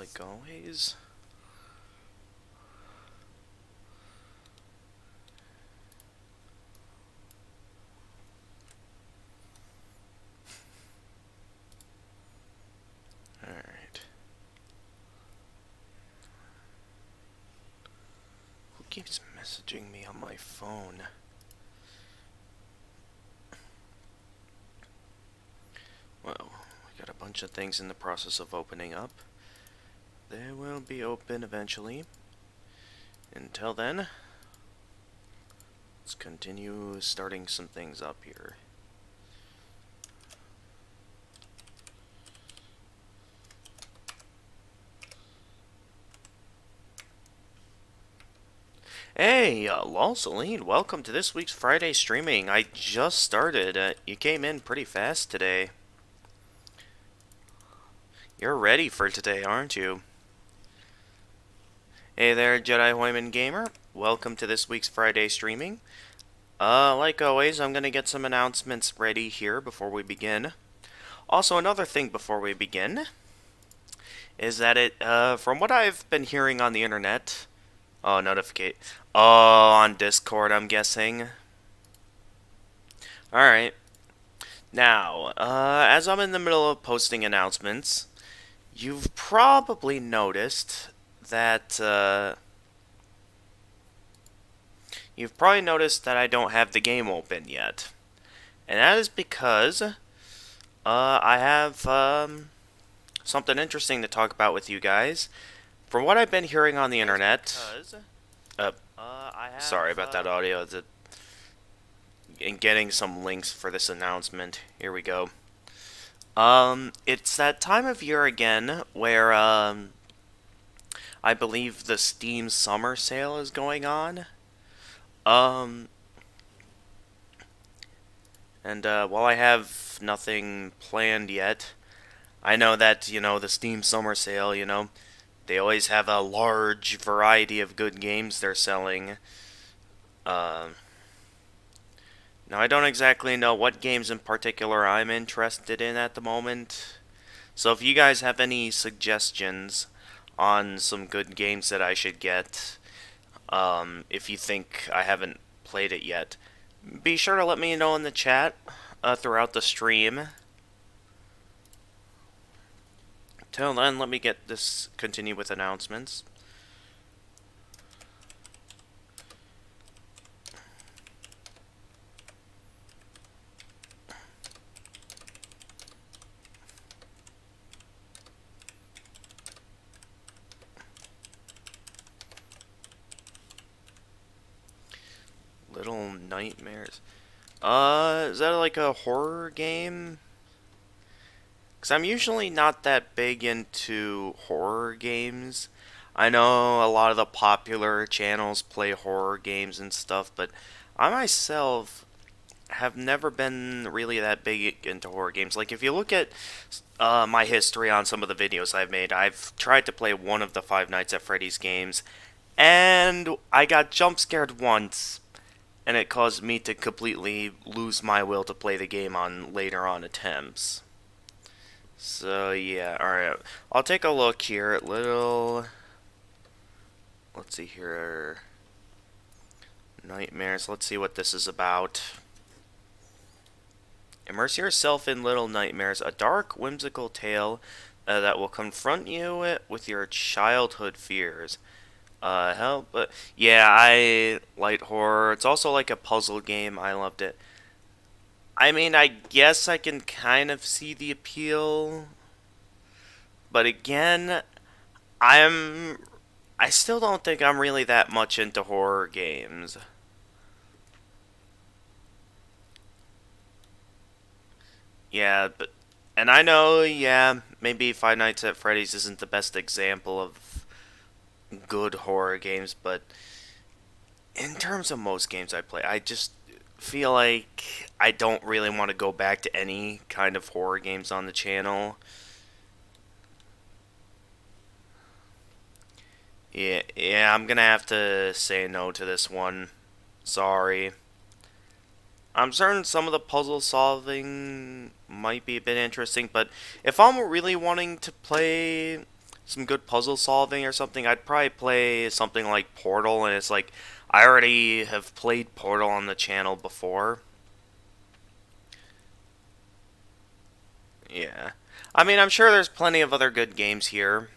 like always. Alright. Who keeps messaging me on my phone? Well, we got a bunch of things in the process of opening up. They will be open eventually. Until then, let's continue starting some things up here. Hey, Lol Celine, welcome to this week's Friday streaming. I just started. You came in pretty fast today. You're ready for today, aren't you? Hey there, Jedi Hoyman Gamer. Welcome to this week's Friday streaming. Like always, I'm gonna get some announcements ready here before we begin. Also, another thing before we begin is that from what I've been hearing on the internet, notificate. Oh, on Discord, I'm guessing. Alright. Now, as I'm in the middle of posting announcements, you've probably noticed that, I don't have the game open yet. And that is because, I have, something interesting to talk about with you guys. From what I've been hearing on the internet, sorry about that audio, and getting some links for this announcement. Here we go. It's that time of year again where, I believe the Steam Summer Sale is going on. While I have nothing planned yet, I know that, the Steam Summer Sale, they always have a large variety of good games they're selling. Now, I don't exactly know what games in particular I'm interested in at the moment. So if you guys have any suggestions on some good games that I should get, if you think I haven't played it yet, be sure to let me know in the chat throughout the stream. Till then, let me continue with announcements. Little Nightmares. Is that like a horror game? Because I'm usually not that big into horror games. I know a lot of the popular channels play horror games and stuff, but I myself have never been really that big into horror games. Like, if you look at my history on some of the videos I've made, I've tried to play one of the Five Nights at Freddy's games, and I got jump scared once, and it caused me to completely lose my will to play the game on later on attempts. So, yeah, alright. I'll take a look here at let's see here. Nightmares. Let's see what this is about. Immerse yourself in Little Nightmares, a dark, whimsical tale that will confront you with your childhood fears. Yeah, I like horror. It's also like a puzzle game. I loved it. I mean, I guess I can kind of see the appeal, but again, I still don't think I'm really that much into horror games. Yeah, and I know, yeah, maybe Five Nights at Freddy's isn't the best example of good horror games, but in terms of most games I play, I just feel like I don't really want to go back to any kind of horror games on the channel. Yeah, I'm gonna have to say no to this one. Sorry. I'm certain some of the puzzle solving might be a bit interesting, but if I'm really wanting to play some good puzzle solving or something, I'd probably play something like Portal, and it's like, I already have played Portal on the channel before. Yeah. I mean, I'm sure there's plenty of other good games here.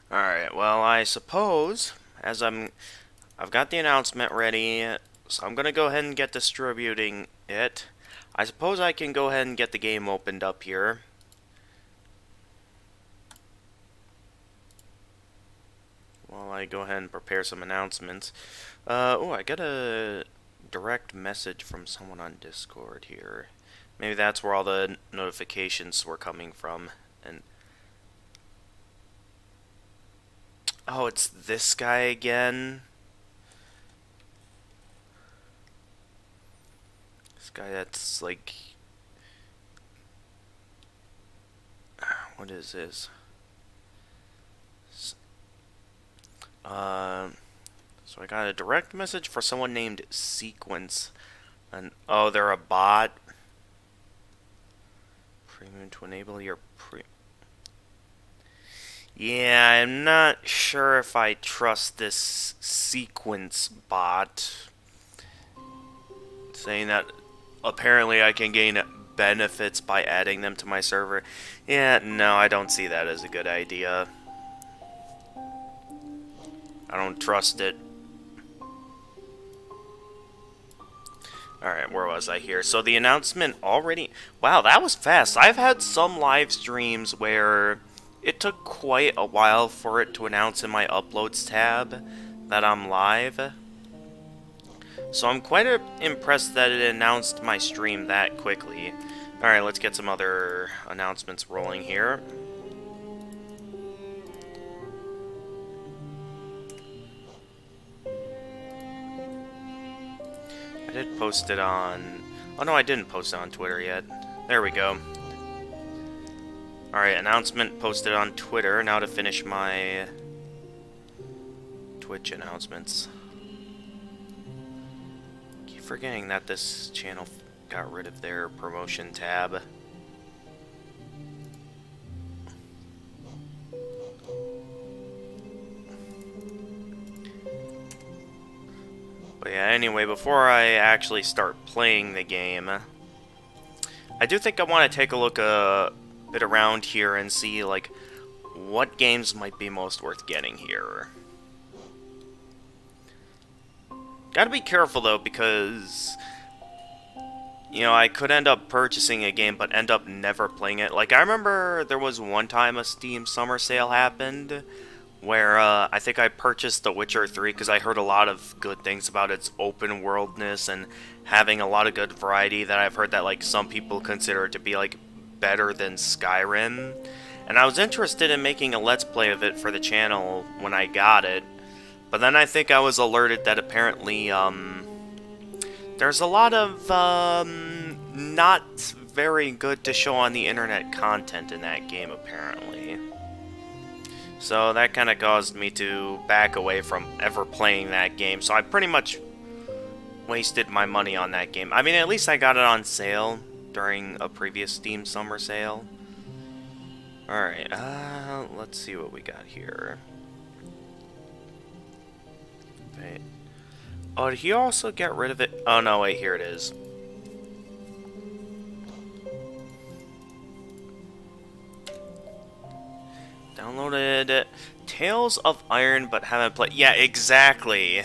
Alright, well, I suppose, I've got the announcement ready, so I'm gonna go ahead and get distributing it. I suppose I can go ahead and get the game opened up here. While I go ahead and prepare some announcements. Oh, I got a direct message from someone on Discord here. Maybe that's where all the notifications were coming from. And oh, it's this guy again. This guy that's like... What is this? So I got a direct message for someone named Sequence. And oh, they're a bot. Premium to enable your Yeah, I'm not sure if I trust this Sequence bot. Saying that apparently I can gain benefits by adding them to my server. Yeah, no, I don't see that as a good idea. I don't trust it. Alright, where was I here? So the announcement already... Wow, that was fast. I've had some live streams where it took quite a while for it to announce in my Uploads tab that I'm live. So I'm quite impressed that it announced my stream that quickly. Alright, let's get some other announcements rolling here. I did post it on... Oh no, I didn't post it on Twitter yet. There we go. Alright, announcement posted on Twitter. Now to finish my Twitch announcements. Keep forgetting that this channel got rid of their promotion tab. But yeah, anyway, before I actually start playing the game, I do think I want to take a look a bit around here and see, like, what games might be most worth getting here. Gotta be careful, though, because, you know, I could end up purchasing a game but end up never playing it. Like, I remember there was one time a Steam summer sale happened where I think I purchased The Witcher 3 because I heard a lot of good things about its open worldness and having a lot of good variety that I've heard that, like, some people consider it to be, like, better than Skyrim. And I was interested in making a Let's Play of it for the channel when I got it. But then I think I was alerted that apparently, there's a lot of, not very good to show on the internet content in that game, apparently. So that kind of caused me to back away from ever playing that game. So I pretty much wasted my money on that game. I mean, at least I got it on sale during a previous Steam summer sale. Alright, let's see what we got here. Wait. Oh, did he also get rid of it? Oh, no, wait, here it is. Downloaded Tales of Iron, but haven't played. Yeah, exactly.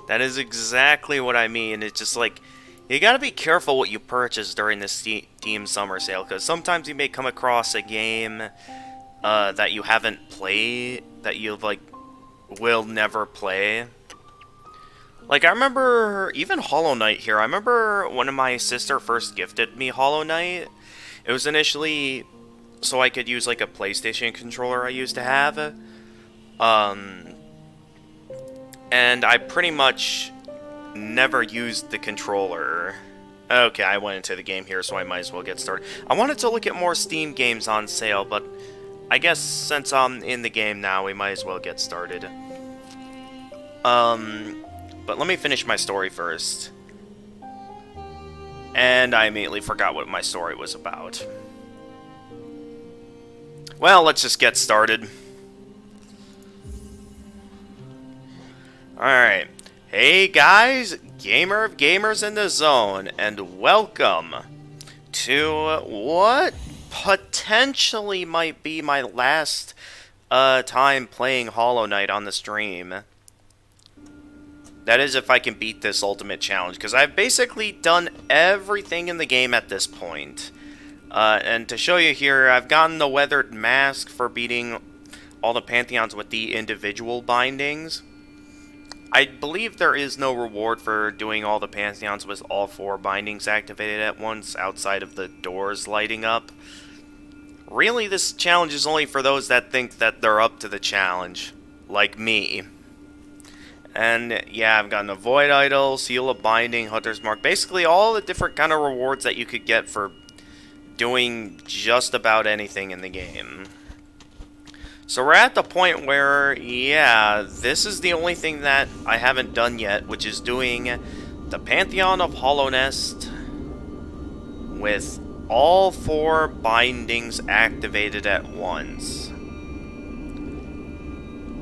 That is exactly what I mean. It's just like, you gotta be careful what you purchase during this Steam summer sale, because sometimes you may come across a game that you haven't played, that you like will never play. Like, I remember even Hollow Knight here. I remember when my sister first gifted me Hollow Knight. It was initially so I could use, like, a PlayStation controller I used to have. And I pretty much never used the controller. Okay, I went into the game here, so I might as well get started. I wanted to look at more Steam games on sale, but I guess since I'm in the game now, we might as well get started. But let me finish my story first. And I immediately forgot what my story was about. Well, let's just get started. Alright. Hey guys, gamer of gamers in the zone, and welcome to what potentially might be my last time playing Hollow Knight on the stream. That is if I can beat this ultimate challenge, because I've basically done everything in the game at this point. And to show you here, I've gotten the Weathered Mask for beating all the Pantheons with the individual bindings. I believe there is no reward for doing all the Pantheons with all 4 bindings activated at once, outside of the doors lighting up. Really, this challenge is only for those that think that they're up to the challenge, like me. And yeah, I've gotten a Void Idol, Seal of Binding, Hunter's Mark, basically all the different kind of rewards that you could get for doing just about anything in the game. So we're at the point where, yeah, this is the only thing that I haven't done yet, which is doing the Pantheon of Hollownest with all 4 bindings activated at once.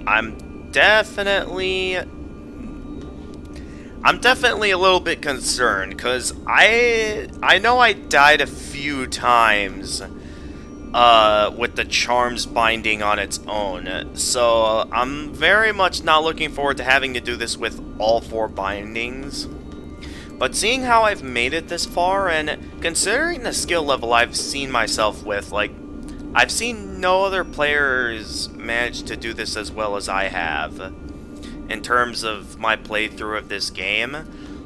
I'm definitely a little bit concerned, because I know I died a few times with the Charms binding on its own, so I'm very much not looking forward to having to do this with all 4 bindings. But seeing how I've made it this far, and considering the skill level I've seen myself with, like, I've seen no other players manage to do this as well as I have in terms of my playthrough of this game.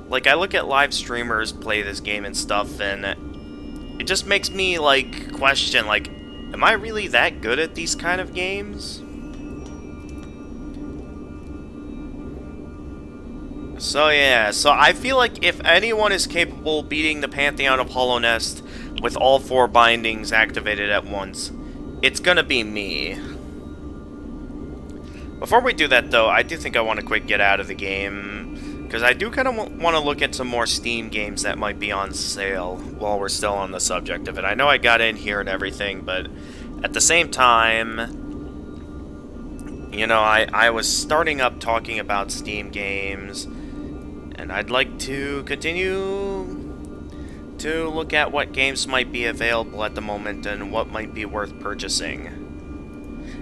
Like, I look at live streamers play this game and stuff, and it just makes me, like, question, like, am I really that good at these kind of games? So yeah, so I feel like if anyone is capable of beating the Pantheon of Hollownest with all 4 bindings activated at once, it's gonna be me. Before we do that, though, I do think I want to quick get out of the game, because I do kind of want to look at some more Steam games that might be on sale while we're still on the subject of it. I know I got in here and everything, but at the same time, you know, I was starting up talking about Steam games, and I'd like to continue to look at what games might be available at the moment and what might be worth purchasing.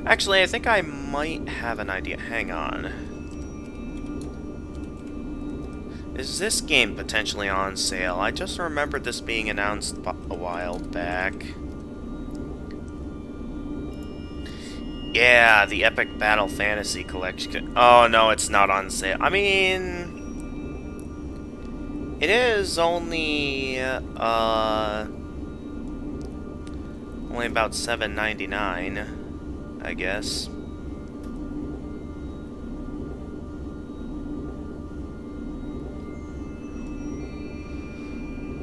Actually, I think I might have an idea. Hang on. Is this game potentially on sale? I just remembered this being announced a while back. Yeah, the Epic Battle Fantasy Collection. Oh, no, it's not on sale. I mean, it is only about $7.99. I guess.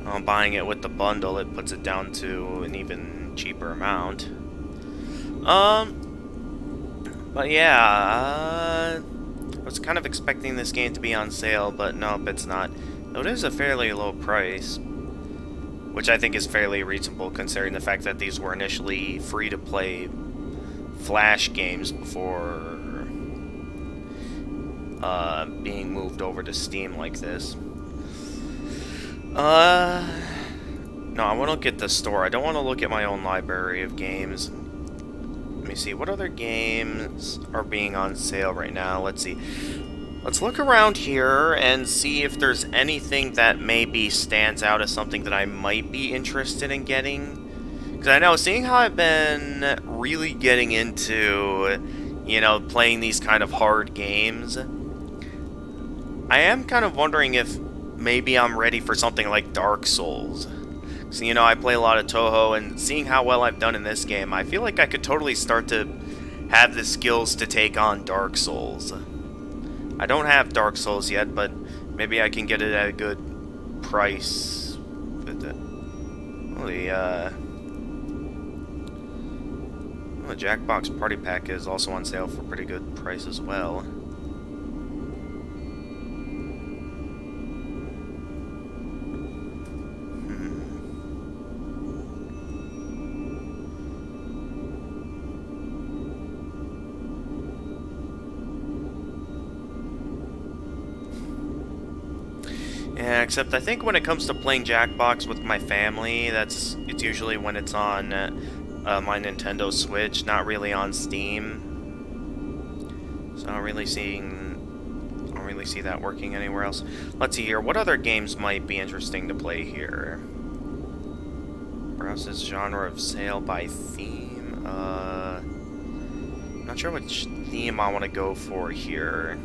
I'm buying it with the bundle, it puts it down to an even cheaper amount. But yeah, I was kind of expecting this game to be on sale, but nope, it's not. Though it is a fairly low price, which I think is fairly reasonable considering the fact that these were initially free-to-play Flash games before being moved over to Steam like this. No, I want to look at the store. I don't want to look at my own library of games. Let me see, what other games are being on sale right now? Let's see. Let's look around here and see if there's anything that maybe stands out as something that I might be interested in getting. Because I know, seeing how I've been really getting into, you know, playing these kind of hard games, I am kind of wondering if maybe I'm ready for something like Dark Souls. So, you know, I play a lot of Toho, and seeing how well I've done in this game, I feel like I could totally start to have the skills to take on Dark Souls. I don't have Dark Souls yet, but maybe I can get it at a good price. But the Jackbox Party Pack is also on sale for a pretty good price as well. Yeah, except I think when it comes to playing Jackbox with my family, it's usually when it's on my Nintendo Switch, not really on Steam. So I don't really see that working anywhere else. Let's see here. What other games might be interesting to play here? Browse this genre of sale by theme. Not sure which theme I want to go for here.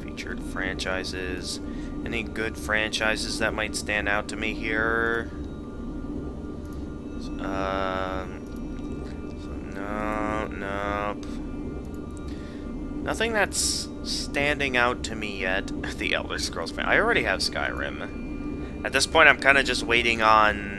Featured franchises. Any good franchises that might stand out to me here? Nope. Nothing that's standing out to me yet. The Elder Scrolls fan. I already have Skyrim. At this point, I'm kind of just waiting on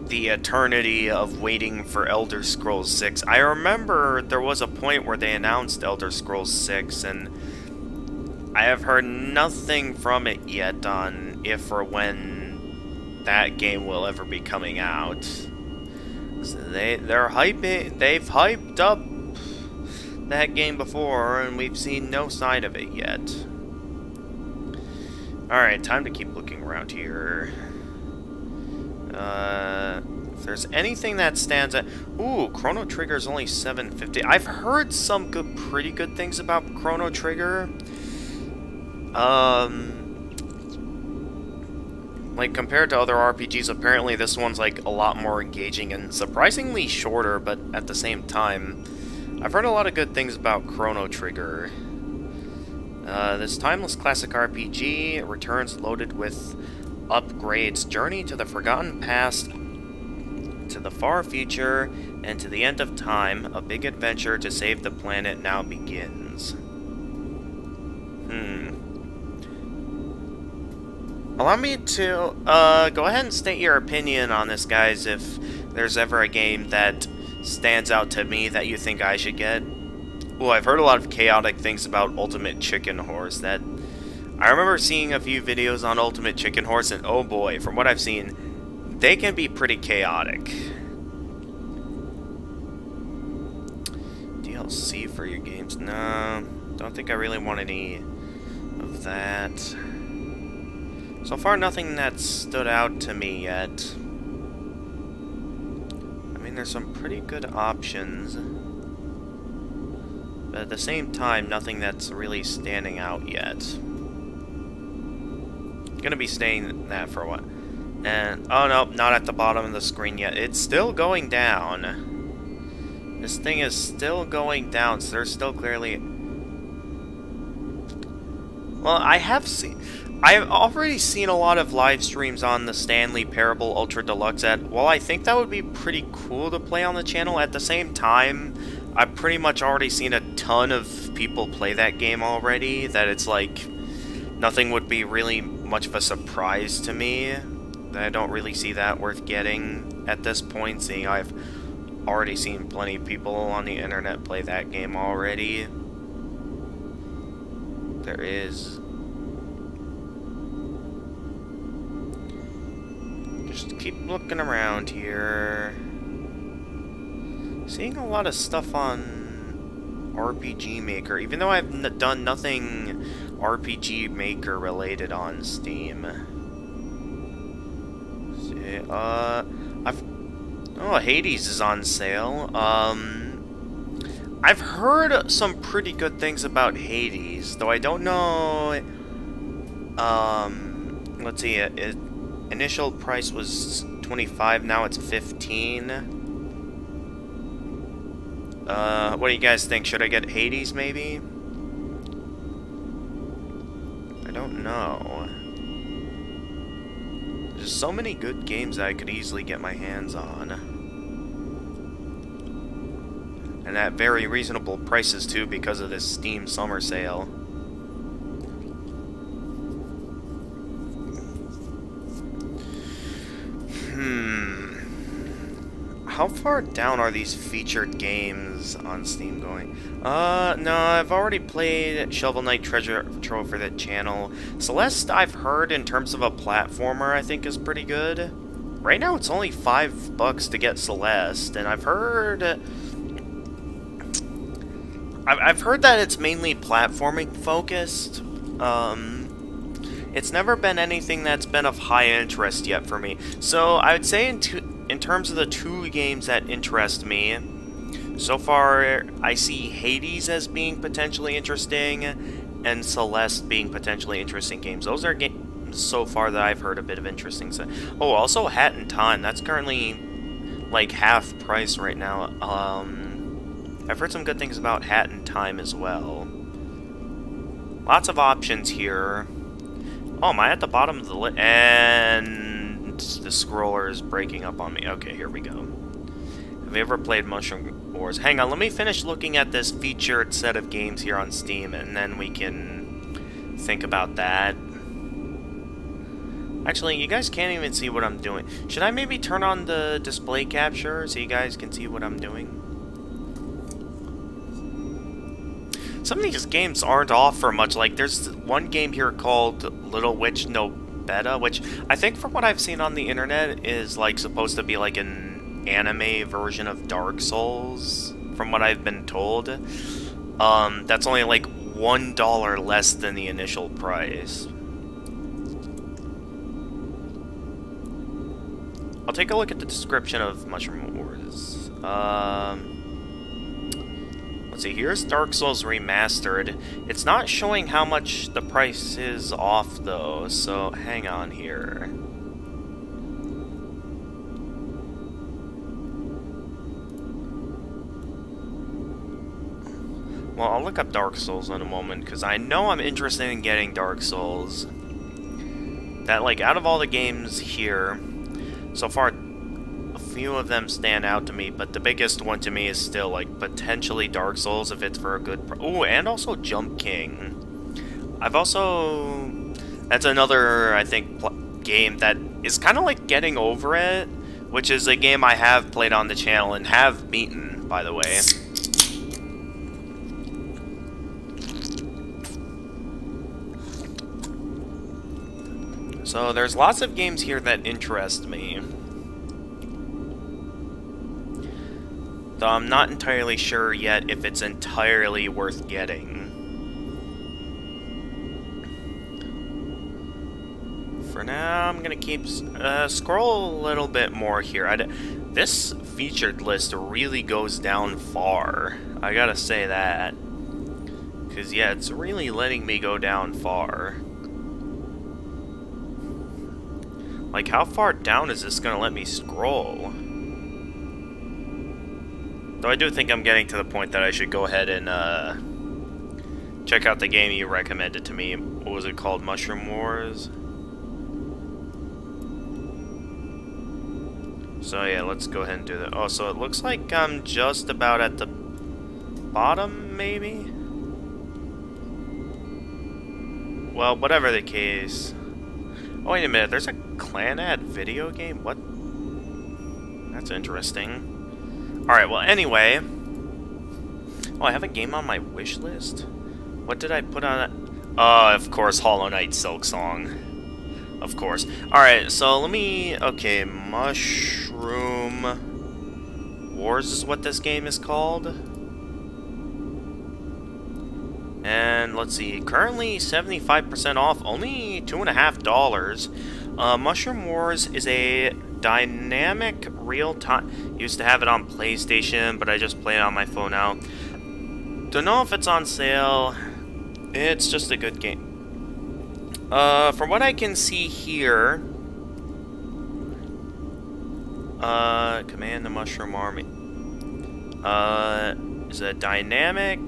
the eternity of waiting for Elder Scrolls 6. I remember there was a point where they announced Elder Scrolls 6, and I have heard nothing from it yet on if or when that game will ever be coming out. So they've hyped up that game before, and we've seen no sign of it yet. Alright, time to keep looking around here. If there's anything that stands out... Ooh, Chrono Trigger is only $7.50. I've heard some pretty good things about Chrono Trigger. Like, compared to other RPGs, apparently this one's, like, a lot more engaging and surprisingly shorter, but at the same time, I've heard a lot of good things about Chrono Trigger. This timeless classic RPG returns loaded with upgrades. Journey to the forgotten past, to the far future, and to the end of time. A big adventure to save the planet now begins. Allow me to go ahead and state your opinion on this, guys, if there's ever a game that stands out to me that you think I should get. Well, I've heard a lot of chaotic things about Ultimate Chicken Horse. That I remember seeing a few videos on Ultimate Chicken Horse, and oh boy, from what I've seen, they can be pretty chaotic. DLC for your games? No, don't think I really want any of that. So far, nothing that's stood out to me yet. I mean, there's some pretty good options. But at the same time, nothing that's really standing out yet. Gonna be staying that for a while. And, oh no, not at the bottom of the screen yet. It's still going down. This thing is still going down, so there's still clearly... Well, I've already seen a lot of live streams on the Stanley Parable Ultra Deluxe while I think that would be pretty cool to play on the channel, at the same time, I've pretty much already seen a ton of people play that game already, that it's like, nothing would be really much of a surprise to me. I don't really see that worth getting at this point, seeing I've already seen plenty of people on the internet play that game already. There is... Just keep looking around here. Seeing a lot of stuff on RPG Maker, even though I've done nothing RPG Maker related on Steam. Let's see, oh, Hades is on sale. I've heard some pretty good things about Hades, though I don't know. Let's see, initial price was $25, now it's $15. What do you guys think? Should I get Hades, maybe? I don't know. There's so many good games that I could easily get my hands on. And at very reasonable prices, too, because of this Steam summer sale. How far down are these featured games on Steam going? No, I've already played Shovel Knight Treasure Patrol for the channel. Celeste, I've heard, in terms of a platformer, I think is pretty good. Right now, it's only $5 to get Celeste, and I've heard that it's mainly platforming focused. It's never been anything that's been of high interest yet for me. So I would say in terms of the two games that interest me, so far I see Hades as being potentially interesting and Celeste being potentially interesting games. Those are games so far that I've heard a bit of interesting stuff. Oh, also Hat in Time. That's currently like half price right now. I've heard some good things about Hat in Time as well. Lots of options here. Oh, am I at the bottom of the list? And the scroller is breaking up on me. Okay, here we go. Have you ever played Mushroom Wars? Hang on, let me finish looking at this featured set of games here on Steam, and then we can think about that. Actually, you guys can't even see what I'm doing. Should I maybe turn on the display capture so you guys can see what I'm doing? Some of these games aren't offer much. Like, there's one game here called Little Witch No Beta, which I think from what I've seen on the internet is, like, supposed to be, like, an anime version of Dark Souls, from what I've been told. That's only, like, $1 less than the initial price. I'll take a look at the description of Mushroom Wars. Let's see, here's Dark Souls Remastered. It's not showing how much the price is off, though, so hang on here. Well, I'll look up Dark Souls in a moment, because I know I'm interested in getting Dark Souls. That, like, out of all the games here, so far, a few of them stand out to me, but the biggest one to me is still, like, potentially Dark Souls if it's for a good price. Ooh, and also Jump King. I've also... That's another, I think, game that is kind of like getting over it, which is a game I have played on the channel and have beaten, by the way. So there's lots of games here that interest me. Though I'm not entirely sure yet if it's entirely worth getting. For now, I'm gonna keep scroll a little bit more here. This featured list really goes down far. I gotta say that. Because, yeah, it's really letting me go down far. Like, how far down is this gonna let me scroll? Though I do think I'm getting to the point that I should go ahead and check out the game you recommended to me. What was it called? Mushroom Wars? So yeah, let's go ahead and do that. Oh, so it looks like I'm just about at the bottom, maybe? Well, whatever the case. Oh, wait a minute, there's a Clanad video game? What? That's interesting. Alright, well, anyway. Oh, I have a game on my wish list? What did I put on it? Of course, Hollow Knight Silksong. Of course. Alright, so let me... Okay, Mushroom Wars is what this game is called. And let's see, currently 75% off, only $2.50. Mushroom Wars is a dynamic real-time... Used to have it on PlayStation, but I just play it on my phone now. Don't know if it's on sale. It's just a good game. From what I can see here... Command the Mushroom Army. Is it dynamic?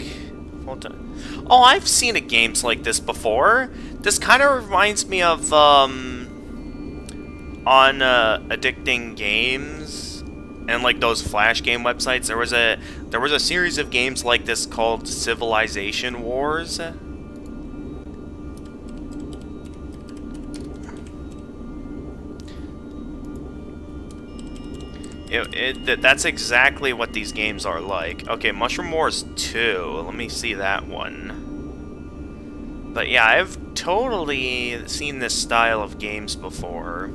Oh, I've seen a games like this before. This kind of reminds me of on Addicting Games and like those Flash game websites. There was a series of games like this called Civilization Wars. That's exactly what these games are like. Okay, Mushroom Wars 2. Let me see that one. But yeah, I've totally seen this style of games before.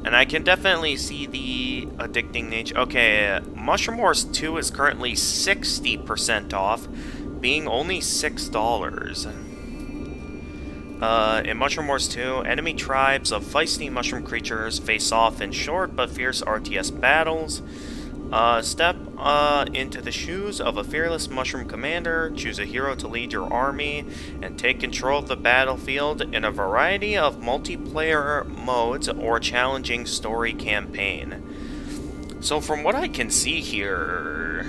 And I can definitely see the addicting nature. Okay, Mushroom Wars 2 is currently 60% off, being only $6. In Mushroom Wars 2, enemy tribes of feisty mushroom creatures face off in short but fierce RTS battles. Step into the shoes of a fearless mushroom commander, choose a hero to lead your army, and take control of the battlefield in a variety of multiplayer modes or challenging story campaign. So from what I can see here,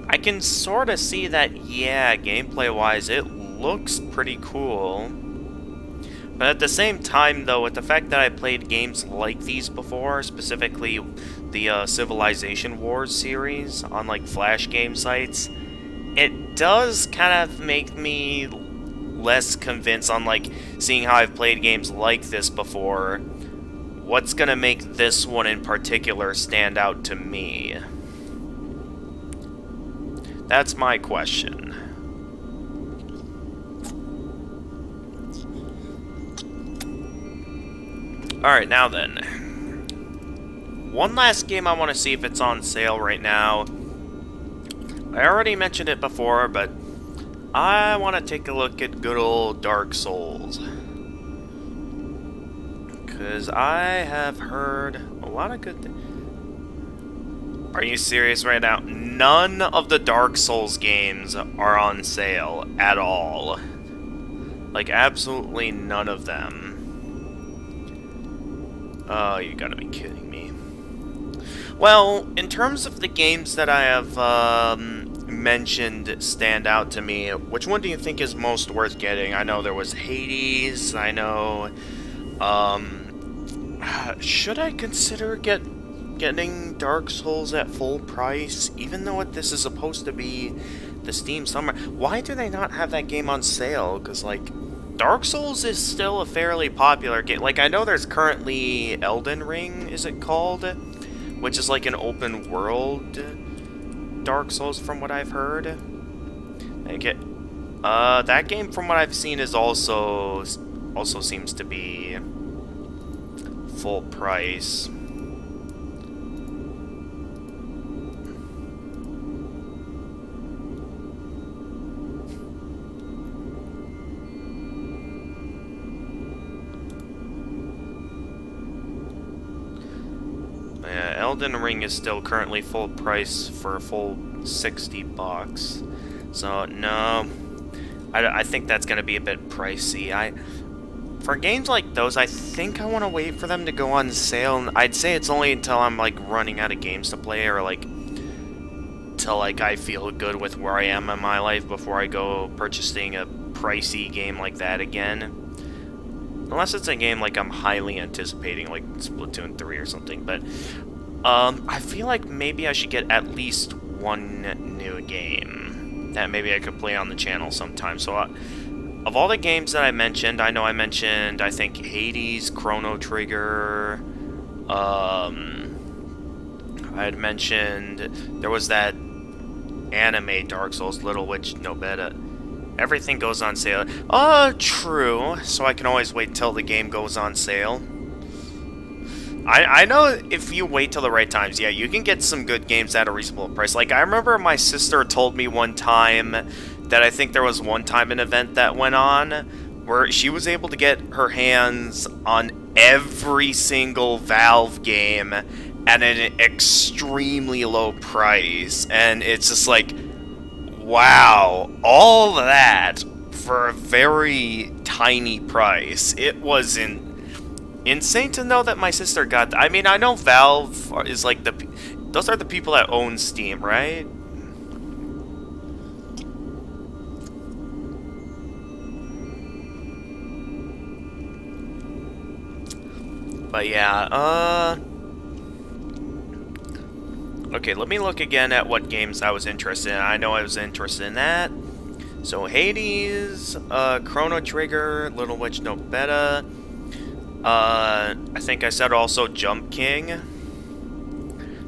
I can sort of see that, yeah, gameplay-wise, it looks pretty cool. But at the same time, though, with the fact that I played games like these before, specifically the Civilization Wars series on like Flash game sites, it does kind of make me less convinced on like seeing how I've played games like this before. What's gonna make this one in particular stand out to me? That's my question. Alright, now then. One last game I want to see if it's on sale right now. I already mentioned it before, but I want to take a look at good old Dark Souls. Because I have heard a lot of good things. Are you serious right now? None of the Dark Souls games are on sale at all. Like, absolutely none of them. Oh, you gotta be kidding me. Well, in terms of the games that I have mentioned stand out to me, which one do you think is most worth getting? I know there was Hades, I know... should I consider getting Dark Souls at full price? Even though this is supposed to be the Steam Summer. Why do they not have that game on sale? Because, like... Dark Souls is still a fairly popular game. Like, I know there's currently Elden Ring, is it called? Which is like an open world Dark Souls from what I've heard. Okay. That game from what I've seen is also seems to be full price. Elden Ring is still currently full price for a full $60. So, no. I think that's going to be a bit pricey. For games like those, I think I want to wait for them to go on sale. And I'd say it's only until I'm, like, running out of games to play or, like, till, like, I feel good with where I am in my life before I go purchasing a pricey game like that again. Unless it's a game, like, I'm highly anticipating, like Splatoon 3 or something. But, I feel like maybe I should get at least one new game that maybe I could play on the channel sometime. So, of all the games that I mentioned, I think, Hades, Chrono Trigger, I had mentioned, there was that anime Dark Souls, Little Witch No Beta. Everything goes on sale. True. So I can always wait till the game goes on sale. I know if you wait till the right times, yeah, you can get some good games at a reasonable price. Like, I remember my sister told me one time that I think there was one time an event that went on where she was able to get her hands on every single Valve game at an extremely low price. And it's just like, wow, all that for a very tiny price. It wasn't insane to know that my sister got that. I mean, I know Valve is like those are the people that own Steam, right? But yeah, okay, let me look again at what games I was interested in. I know I was interested in that. So Hades, Chrono Trigger, Little Witch No Beta. I think I said also Jump King.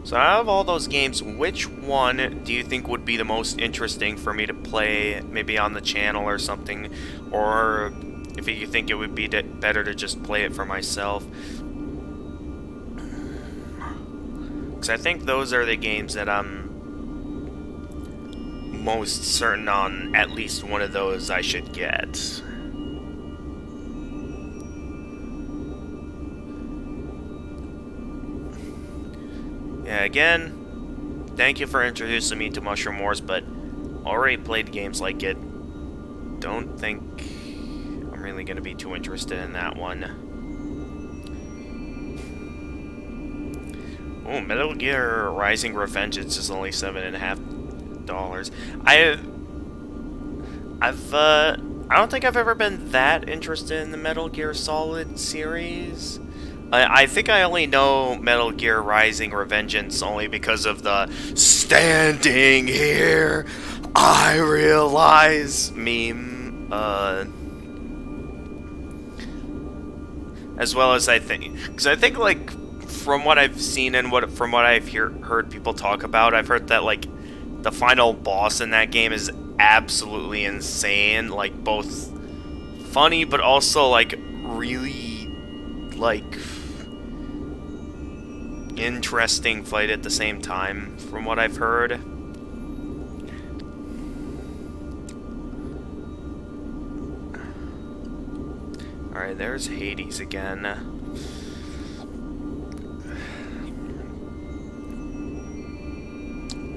So out of all those games, which one do you think would be the most interesting for me to play, maybe on the channel or something? Or if you think it would be better to just play it for myself? Because I think those are the games that I'm most certain on at least one of those I should get. Yeah, again, thank you for introducing me to Mushroom Wars, but already played games like it. Don't think I'm really going to be too interested in that one. Oh, Metal Gear Rising Revengeance is only $7.50. I don't think I've ever been that interested in the Metal Gear Solid series. I think I only know Metal Gear Rising Revengeance only because of the "standing here, I realize" meme, as well as I think, because I think, like, from what I've seen and from what I've heard people talk about, I've heard that, like, the final boss in that game is absolutely insane, like, both funny but also, like, really, like, interesting fight at the same time, from what I've heard. Alright, there's Hades again.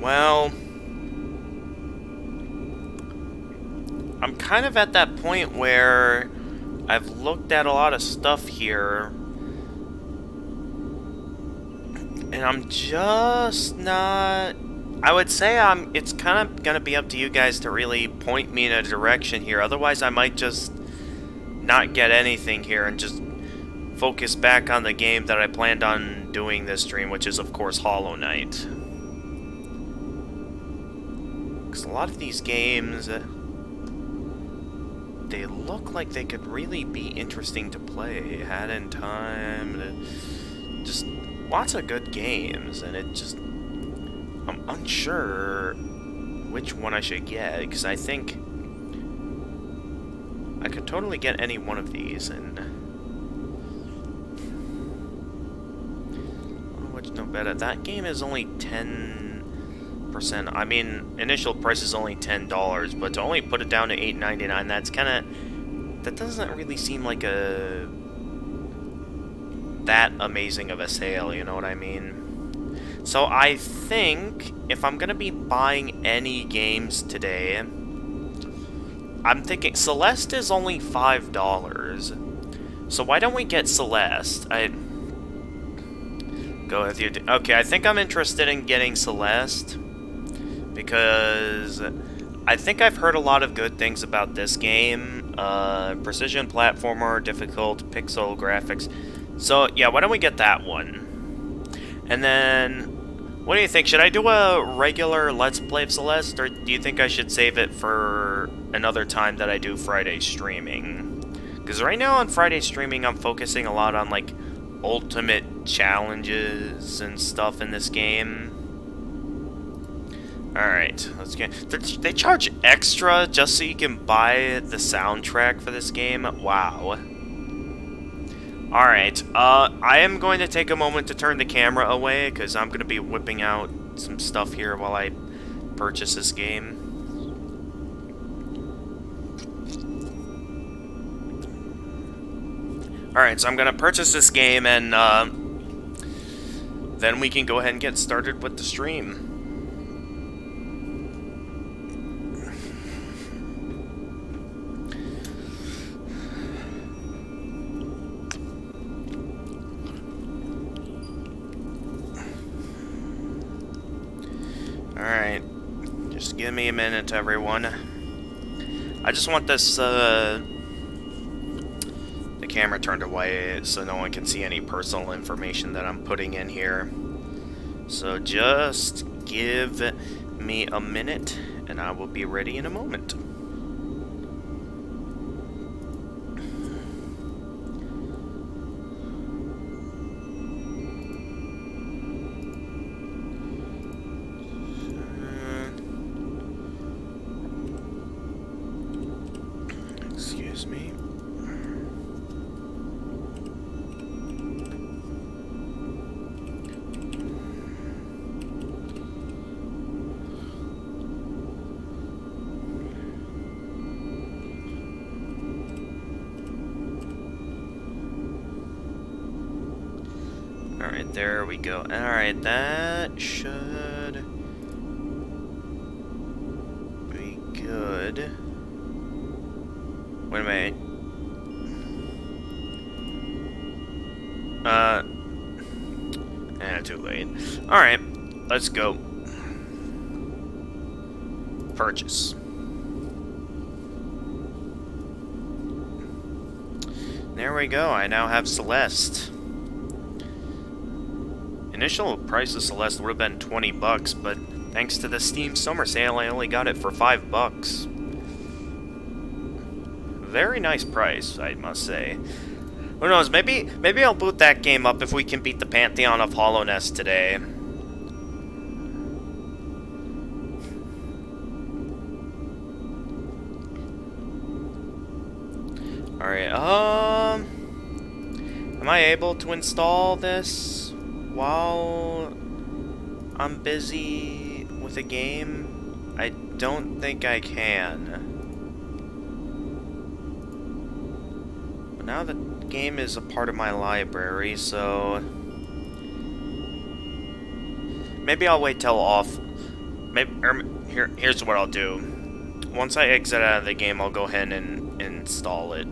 Well, I'm kind of at that point where I've looked at a lot of stuff here, and I'm just not... I would say it's kind of going to be up to you guys to really point me in a direction here. Otherwise, I might just not get anything here and just focus back on the game that I planned on doing this stream, which is, of course, Hollow Knight. Because a lot of these games, they look like they could really be interesting to play. Had in time, just lots of good games, and it just... I'm unsure which one I should get, because I think I could totally get any one of these, and... Which no better. That game is only 10%. I mean, initial price is only $10, but to only put it down to $8.99, that's kind of... That doesn't really seem like a... that amazing of a sale, you know what I mean? So I think if I'm going to be buying any games today, I'm thinking Celeste is only $5. So why don't we get Celeste? Go with you. Okay, I think I'm interested in getting Celeste because I think I've heard a lot of good things about this game. Precision platformer, difficult pixel graphics. So yeah, why don't we get that one? And then, what do you think? Should I do a regular Let's Play of Celeste, or do you think I should save it for another time that I do Friday streaming? Because right now on Friday streaming, I'm focusing a lot on, like, ultimate challenges and stuff in this game. Alright, let's get... They charge extra just so you can buy the soundtrack for this game? Wow. Alright, I am going to take a moment to turn the camera away, because I'm going to be whipping out some stuff here while I purchase this game. Alright, so I'm going to purchase this game, and then we can go ahead and get started with the stream. Alright, just give me a minute, everyone. I just want this, the camera turned away so no one can see any personal information that I'm putting in here. So just give me a minute and I will be ready in a moment. Excuse me. Alright, there we go. Alright, that should be good. Wait a minute. Too late. Alright, let's go. Purchase. There we go, I now have Celeste. Initial price of Celeste would have been 20 bucks, but thanks to the Steam Summer Sale, I only got it for 5 bucks. Very nice price, I must say. Who knows, maybe I'll boot that game up if we can beat the Pantheon of Hollownest today. Alright, am I able to install this while I'm busy with a game? I don't think I can. But now the game is a part of my library, so maybe I'll wait till off. Here's what I'll do. Once I exit out of the game, I'll go ahead and install it.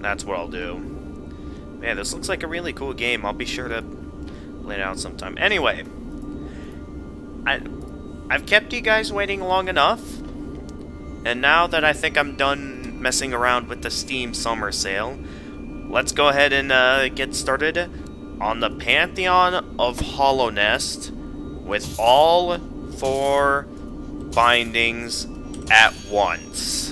That's what I'll do. Man, this looks like a really cool game. I'll be sure to lay it out sometime. Anyway, I've kept you guys waiting long enough, and now that I think I'm done messing around with the Steam Summer Sale, let's go ahead and get started on the Pantheon of Hollownest with all 4 bindings at once.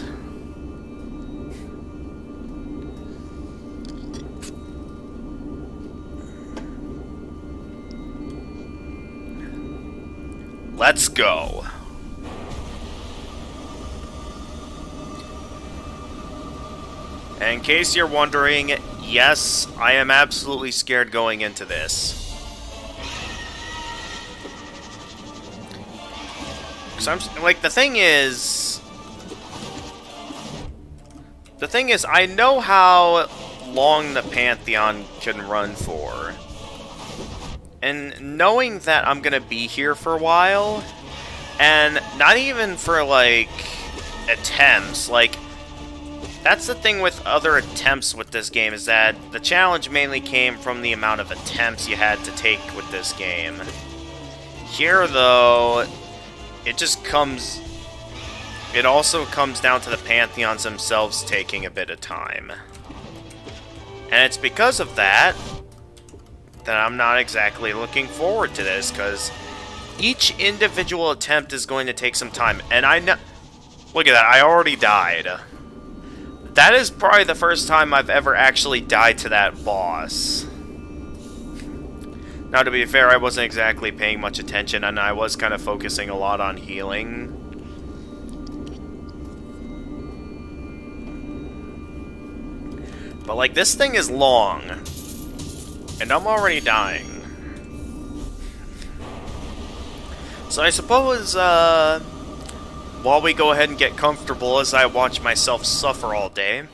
Let's go. And in case you're wondering, yes, I am absolutely scared going into this. Because the thing is, I know how long the Pantheon can run for. And knowing that I'm gonna be here for a while, and not even for, like, attempts, like, that's the thing with other attempts with this game, is that the challenge mainly came from the amount of attempts you had to take with this game. Here, though, it also comes down to the Pantheons themselves taking a bit of time. And it's because of that I'm not exactly looking forward to this, because each individual attempt is going to take some time. And I know... Look at that, I already died. That is probably the first time I've ever actually died to that boss. Now, to be fair, I wasn't exactly paying much attention, and I was kind of focusing a lot on healing. But, like, this thing is long. And I'm already dying. So I suppose, while we go ahead and get comfortable as I watch myself suffer all day in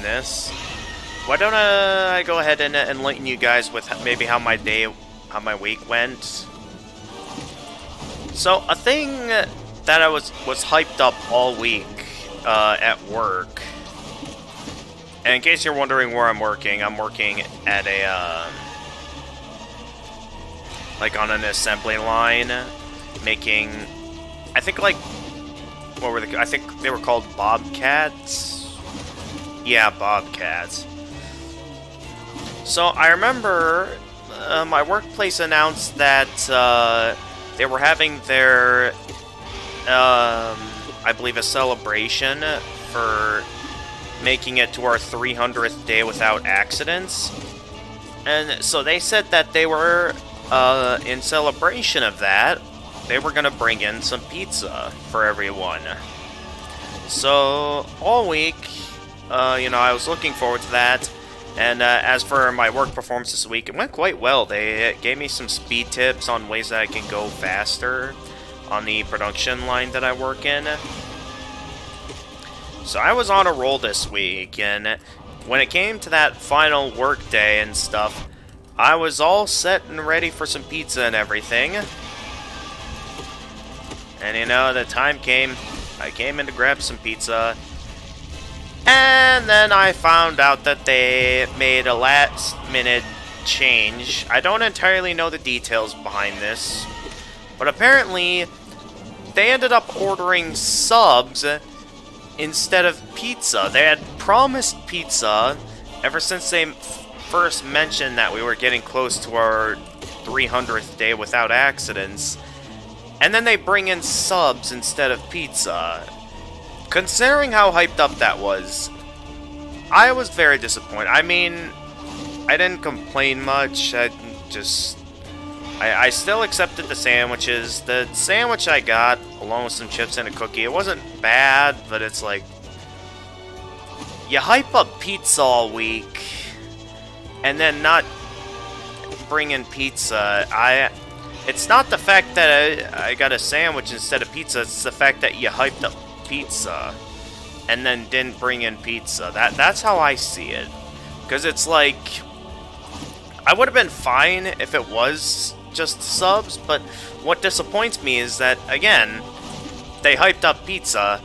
this, why don't I go ahead and enlighten you guys with maybe how my week went. So, a thing that I was hyped up all week, at work. And in case you're wondering where I'm working at a, like on an assembly line, making, I think like, I think they were called Bobcats? Yeah, bobcats. So I remember my workplace announced that they were having their, I believe, a celebration for making it to our 300th day without accidents. And so they said that they were, in celebration of that, they were going to bring in some pizza for everyone. So all week, I was looking forward to that. And as for my work performance this week, it went quite well. They gave me some speed tips on ways that I can go faster on the production line that I work in. So I was on a roll this week, and when it came to that final work day and stuff, I was all set and ready for some pizza and everything. And the time came, I came in to grab some pizza, and then I found out that they made a last-minute change. I don't entirely know the details behind this, but apparently they ended up ordering subs instead of pizza. They had promised pizza ever since they first mentioned that we were getting close to our 300th day without accidents, and then they bring in subs instead of pizza. Considering how hyped up that was, I was very disappointed. I mean, I didn't complain much. I still accepted the sandwiches. The sandwich I got, along with some chips and a cookie, it wasn't bad, but it's like, you hype up pizza all week, and then not bring in pizza. It's not the fact that I got a sandwich instead of pizza, it's the fact that you hyped up pizza and then didn't bring in pizza. That's how I see it. Because it's like, I would have been fine if it was just subs, but what disappoints me is that, again, they hyped up pizza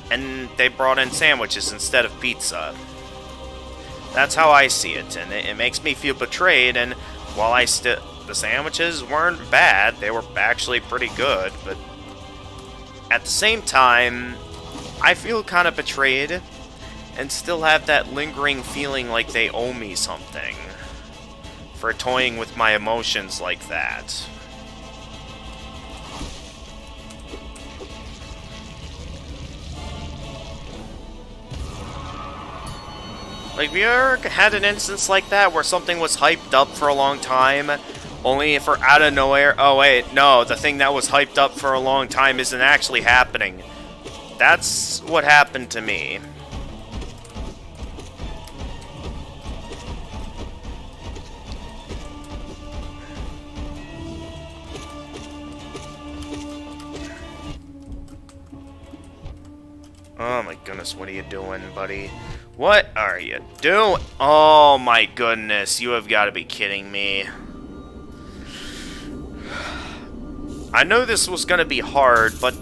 and they brought in sandwiches instead of pizza. That's how I see it, and it makes me feel betrayed. And while the sandwiches weren't bad, they were actually pretty good, but at the same time, I feel kind of betrayed and still have that lingering feeling like they owe me something for toying with my emotions like that. Like, have you ever had an instance like that where something was hyped up for a long time, only for out of nowhere, oh wait, no, the thing that was hyped up for a long time isn't actually happening? That's what happened to me. Oh my goodness, what are you doing, buddy? What are you doing? Oh my goodness, you have got to be kidding me. I know this was going to be hard, but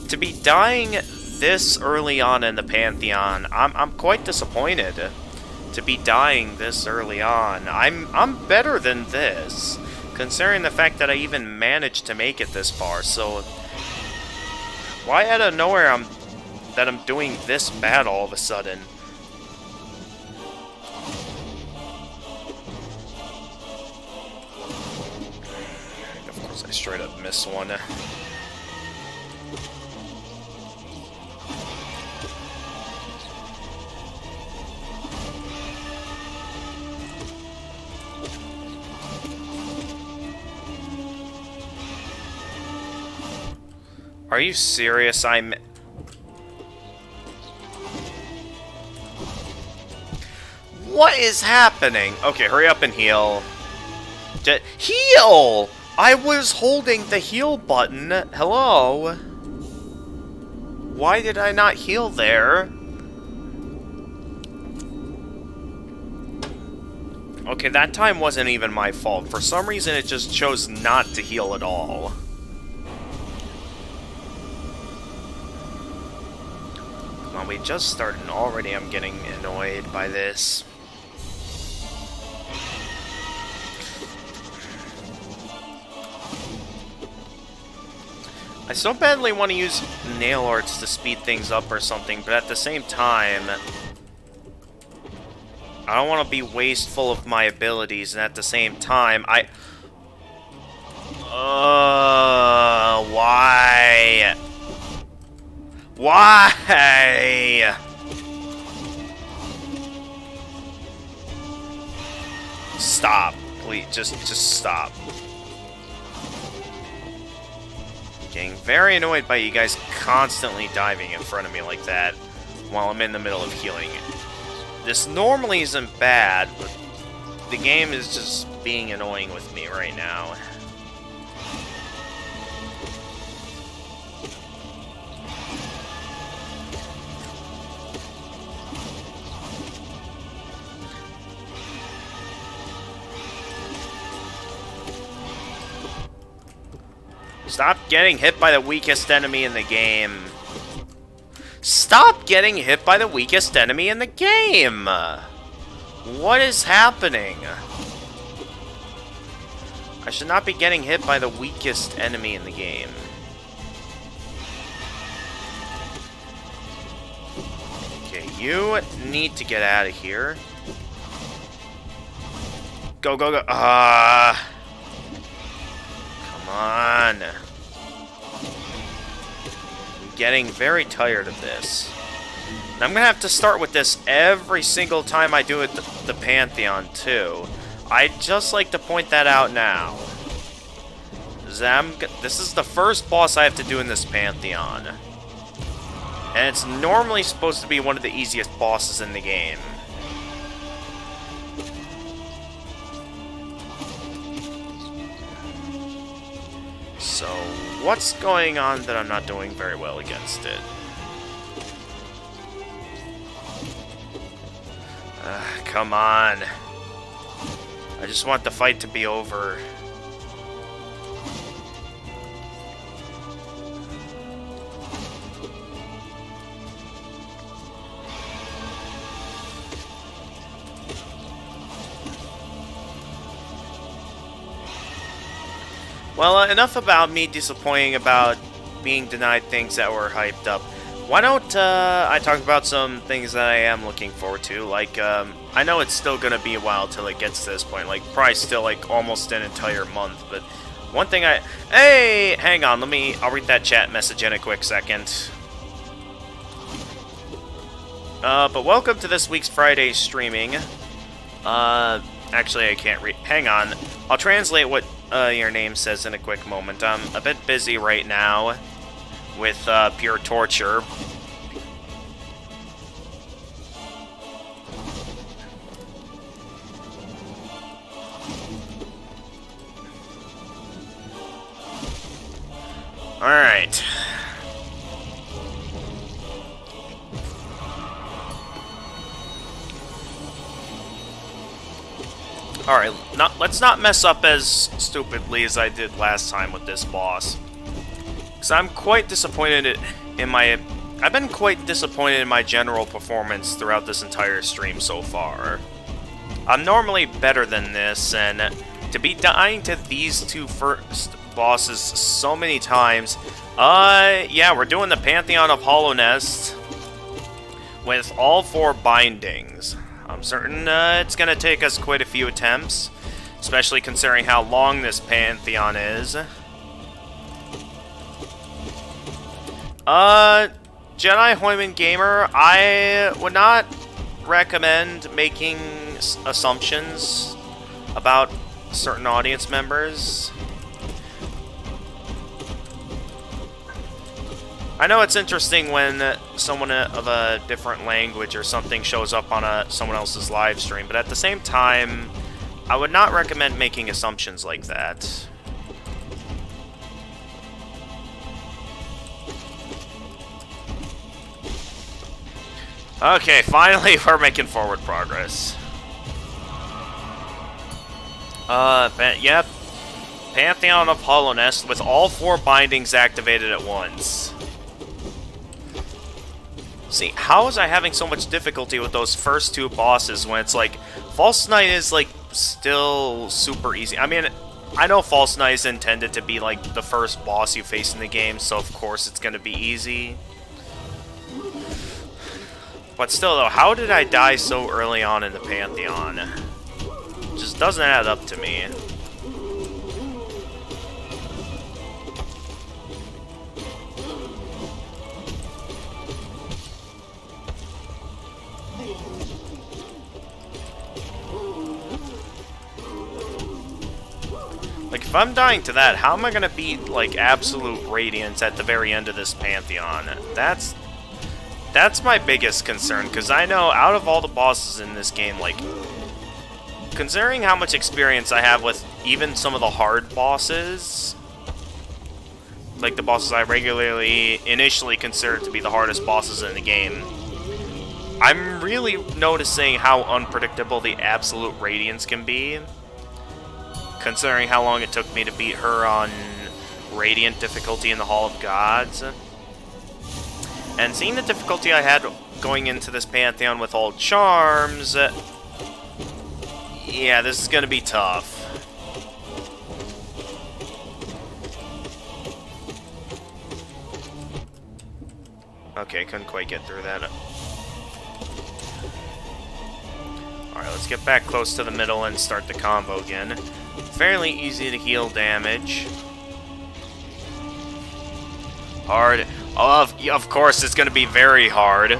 to be dying this early on in the Pantheon, I'm quite disappointed. To be dying this early on. I'm better than this, considering the fact that I even managed to make it this far. So why out of nowhere I'm doing this bad all of a sudden? Of course, I straight up missed one. Are you serious? What is happening? Okay, hurry up and heal. Heal! I was holding the heal button. Hello? Why did I not heal there? Okay, that time wasn't even my fault. For some reason, it just chose not to heal at all. Come on, we just started and already I'm getting annoyed by this. I so badly want to use nail arts to speed things up or something, but at the same time, I don't want to be wasteful of my abilities, and at the same time, why? Why? Stop, please. Just stop. Getting very annoyed by you guys constantly diving in front of me like that while I'm in the middle of healing. This normally isn't bad, but the game is just being annoying with me right now. Stop getting hit by the weakest enemy in the game. Stop getting hit by the weakest enemy in the game! What is happening? I should not be getting hit by the weakest enemy in the game. Okay, you need to get out of here. Go, go, go. Come on. Getting very tired of this. And I'm gonna have to start with this every single time I do it the Pantheon too. I'd just like to point that out now. This is the first boss I have to do in this Pantheon. And it's normally supposed to be one of the easiest bosses in the game. So, what's going on that I'm not doing very well against it? Come on. I just want the fight to be over. Well, enough about me disappointing about being denied things that were hyped up. Why don't I talk about some things that I am looking forward to? Like, I know it's still gonna be a while till it gets to this point. Like, probably still like almost an entire month. But one thing hey, hang on. I'll read that chat message in a quick second. But welcome to this week's Friday streaming. Actually, I can't read. Hang on. I'll translate what your name says in a quick moment. I'm a bit busy right now with pure torture. Alright. Alright, let's not mess up as stupidly as I did last time with this boss. Because I'm quite disappointed I've been quite disappointed in my general performance throughout this entire stream so far. I'm normally better than this, and to be dying to these two first bosses so many times, yeah, we're doing the Pantheon of Hollownest with all 4 bindings. I'm certain it's gonna take us quite a few attempts, especially considering how long this Pantheon is. Jedi Hoyman Gamer, I would not recommend making assumptions about certain audience members. I know it's interesting when someone of a different language or something shows up on someone else's live stream, but at the same time, I would not recommend making assumptions like that. Okay, finally we're making forward progress. Yep. Pantheon of Hollownest with all 4 bindings activated at once. See, how was I having so much difficulty with those first 2 bosses when it's like, False Knight is like still super easy. I mean, I know False Knight is intended to be like the first boss you face in the game, so of course it's gonna be easy. But still, though, how did I die so early on in the Pantheon? Just doesn't add up to me. Like, if I'm dying to that, how am I gonna beat, like, absolute radiance at the very end of this Pantheon? That's my biggest concern, because I know out of all the bosses in this game, like, considering how much experience I have with even some of the hard bosses, like the bosses I regularly initially considered to be the hardest bosses in the game, I'm really noticing how unpredictable the absolute radiance can be, considering how long it took me to beat her on Radiant difficulty in the Hall of Gods. And seeing the difficulty I had going into this Pantheon with all charms, yeah, this is going to be tough. Okay, couldn't quite get through that. Alright, let's get back close to the middle and start the combo again. Fairly easy to heal damage. Hard. Of course, it's going to be very hard.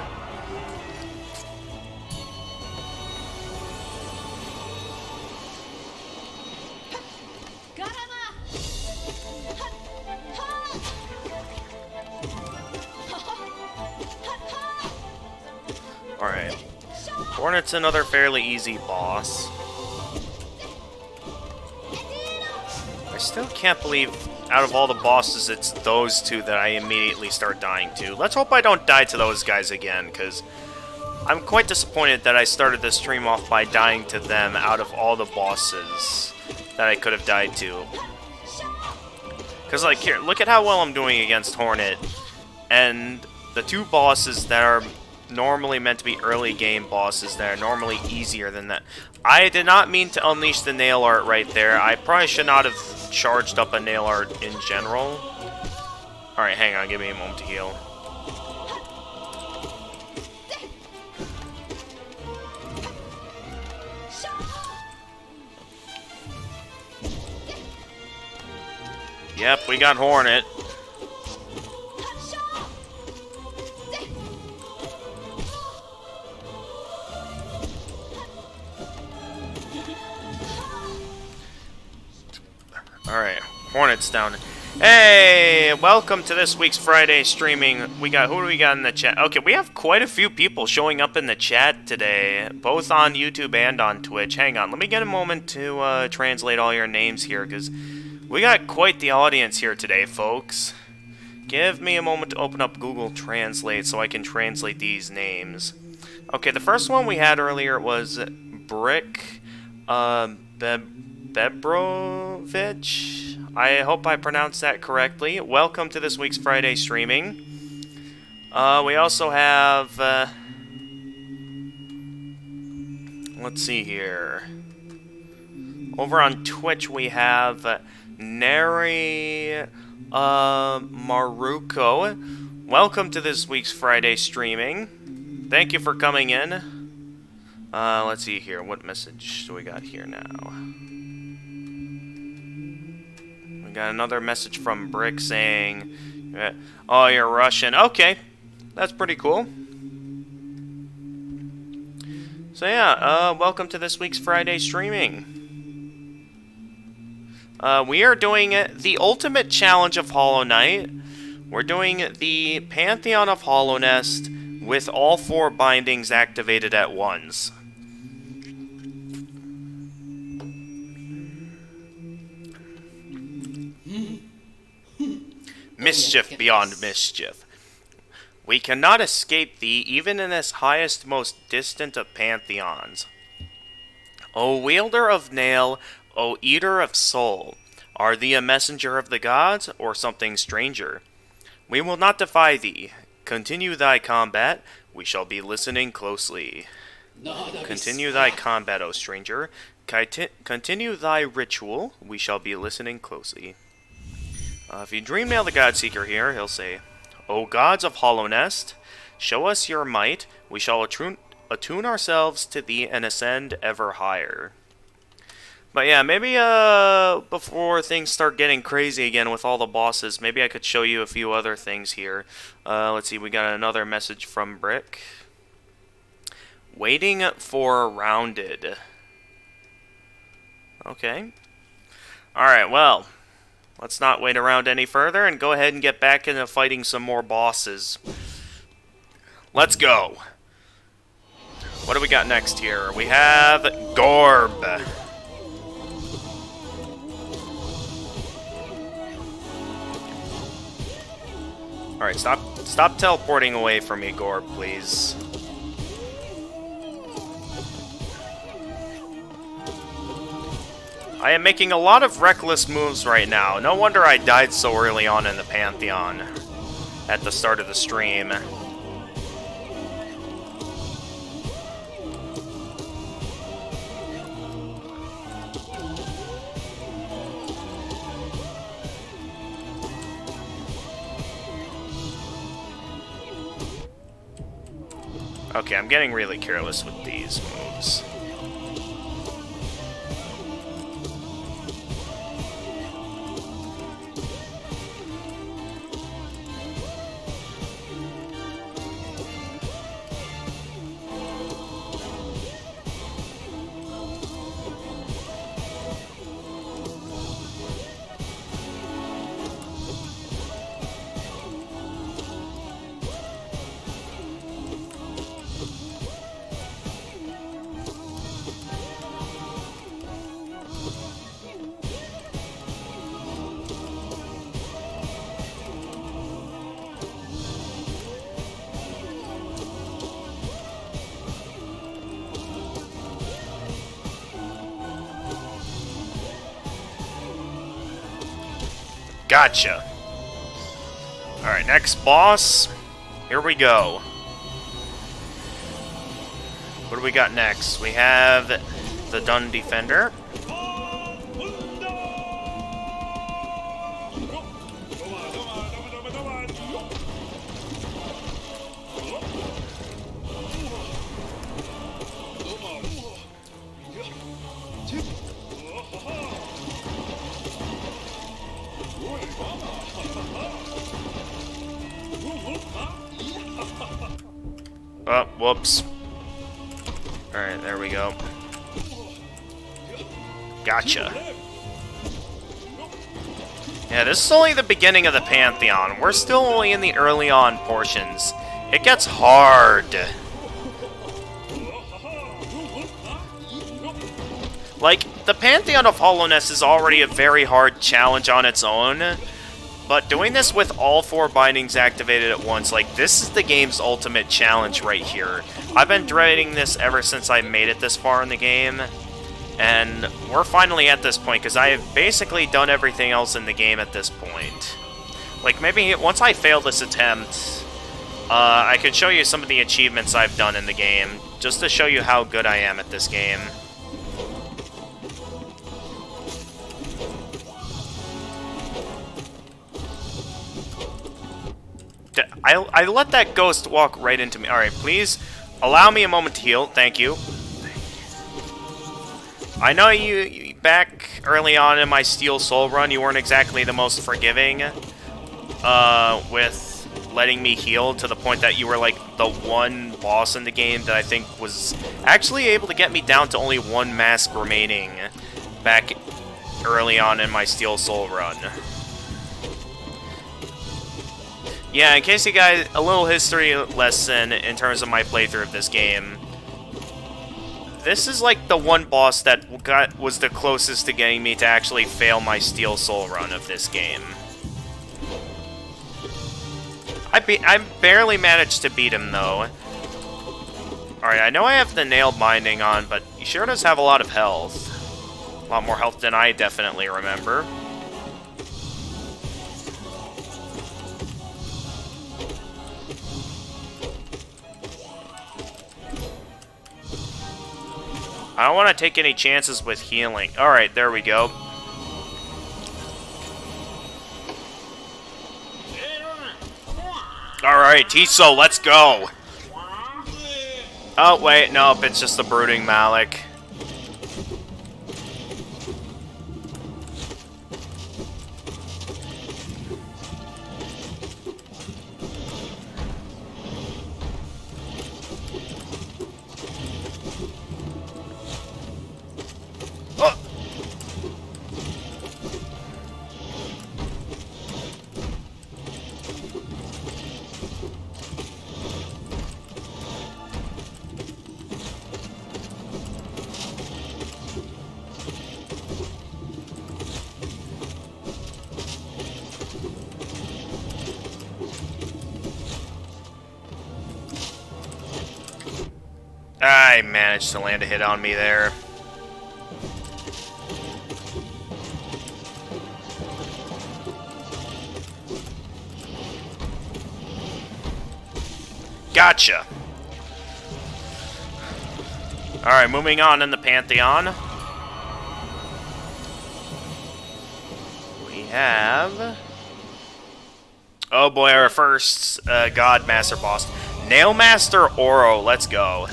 Alright. Hornet's another fairly easy boss. I still can't believe out of all the bosses, it's those two that I immediately start dying to. Let's hope I don't die to those guys again, because I'm quite disappointed that I started this stream off by dying to them out of all the bosses that I could have died to. Because, like, here, look at how well I'm doing against Hornet, and the two bosses that are normally meant to be early game bosses that are normally easier than that. I did not mean to unleash the nail art right there. I probably should not have charged up a nail art in general. Alright, hang on, give me a moment to heal. Yep, we got Hornet. Alright, Hornet's down. Hey, welcome to this week's Friday streaming. Who do we got in the chat? Okay, we have quite a few people showing up in the chat today, both on YouTube and on Twitch. Hang on, let me get a moment to translate all your names here, because we got quite the audience here today, folks. Give me a moment to open up Google Translate so I can translate these names. Okay, the first one we had earlier was Brick Bebrovich. I hope I pronounced that correctly. Welcome to this week's Friday streaming. We also have... let's see here. Over on Twitch we have Neri Maruko. Welcome to this week's Friday streaming. Thank you for coming in. Let's see here. What message do we got here now? We got another message from Brick saying, oh, you're Russian. Okay, that's pretty cool. So yeah, welcome to this week's Friday streaming. We are doing the ultimate challenge of Hollow Knight. We're doing the Pantheon of Hollownest with all 4 bindings activated at once. Mischief beyond mischief. We cannot escape thee, even in this highest, most distant of pantheons. O wielder of nail, O eater of soul, are thee a messenger of the gods, or something stranger? We will not defy thee. Continue thy combat, we shall be listening closely. Continue thy combat, O stranger. Continue thy ritual, we shall be listening closely. If you dream nail the Godseeker here, he'll say, O gods of Hollownest, Show us your might. We shall attune ourselves to thee and ascend ever higher. But yeah, maybe before things start getting crazy again with all the bosses, maybe I could show you a few other things here. Let's see, we got another message from Brick. Waiting for Rounded. Okay. Alright, well, let's not wait around any further and go ahead and get back into fighting some more bosses. Let's go. What do we got next here? We have Gorb. Alright, stop teleporting away from me, Gorb, please. I am making a lot of reckless moves right now. No wonder I died so early on in the Pantheon at the start of the stream. Okay, I'm getting really careless with these moves. Gotcha. Alright, next boss. Here we go. What do we got next? We have the Dun Defender. Oh, whoops. Alright, there we go. Gotcha. Yeah, this is only the beginning of the Pantheon. We're still only in the early on portions. It gets hard. Like, the Pantheon of Hollownest is already a very hard challenge on its own. But doing this with all 4 bindings activated at once, like, this is the game's ultimate challenge right here. I've been dreading this ever since I made it this far in the game, and we're finally at this point, because I have basically done everything else in the game at this point. Like, maybe once I fail this attempt, I can show you some of the achievements I've done in the game, just to show you how good I am at this game. I let that ghost walk right into me. Alright, please allow me a moment to heal. Thank you. I know you back early on in my Steel Soul run, you weren't exactly the most forgiving with letting me heal, to the point that you were like the one boss in the game that I think was actually able to get me down to only 1 mask remaining back early on in my Steel Soul run. Yeah, in case you guys, a little history lesson in terms of my playthrough of this game. This is like the one boss that was the closest to getting me to actually fail my Steel Soul run of this game. I barely managed to beat him, though. Alright, I know I have the nail binding on, but he sure does have a lot of health. A lot more health than I definitely remember. I don't want to take any chances with healing. Alright, there we go. Alright, Tiso, let's go! Oh, wait, nope, it's just the Brooding Malik. I managed to land a hit on me there. Gotcha. Alright, moving on in the Pantheon. We have... oh boy, our first Godmaster boss. Nailmaster Oro, let's go.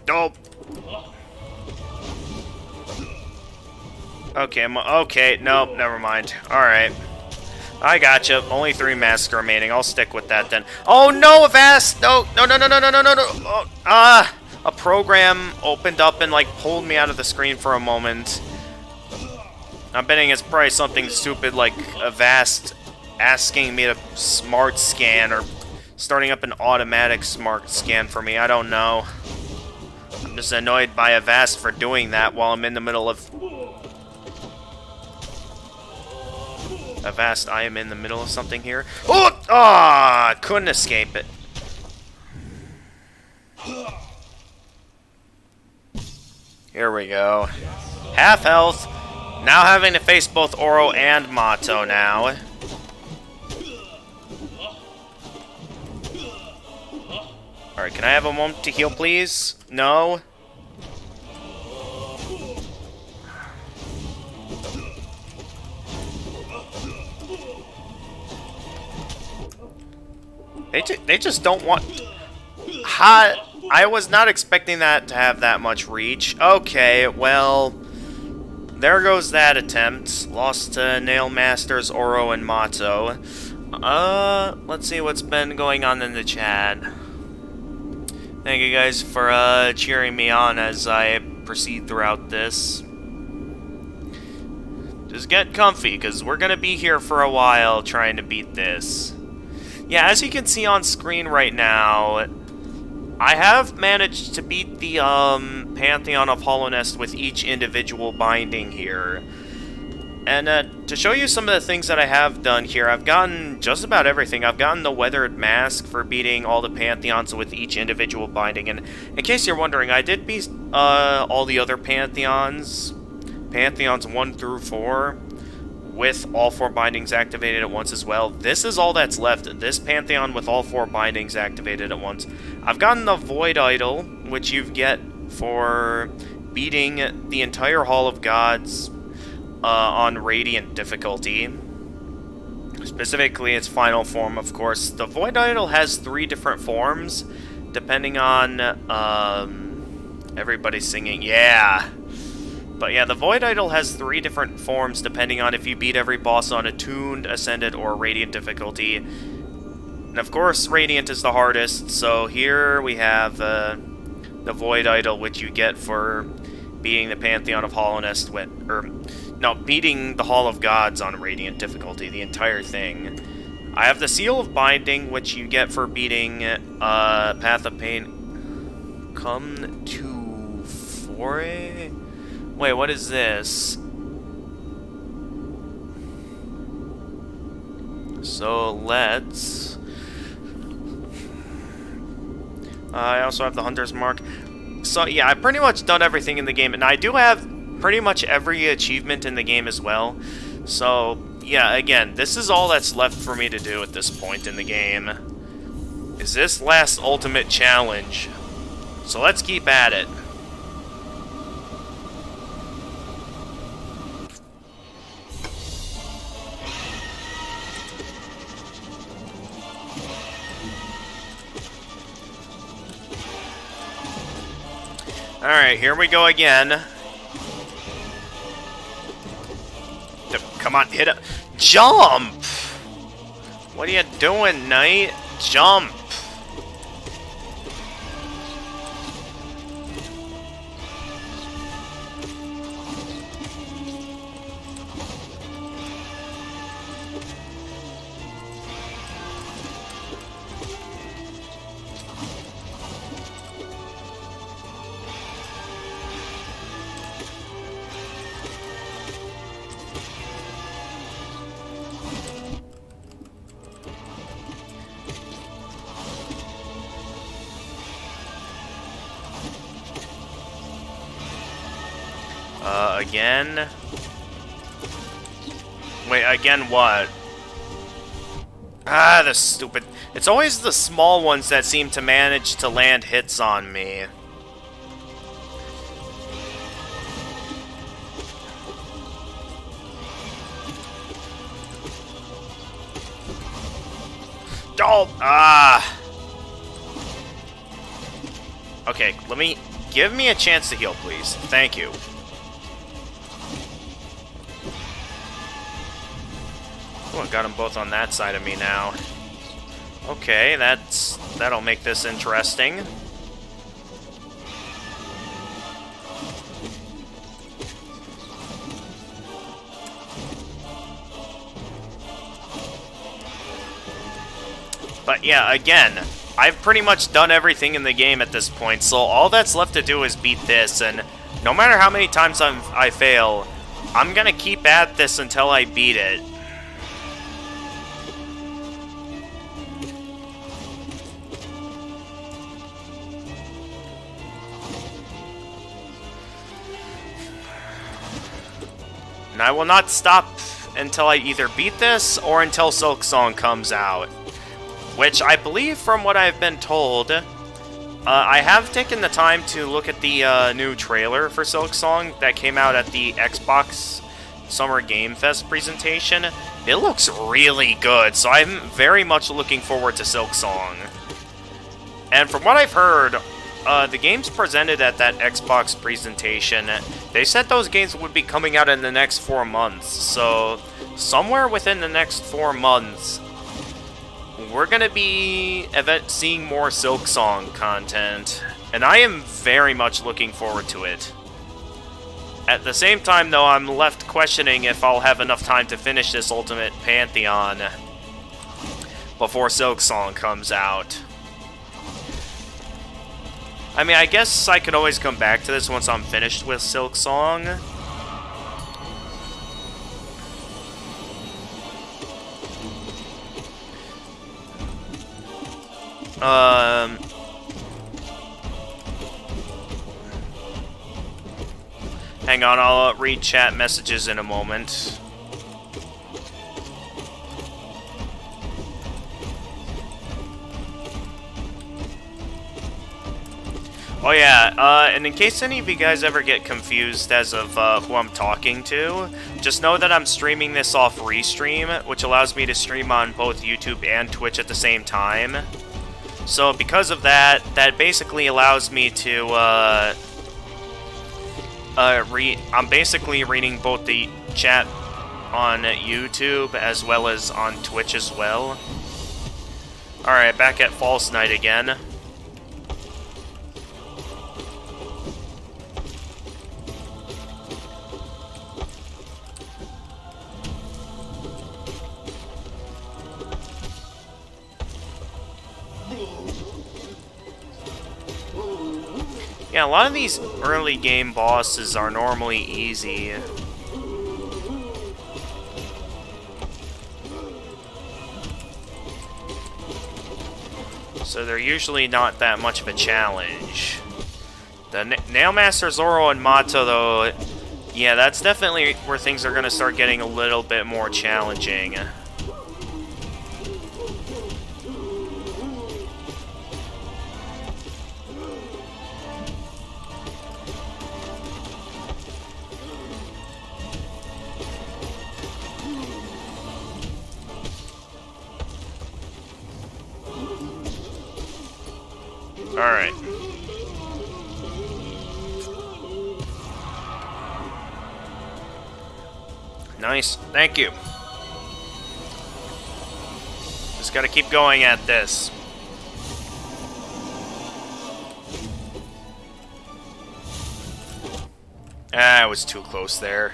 Nope. Okay, okay, nope, never mind. Alright. I gotcha. Only 3 masks remaining. I'll stick with that then. Oh no, Avast! No, no, no, no, no, no, no, no, no! Oh, a program opened up and, like, pulled me out of the screen for a moment. I'm betting it's probably something stupid like Avast asking me to smart scan or starting up an automatic smart scan for me. I don't know. I'm just annoyed by Avast for doing that while I'm in the middle of... Avast, I am in the middle of something here. Oh! Ah! Couldn't escape it. Here we go. Half health. Now having to face both Oro and Mato now. Alright, can I have a moment to heal, please? No? They just don't want... I was not expecting that to have that much reach. Okay, well... there goes that attempt. Lost to Nailmasters, Oro, and Mato. Let's see what's been going on in the chat. Thank you guys for cheering me on as I proceed throughout this. Just get comfy, because we're going to be here for a while trying to beat this. Yeah, as you can see on screen right now, I have managed to beat the Pantheon of Hollownest with each individual binding here. And to show you some of the things that I have done here, I've gotten just about everything. I've gotten the Weathered Mask for beating all the Pantheons with each individual binding. And in case you're wondering, I did beat all the other Pantheons, Pantheons 1 through 4, with all 4 bindings activated at once as well. This is all that's left. This Pantheon with all 4 bindings activated at once. I've gotten the Void Idol, which you get for beating the entire Hall of Gods on Radiant difficulty. Specifically, its final form, of course. The Void Idol has 3 different forms, depending on... everybody's singing, yeah! But yeah, the Void Idol has 3 different forms depending on if you beat every boss on Attuned, Ascended, or Radiant difficulty. And of course, Radiant is the hardest, so here we have the Void Idol, which you get for beating the Pantheon of Hollownest with... no, beating the Hall of Gods on Radiant difficulty, the entire thing. I have the Seal of Binding, which you get for beating Path of Pain. Come to Foray? Wait, what is this? So let's... I also have the Hunter's Mark. So, yeah, I've pretty much done everything in the game, and I do have pretty much every achievement in the game as well. So, yeah, again, this is all that's left for me to do at this point in the game. Is this last ultimate challenge. So let's keep at it. Alright, here we go again. Come on, hit it. Jump! What are you doing, Knight? Jump! Again? Wait, again what? Ah, the stupid... It's always the small ones that seem to manage to land hits on me. Oh! Ah! Okay, give me a chance to heal, please. Thank you. Oh, I got them both on that side of me now. Okay, that'll make this interesting. But yeah, again, I've pretty much done everything in the game at this point, so all that's left to do is beat this, and no matter how many times I fail, I'm gonna keep at this until I beat it. And I will not stop until I either beat this or until Silk Song comes out. Which I believe, from what I've been told, I have taken the time to look at the new trailer for Silk Song that came out at the Xbox Summer Game Fest presentation. It looks really good, so I'm very much looking forward to Silk Song. And from what I've heard, the games presented at that Xbox presentation, they said those games would be coming out in the next 4 months. So, somewhere within the next 4 months, we're going to be seeing more Silk Song content. And I am very much looking forward to it. At the same time, though, I'm left questioning if I'll have enough time to finish this Ultimate Pantheon before Silk Song comes out. I mean, I guess I could always come back to this once I'm finished with Silk Song. Hang on, I'll read chat messages in a moment. Oh yeah, and in case any of you guys ever get confused as of who I'm talking to, just know that I'm streaming this off Restream, which allows me to stream on both YouTube and Twitch at the same time. So because of that, that basically allows me to, I'm basically reading both the chat on YouTube as well as on Twitch as well. Alright, back at False Night again. Yeah, a lot of these early game bosses are normally easy. So they're usually not that much of a challenge. The Nailmaster, Zoro, and Mato, though, yeah, that's definitely where things are going to start getting a little bit more challenging. Alright. Nice. Thank you. Just gotta keep going at this. Ah, I was too close there.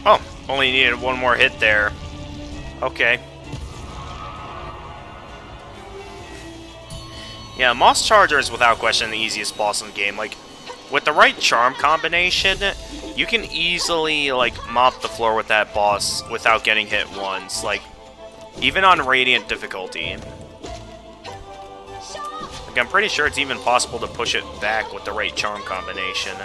Oh, only needed one more hit there. Okay. Yeah, Moss Charger is without question the easiest boss in the game. Like, with the right charm combination, you can easily, like, mop the floor with that boss without getting hit once. Like, even on Radiant difficulty. Like, I'm pretty sure it's even possible to push it back with the right charm combination.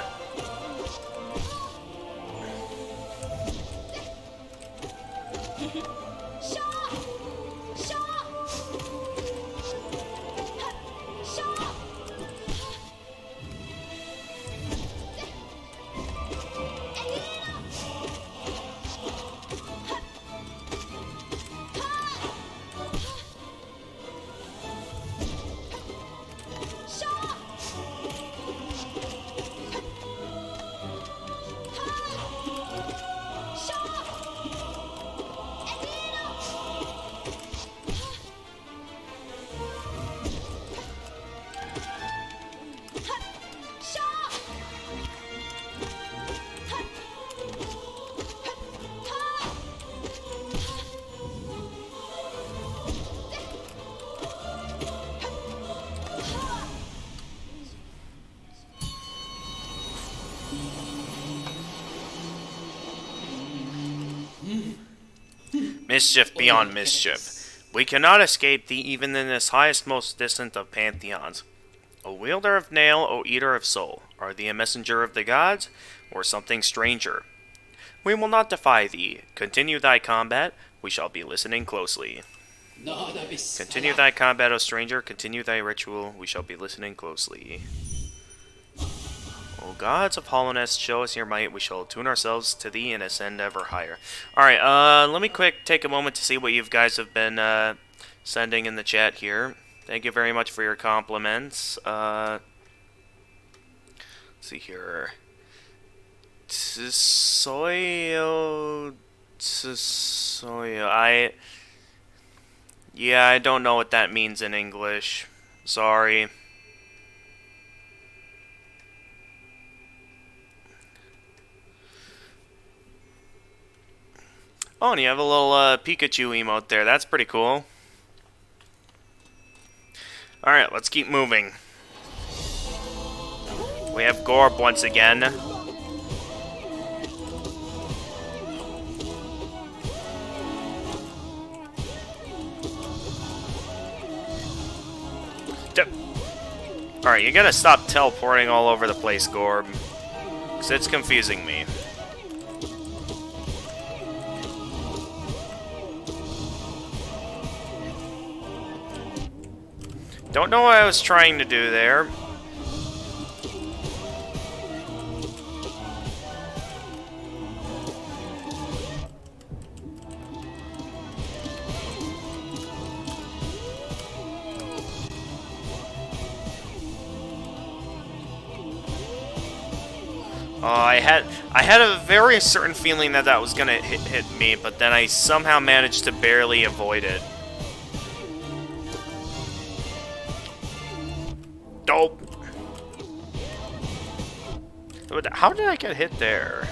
Mischief beyond mischief. We cannot escape thee even in this highest, most distant of pantheons. O wielder of nail, O eater of soul, are thee a messenger of the gods, or something stranger? We will not defy thee. Continue thy combat, we shall be listening closely. Continue thy combat, O stranger, continue thy ritual, we shall be listening closely. O gods of Hollownest, show us your might, we shall attune ourselves to thee and ascend ever higher. Alright, let me take a moment to see what you guys have been sending in the chat here. Thank you very much for your compliments. Let's see here. Tsusoyo... Yeah, I don't know what that means in English. Sorry. Oh, and you have a little Pikachu emote there. That's pretty cool. Alright, let's keep moving. We have Gorb once again. Alright, you gotta stop teleporting all over the place, Gorb. Because it's confusing me. Don't know what I was trying to do there. I had a very certain feeling that that was gonna hit me, but then I somehow managed to barely avoid it. Dope. How did I get hit there?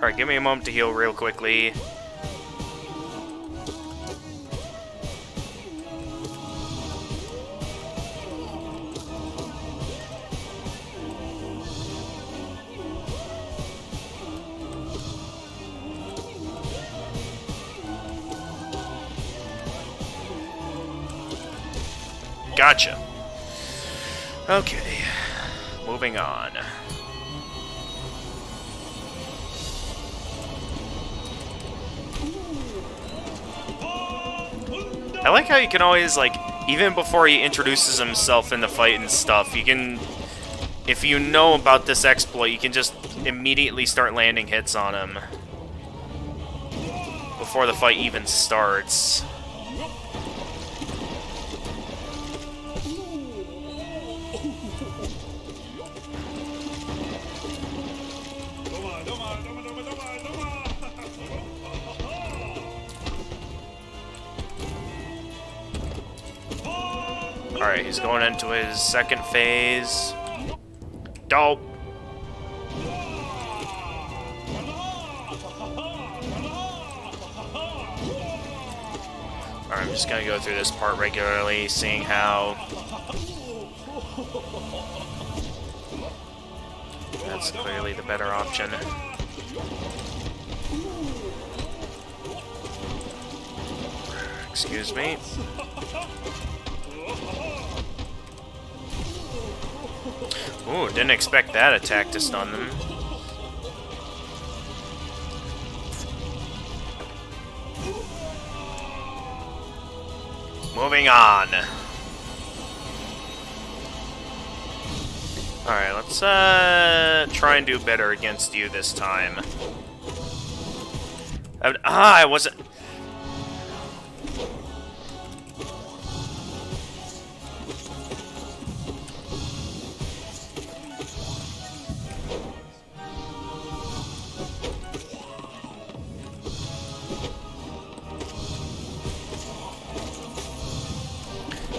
Alright, give me a moment to heal real quickly. Gotcha. Okay, moving on. I like how you can always, like, even before he introduces himself in the fight and stuff, you can, if you know about this exploit, you can just immediately start landing hits on him before the fight even starts. Alright, he's going into his second phase. Dope. Alright, I'm just gonna go through this part regularly, seeing how... That's clearly the better option. Excuse me. Ooh, didn't expect that attack to stun them. Moving on. Alright, let's try and do better against you this time. I wasn't...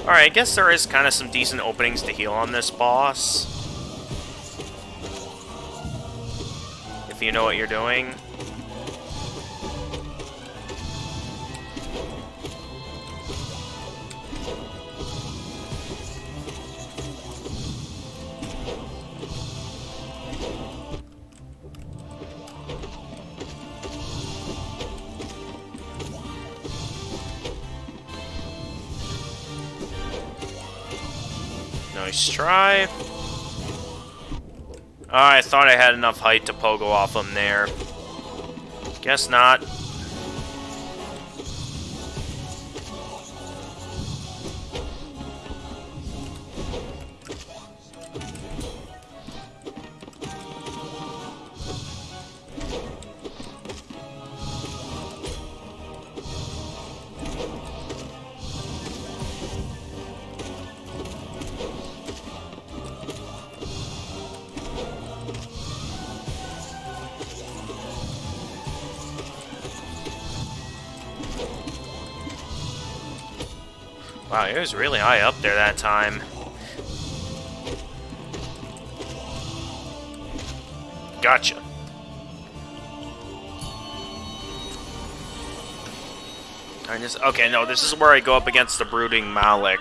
Alright, I guess there is kind of some decent openings to heal on this boss. If you know what you're doing. Nice try. Oh, I thought I had enough height to pogo off him there. Guess not. Wow, it was really high up there that time. Gotcha. Okay, no, this is where I go up against the Brooding Malik.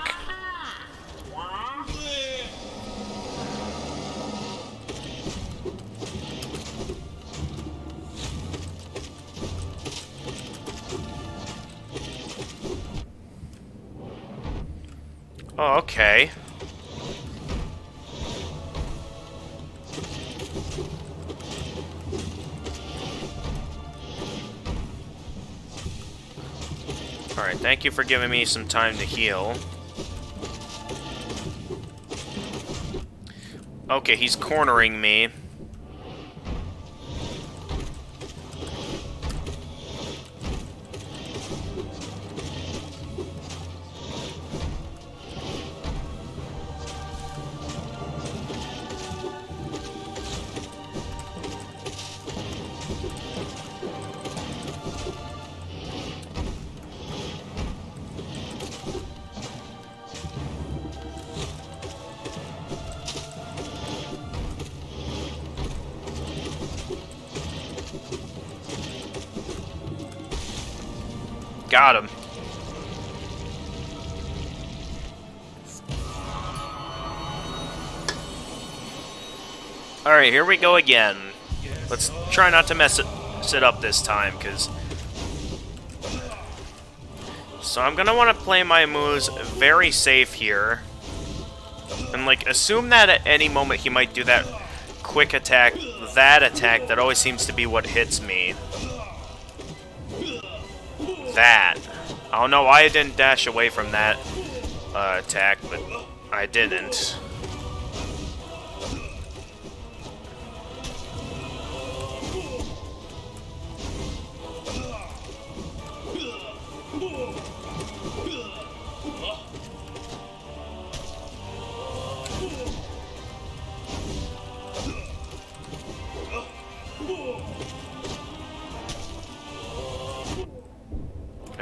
Oh, okay. Alright, thank you for giving me some time to heal. Okay, he's cornering me. Got him. Alright, here we go again. Let's try not to mess it up this time, because... So I'm gonna want to play my moves very safe here. And, like, assume that at any moment he might do that quick attack, that always seems to be what hits me. That. I don't know why I didn't dash away from that attack, but I didn't.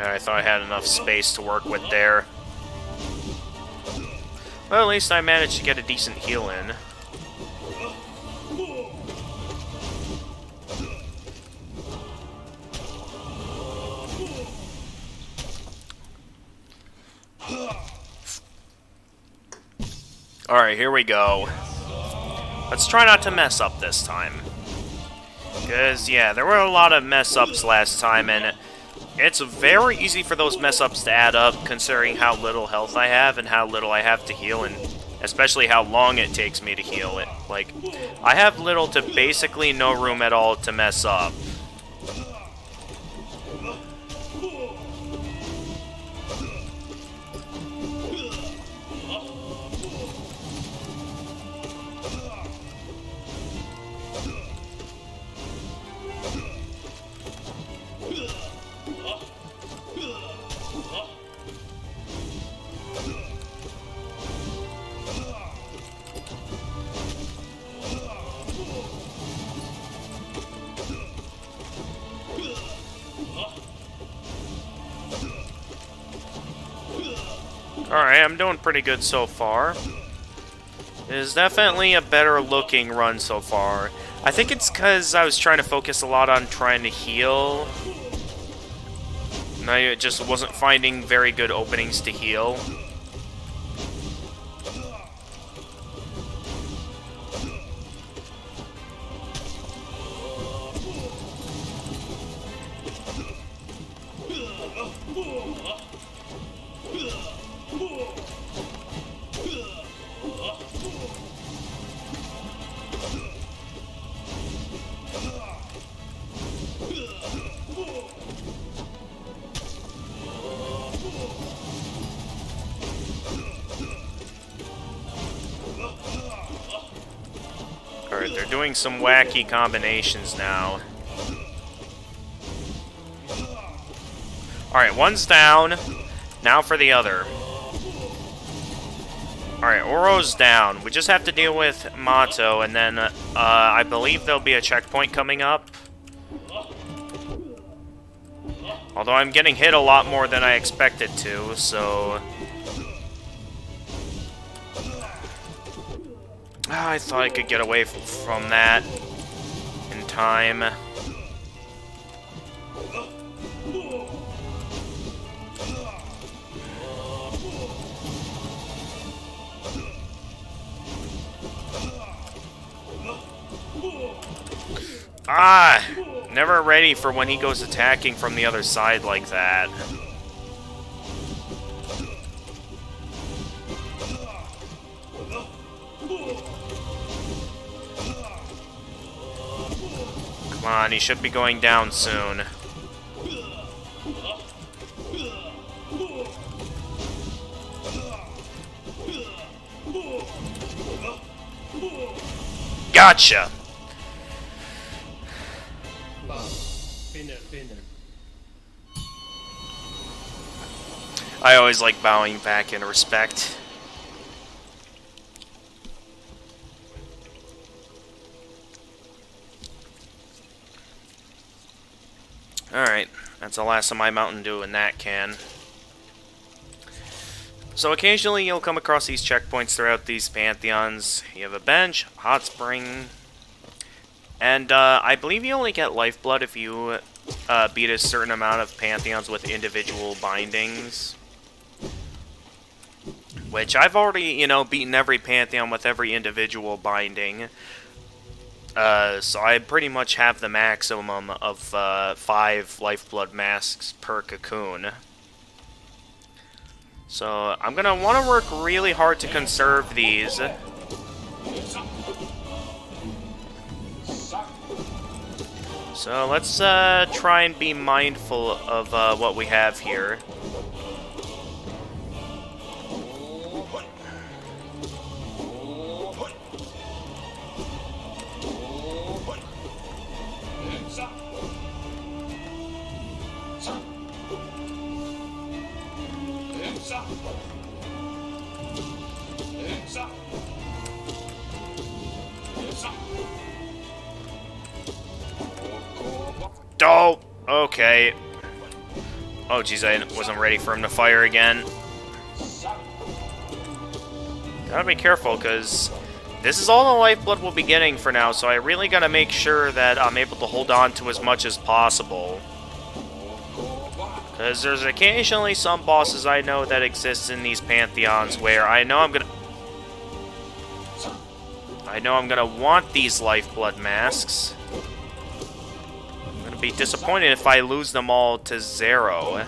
I thought I had enough space to work with there. Well, at least I managed to get a decent heal in. Alright, here we go. Let's try not to mess up this time. Because, yeah, there were a lot of mess-ups last time, and it's very easy for those mess-ups to add up, considering how little health I have and how little I have to heal, and especially how long it takes me to heal it. Like, I have little to basically no room at all to mess up. Alright, I'm doing pretty good so far. It is definitely a better looking run so far. I think it's because I was trying to focus a lot on trying to heal. And I just wasn't finding very good openings to heal. Alright, they're doing some wacky combinations now. Alright, one's down. Now for the other. Alright, Oro's down. We just have to deal with Mato, and then I believe there'll be a checkpoint coming up. Although I'm getting hit a lot more than I expected to, so... I thought I could get away from that in time. Ah! Never ready for when he goes attacking from the other side like that. Come on, he should be going down soon. Gotcha! I always like bowing back in respect. Alright, that's the last of my Mountain Dew in that can. So occasionally you'll come across these checkpoints throughout these Pantheons. You have a bench, hot spring, and I believe you only get lifeblood if you beat a certain amount of Pantheons with individual bindings. Which I've already, you know, beaten every Pantheon with every individual binding. So I pretty much have the maximum of 5 Lifeblood Masks per cocoon. So I'm going to want to work really hard to conserve these. So let's try and be mindful of what we have here. Oh, okay. Oh, jeez, I wasn't ready for him to fire again. Gotta be careful, because this is all the lifeblood we'll be getting for now, so I really gotta make sure that I'm able to hold on to as much as possible. Because there's occasionally some bosses I know that exist in these Pantheons where I know I'm gonna want these lifeblood masks. I'm gonna be disappointed if I lose them all to 0.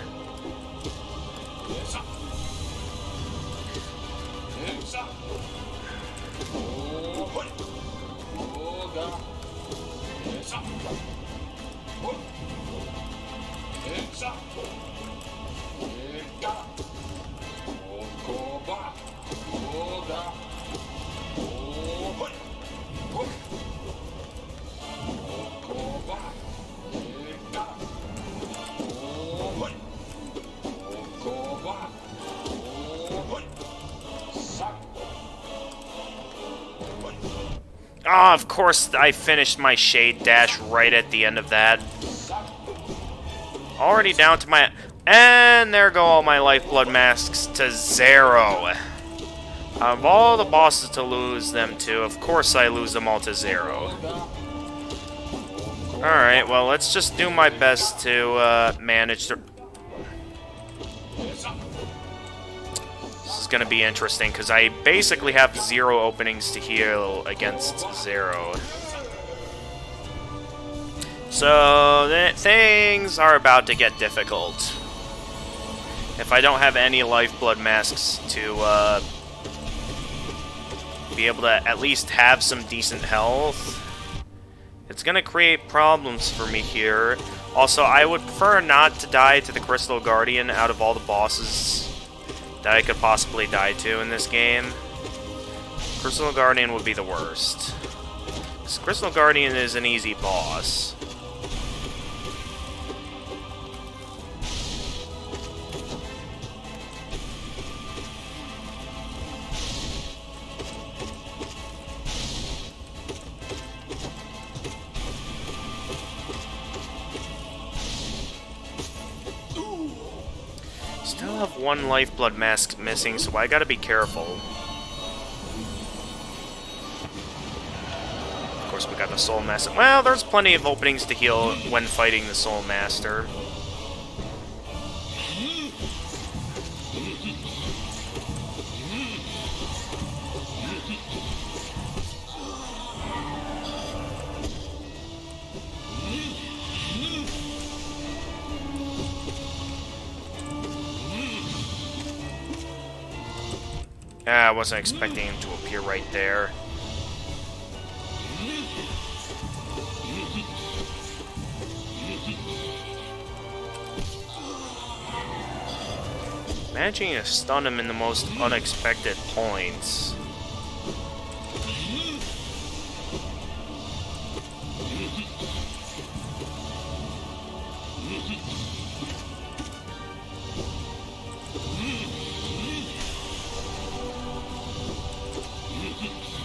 Ah, of course I finished my Shade Dash right at the end of that. Already down to my... And there go all my Lifeblood Masks to 0. Of all the bosses to lose them to, of course I lose them all to 0. Alright, well, let's just do my best to manage the... This is going to be interesting, because I basically have 0 openings to heal against 0. So, things are about to get difficult. If I don't have any Lifeblood Masks to be able to at least have some decent health, it's going to create problems for me here. Also, I would prefer not to die to the Crystal Guardian out of all the bosses that I could possibly die to in this game. Crystal Guardian would be the worst. This Crystal Guardian is an easy boss. Still have 1 Lifeblood Mask missing, so I gotta be careful. Of course, we got the Soul Master. Well, there's plenty of openings to heal when fighting the Soul Master. I wasn't expecting him to appear right there. Managing to stun him in the most unexpected points.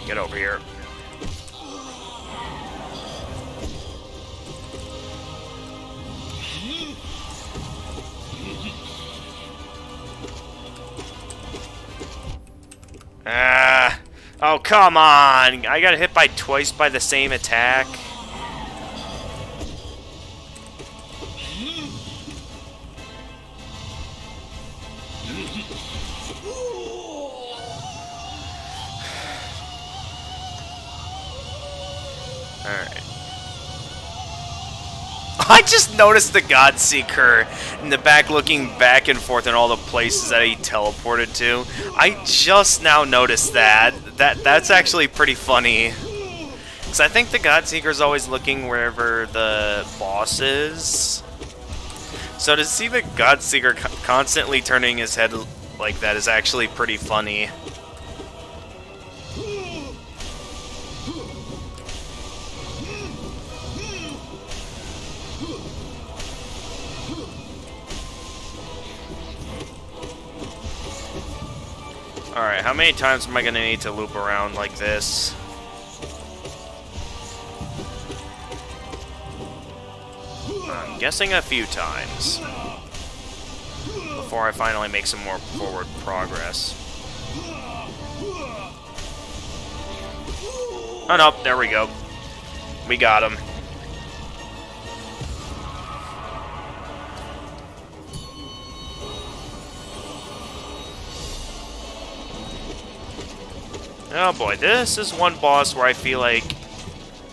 Get over here. Oh, come on! I got hit by twice by the same attack. Alright. I just noticed the Godseeker in the back looking back and forth in all the places that he teleported to. I just now noticed that. That's actually pretty funny. Because I think the Godseeker's always looking wherever the boss is. So to see the Godseeker constantly turning his head like that is actually pretty funny. Alright, how many times am I going to need to loop around like this? I'm guessing a few times. Before I finally make some more forward progress. Oh no, there we go. We got him. Oh boy, this is one boss where I feel like...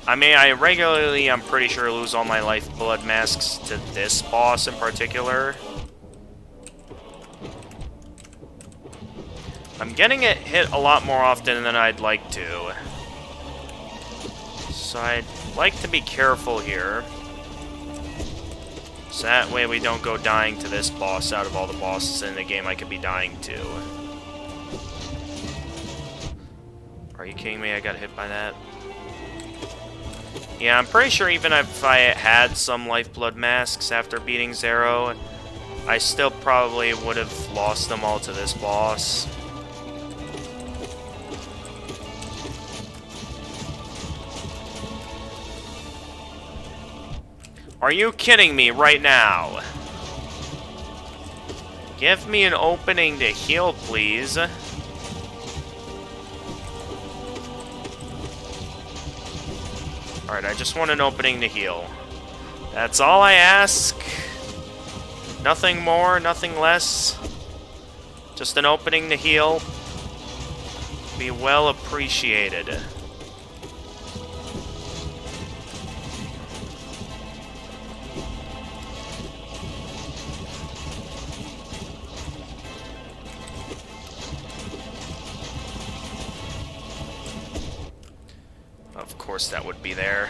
I mean, I'm pretty sure, lose all my lifeblood masks to this boss in particular. I'm getting it hit a lot more often than I'd like to. So I'd like to be careful here. So that way we don't go dying to this boss out of all the bosses in the game I could be dying to. Are you kidding me? I got hit by that. Yeah, I'm pretty sure even if I had some lifeblood masks after beating Zero, I still probably would have lost them all to this boss. Are you kidding me right now? Give me an opening to heal, please. Alright, I just want an opening to heal. That's all I ask. Nothing more, nothing less. Just an opening to heal. Be well appreciated. Of course that would be there.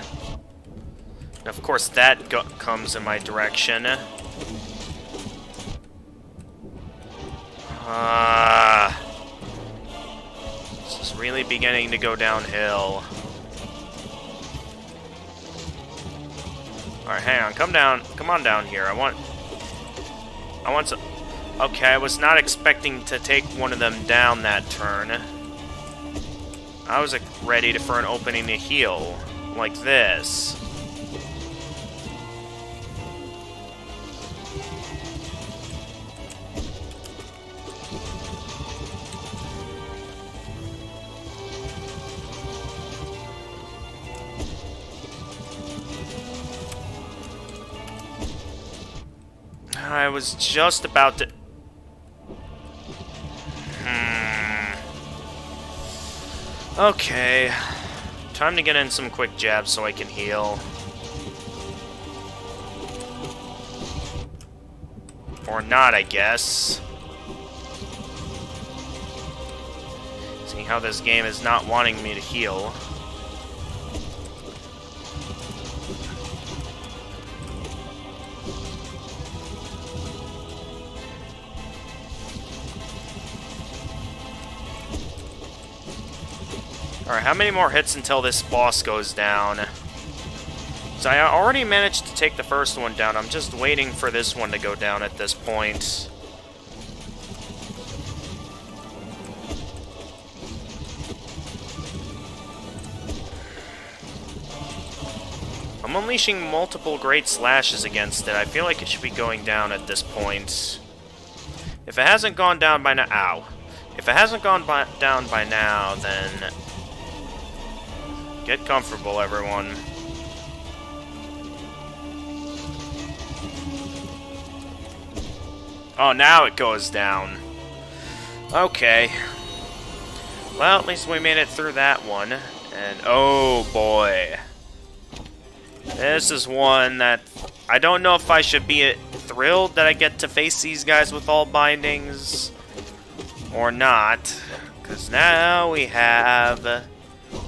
And of course that comes in my direction. This is really beginning to go downhill. Alright, hang on, come down. Come on down here. I want some... Okay, I was not expecting to take one of them down that turn. I was ready for an opening to heal, like this. I was just about to... Okay, time to get in some quick jabs so I can heal. Or not, I guess. Seeing how this game is not wanting me to heal. Alright, how many more hits until this boss goes down? So I already managed to take the first one down. I'm just waiting for this one to go down at this point. I'm unleashing multiple great slashes against it. I feel like it should be going down at this point. If it hasn't gone down by now... Ow. If it hasn't gone down by now, then... Get comfortable, everyone. Oh, now it goes down. Okay. Well, at least we made it through that one. And, oh boy. This is one that... I don't know if I should be thrilled that I get to face these guys with all bindings. Or not. Because now we have...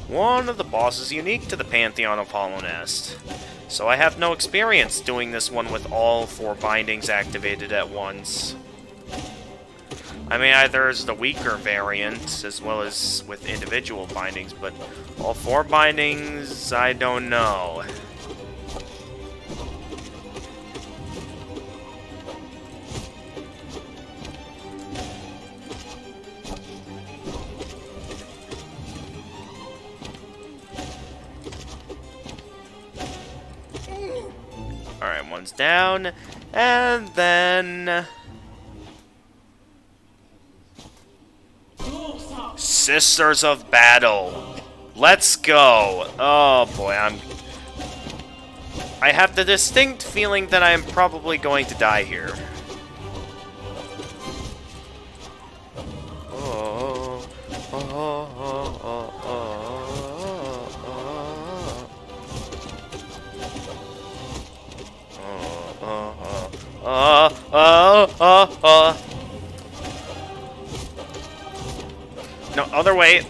one of the bosses unique to the Pantheon of Hollownest. So I have no experience doing this one with all 4 bindings activated at once. I mean, either as the weaker variant, as well as with individual bindings, but all 4 bindings, I don't know. Alright, one's down, and then... Sisters of Battle. Let's go. Oh boy, I have the distinct feeling that I am probably going to die here. Oh, oh, oh, oh, oh, no, other way,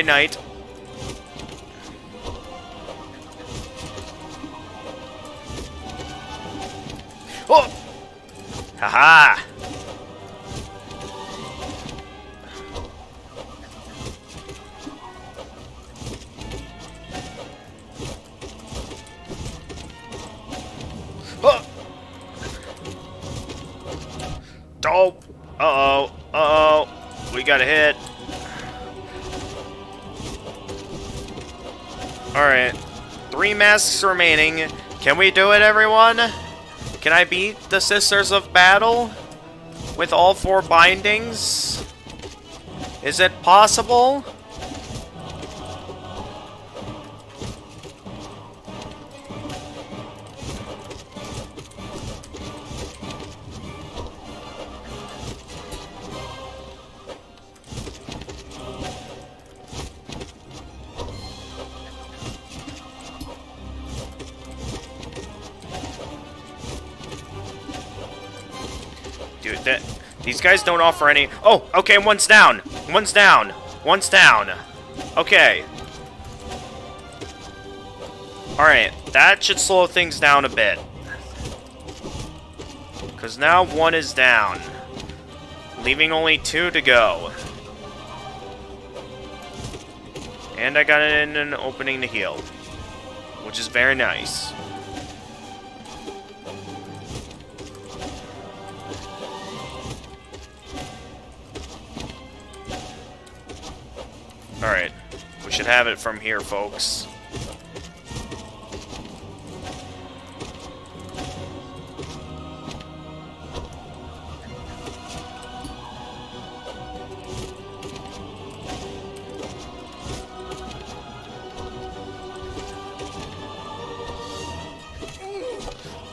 knight. Oh! Haha! Oh! Oh! Uh-oh! Uh-oh! We got a hit. Alright. 3 masks remaining. Can we do it, everyone? Can I beat the Sisters of Battle with all 4 bindings? Is it possible? Dude, these guys don't offer any... Oh, okay, one's down. One's down. One's down. Okay. Alright, that should slow things down a bit. Because now 1 is down. Leaving only 2 to go. And I got an opening to heal. Which is very nice. Alright, we should have it from here, folks.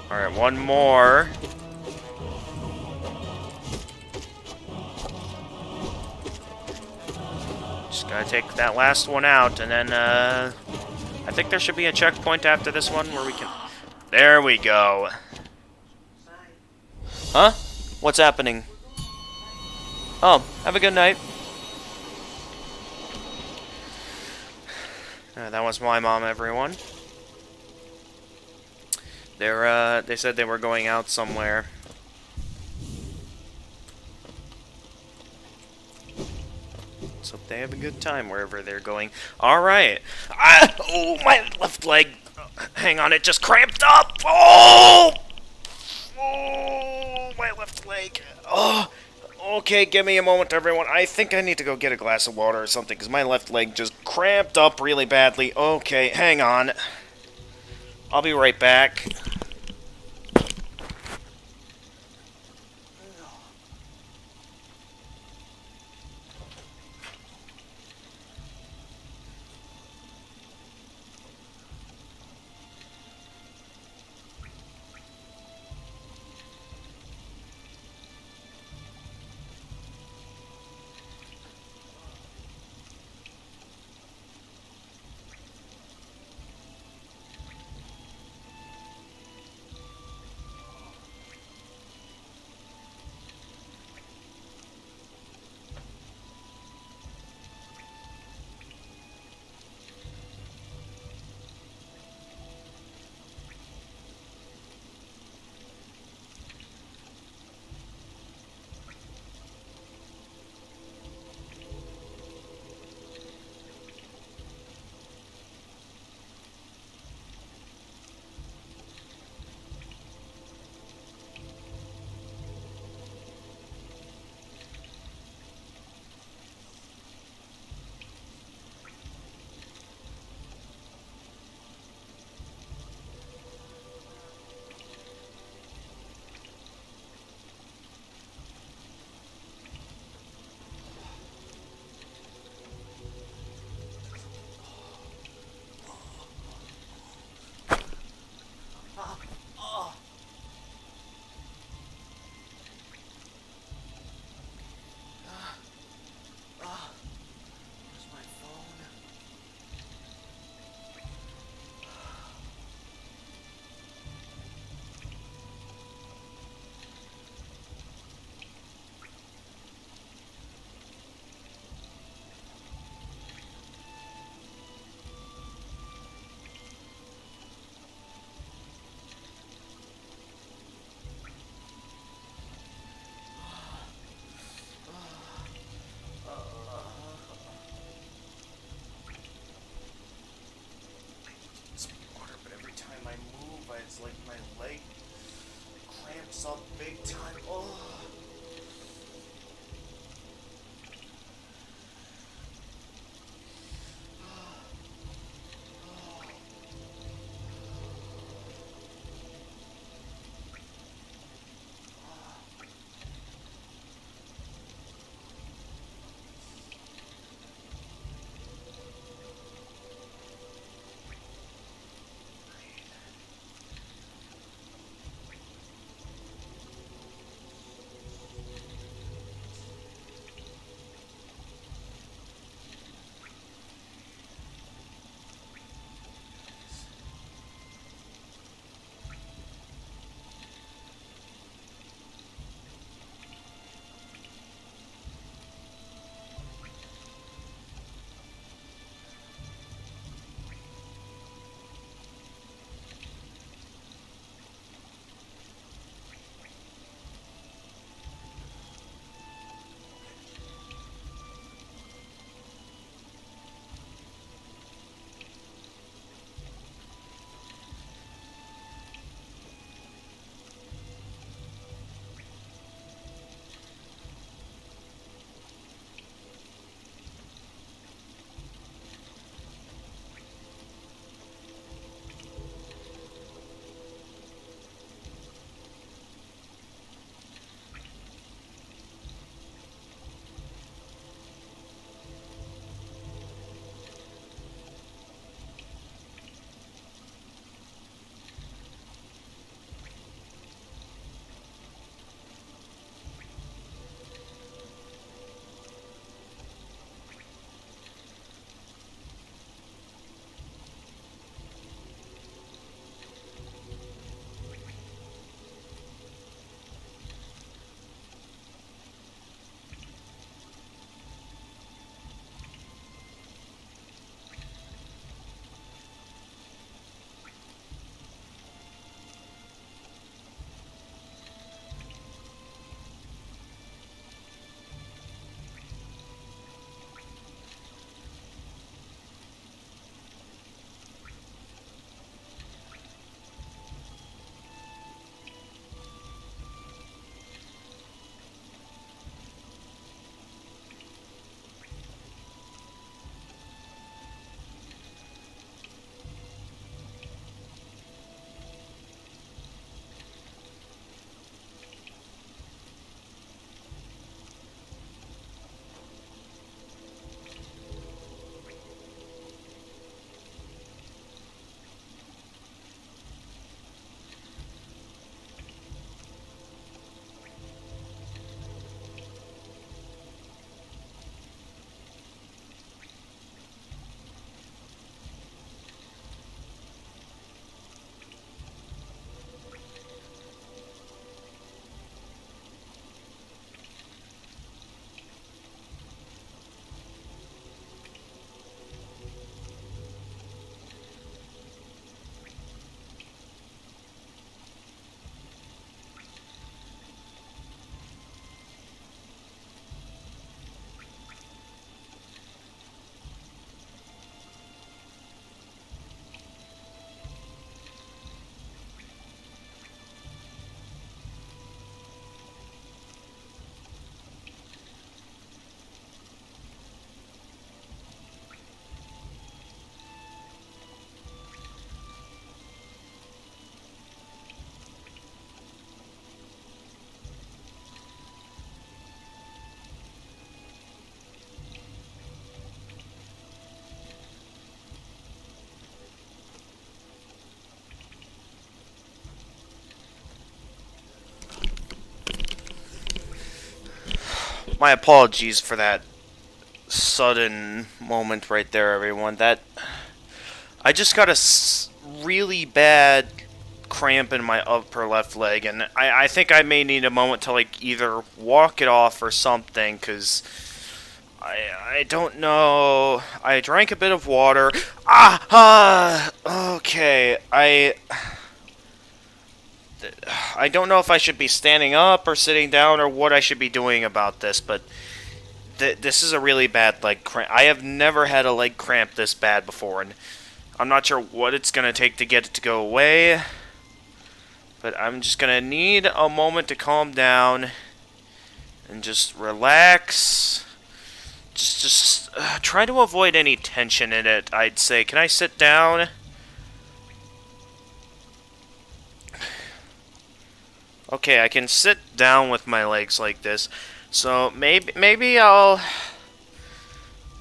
Alright, one more. Just gotta take that last one out, and then, I think there should be a checkpoint after this one where we can... There we go. Huh? What's happening? Oh, have a good night. That was my mom, everyone. They said they were going out somewhere. Let's hope they have a good time wherever they're going. Alright. Oh, my left leg. Hang on, it just cramped up. Oh! Oh, my left leg. Oh, okay, give me a moment, everyone. I think I need to go get a glass of water or something, because my left leg just cramped up really badly. Okay, hang on. I'll be right back. My apologies for that sudden moment right there, everyone. That I just got a really bad cramp in my upper left leg, and I think I may need a moment to like either walk it off or something, because I don't know. I drank a bit of water. Okay. I don't know if I should be standing up or sitting down or what I should be doing about this, but this is a really bad leg cramp. I have never had a leg cramp this bad before, and I'm not sure what it's going to take to get it to go away, but I'm just going to need a moment to calm down and just relax. Just try to avoid any tension in it, I'd say. Can I sit down? Okay, I can sit down with my legs like this. So maybe I'll...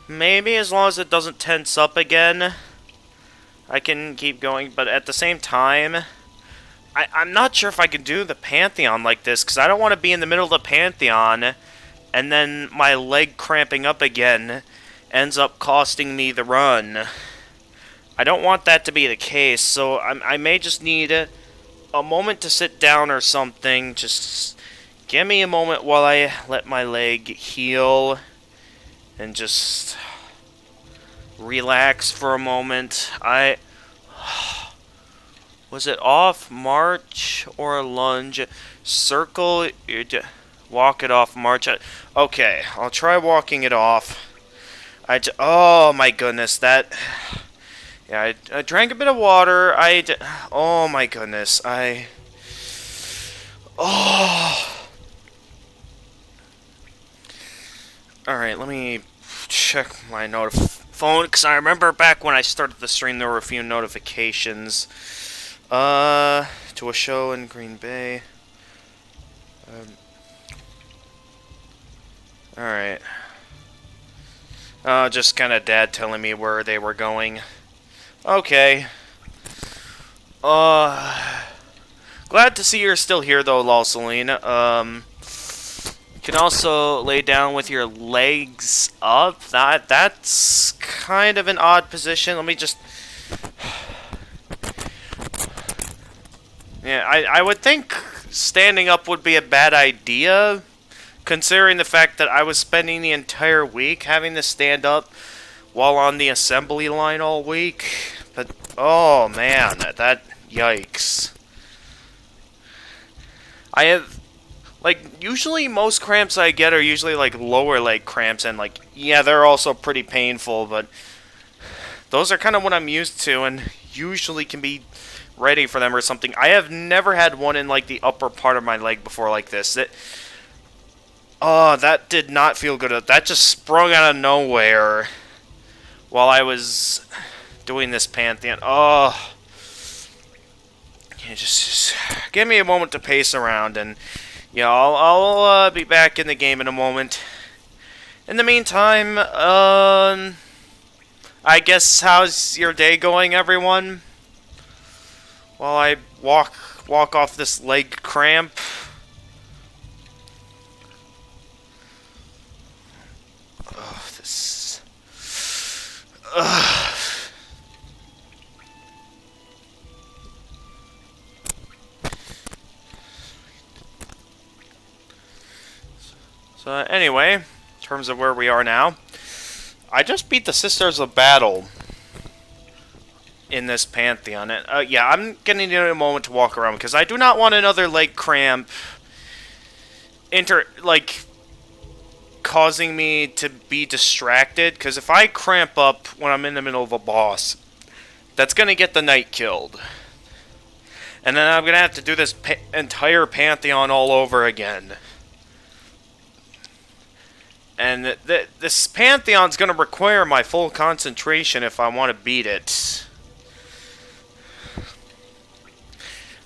Maybe as long as it doesn't tense up again, I can keep going. But at the same time, I'm not sure if I can do the Pantheon like this, because I don't want to be in the middle of the Pantheon and then my leg cramping up again ends up costing me the run. I don't want that to be the case, so I may just need a moment to sit down or something. Just give me a moment while I let my leg heal and just relax for a moment. Was it off march or lunge? Circle, walk it off march. Okay, I'll try walking it off. Oh my goodness, that... Yeah, I drank a bit of water. Oh my goodness, oh. Alright, let me check my phone, because I remember back when I started the stream there were a few notifications. To a show in Green Bay. Alright. Just kind of Dad telling me where they were going. Okay. Glad to see you're still here, though, Lawseline. You can also lay down with your legs up. That's kind of an odd position. Let me just... Yeah, I would think standing up would be a bad idea, considering the fact that I was spending the entire week having to stand up while on the assembly line all week. But, oh man, that yikes. I have, like, usually most cramps I get are usually, like, lower leg cramps, and, like, yeah, they're also pretty painful, but those are kind of what I'm used to, and usually can be ready for them or something. I have never had one in, like, the upper part of my leg before like this. Oh, that did not feel good. That just sprung out of nowhere while I was doing this Pantheon. Oh. Yeah, just give me a moment to pace around, and yeah, I'll be back in the game in a moment. In the meantime, I guess how's your day going, everyone? While I walk off this leg cramp. Oh, this. So anyway, in terms of where we are now, I just beat the Sisters of Battle in this Pantheon. And, yeah, I'm gonna need a moment to walk around, because I do not want another leg cramp causing me to be distracted, because if I cramp up when I'm in the middle of a boss, that's gonna get the knight killed. And then I'm gonna have to do this entire Pantheon all over again. And this Pantheon's gonna require my full concentration if I want to beat it.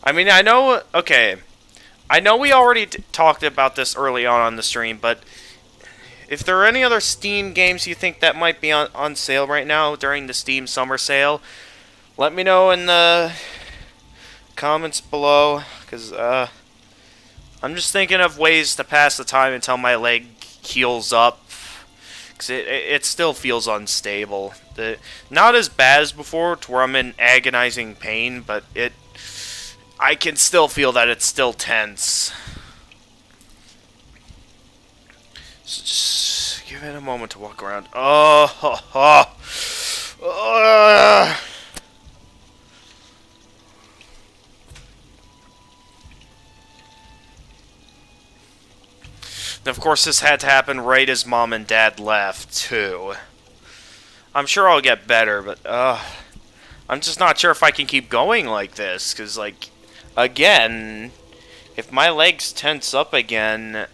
I mean, I know... Okay. I know we already talked about this early on the stream, but if there are any other Steam games you think that might be on sale right now during the Steam Summer Sale, let me know in the comments below, because I'm just thinking of ways to pass the time until my leg heals up. Because it still feels unstable. Not as bad as before, to where I'm in agonizing pain, but I can still feel that it's still tense. So just give it a moment to walk around. And of course, this had to happen right as Mom and Dad left, too. I'm sure I'll get better, but, I'm just not sure if I can keep going like this, because, like, again, if my legs tense up again,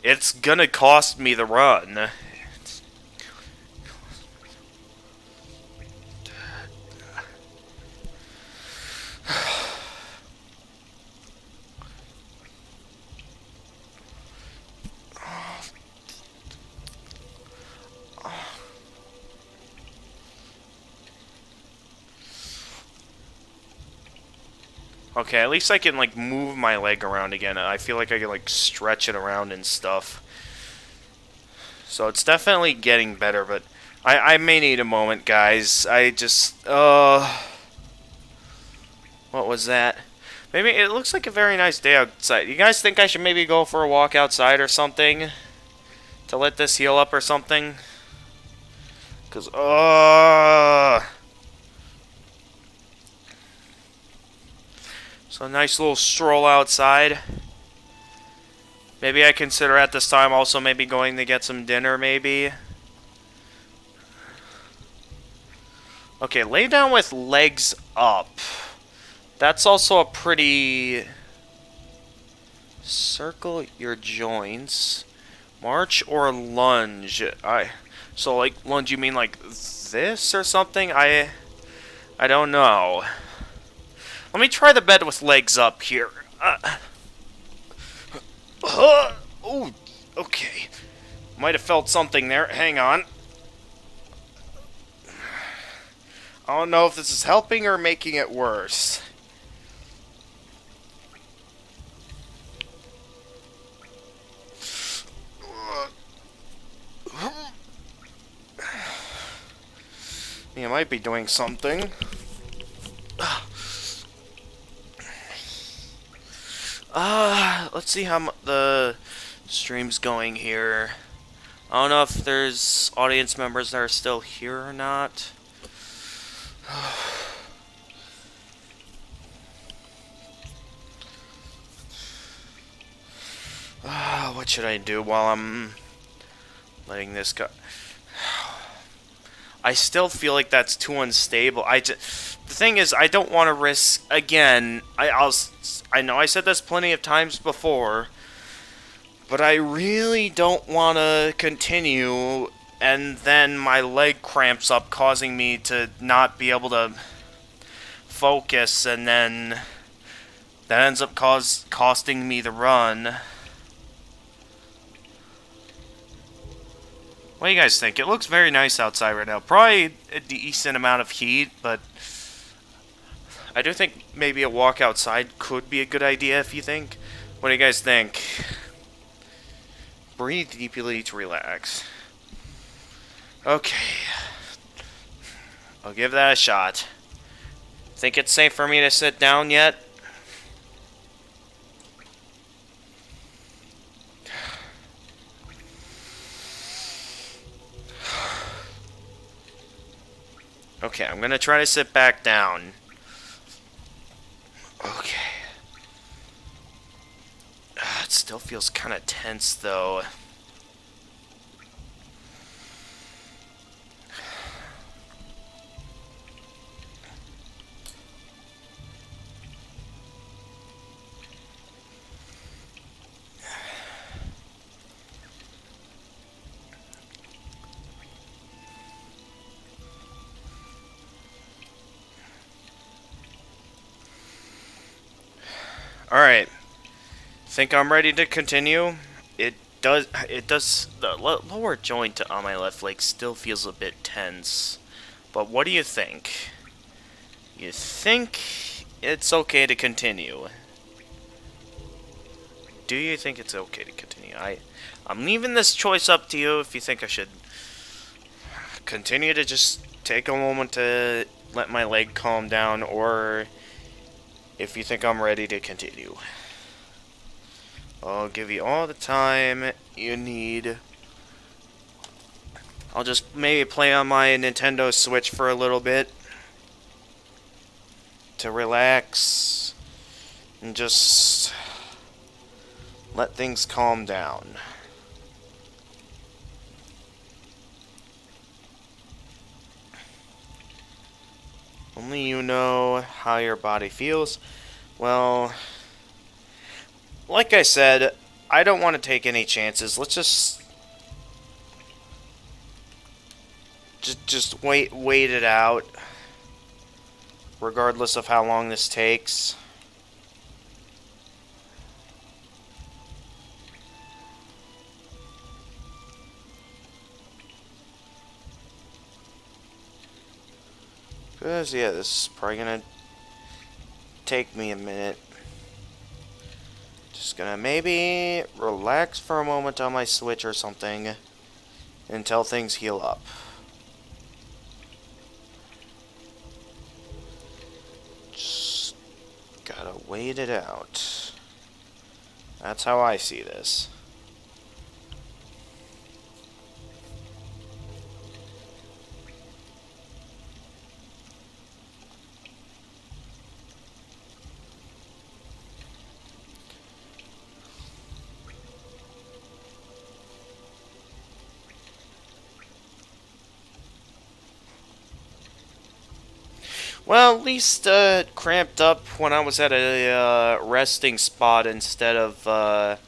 it's gonna cost me the run. Okay, at least I can, like, move my leg around again. I feel like I can, like, stretch it around and stuff. So it's definitely getting better, but I may need a moment, guys. I just, what was that? Maybe it looks like a very nice day outside. You guys think I should maybe go for a walk outside or something? To let this heal up or something? Because, so a nice little stroll outside. Maybe I consider at this time also maybe going to get some dinner, maybe. Okay, lay down with legs up. That's also a pretty... Circle your joints. March or lunge. So like lunge, you mean like this or something? I don't know. Let me try the bed with legs up here. Oh, okay. Might have felt something there. Hang on. I don't know if this is helping or making it worse. You might be doing something. Let's see how the stream's going here. I don't know if there's audience members that are still here or not. What should I do while I'm letting this go? I still feel like that's too unstable. The thing is, I don't want to risk again. I know I said this plenty of times before, but I really don't want to continue, and then my leg cramps up, causing me to not be able to focus, and then that ends up costing me the run. What do you guys think? It looks very nice outside right now. Probably a decent amount of heat, but I do think maybe a walk outside could be a good idea if you think. What do you guys think? Breathe deeply to relax. Okay. I'll give that a shot. Think it's safe for me to sit down yet? Okay, I'm gonna try to sit back down. Okay. It still feels kind of tense, though. Alright. Think I'm ready to continue? It does, the lower joint on my left leg still feels a bit tense. But what do you think? You think it's okay to continue? do you think it's okay to continue? I'm leaving this choice up to you if you think I should continue to just take a moment to let my leg calm down, or if you think I'm ready to continue. I'll give you all the time you need. I'll just maybe play on my Nintendo Switch for a little bit to relax and just let things calm down. Only you know how your body feels. Well, like I said, I don't want to take any chances. Let's just wait it out, regardless of how long this takes. Because, yeah, this is probably gonna take me a minute. Just gonna maybe relax for a moment on my Switch or something until things heal up. Just gotta wait it out. That's how I see this. Well, at least cramped up when I was at a resting spot instead of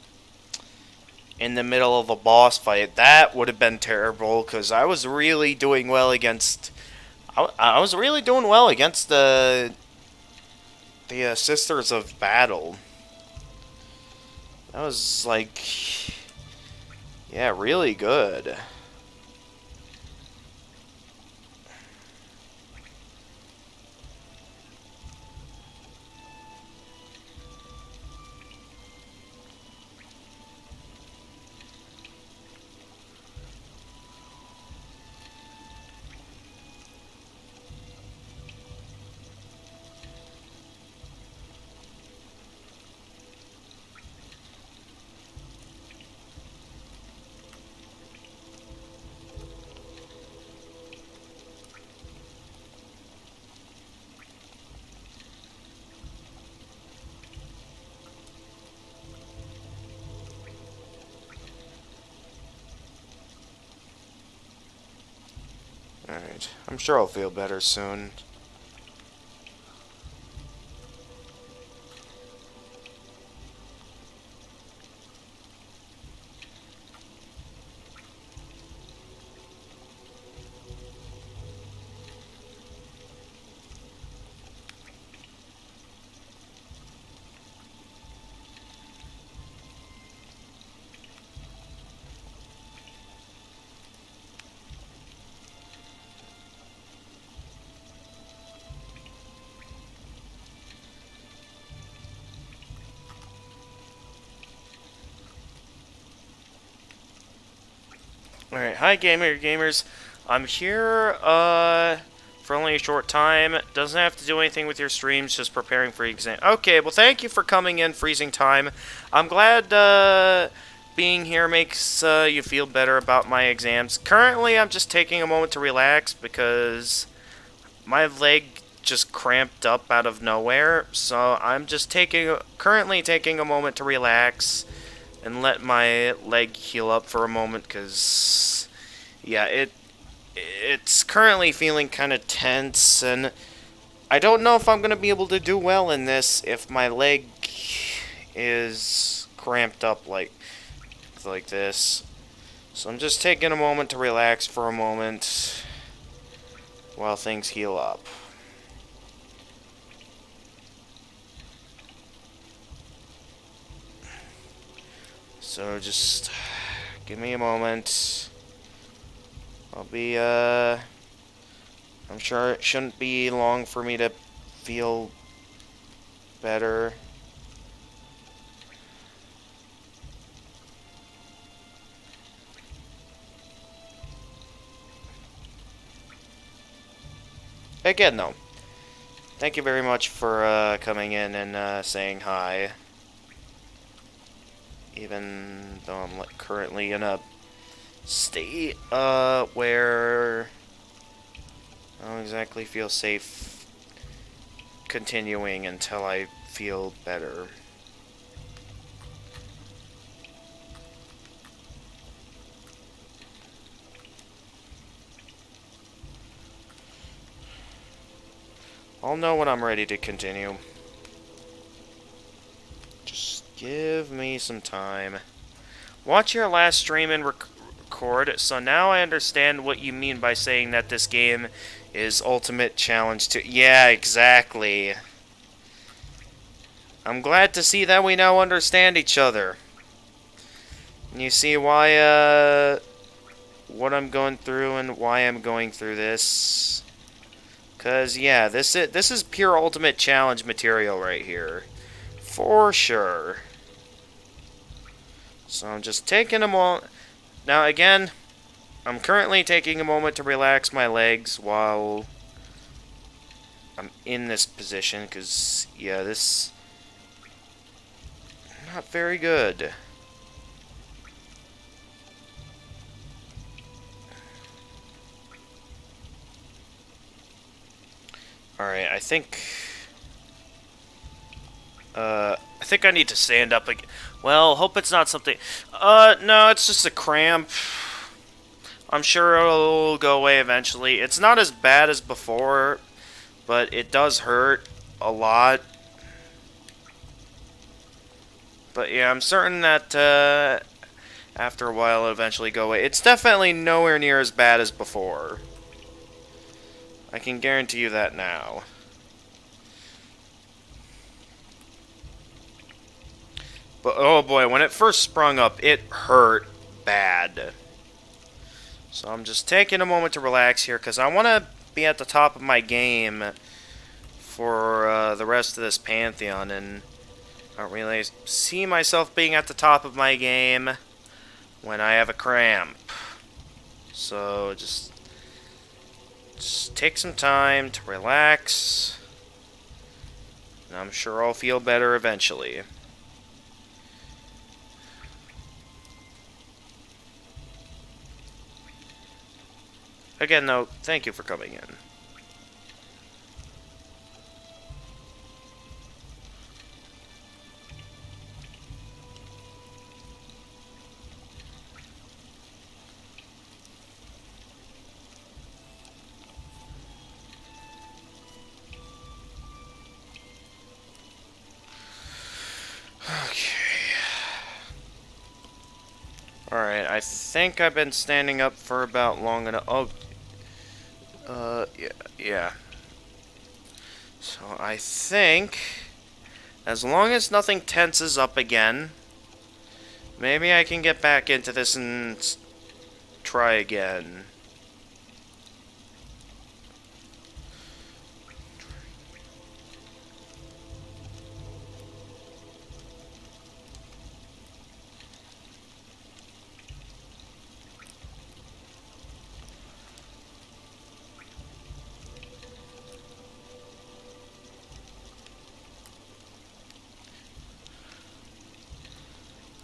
in the middle of a boss fight. That would have been terrible, because I was really doing well against... I was really doing well against the Sisters of Battle. That was, like... yeah, really good. Alright, I'm sure I'll feel better soon. Alright, hi gamers. I'm here, for only a short time. Doesn't have to do anything with your streams, just preparing for exam. Okay, well thank you for coming in, freezing time. I'm glad, being here makes, you feel better about my exams. Currently, I'm just taking a moment to relax, because my leg just cramped up out of nowhere, so I'm just currently taking a moment to relax and let my leg heal up for a moment, because, yeah, it's currently feeling kind of tense, and I don't know if I'm going to be able to do well in this if my leg is cramped up like this. So I'm just taking a moment to relax for a moment while things heal up. So just give me a moment. I'm sure it shouldn't be long for me to feel better. Again, though, thank you very much for coming in and saying hi. Even though I'm currently in a state where I don't exactly feel safe continuing until I feel better. I'll know when I'm ready to continue. Just give me some time. Watch your last stream and record, so now I understand what you mean by saying that this game is Ultimate Challenge 2. Yeah, exactly. I'm glad to see that we now understand each other. You see why, what I'm going through and why I'm going through this. 'Cause, yeah, this is pure Ultimate Challenge material right here. For sure. So I'm just taking a moment. Now, again, I'm currently taking a moment to relax my legs while I'm in this position, because, yeah, this... not very good. Alright, I think I need to stand up again. Well, hope it's not something... no, it's just a cramp. I'm sure it'll go away eventually. It's not as bad as before, but it does hurt a lot. But yeah, I'm certain that after a while it'll eventually go away. It's definitely nowhere near as bad as before. I can guarantee you that now. But oh boy, when it first sprung up, it hurt bad. So I'm just taking a moment to relax here, because I want to be at the top of my game for the rest of this Pantheon, and I don't really see myself being at the top of my game when I have a cramp. So just take some time to relax, and I'm sure I'll feel better eventually. Again, though, thank you for coming in. Alright, I think I've been standing up for about long enough. Oh, yeah. So I think, as long as nothing tenses up again, maybe I can get back into this and try again.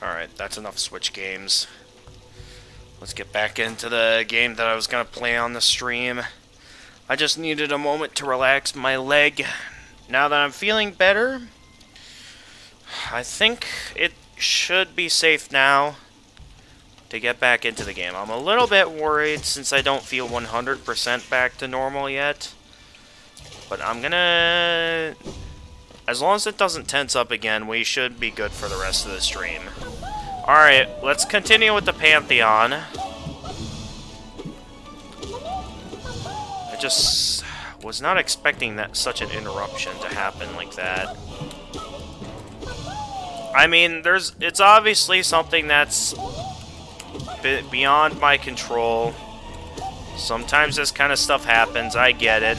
Alright, that's enough Switch games. Let's get back into the game that I was going to play on the stream. I just needed a moment to relax my leg. Now that I'm feeling better, I think it should be safe now to get back into the game. I'm a little bit worried since I don't feel 100% back to normal yet. But I'm gonna... as long as it doesn't tense up again, we should be good for the rest of the stream. Alright, let's continue with the Pantheon. I just was not expecting that such an interruption to happen like that. I mean, it's obviously something that's beyond my control. Sometimes this kind of stuff happens, I get it.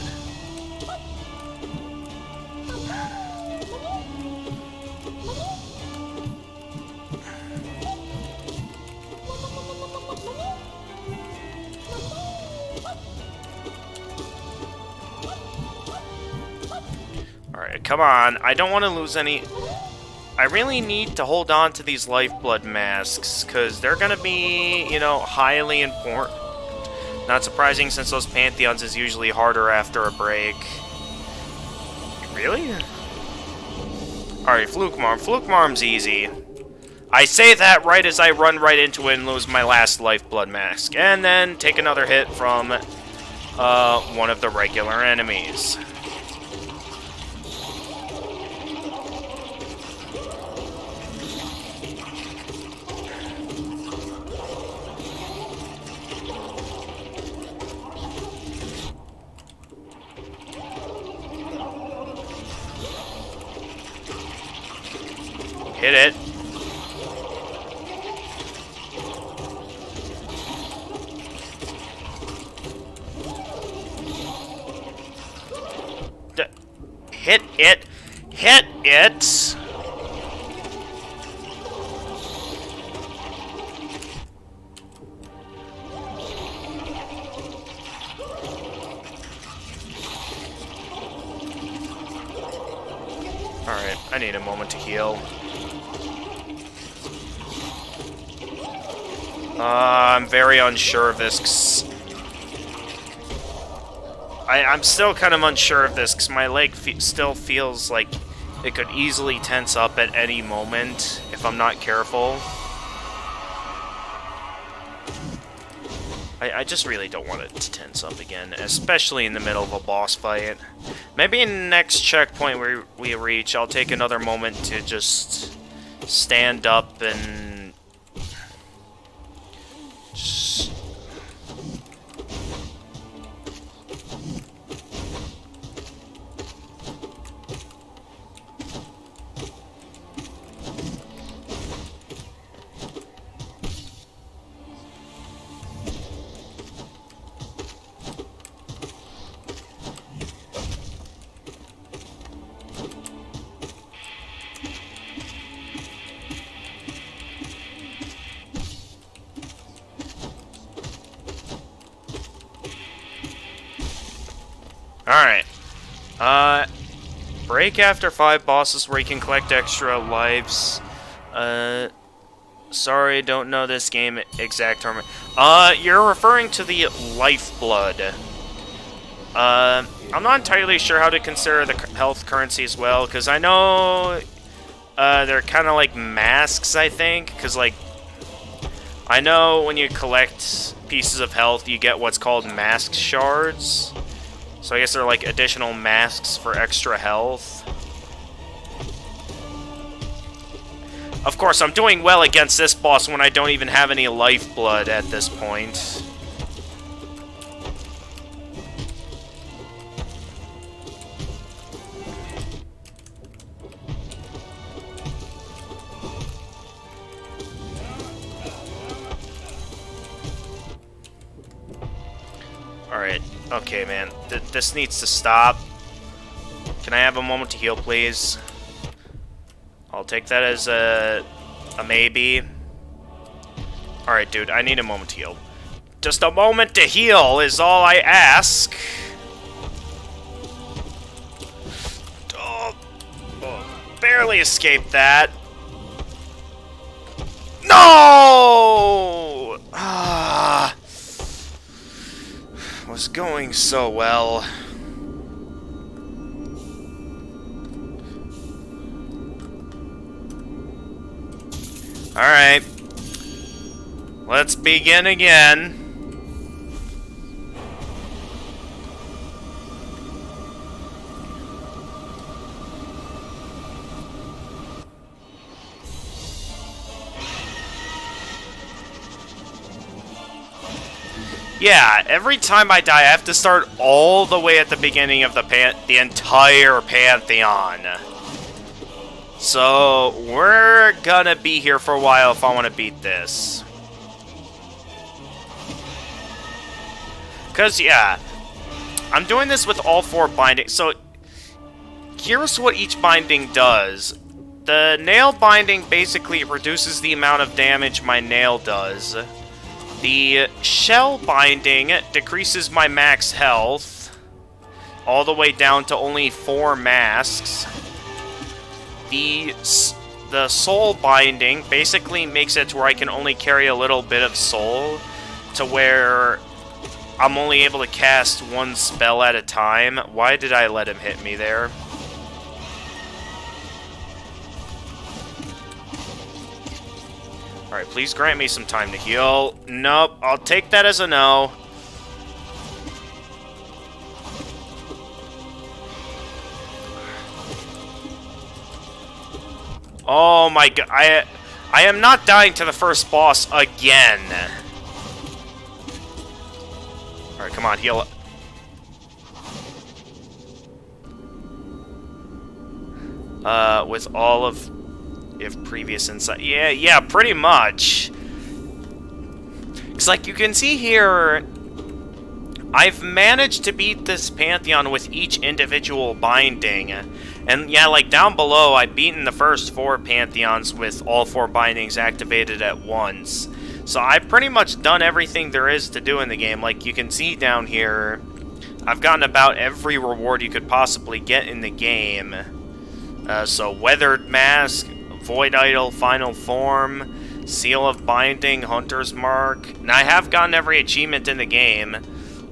come on. I don't want to lose any... I really need to hold on to these lifeblood masks, because they're going to be, you know, highly important. Not surprising, since those Pantheons is usually harder after a break. Really? Alright, Fluke Marm. Fluke Marm's easy. I say that right as I run right into it and lose my last lifeblood mask. And then take another hit from one of the regular enemies. Hit it. Hit it. Hit it. Alright, I need a moment to heal. I'm very unsure of this, 'cause I'm still kind of unsure of this, because my leg still feels like it could easily tense up at any moment if I'm not careful. I just really don't want it to tense up again, especially in the middle of a boss fight. Maybe in the next checkpoint we reach, I'll take another moment to just stand up and... Alright. Break after 5 bosses where you can collect extra lives. Sorry, don't know this game exact term. You're referring to the lifeblood. I'm not entirely sure how to consider the health currency as well, because I know they're kind of like masks, I think, because, like, I know when you collect pieces of health, you get what's called mask shards. So I guess they're like additional masks for extra health. Of course, I'm doing well against this boss when I don't even have any lifeblood at this point. Alright, okay, man. This needs to stop. Can I have a moment to heal, please? I'll take that as a maybe. Alright, dude, I need a moment to heal. Just a moment to heal is all I ask. Oh, barely escaped that. No! Was going so well. Alright. Let's begin again. Yeah, every time I die, I have to start all the way at the beginning of the entire Pantheon. So, we're gonna be here for a while if I want to beat this. Because, yeah, I'm doing this with all 4 bindings. So, here's what each binding does. The nail binding basically reduces the amount of damage my nail does. The shell binding decreases my max health. all the way down to only 4 masks. The soul binding basically makes it to where I can only carry a little bit of soul, to where I'm only able to cast 1 spell at a time. Why did I let him hit me there? Alright, please grant me some time to heal. Nope, I'll take that as a no. Oh my god, I am not dying to the first boss again. Alright, come on, heal up. With all of previous insight. Yeah, pretty much. It's like you can see here, I've managed to beat this Pantheon with each individual binding. And yeah, like down below, I've beaten the first 4 Pantheons with all 4 bindings activated at once. So I've pretty much done everything there is to do in the game. Like you can see down here, I've gotten about every reward you could possibly get in the game. So Weathered Mask, Void Idol, Final Form, Seal of Binding, Hunter's Mark. And I have gotten every achievement in the game.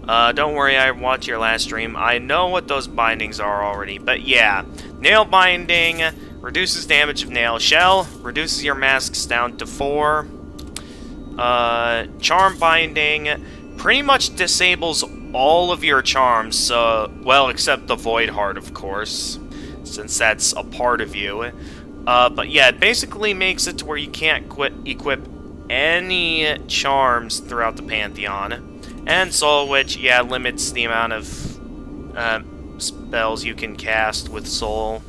Don't worry, I watched your last stream. I know what those bindings are already. But yeah, Nail Binding reduces damage of Nail. Shell reduces your masks down to 4. Charm Binding pretty much disables all of your charms. So, well, except the Void Heart, of course, since that's a part of you. But yeah, it basically makes it to where you can't equip any charms throughout the Pantheon. And Soul Witch, yeah, limits the amount of spells you can cast with Soul.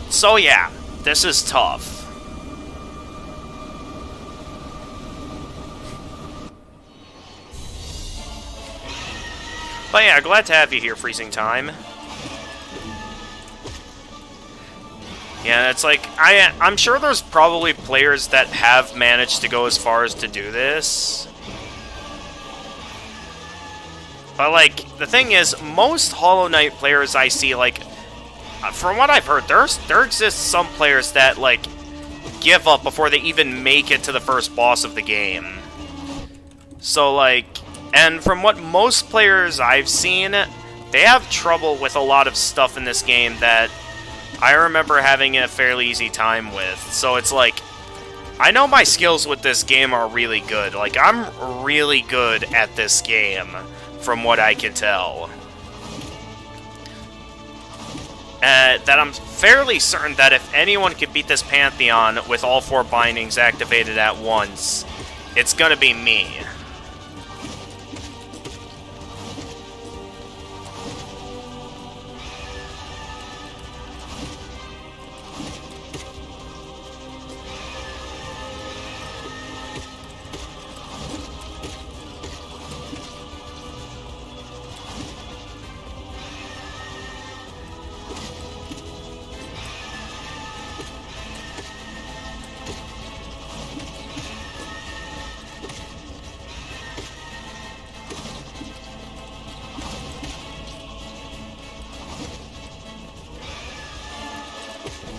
So yeah, this is tough. But yeah, glad to have you here, Freezing Time. Yeah, it's like, I'm sure there's probably players that have managed to go as far as to do this. But, like, the thing is, most Hollow Knight players I see, like, from what I've heard, there exists some players that, like, give up before they even make it to the first boss of the game. So, like, and from what most players I've seen, they have trouble with a lot of stuff in this game that I remember having a fairly easy time with. So it's like, I know my skills with this game are really good. Like, I'm really good at this game, from what I can tell. That I'm fairly certain that if anyone could beat this Pantheon with all 4 bindings activated at once, it's gonna be me.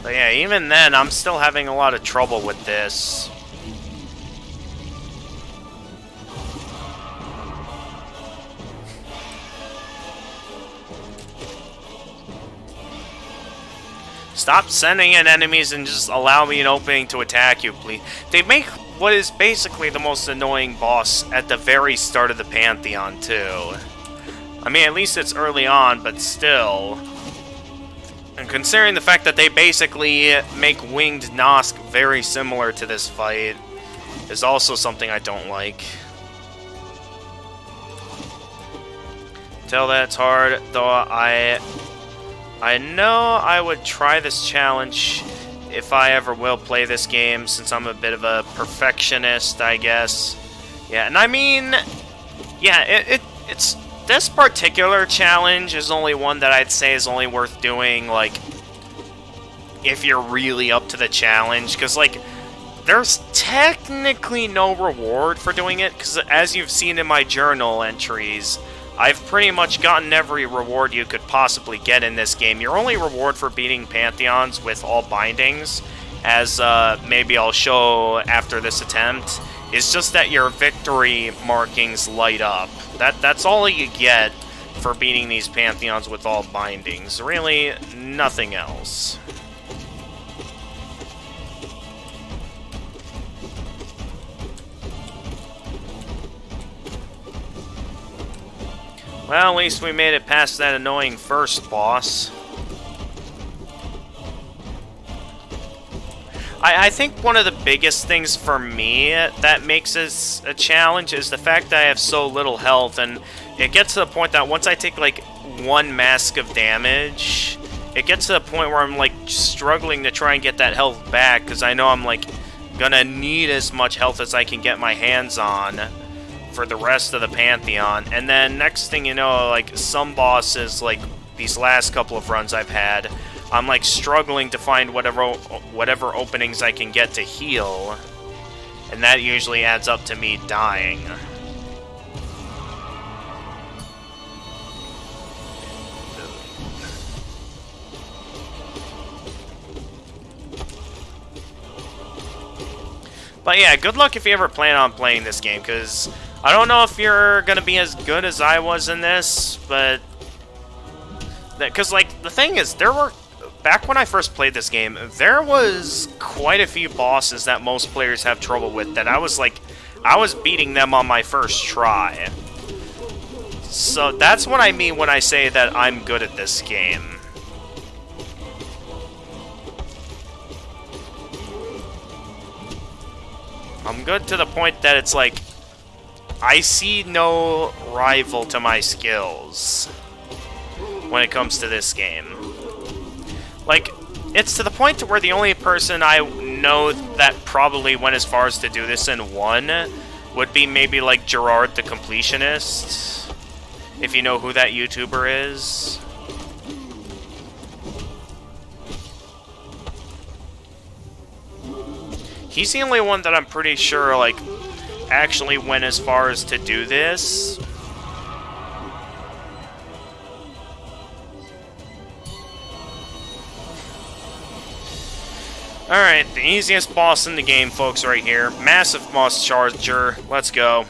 But yeah, even then, I'm still having a lot of trouble with this. Stop sending in enemies and just allow me an opening to attack you, please. They make what is basically the most annoying boss at the very start of the Pantheon, too. I mean, at least it's early on, but still. And considering the fact that they basically make Winged Nosk very similar to this fight, is also something I don't like. Tell that's hard, though I know I would try this challenge if I ever will play this game, since I'm a bit of a perfectionist, I guess. Yeah, and I mean, yeah, it's this particular challenge is only one that I'd say is only worth doing, like, if you're really up to the challenge, because, like, there's technically no reward for doing it, because as you've seen in my journal entries, I've pretty much gotten every reward you could possibly get in this game. Your only reward for beating Pantheons with all bindings, as maybe I'll show after this attempt, is just that your victory markings light up. That's all you get for beating these Pantheons with all bindings. Really, nothing else. Well, at least we made it past that annoying first boss. I think one of the biggest things for me that makes this a challenge is the fact that I have so little health, and it gets to the point that once I take like one mask of damage, it gets to the point where I'm like struggling to try and get that health back, because I know I'm like gonna need as much health as I can get my hands on for the rest of the Pantheon. And then next thing you know, like some bosses, like these last couple of runs I've had, I'm like struggling to find whatever openings I can get to heal, and that usually adds up to me dying. But yeah, good luck if you ever plan on playing this game, because I don't know if you're gonna be as good as I was in this, but because like the thing is, back when I first played this game, there was quite a few bosses that most players have trouble with that I was beating them on my first try. So that's what I mean when I say that I'm good at this game. I'm good to the point that it's like, I see no rival to my skills when it comes to this game. Like, it's to the point to where the only person I know that probably went as far as to do this and won would be maybe like Gerard the Completionist, if you know who that YouTuber is. He's the only one that I'm pretty sure, like, actually went as far as to do this. Alright, the easiest boss in the game, folks, right here. Massive Boss Charger. Let's go.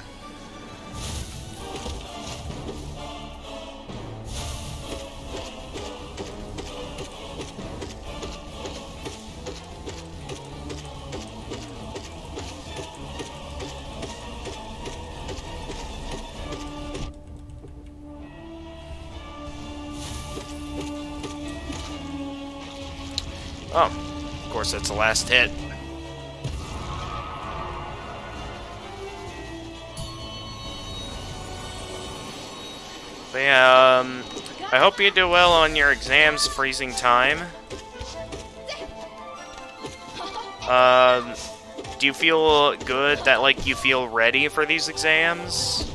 Oh, of course, that's the last hit. But yeah, I hope you do well on your exams, freezing time. Do you feel good that, like, you feel ready for these exams?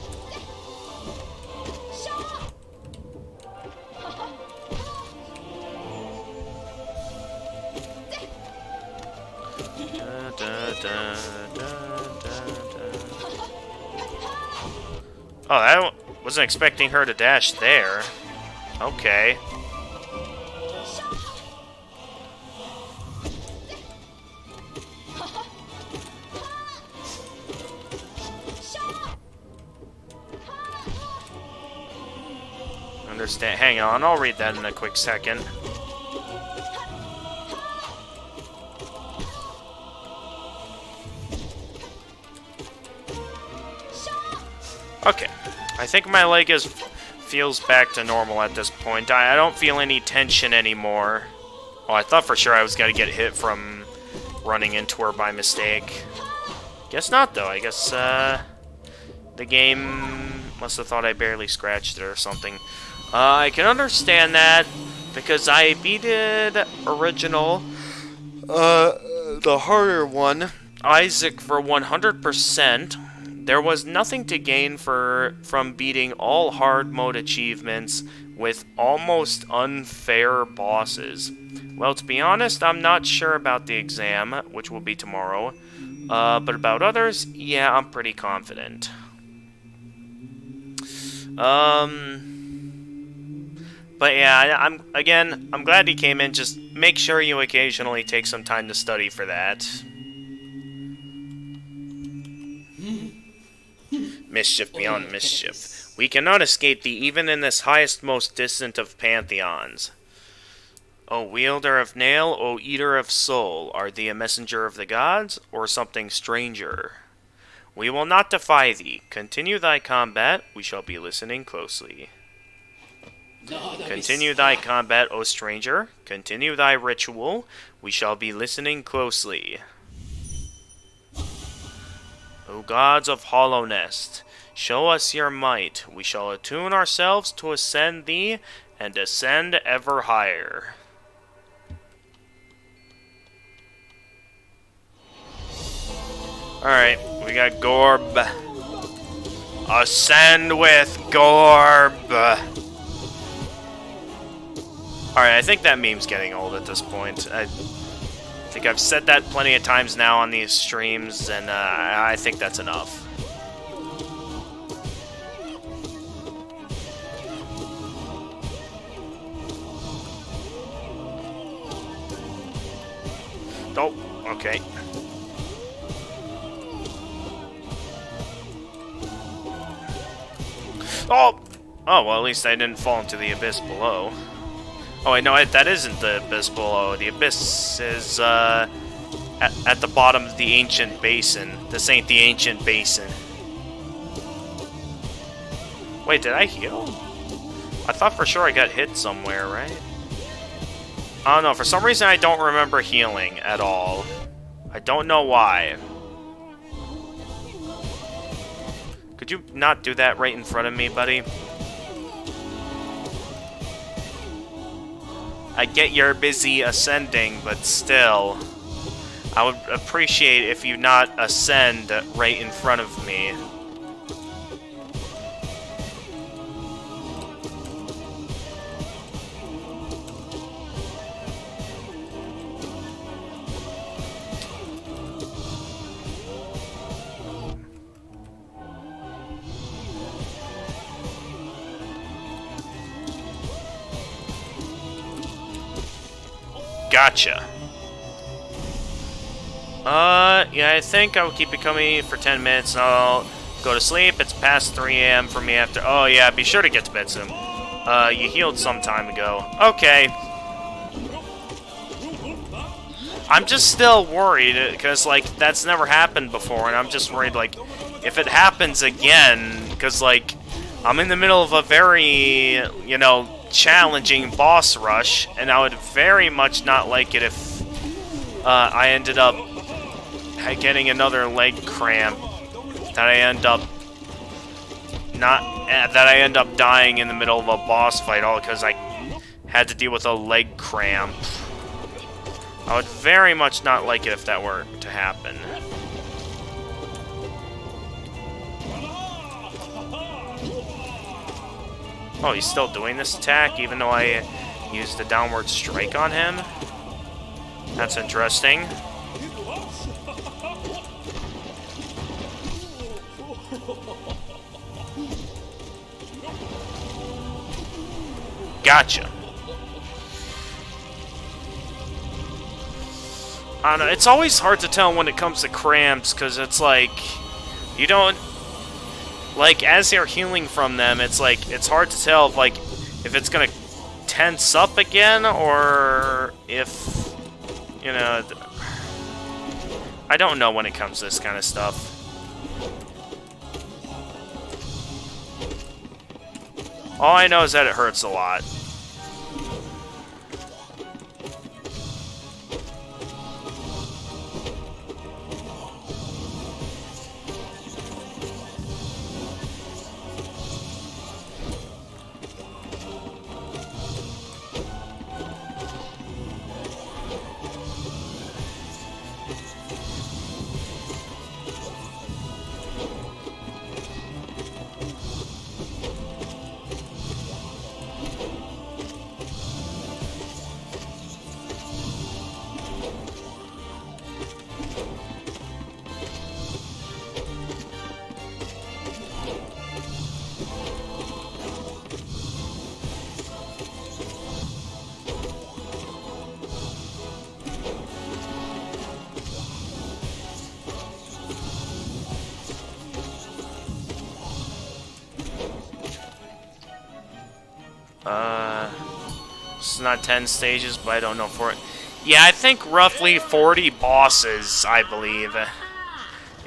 Oh, I wasn't expecting her to dash there. Okay. Understand. Hang on, I'll read that in a quick second. Okay, I think my leg feels back to normal at this point. I don't feel any tension anymore. Oh, I thought for sure I was gonna get hit from running into her by mistake. Guess not, though. I guess the game must have thought I barely scratched it or something. I can understand that because I beated original, the harder one, Isaac, for 100%. There was nothing to gain from beating all hard mode achievements with almost unfair bosses. Well, to be honest, I'm not sure about the exam, which will be tomorrow. But about others, yeah, I'm pretty confident. But yeah, I'm glad he came in. Just make sure you occasionally take some time to study for that. Mischief beyond mischief. We cannot escape thee even in this highest, most distant of pantheons. O wielder of nail, O eater of soul, are thee a messenger of the gods, or something stranger? We will not defy thee. Continue thy combat, we shall be listening closely. Continue thy combat, O stranger. Continue thy ritual, we shall be listening closely. O gods of Hollownest, show us your might. We shall attune ourselves to ascend thee, and ascend ever higher. Alright, we got Gorb. Ascend with Gorb! Alright, I think that meme's getting old at this point. I think I've said that plenty of times now on these streams, and I think that's enough. Oh, okay. Oh! Oh, well, at least I didn't fall into the abyss below. Oh, wait, no, that isn't the abyss below. The abyss is, at the bottom of the ancient basin. This ain't the ancient basin. Wait, did I heal? I thought for sure I got hit somewhere, right? I don't know, for some reason I don't remember healing at all. I don't know why. Could you not do that right in front of me, buddy? I get you're busy ascending, but still. I would appreciate if you not ascend right in front of me. Gotcha. Yeah, I think I'll keep it coming for 10 minutes and I'll go to sleep. It's past 3 a.m. for me after... Oh, yeah, be sure to get to bed soon. You healed some time ago. Okay. I'm just still worried, because, like, that's never happened before, and I'm just worried, like, if it happens again, because, like, I'm in the middle of a very, you know, challenging boss rush, and I would very much not like it if I ended up getting another leg cramp, that I end up dying in the middle of a boss fight all because I had to deal with a leg cramp. I would very much not like it if that were to happen. Oh, he's still doing this attack, even though I used a downward strike on him? That's interesting. Gotcha. I don't know, it's always hard to tell when it comes to cramps, because it's like, you don't... Like, as you're healing from them, it's like, it's hard to tell if, like, if it's gonna tense up again, or if, you know, I don't know when it comes to this kind of stuff. All I know is that it hurts a lot. It's not 10 stages, but I don't know for it. Yeah, I think roughly 40 bosses, I believe,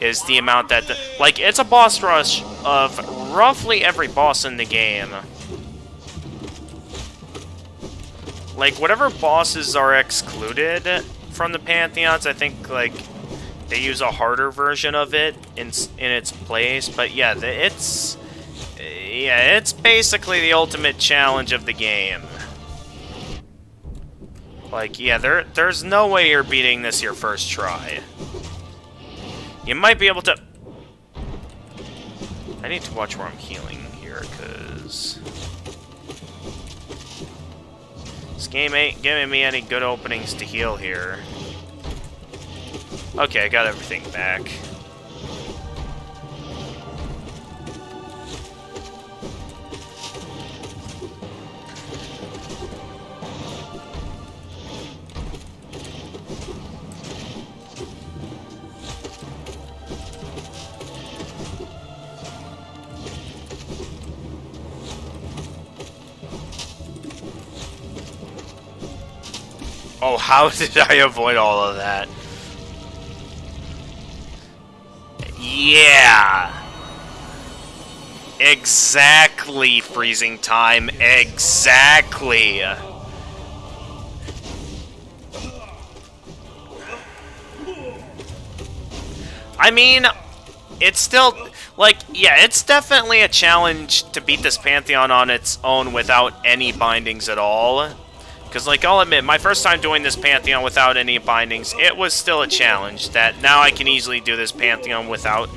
is the amount that... like, it's a boss rush of roughly every boss in the game. Like, whatever bosses are excluded from the Pantheons, I think, like, they use a harder version of it in its place. But yeah, it's basically the ultimate challenge of the game. Like, yeah, there's no way you're beating this your first try. You might be able to... I need to watch where I'm healing here, because... this game ain't giving me any good openings to heal here. Okay, I got everything back. Oh, how did I avoid all of that? Yeah! Exactly, freezing time. Exactly! I mean, it's still... like, yeah, it's definitely a challenge to beat this Pantheon on its own without any bindings at all. Because, like, I'll admit, my first time doing this Pantheon without any bindings, it was still a challenge. That now I can easily do this Pantheon without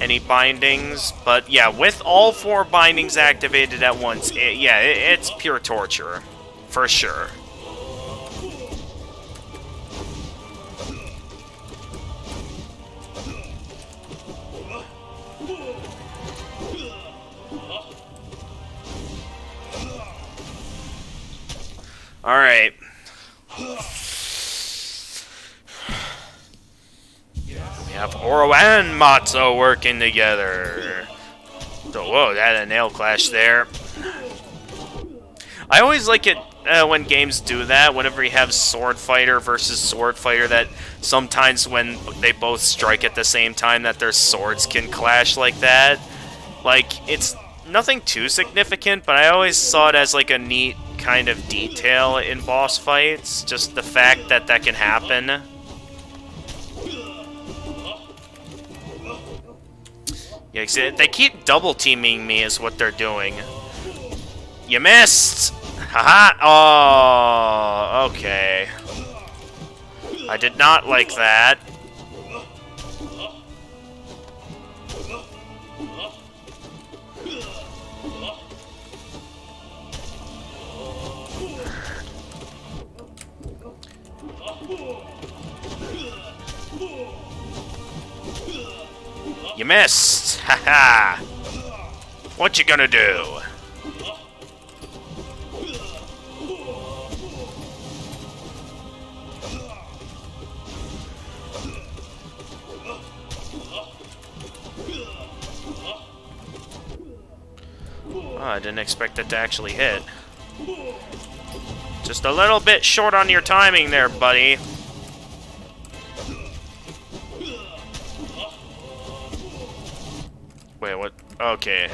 any bindings. But, yeah, with all 4 bindings activated at once, it's pure torture. For sure. Alright. We have Oro and Matzo working together. So, whoa, that had a nail clash there. I always like it when games do that, whenever you have Sword Fighter versus Sword Fighter, that sometimes when they both strike at the same time that their swords can clash like that. Like, it's nothing too significant, but I always saw it as like a neat kind of detail in boss fights, just the fact that that can happen. Yeah, they keep double teaming me is what they're doing. You missed! Haha! Oh, okay. I did not like that. You missed! Haha! What you gonna do? Oh, I didn't expect it to actually hit. Just a little bit short on your timing there, buddy. Wait, what? Okay.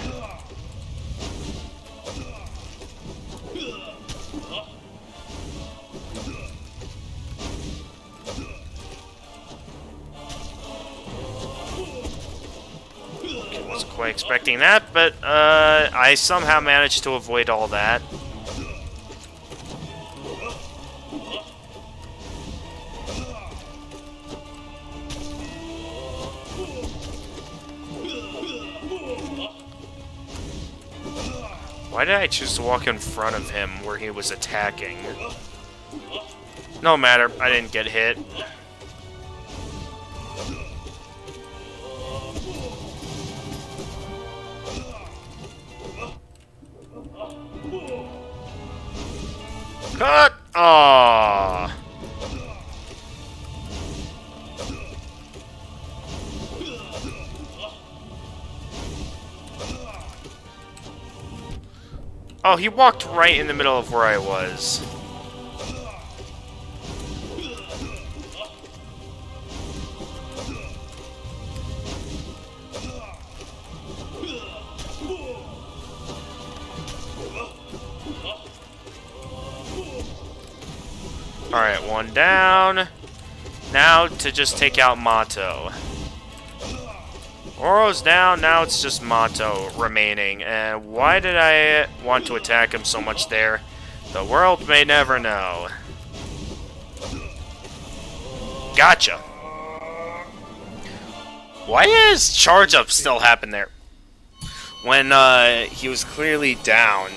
Wasn't quite expecting that, but I somehow managed to avoid all that. Why did I choose to walk in front of him where he was attacking? No matter, I didn't get hit. Cut! Aww. Oh, he walked right in the middle of where I was. Alright, one down. Now to just take out Mato. Oro's down, now it's just Mato remaining. And why did I want to attack him so much there? The world may never know. Gotcha. Why does charge up still happen there? When he was clearly down.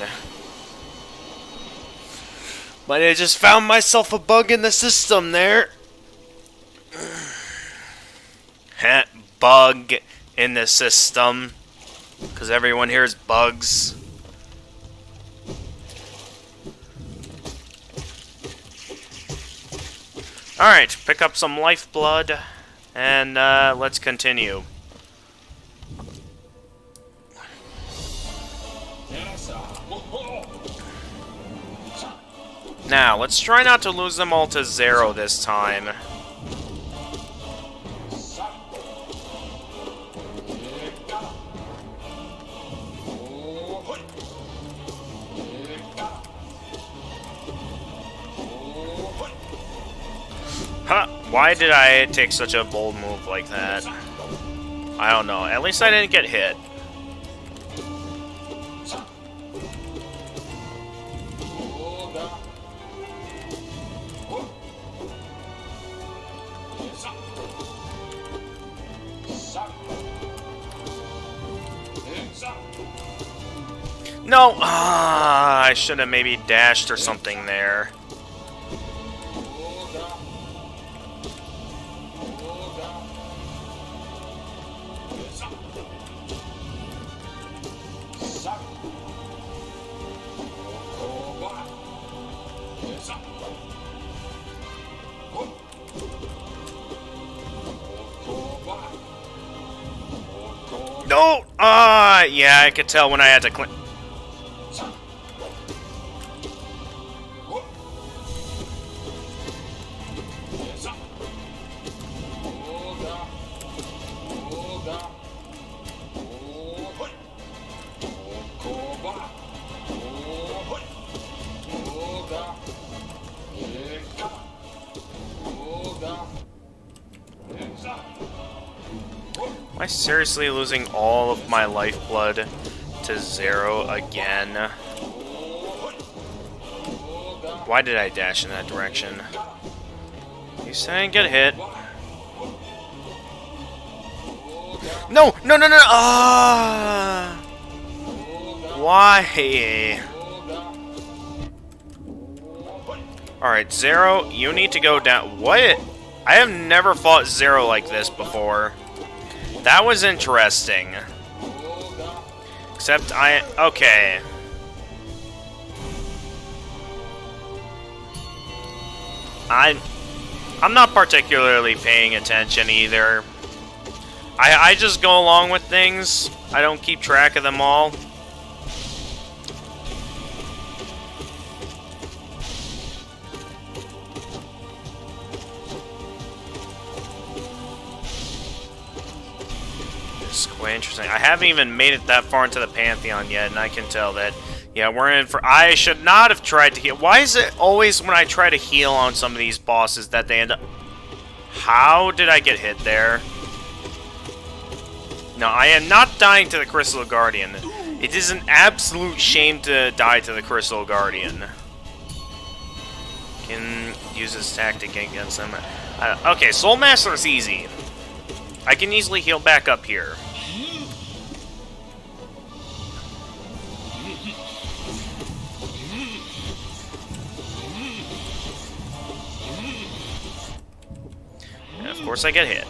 But I just found myself a bug in the system there. Bug in the system. Because everyone hears bugs. Alright, pick up some lifeblood. And let's continue. Now, let's try not to lose them all to 0 this time. Huh, why did I take such a bold move like that? I don't know. At least I didn't get hit. No! I should have maybe dashed or something there. No! Yeah, I could tell when I had to clean. Am I seriously losing all of my lifeblood to 0 again? Why did I dash in that direction? You said I didn't get hit. No! No, no, no! Ah! Why? Alright, 0, you need to go down. What? I have never fought 0 like this before. That was interesting. Except okay. I'm not particularly paying attention either. I just go along with things. I don't keep track of them all. Quite interesting. I haven't even made it that far into the Pantheon yet, and I can tell that, yeah, we're in for... I should not have tried to heal. Why is it always when I try to heal on some of these bosses that they end up... How did I get hit there? No, I am not dying to the Crystal Guardian. It is an absolute shame to die to the Crystal Guardian. Can use this tactic against them. Okay, Soul Master is easy. I can easily heal back up here. And of course I get hit.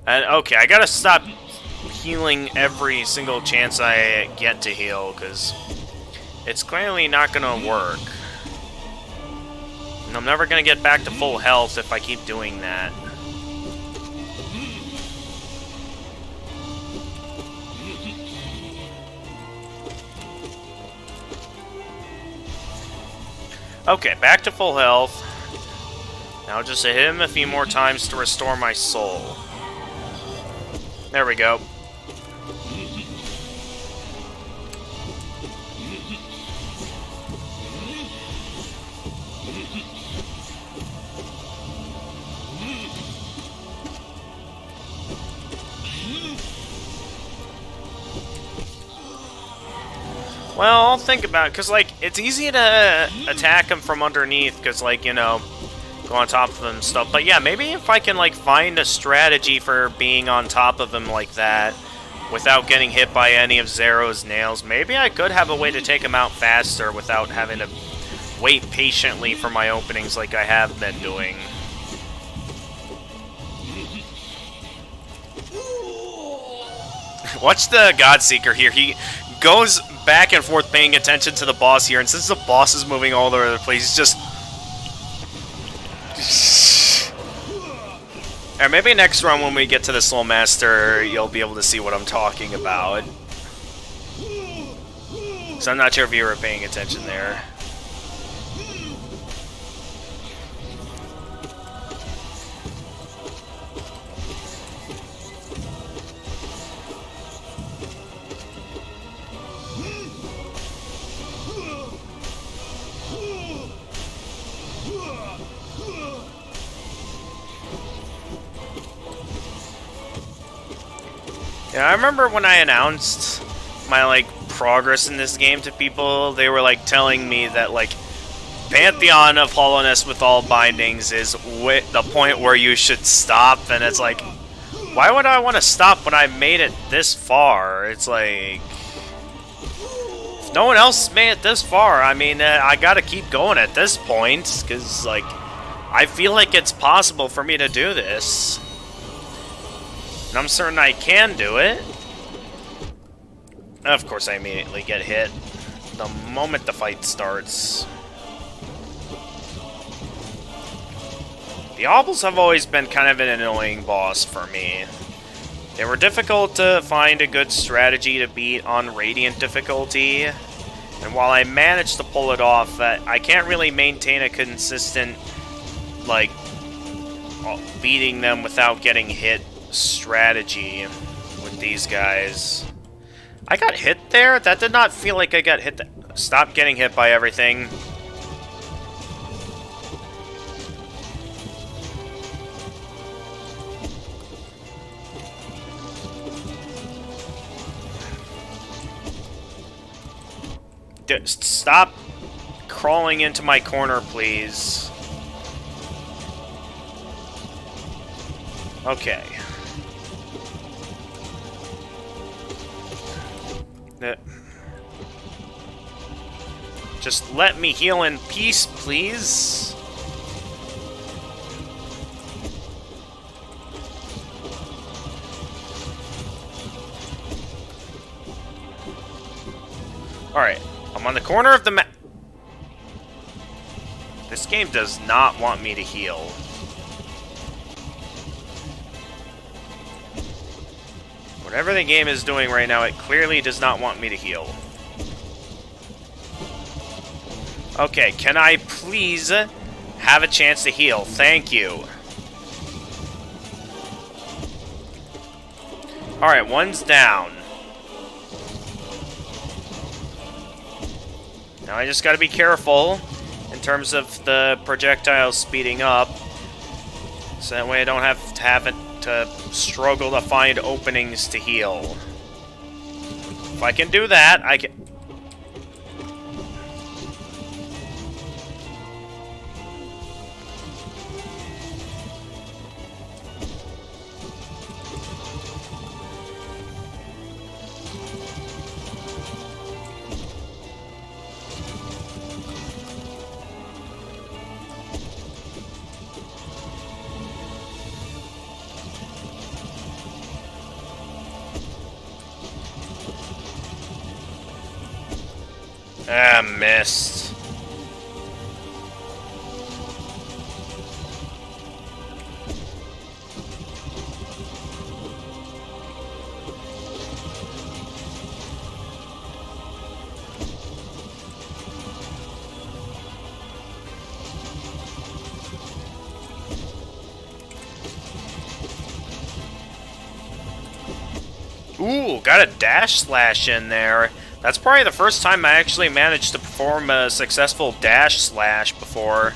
And okay, I gotta stop healing every single chance I get to heal, because it's clearly not gonna work. And I'm never gonna get back to full health if I keep doing that. Okay, back to full health. Now just hit him a few more times to restore my soul. There we go. Well, I'll think about it, because, like, it's easy to attack him from underneath, because, like, you know, go on top of him and stuff. But yeah, maybe if I can, like, find a strategy for being on top of him like that, without getting hit by any of Zero's nails, maybe I could have a way to take him out faster without having to wait patiently for my openings like I have been doing. Watch the Godseeker here. He goes back and forth paying attention to the boss here, and since the boss is moving all over the place, he's just... Or maybe next run when we get to the Soul Master, you'll be able to see what I'm talking about. So I'm not sure if you were paying attention there. Yeah, I remember when I announced my, like, progress in this game to people, they were, like, telling me that, like, Pantheon of Hollownest with all bindings is the point where you should stop, and it's like, why would I want to stop when I made it this far? It's like, if no one else made it this far, I mean, I gotta keep going at this point, because, like, I feel like it's possible for me to do this. And I'm certain I can do it. Of course, I immediately get hit the moment the fight starts. The Obels have always been kind of an annoying boss for me. They were difficult to find a good strategy to beat on Radiant difficulty. And while I managed to pull it off, I can't really maintain a consistent, like, beating them without getting hit strategy with these guys. I got hit there? That did not feel like I got hit. Stop getting hit by everything. Stop crawling into my corner, please. Okay. Just let me heal in peace, please. Alright, I'm on the corner of the map. This game does not want me to heal. Whatever the game is doing right now, it clearly does not want me to heal. Okay, can I please have a chance to heal? Thank you. Alright, one's down. Now I just gotta be careful in terms of the projectiles speeding up. So that way I don't have to struggle to find openings to heal. If I can do that, I can... Ah, missed. Ooh, got a dash slash in there. That's probably the first time I actually managed to perform a successful dash slash before.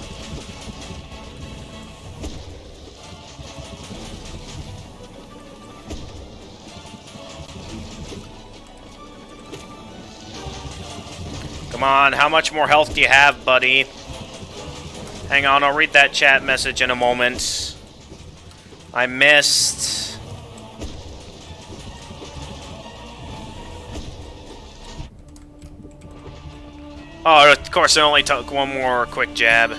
Come on, how much more health do you have, buddy? Hang on, I'll read that chat message in a moment. I missed. Oh, of course, I only took one more quick jab.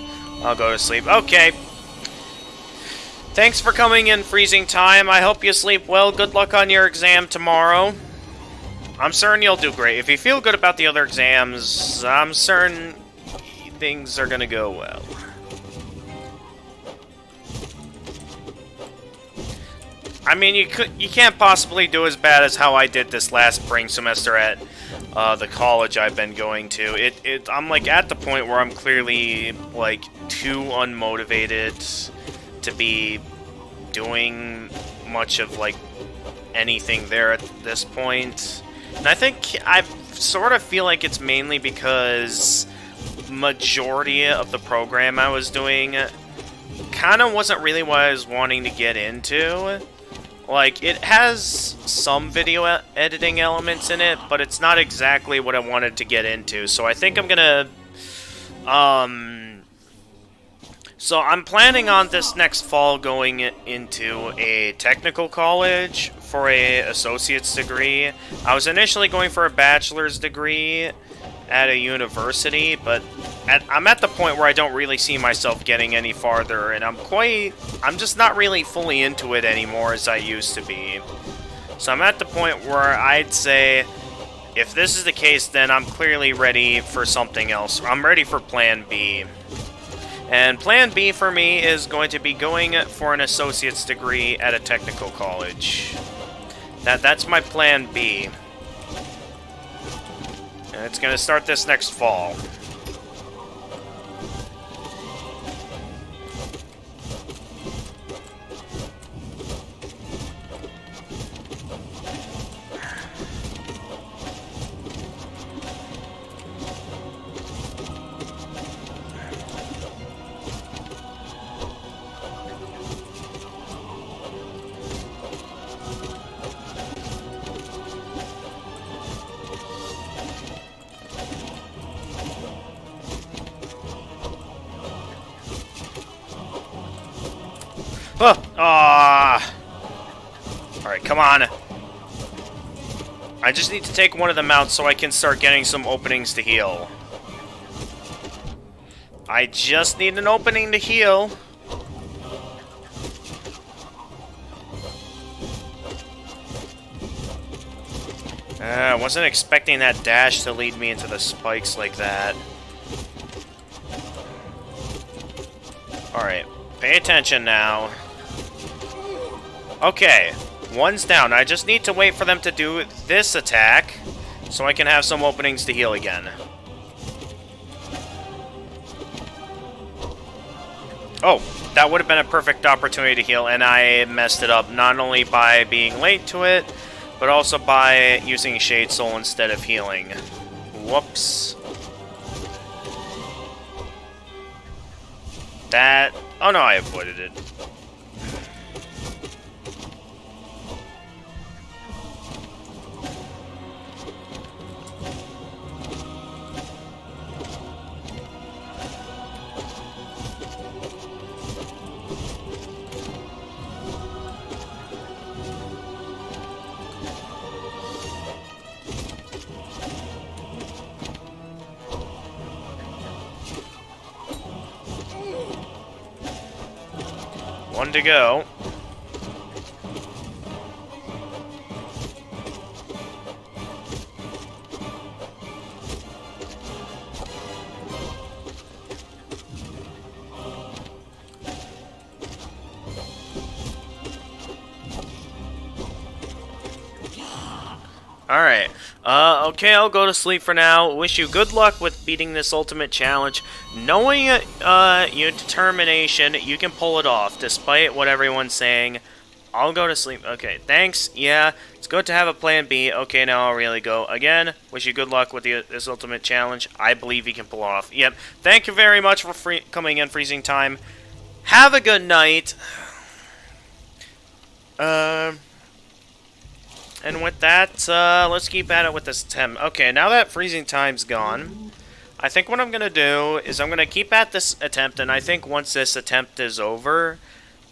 I'll go to sleep. Okay. Thanks for coming in, Freezing Time. I hope you sleep well. Good luck on your exam tomorrow. I'm certain you'll do great. If you feel good about the other exams, I'm certain things are gonna go well. I mean, you can't possibly do as bad as how I did this last spring semester at the college I've been going to. I'm like at the point where I'm clearly like too unmotivated to be doing much of like anything there at this point. And I think I sort of feel like it's mainly because majority of the program I was doing kind of wasn't really what I was wanting to get into. Like, it has some video editing elements in it, but it's not exactly what I wanted to get into. So I think I'm gonna, so I'm planning on this next fall going into a technical college for a associate's degree. I was initially going for a bachelor's degree at a university, but I'm at the point where I don't really see myself getting any farther, and I'm just not really fully into it anymore as I used to be. So I'm at the point where I'd say, if this is the case, then I'm clearly ready for something else. I'm ready for Plan B. And Plan B for me is going to be going for an associate's degree at a technical college. That's my Plan B. And it's going to start this next fall. Alright, come on. I just need to take one of them out so I can start getting some openings to heal. I just need an opening to heal. I wasn't expecting that dash to lead me into the spikes like that. Alright, pay attention now. Okay, one's down. I just need to wait for them to do this attack so I can have some openings to heal again. Oh, that would have been a perfect opportunity to heal, and I messed it up, not only by being late to it, but also by using Shade Soul instead of healing. Whoops. That... Oh no, I avoided it. One to go. Alright. Okay, I'll go to sleep for now. Wish you good luck with beating this ultimate challenge. Knowing your determination, you can pull it off, despite what everyone's saying. I'll go to sleep. Okay, thanks. Yeah, it's good to have a plan B. Okay, now I'll really go. Again, wish you good luck with this ultimate challenge. I believe you can pull off. Yep. Thank you very much for coming in, Freezing Time. Have a good night. And with that, let's keep at it with this attempt. Okay, now that Freezing Time's gone, I think what I'm going to do is I'm going to keep at this attempt, and I think once this attempt is over,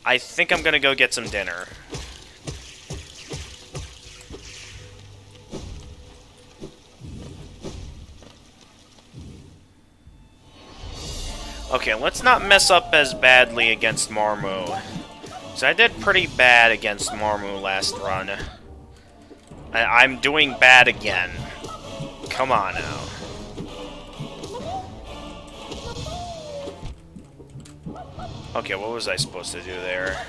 I think I'm going to go get some dinner. Okay, let's not mess up as badly against Marmu. So I did pretty bad against Marmu last run. I'm doing bad again. Come on now. Okay, what was I supposed to do there?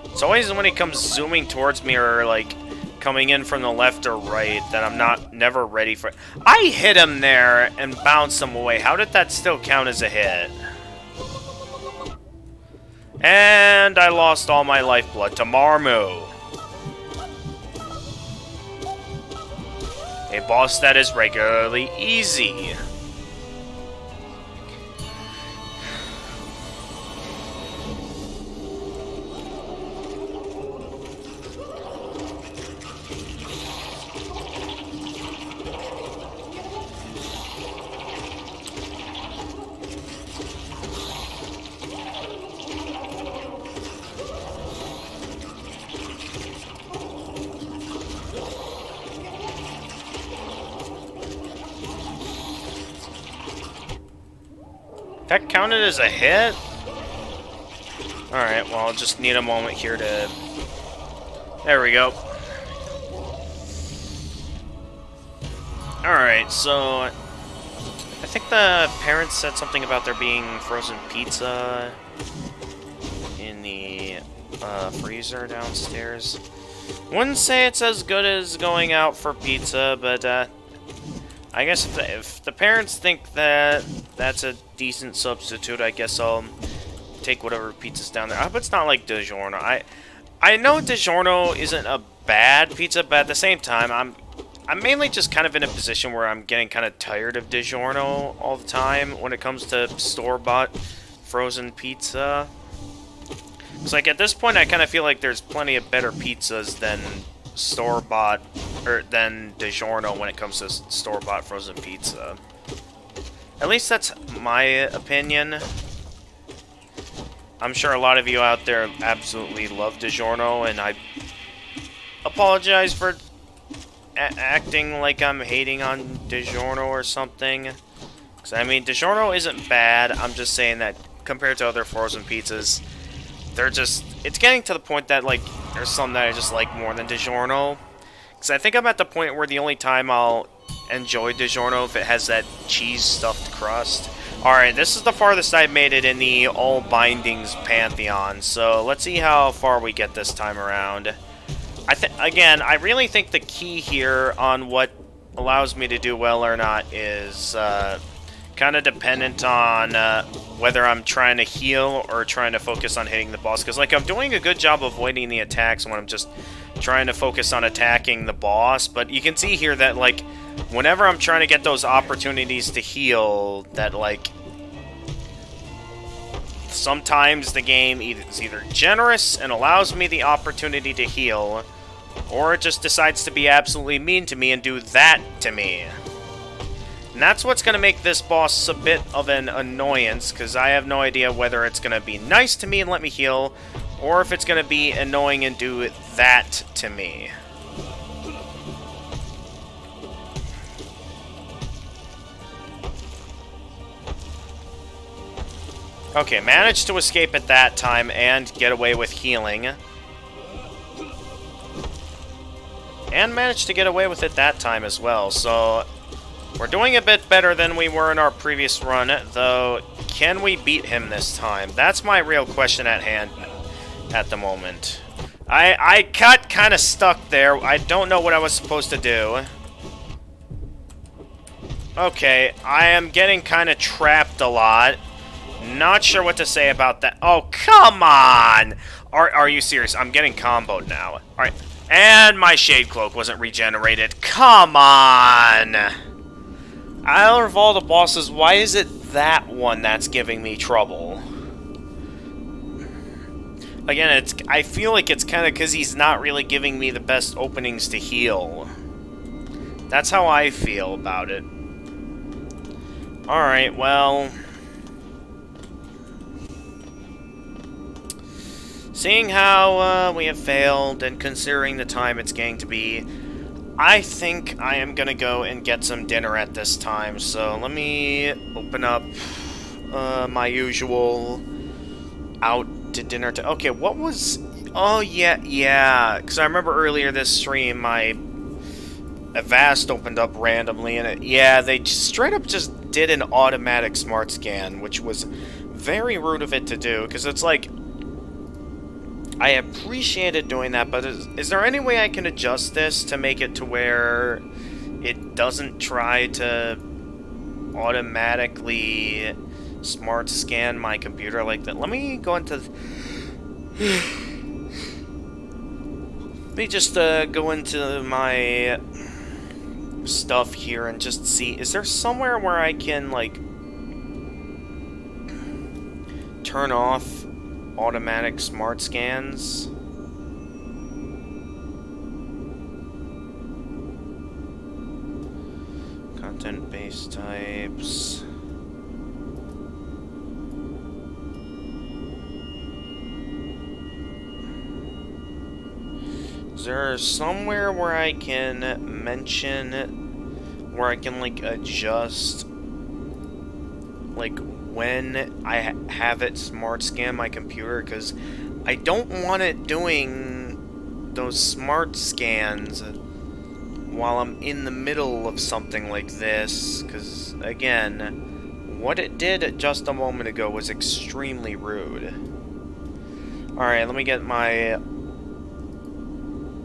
It's always when he comes zooming towards me or, like, coming in from the left or right that I'm never ready for. I hit him there and bounced him away. How did that still count as a hit? And I lost all my lifeblood to Marmu. A boss that is regularly easy. That counted as a hit? Alright, well, I'll just need a moment here to... There we go. Alright, so... I think the parents said something about there being frozen pizza in the freezer downstairs. Wouldn't say it's as good as going out for pizza, but I guess if the parents think that that's a decent substitute, I guess I'll take whatever pizza's down there. I hope it's not like DiGiorno. I know DiGiorno isn't a bad pizza, but at the same time, I'm mainly just kind of in a position where I'm getting kind of tired of DiGiorno all the time when it comes to store-bought frozen pizza. It's like at this point, I kind of feel like there's plenty of better pizzas than store-bought, or than DiGiorno when it comes to store-bought frozen pizza. At least that's my opinion. I'm sure a lot of you out there absolutely love DiGiorno, and I apologize for acting like I'm hating on DiGiorno or something. Because, I mean, DiGiorno isn't bad. I'm just saying that compared to other frozen pizzas, they're just... It's getting to the point that, like, there's some that I just like more than DiGiorno. Because I think I'm at the point where the only time I'll enjoy DiGiorno if it has that cheese-stuffed crust. Alright, this is the farthest I've made it in the All Bindings Pantheon, so let's see how far we get this time around. Again, I really think the key here on what allows me to do well or not is kind of dependent on whether I'm trying to heal or trying to focus on hitting the boss. Because, like, I'm doing a good job avoiding the attacks when I'm just trying to focus on attacking the boss. But you can see here that, like, whenever I'm trying to get those opportunities to heal, that, like, sometimes the game is either generous and allows me the opportunity to heal, or it just decides to be absolutely mean to me and do that to me. And that's what's going to make this boss a bit of an annoyance, because I have no idea whether it's going to be nice to me and let me heal, or if it's going to be annoying and do that to me. Okay, managed to escape at that time and get away with healing. And managed to get away with it that time as well, so we're doing a bit better than we were in our previous run, though can we beat him this time? That's my real question at hand at the moment. I got kind of stuck there. I don't know what I was supposed to do. Okay, I am getting kind of trapped a lot. Not sure what to say about that. Oh, come on! Are you serious? I'm getting comboed now. Alright. And my Shade Cloak wasn't regenerated. Come on! Out of all the bosses, why is it that one that's giving me trouble? Again, I feel like it's kind of because he's not really giving me the best openings to heal. That's how I feel about it. Alright, well... Seeing how we have failed, and considering the time it's going to be, I think I am gonna go and get some dinner at this time, so let me open up my usual out to dinner to... Okay, what was... Oh, yeah, because I remember earlier this stream, my Avast opened up randomly, and they straight up just did an automatic smart scan, which was very rude of it to do, because it's like... I appreciated doing that, but is there any way I can adjust this to make it to where it doesn't try to automatically smart scan my computer like that? Let me go into... Let me just go into my stuff here and just see, is there somewhere where I can, like, turn off automatic smart scans? Content-based types. Is there somewhere where I can mention, where I can, like, adjust, like, when I have it smart scan my computer? Because I don't want it doing those smart scans while I'm in the middle of something like this, because, again, what it did just a moment ago was extremely rude. Alright, let me get my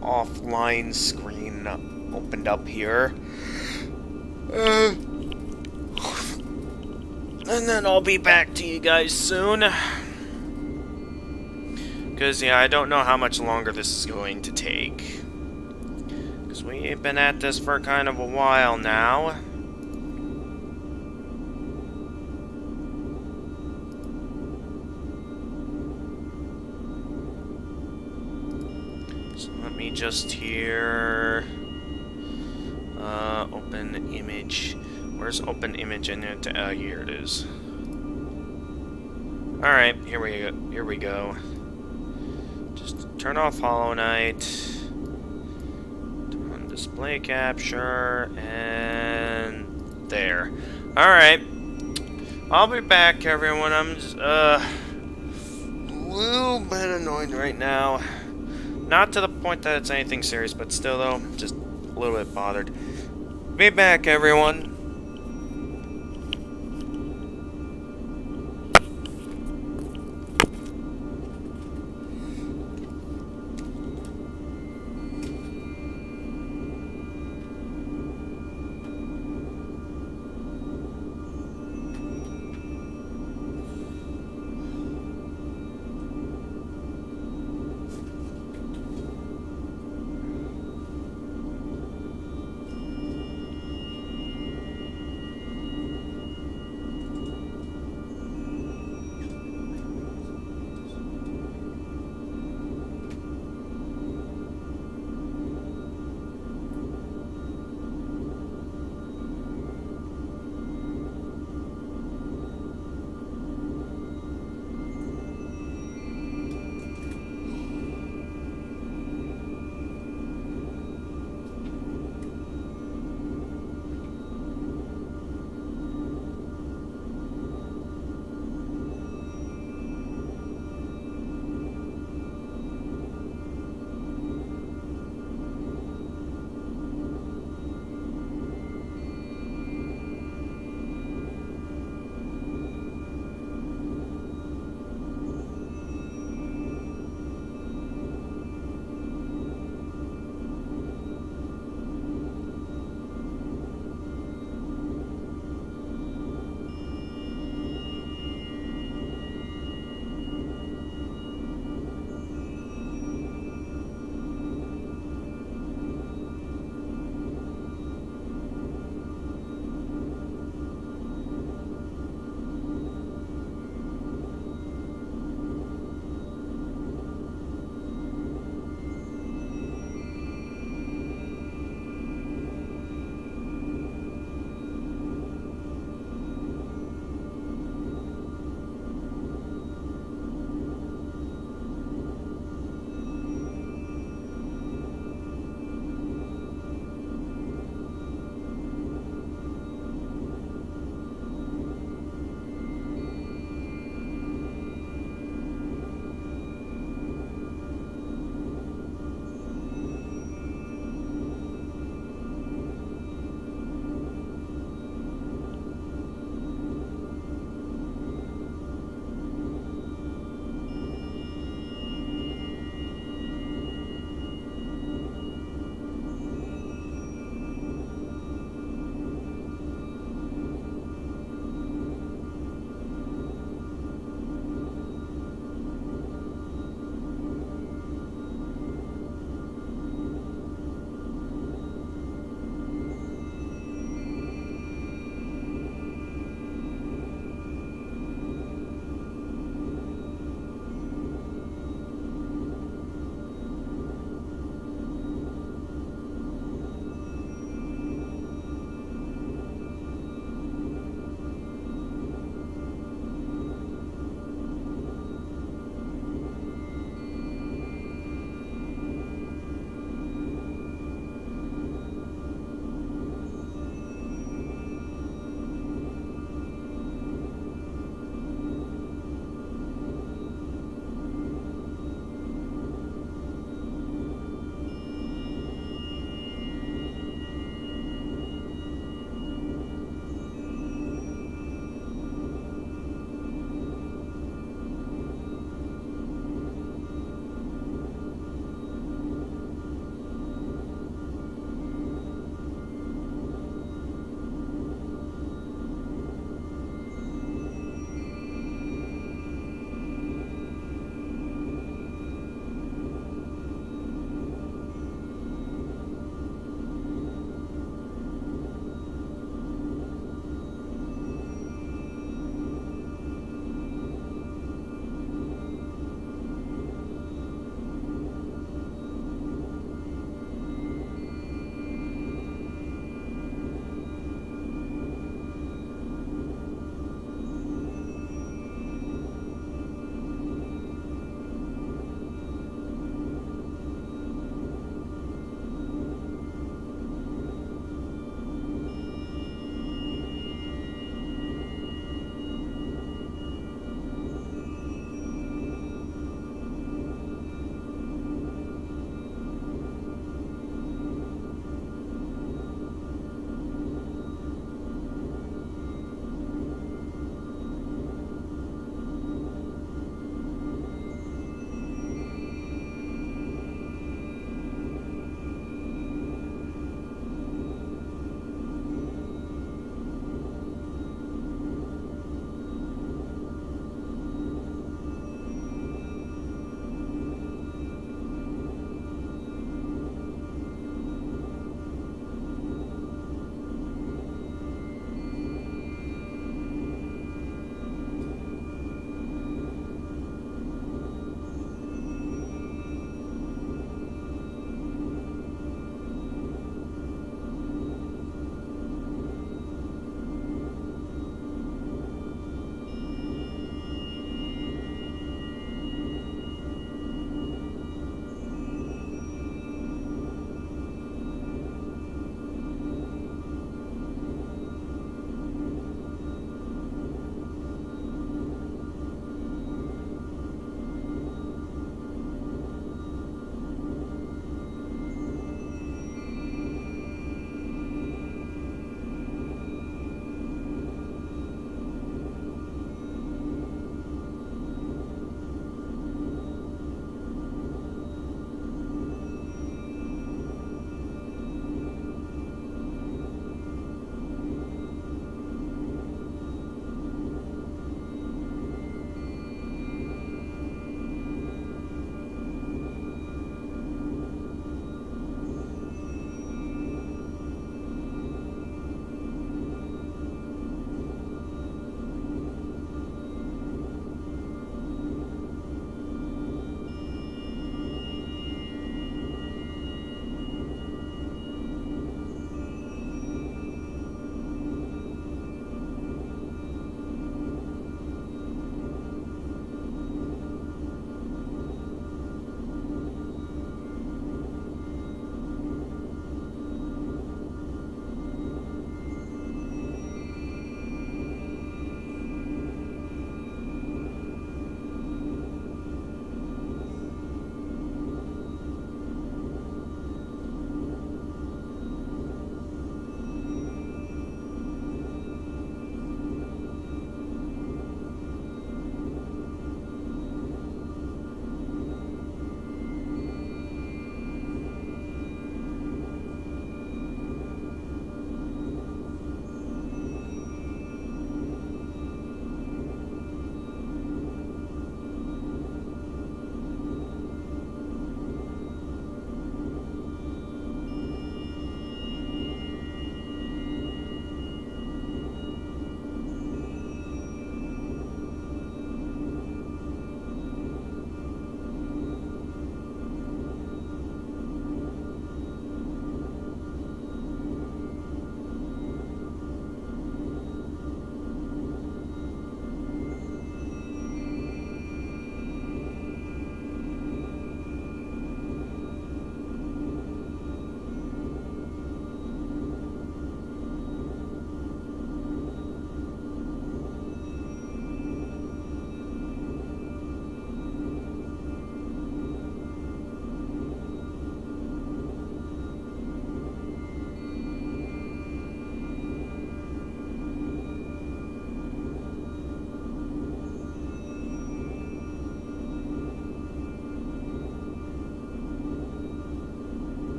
offline screen opened up here. And then I'll be back to you guys soon. Because, yeah, I don't know how much longer this is going to take. Because we've been at this for kind of a while now. So let me just here... open image... Where's open image in it? Here it is. Alright, here we go. Just turn off Hollow Knight. Turn on display capture, and there. Alright. I'll be back, everyone. I'm just, a little bit annoyed right now. Not to the point that it's anything serious, but still, though, just a little bit bothered. Be back, everyone.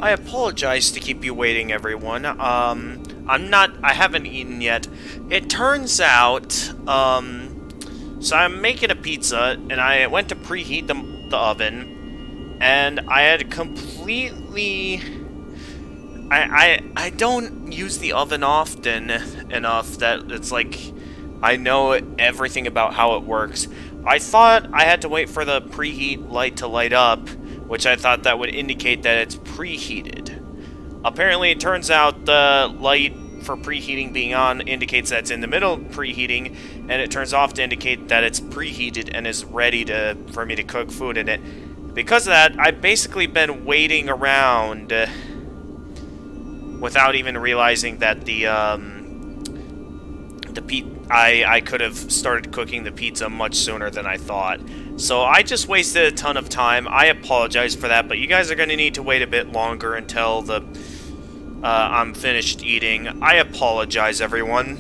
I apologize to keep you waiting, everyone. I haven't eaten yet. It turns out, so I'm making a pizza, and I went to preheat the oven, and I had completely... I don't use the oven often enough that it's like I know everything about how it works. I thought I had to wait for the preheat light to light up, which I thought that would indicate that it's preheated. Apparently, it turns out the light for preheating being on indicates that it's in the middle of preheating, and it turns off to indicate that it's preheated and is ready for me to cook food in it. Because of that, I've basically been waiting around without even realizing that I could have started cooking the pizza much sooner than I thought. So I just wasted a ton of time. I apologize for that, but you guys are going to need to wait a bit longer until I'm finished eating. I apologize, everyone.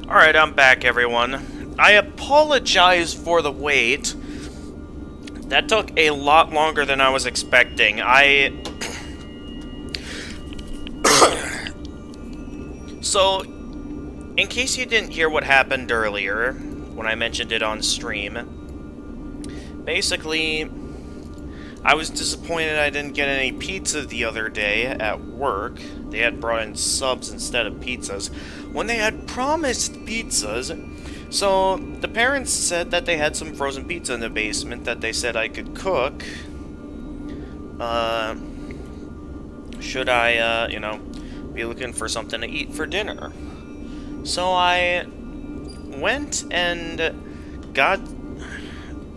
Alright, I'm back, everyone. I apologize for the wait. That took a lot longer than I was expecting. So, in case you didn't hear what happened earlier, when I mentioned it on stream, basically, I was disappointed I didn't get any pizza the other day at work. They had brought in subs instead of pizzas, when they had promised pizzas. So, the parents said that they had some frozen pizza in the basement that they said I could cook. Should I, be looking for something to eat for dinner? So I went and got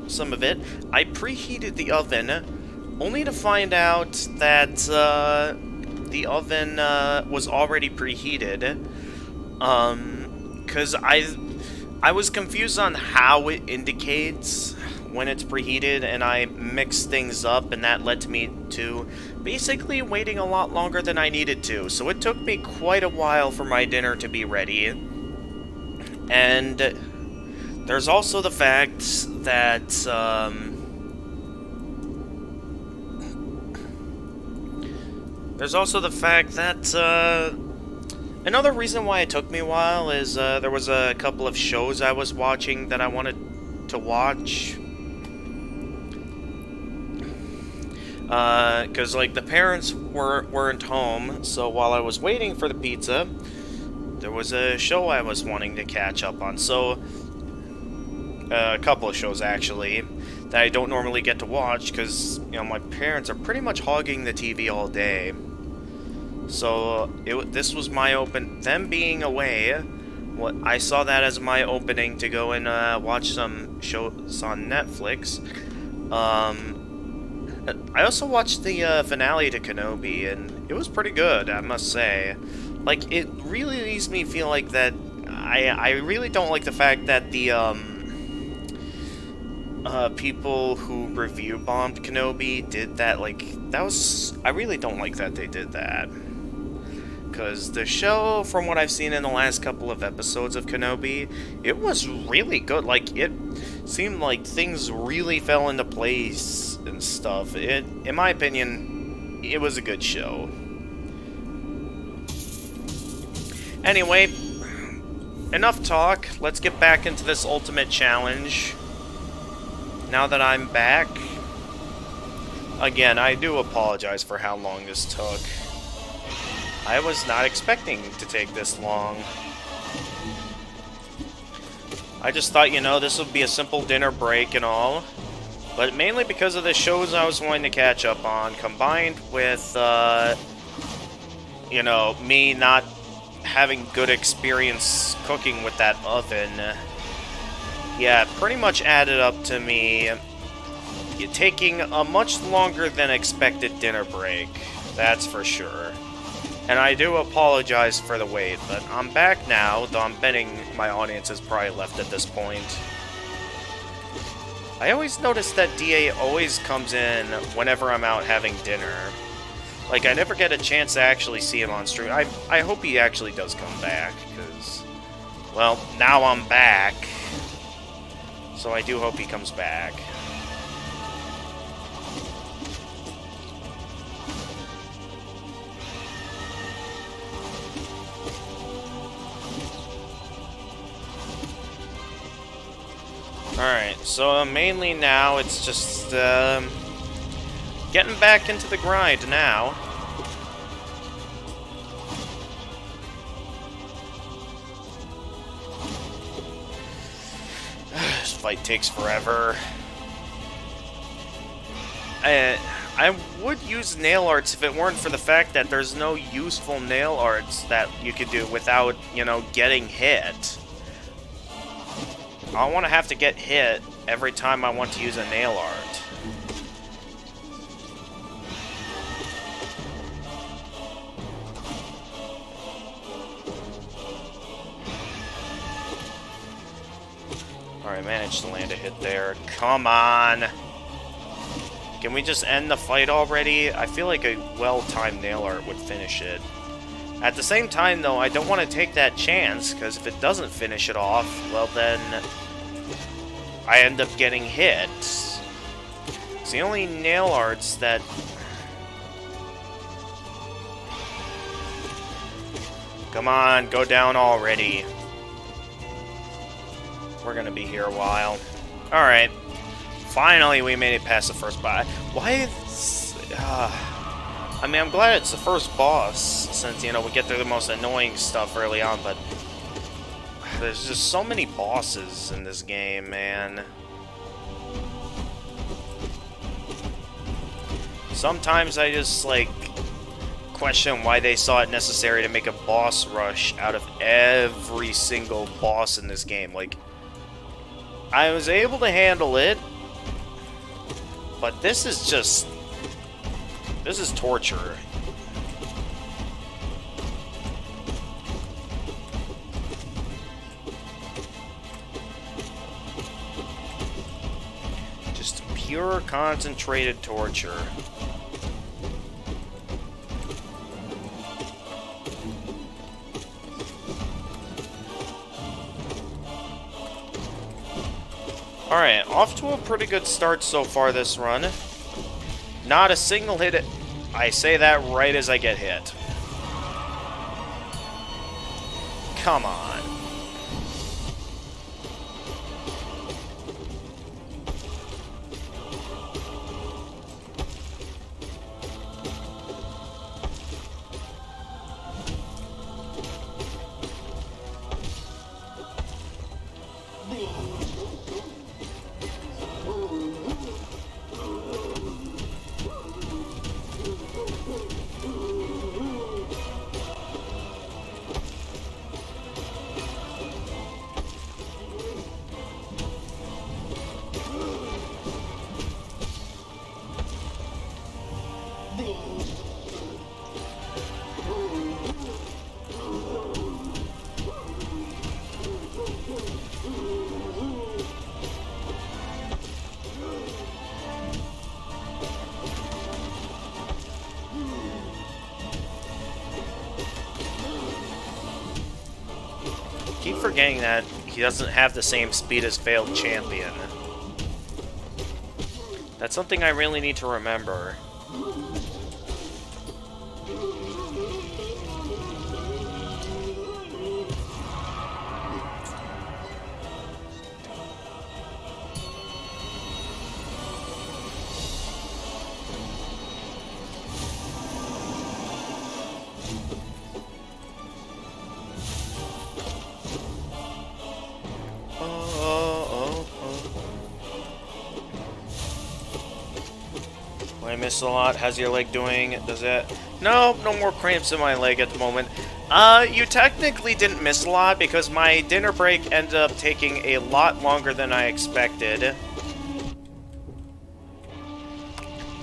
some of it. I preheated the oven, only to find out that the oven was already preheated. Because I was confused on how it indicates when it's preheated, and I mixed things up, and that led to me to basically waiting a lot longer than I needed to. So it took me quite a while for my dinner to be ready. And there's also the fact that another reason why it took me a while is there was a couple of shows I was watching that I wanted to watch. Because, like, the parents weren't home, so while I was waiting for the pizza, there was a show I was wanting to catch up on. So, a couple of shows, actually, that I don't normally get to watch, because, my parents are pretty much hogging the TV all day. So, this was my them being away, I saw that as my opening to go and watch some shows on Netflix. I also watched the finale to Kenobi, and it was pretty good, I must say. Like, it really leaves me feel like that I really don't like the fact that the people who review bombed Kenobi did that. Like, I really don't like that they did that. Because the show, from what I've seen in the last couple of episodes of Kenobi, it was really good. Like, it seemed like things really fell into place and stuff. In my opinion, it was a good show. Anyway, enough talk. Let's get back into this ultimate challenge. Now that I'm back, again, I do apologize for how long this took. I was not expecting to take this long. I just thought, this would be a simple dinner break and all. But mainly because of the shows I was wanting to catch up on, combined with, me not having good experience cooking with that oven. Yeah, it pretty much added up to me taking a much longer than expected dinner break. That's for sure. And I do apologize for the wait, but I'm back now, though I'm betting my audience has probably left at this point. I always notice that DA always comes in whenever I'm out having dinner. Like, I never get a chance to actually see him on stream. I hope he actually does come back, because, well, now I'm back. So I do hope he comes back. Alright, so mainly now it's just getting back into the grind now. This fight takes forever. I would use nail arts if it weren't for the fact that there's no useful nail arts that you could do without, getting hit. I don't want to have to get hit every time I want to use a nail art. Alright, managed to land a hit there. Come on! Can we just end the fight already? I feel like a well-timed nail art would finish it. At the same time, though, I don't want to take that chance, because if it doesn't finish it off, well then, I end up getting hit. It's the only nail arts that... Come on, go down already. We're gonna be here a while. Alright. Finally, we made it past the first boss. Why is... I mean, I'm glad it's the first boss, since, you know, we get through the most annoying stuff early on, but... There's just so many bosses in this game, man. Sometimes I just, like, question why they saw it necessary to make a boss rush out of every single boss in this game. Like, I was able to handle it, but this is just... This is torture. Just pure concentrated torture. Alright, off to a pretty good start so far this run. Not a single hit. I say that right as I get hit. Come on. Keep forgetting that he doesn't have the same speed as Failed Champion. That's something I really need to remember. I miss a lot. How's your leg doing? Does it? No, no more cramps in my leg at the moment. You technically didn't miss a lot because my dinner break ended up taking a lot longer than I expected. And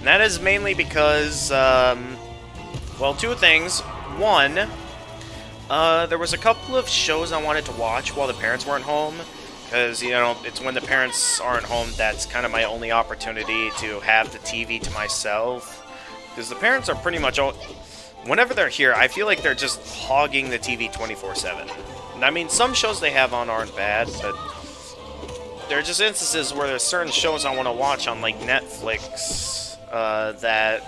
that is mainly because, well, two things. One, there was a couple of shows I wanted to watch while the parents weren't home. Because, you know, it's when the parents aren't home that's kind of my only opportunity to have the TV to myself. Because the parents are pretty much all... Whenever they're here, I feel like they're just hogging the TV 24/7. And I mean, some shows they have on aren't bad, but... There are just instances where there's certain shows I want to watch on, like, Netflix, that...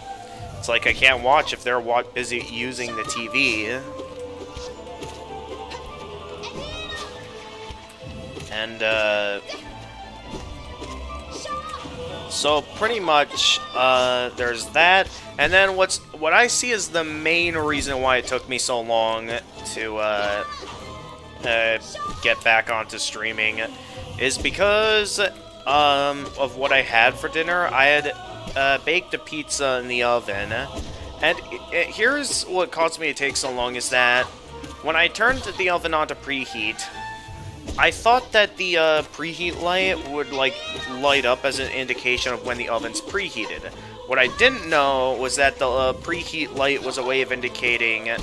It's like I can't watch if they're busy using the TV. And, so pretty much, there's that, and then what I see is the main reason why it took me so long to, get back onto streaming is because, of what I had for dinner. I had, baked a pizza in the oven, and here's what caused me to take so long is that when I turned the oven on to preheat, I thought that the preheat light would, like, light up as an indication of when the oven's preheated. What I didn't know was that the preheat light was a way of indicating, you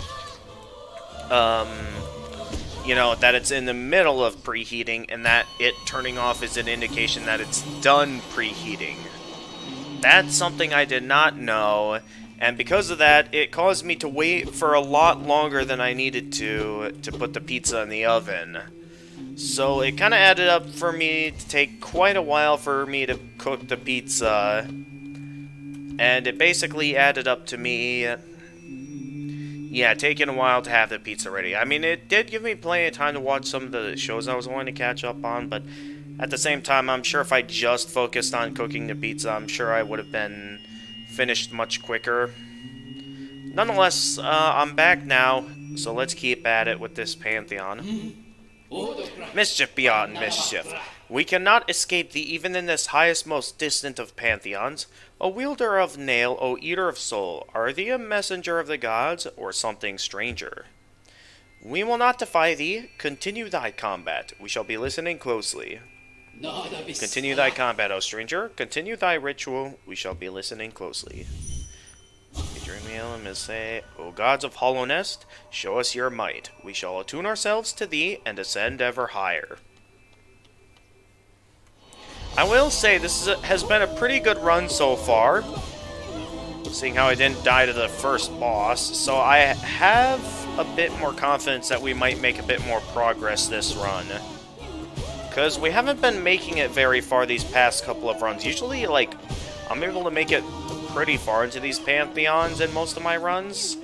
know, that it's in the middle of preheating, and that it turning off is an indication that it's done preheating. That's something I did not know, And because of that, it caused me to wait for a lot longer than I needed to put the pizza in the oven. So it kind of added up for me to take quite a while for me to cook the pizza. And it basically added up to me, yeah, taking a while to have the pizza ready. I mean, it did give me plenty of time to watch some of the shows I was wanting to catch up on, but at the same time, I'm sure if I just focused on cooking the pizza, I'm sure I would have been finished much quicker. Nonetheless, I'm back now, so let's keep at it with this Pantheon. Mischief beyond mischief. We cannot escape thee even in this highest, most distant of pantheons. O wielder of nail, O eater of soul, are thee a messenger of the gods, or something stranger? We will not defy thee. Continue thy combat. We shall be listening closely. Continue thy combat, O stranger. Continue thy ritual. We shall be listening closely. Say, O gods of Hollownest, show us your might. We shall attune ourselves to thee and ascend ever higher. I will say this has been a pretty good run so far, seeing how I didn't die to the first boss, so I have a bit more confidence that we might make a bit more progress this run. Because we haven't been making it very far these past couple of runs. Usually, like, I'm able to make it pretty far into these Pantheons in most of my runs,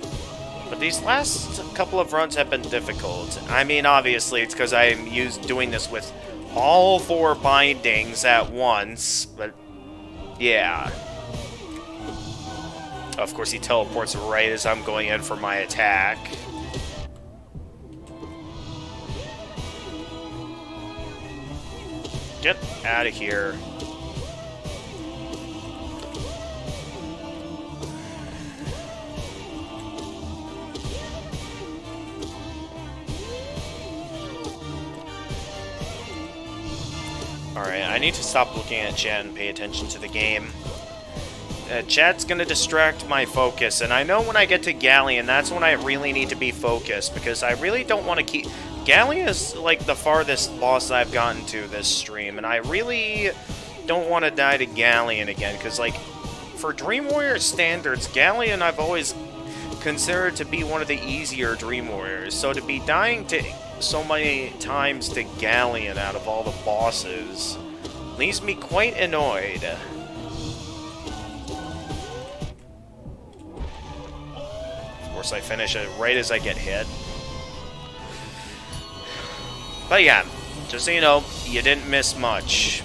but these last couple of runs have been difficult. I mean, obviously, it's because I'm doing this with all 4 bindings at once, but yeah. Of course, he teleports right as I'm going in for my attack. Get out of here. Alright, I need to stop looking at chat and pay attention to the game. Chat's gonna distract my focus, and I know when I get to Galleon, that's when I really need to be focused, because I really don't want to keep... Galleon is, like, the farthest boss I've gotten to this stream, and I really don't want to die to Galleon again, because, like, for Dream Warrior standards, Galleon I've always considered to be one of the easier Dream Warriors, so to be dying to so many times to Galleon out of all the bosses leaves me quite annoyed. Of course, I finish it right as I get hit. But yeah, just so you know, you didn't miss much.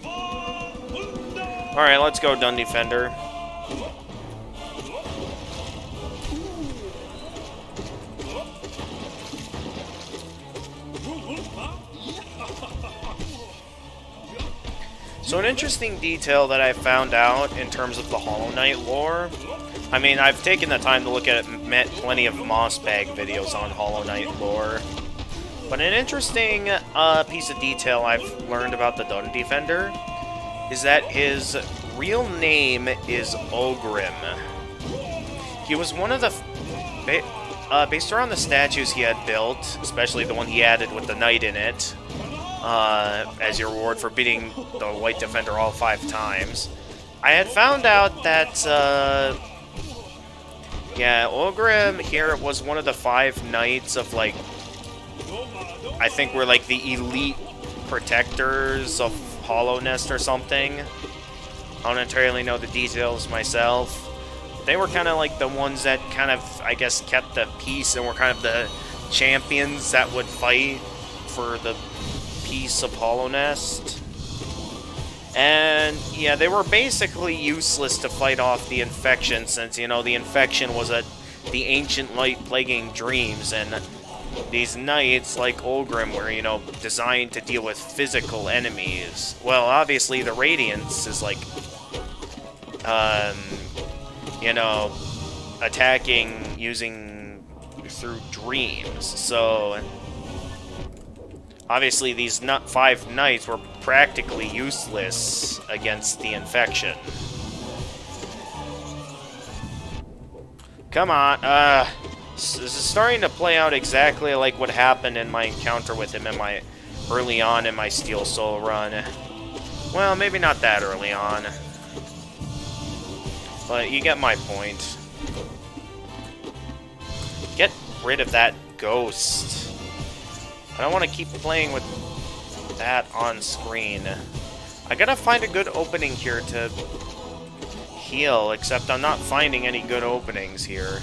Alright, let's go, Dun Defender. So an interesting detail that I found out in terms of the Hollow Knight lore, I mean, I've taken the time to look at plenty of Mossbag videos on Hollow Knight lore, but an interesting piece of detail I've learned about the Dun Defender is that his real name is Ogrim. He was one of the... based around the statues he had built, especially the one he added with the knight in it, as your reward for beating the White Defender all 5 times, I had found out that, yeah, Ogrim here was one of the 5 knights of, like, I think we're, like, the elite protectors of Hollownest or something. I don't entirely know the details myself. They were kind of like the ones that kind of, I guess, kept the peace and were kind of the champions that would fight for the peace of Hollownest. And, yeah, they were basically useless to fight off the infection, since, you know, the infection was the ancient light plaguing dreams, and these knights, like Ogrim, were, you know, designed to deal with physical enemies. Well, obviously, the Radiance is, like, you know, attacking using through dreams. So, obviously, these 5 knights were practically useless against the infection. Come on, this is starting to play out exactly like what happened in my encounter with him in my early on in my Steel Soul run. Well, maybe not that early on. But you get my point. Get rid of that ghost. I don't want to keep playing with that on screen. I gotta find a good opening here to heal, except I'm not finding any good openings here.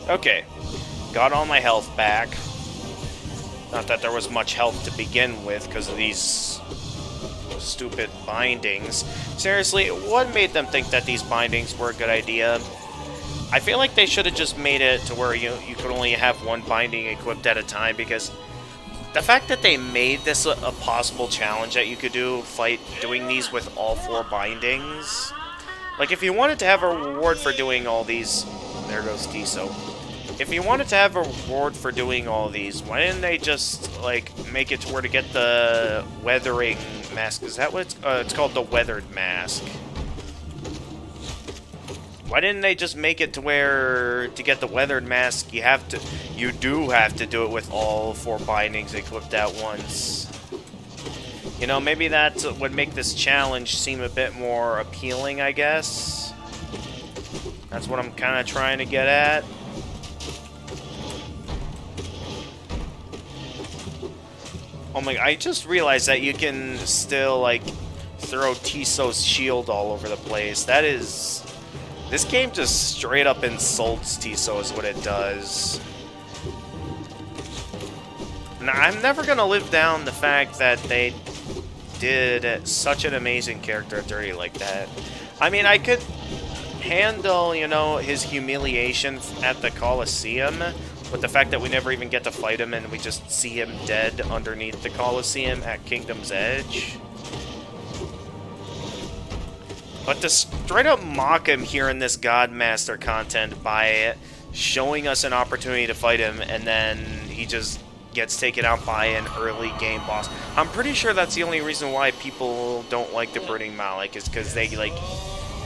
Okay, got all my health back. Not that there was much health to begin with because of these stupid bindings. Seriously, what made them think that these bindings were a good idea? I feel like they should have just made it to where you could only have one binding equipped at a time, because the fact that they made this a possible challenge that you could doing these with all 4 bindings. Like, if you wanted to have a reward for doing all these... There goes Tiso. If you wanted to have a reward for doing all these, why didn't they just, like, make it to where to get the weathering mask? Is that what it's called? The weathered mask. Why didn't they just make it to where to get the weathered mask you do have to do it with all 4 bindings equipped at once? You know, maybe that would make this challenge seem a bit more appealing, I guess. That's what I'm kind of trying to get at. Oh my, I just realized that you can still, like, throw Tiso's shield all over the place. That is... This game just straight up insults Tiso is what it does. Now, I'm never gonna live down the fact that they did such an amazing character dirty like that. I mean, I could handle, you know, his humiliation at the Colosseum, with the fact that we never even get to fight him and we just see him dead underneath the Colosseum at Kingdom's Edge. But to straight up mock him here in this Godmaster content by showing us an opportunity to fight him and then he just gets taken out by an early game boss. I'm pretty sure that's the only reason why people don't like the Brooding Malik, is because they, like,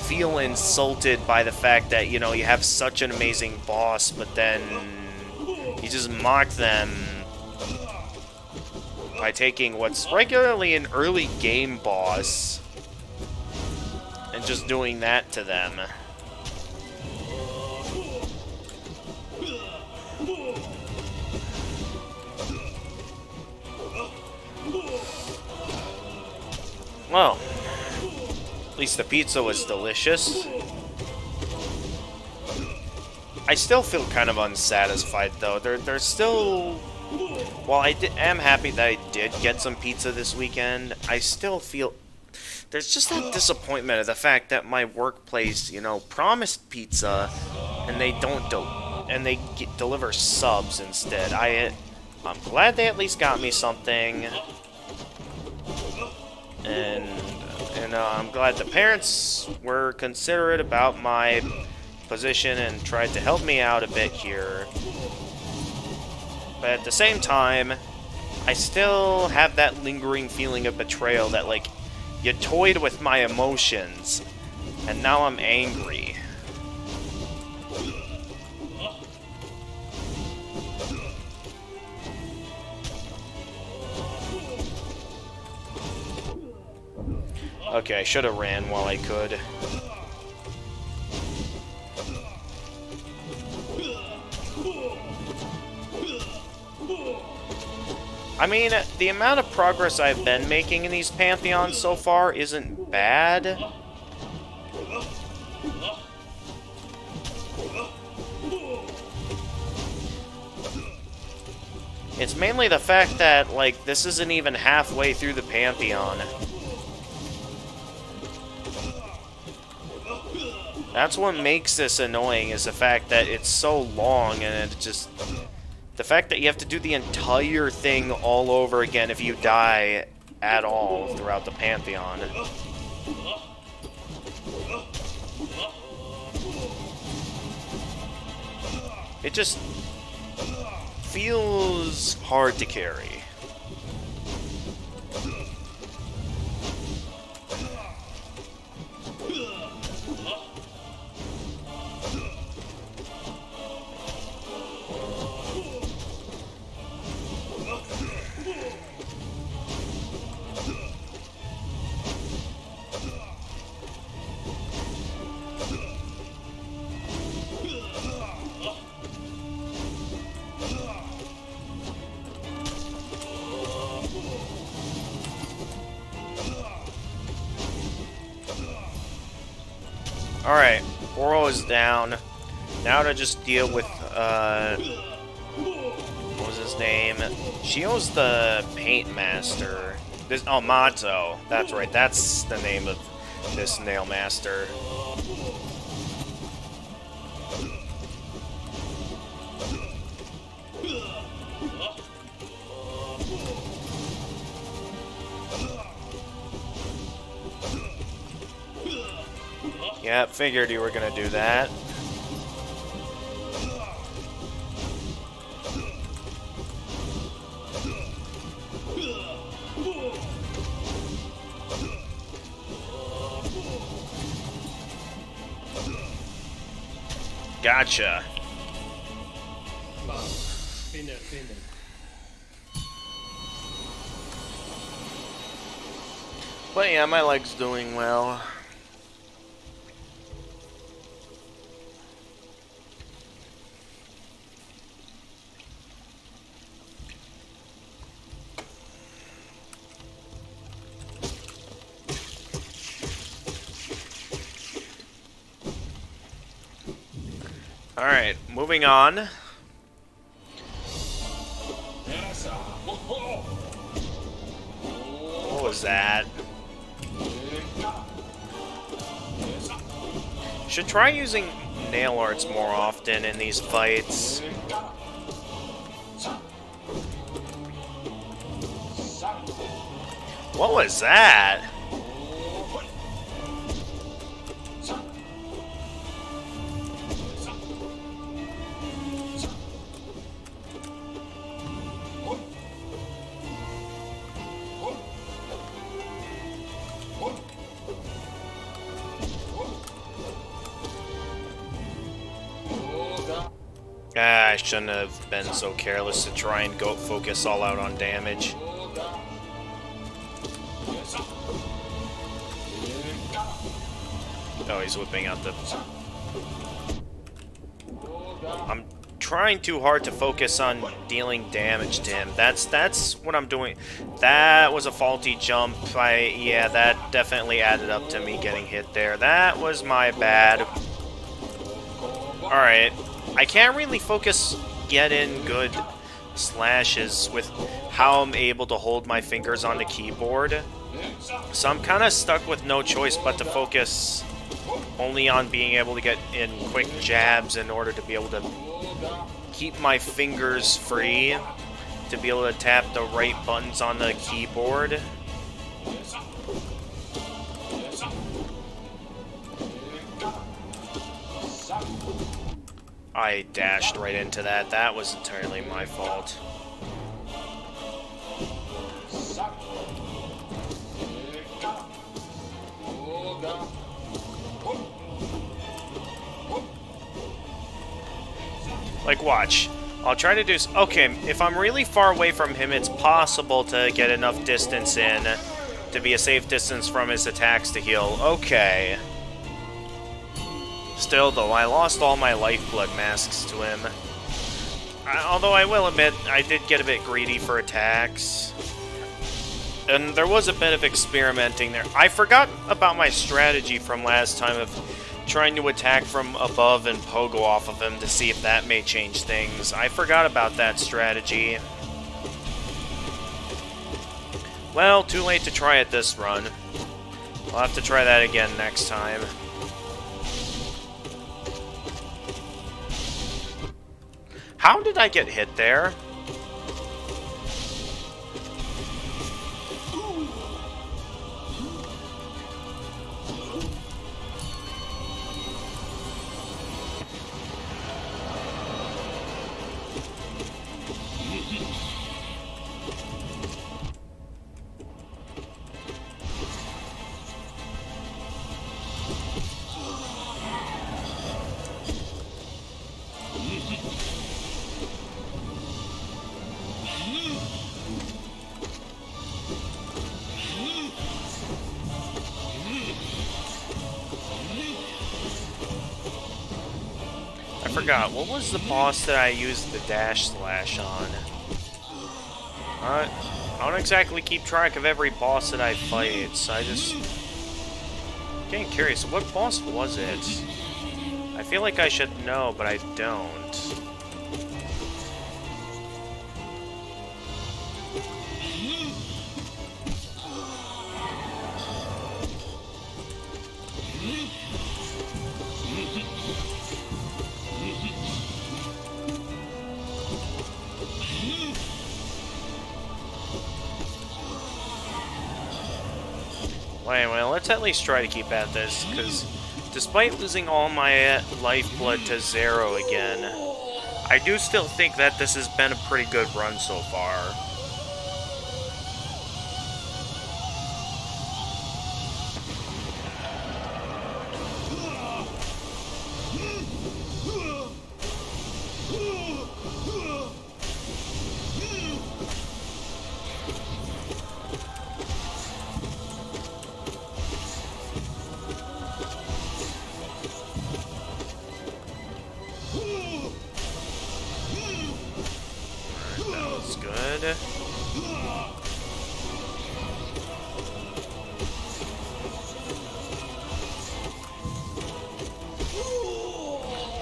feel insulted by the fact that, you know, you have such an amazing boss, but then you just mock them by taking what's regularly an early game boss and just doing that to them. Well, at least the pizza was delicious. I still feel kind of unsatisfied, though. There's still... While I am happy that I did get some pizza this weekend, I still feel... There's just that disappointment of the fact that my workplace, you know, promised pizza, and they don't deliver subs instead. I'm glad they at least got me something, and I'm glad the parents were considerate about my position and tried to help me out a bit here. But at the same time, I still have that lingering feeling of betrayal that, like, you toyed with my emotions, and now I'm angry. Okay, I should have ran while I could. I mean, the amount of progress I've been making in these Pantheons so far isn't bad. It's mainly the fact that, like, this isn't even halfway through the Pantheon. That's what makes this annoying, is the fact that it's so long and it just... The fact that you have to do the entire thing all over again if you die at all throughout the Pantheon. It just feels hard to carry. Alright, Oro is down. Now to just deal with, what was his name? Shio's the Paint Master. Oh, Mazo. That's right, that's the name of this Nail Master. Yeah, figured you were gonna do that. Gotcha. But yeah, my leg's doing well. Alright, moving on. What was that? Should try using nail arts more often in these fights. What was that? I shouldn't have been so careless to try and go focus all out on damage. Oh, he's whipping out the... I'm trying too hard to focus on dealing damage to him. That's what I'm doing. That was a faulty jump. Yeah, that definitely added up to me getting hit there. That was my bad. Alright. I can't really focus get in good slashes with how I'm able to hold my fingers on the keyboard. So I'm kind of stuck with no choice but to focus only on being able to get in quick jabs in order to be able to keep my fingers free, to be able to tap the right buttons on the keyboard. I dashed right into that. That was entirely my fault. Like, watch. I'll try to do... Okay, if I'm really far away from him, it's possible to get enough distance in to be a safe distance from his attacks to heal. Okay. Still, though, I lost all my lifeblood masks to him. Although I will admit, I did get a bit greedy for attacks. And there was a bit of experimenting there. I forgot about my strategy from last time of trying to attack from above and pogo off of him to see if that may change things. I forgot about that strategy. Well, too late to try it this run. I'll have to try that again next time. How did I get hit there? I forgot, what was the boss that I used the dash slash on? I don't exactly keep track of every boss that I fight, so I just... Getting curious, what boss was it? I feel like I should know, but I don't. Well, let's at least try to keep at this, because despite losing all my lifeblood to 0 again, I do still think that this has been a pretty good run so far.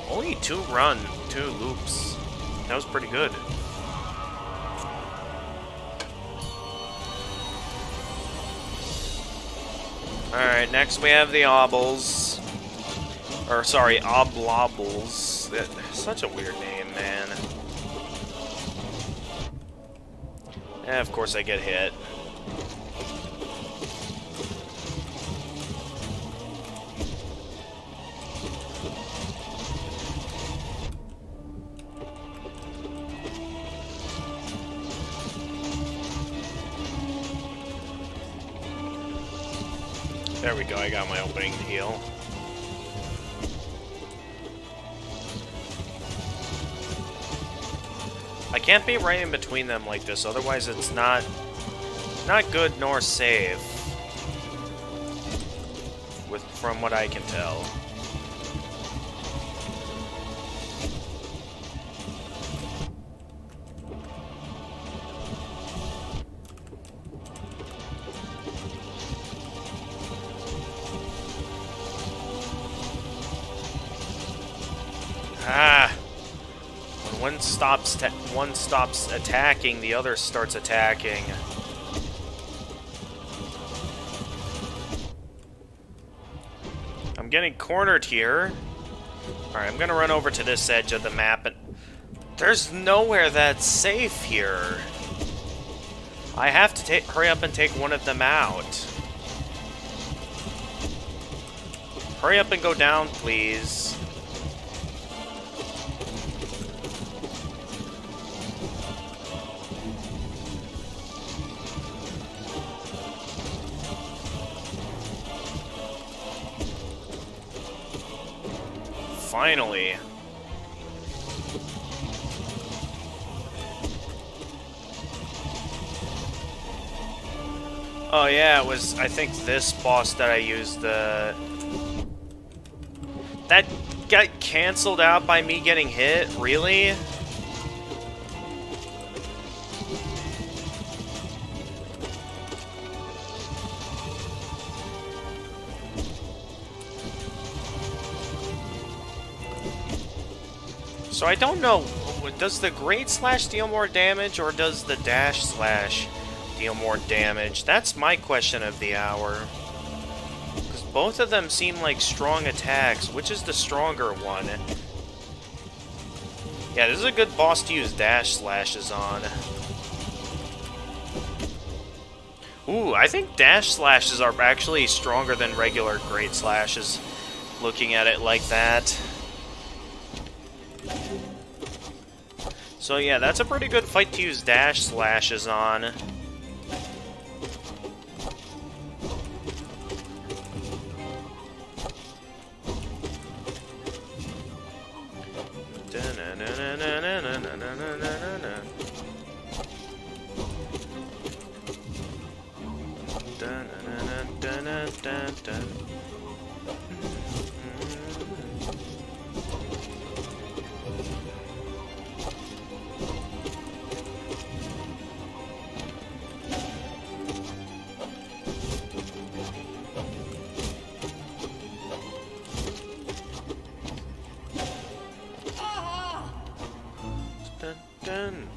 Only 2 loops. That was pretty good. Alright, next we have the Obbles. Or, sorry, Oblobbles. Such a weird name, man. And of course I get hit. There we go, I got my opening to heal. I can't be right in between them like this, otherwise it's not good nor safe. From what I can tell. When one stops attacking, the other starts attacking. I'm getting cornered here. Alright, I'm gonna run over to this edge of the map, and there's nowhere that's safe here. I have to hurry up and take one of them out. Hurry up and go down, please. Finally. Oh yeah, it was, I think, this boss that I used the... That got canceled out by me getting hit? Really? So I don't know, does the Great Slash deal more damage, or does the Dash Slash deal more damage? That's my question of the hour. Because both of them seem like strong attacks. Which is the stronger one? Yeah, this is a good boss to use Dash Slashes on. Ooh, I think Dash Slashes are actually stronger than regular Great Slashes, looking at it like that. So yeah, that's a pretty good fight to use Dash Slashes on. in.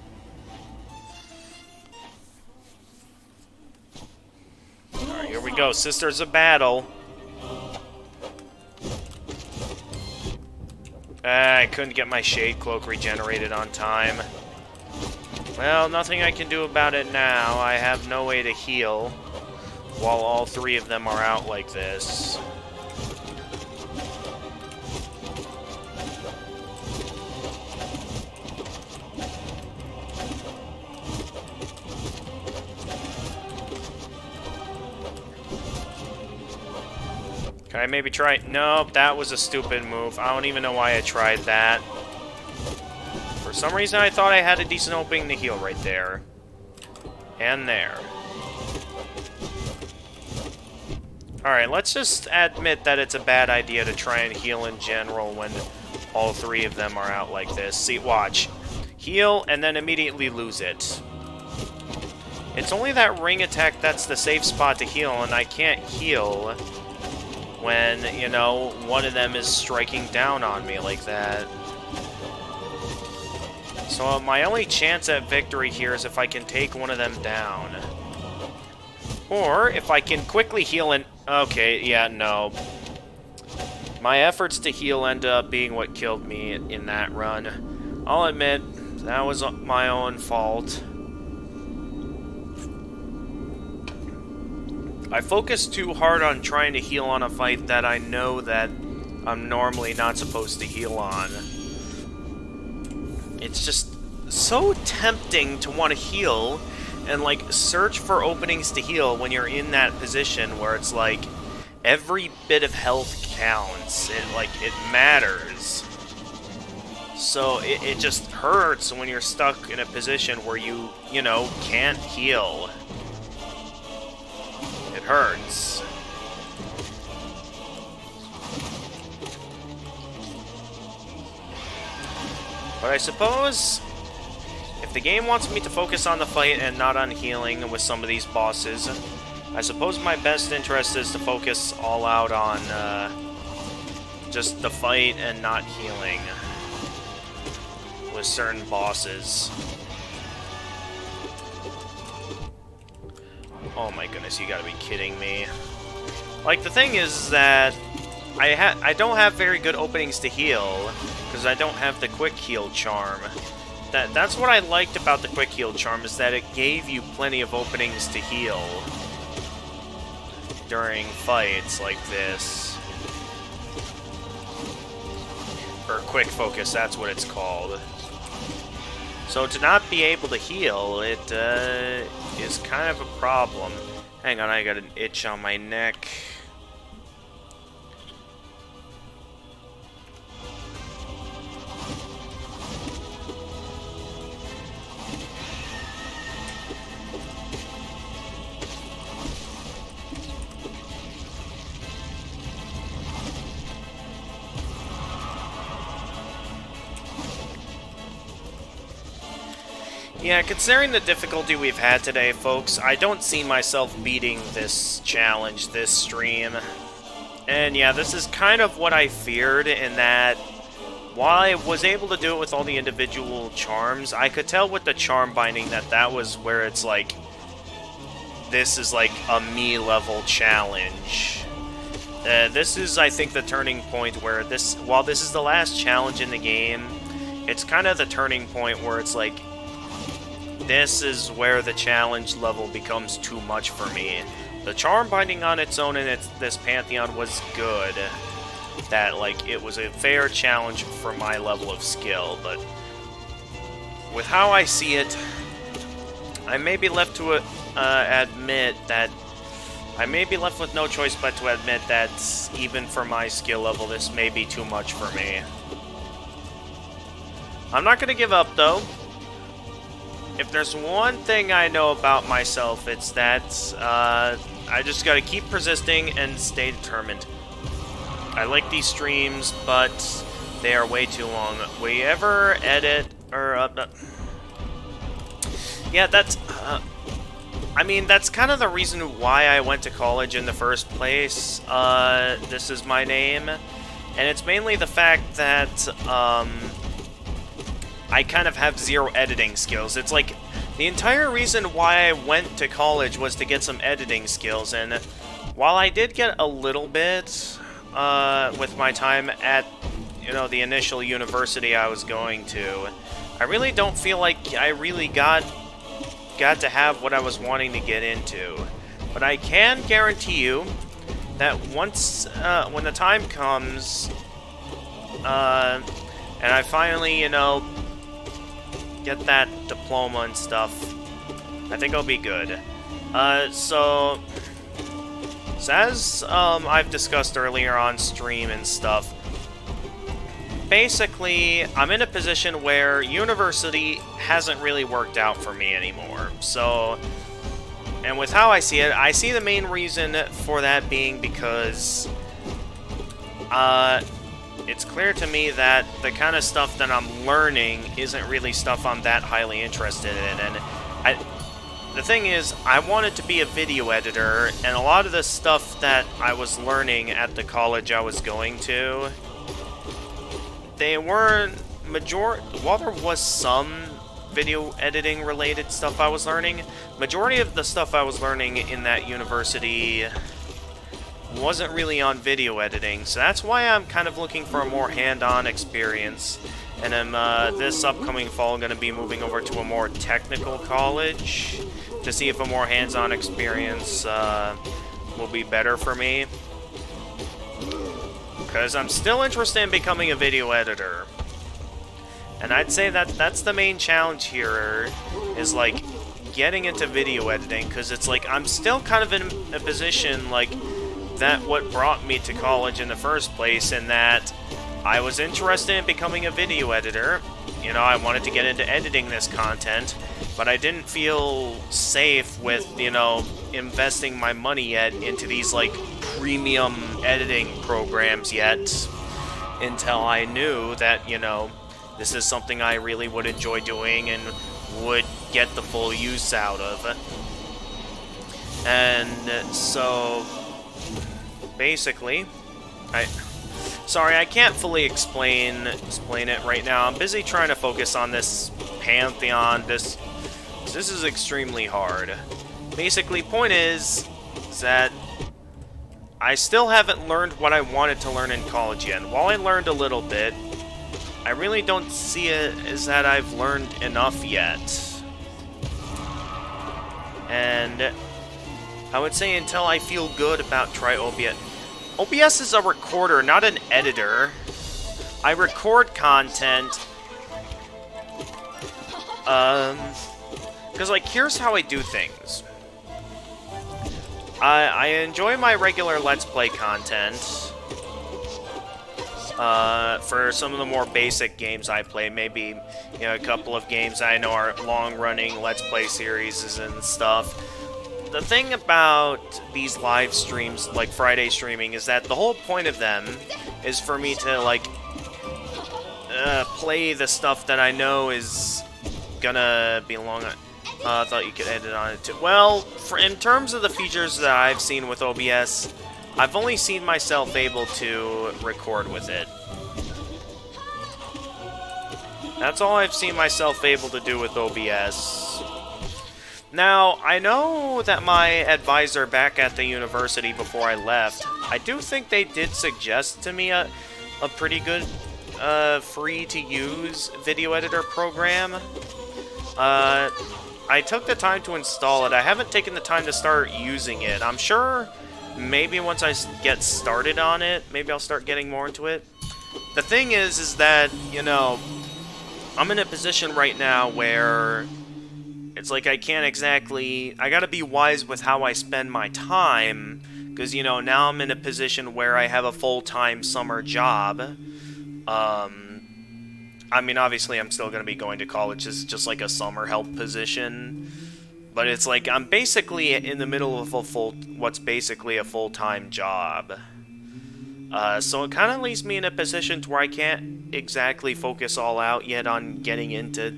Alright, here we go. Sisters of Battle. I couldn't get my Shade Cloak regenerated on time. Well, nothing I can do about it now. I have no way to heal while all three of them are out like this. Can I maybe try? Nope, that was a stupid move. I don't even know why I tried that. For some reason, I thought I had a decent opening to heal right there. And there. Alright, let's just admit that it's a bad idea to try and heal in general when all three of them are out like this. See, watch. Heal, and then immediately lose it. It's only that ring attack that's the safe spot to heal, and I can't heal when, you know, one of them is striking down on me like that. So my only chance at victory here is if I can take one of them down. Or if I can quickly heal and... Okay, yeah, no. My efforts to heal end up being what killed me in that run. I'll admit, that was my own fault. I focused too hard on trying to heal on a fight that I know that I'm normally not supposed to heal on. It's just so tempting to want to heal and, like, search for openings to heal when you're in that position where it's like every bit of health counts. It matters. So it just hurts when you're stuck in a position where you know, can't heal. It hurts. But I suppose if the game wants me to focus on the fight and not on healing with some of these bosses, I suppose my best interest is to focus all out on just the fight and not healing with certain bosses. Oh my goodness, you gotta be kidding me. Like, the thing is that I don't have very good openings to heal, because I don't have the quick heal charm. That's what I liked about the quick heal charm, is that it gave you plenty of openings to heal during fights like this. Or quick focus, that's what it's called. So to not be able to heal, it is kind of a problem. Hang on, I got an itch on my neck. Yeah, considering the difficulty we've had today, folks, I don't see myself beating this challenge, this stream. And yeah, this is kind of what I feared, in that while I was able to do it with all the individual charms, I could tell with the charm binding that that was where it's like, this is like a me-level challenge. This is, I think, the turning point where while this is the last challenge in the game, it's kind of the turning point where it's like, this is where the challenge level becomes too much for me. The charm binding on its own in this Pantheon was good. That, like, it was a fair challenge for my level of skill, but with how I see it, I may be left to admit that I may be left with no choice but to admit that even for my skill level, this may be too much for me. I'm not going to give up, though. If there's one thing I know about myself, it's that I just gotta keep persisting and stay determined. I like these streams, but they are way too long. We ever edit, or, yeah, that's, I mean, that's kind of the reason why I went to college in the first place. This is my name, and it's mainly the fact that, I kind of have zero editing skills. It's like, the entire reason why I went to college was to get some editing skills, and while I did get a little bit with my time at, you know, the initial university I was going to, I really don't feel like I really got to have what I was wanting to get into. But I can guarantee you that once, when the time comes, and I finally, you know, get that diploma and stuff, I think I'll be good. So as I've discussed earlier on stream and stuff, basically, I'm in a position where university hasn't really worked out for me anymore. So, and with how I see it, I see the main reason for that being because it's clear to me that the kind of stuff that I'm learning isn't really stuff I'm that highly interested in. And the thing is, I wanted to be a video editor, and a lot of the stuff that I was learning at the college I was going to, they weren't while there was some video editing related stuff I was learning, majority of the stuff I was learning in that university wasn't really on video editing, so that's why I'm kind of looking for a more hand-on experience. And I'm this upcoming fall going to be moving over to a more technical college to see if a more hands-on experience will be better for me. Because I'm still interested in becoming a video editor. And I'd say that that's the main challenge here, is like getting into video editing, because it's like I'm still kind of in a position like that what brought me to college in the first place, in that I was interested in becoming a video editor. You know, I wanted to get into editing this content, but I didn't feel safe with, you know, investing my money yet into these, like, premium editing programs yet, until I knew that, you know, this is something I really would enjoy doing and would get the full use out of. And so, basically, sorry, I can't fully explain it right now. I'm busy trying to focus on this Pantheon. This is extremely hard. Basically, point is that I still haven't learned what I wanted to learn in college yet. And while I learned a little bit, I really don't see it as that I've learned enough yet. And I would say until I feel good about try OBS. OBS is a recorder, not an editor. I record content. Because, like, here's how I do things. I enjoy my regular Let's Play content. For some of the more basic games I play, maybe, you know, a couple of games I know are long-running Let's Play series and stuff. The thing about these live streams, like Friday streaming, is that the whole point of them is for me to, like, play the stuff that I know is gonna be long. I thought you could edit on it too. Well, in terms of the features that I've seen with OBS, I've only seen myself able to record with it. That's all I've seen myself able to do with OBS. Now, I know that my advisor back at the university before I left, I do think they did suggest to me a pretty good free-to-use video editor program. I took the time to install it. I haven't taken the time to start using it. I'm sure maybe once I get started on it, maybe I'll start getting more into it. The thing is that, you know, I'm in a position right now where it's like I can't exactly... I gotta be wise with how I spend my time, because, you know, now I'm in a position where I have a full-time summer job. I mean, obviously, I'm still going to be going to college. It's just like a summer help position. But it's like I'm basically in the middle of what's basically a full-time job. So it kind of leaves me in a position to where I can't exactly focus all out yet on getting into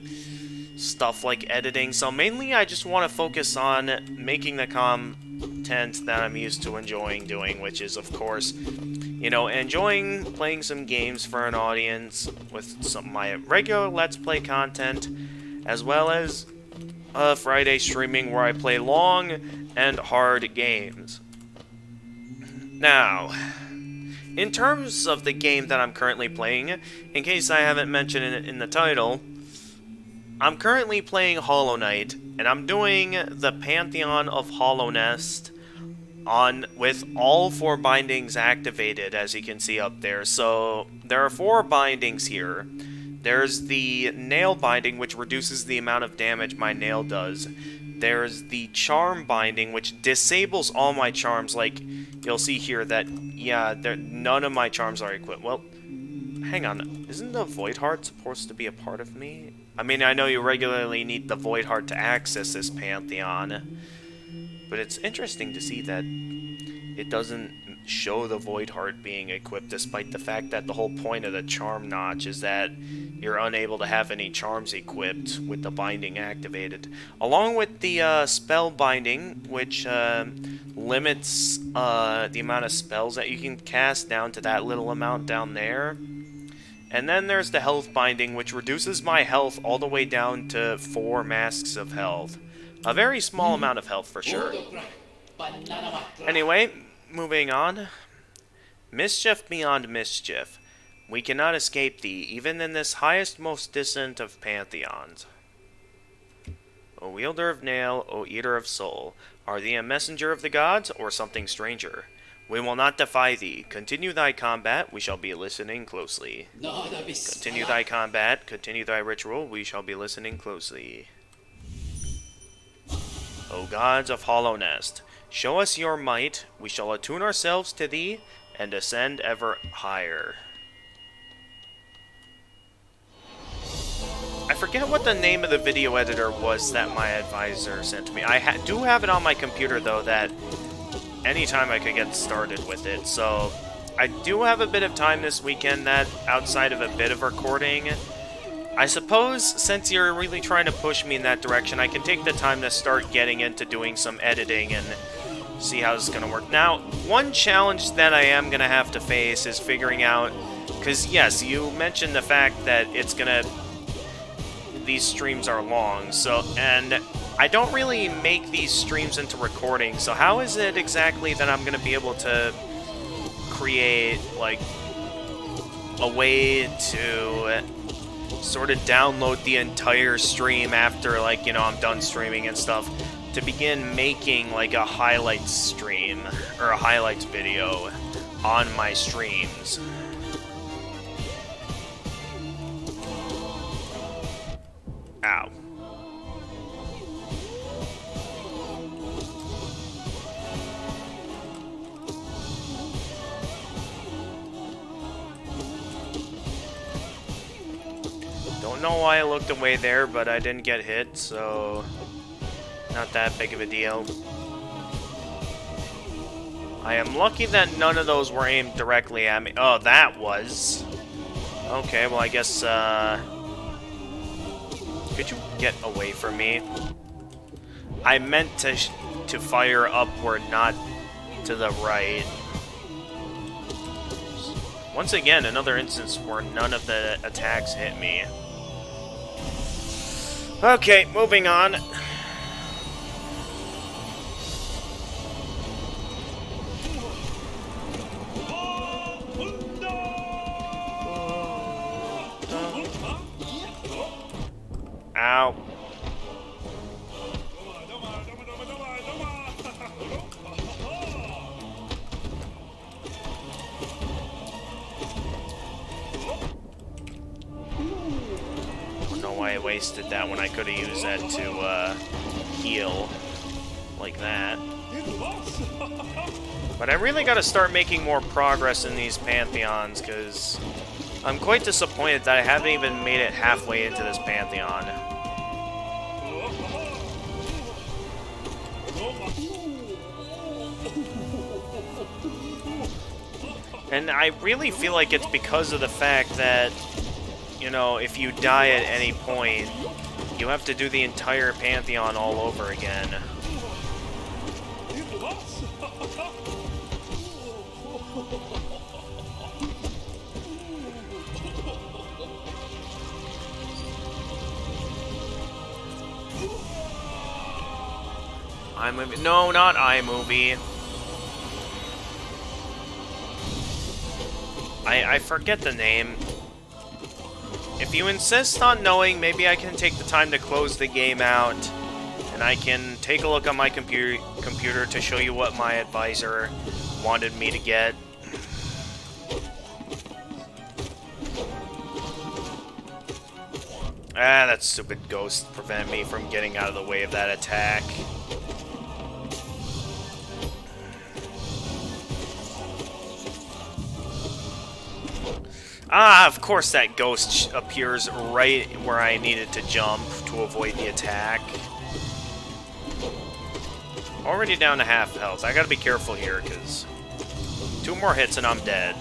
stuff like editing. So mainly, I just want to focus on making the content that I'm used to enjoying doing, which is, of course, you know, enjoying playing some games for an audience with some of my regular Let's Play content, as well as Friday streaming where I play long and hard games. Now, in terms of the game that I'm currently playing, in case I haven't mentioned it in the title, I'm currently playing Hollow Knight, and I'm doing the Pantheon of Hollownest with all 4 bindings activated, as you can see up there. So there are 4 bindings here. There's the nail binding, which reduces the amount of damage my nail does. There's the charm binding, which disables all my charms. Like, you'll see here that, yeah, none of my charms are equipped. Well, hang on. Isn't the Void Heart supposed to be a part of me? I mean, I know you regularly need the Void Heart to access this Pantheon, but it's interesting to see that it doesn't show the Void Heart being equipped, despite the fact that the whole point of the charm notch is that you're unable to have any charms equipped with the binding activated. Along with the spell binding, which limits the amount of spells that you can cast down to that little amount down there. And then there's the health binding, which reduces my health all the way down to 4 masks of health. A very small amount of health for sure. Anyway, moving on. Mischief beyond mischief. We cannot escape thee, even in this highest, most distant of pantheons. O wielder of nail, O eater of soul, are thee a messenger of the gods, or something stranger? We will not defy thee. Continue thy combat, we shall be listening closely. Continue thy combat, continue thy ritual, we shall be listening closely. O gods of Hollownest, show us your might, we shall attune ourselves to thee, and ascend ever higher. I forget what the name of the video editor was that my advisor sent to me. I do have it on my computer, though, that anytime I could get started with it. So I do have a bit of time this weekend that, outside of a bit of recording, I suppose since you're really trying to push me in that direction, I can take the time to start getting into doing some editing and see how this is going to work. Now, one challenge that I am going to have to face is figuring out, because yes, you mentioned the fact that it's going to, these streams are long, so, and I don't really make these streams into recording, so how is it exactly that I'm going to be able to create, like, a way to sort of download the entire stream after, like, you know, I'm done streaming and stuff, to begin making, like, a highlights stream, or a highlights video on my streams? Ow. Don't know why I looked away there, but I didn't get hit, so not that big of a deal. I am lucky that none of those were aimed directly at me. Oh, that was. Okay, well, I guess, could you get away from me? I meant to fire upward, not to the right. Once again, another instance where none of the attacks hit me. Okay, moving on. Ow. I don't know why I wasted that when I could have used that to heal like that. But I really gotta start making more progress in these Pantheons, because I'm quite disappointed that I haven't even made it halfway into this Pantheon. And I really feel like it's because of the fact that, you know, if you die at any point, you have to do the entire Pantheon all over again. iMovie. No, not iMovie. I forget the name. If you insist on knowing, maybe I can take the time to close the game out, and I can take a look on my computer to show you what my advisor wanted me to get. Ah, that stupid ghost prevented me from getting out of the way of that attack. Ah, of course that ghost appears right where I needed to jump to avoid the attack. Already down to half health. I gotta be careful here, because 2 more hits and I'm dead.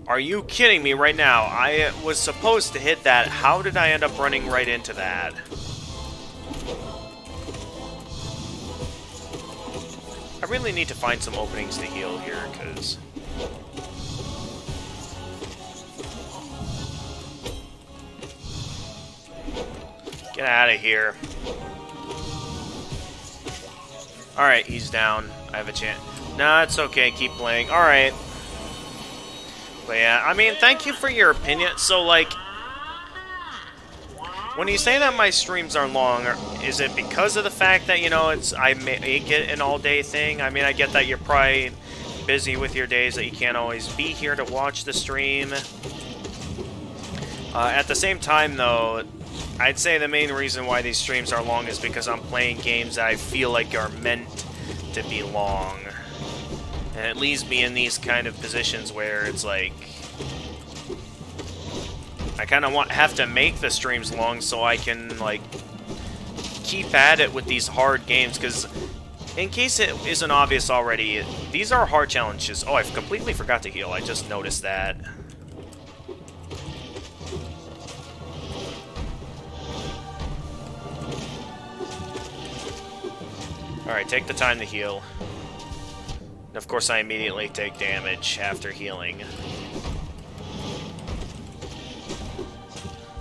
Are you kidding me right now? I was supposed to hit that. How did I end up running right into that? I really need to find some openings to heal here, because... Get out of here. Alright, he's down. I have a chance. Nah, it's okay. Keep playing. Alright. But yeah, I mean, thank you for your opinion. So, like... When you say that my streams are long, is it because of the fact that, you know, I make it an all-day thing? I mean, I get that you're probably busy with your days, that you can't always be here to watch the stream. At the same time, though, I'd say the main reason why these streams are long is because I'm playing games that I feel like are meant to be long. And it leaves me in these kind of positions where it's like... I kind of have to make the streams long so I can, like, keep at it with these hard games, because in case it isn't obvious already, these are hard challenges. Oh, I completely forgot to heal. I just noticed that. Alright, take the time to heal. And of course, I immediately take damage after healing.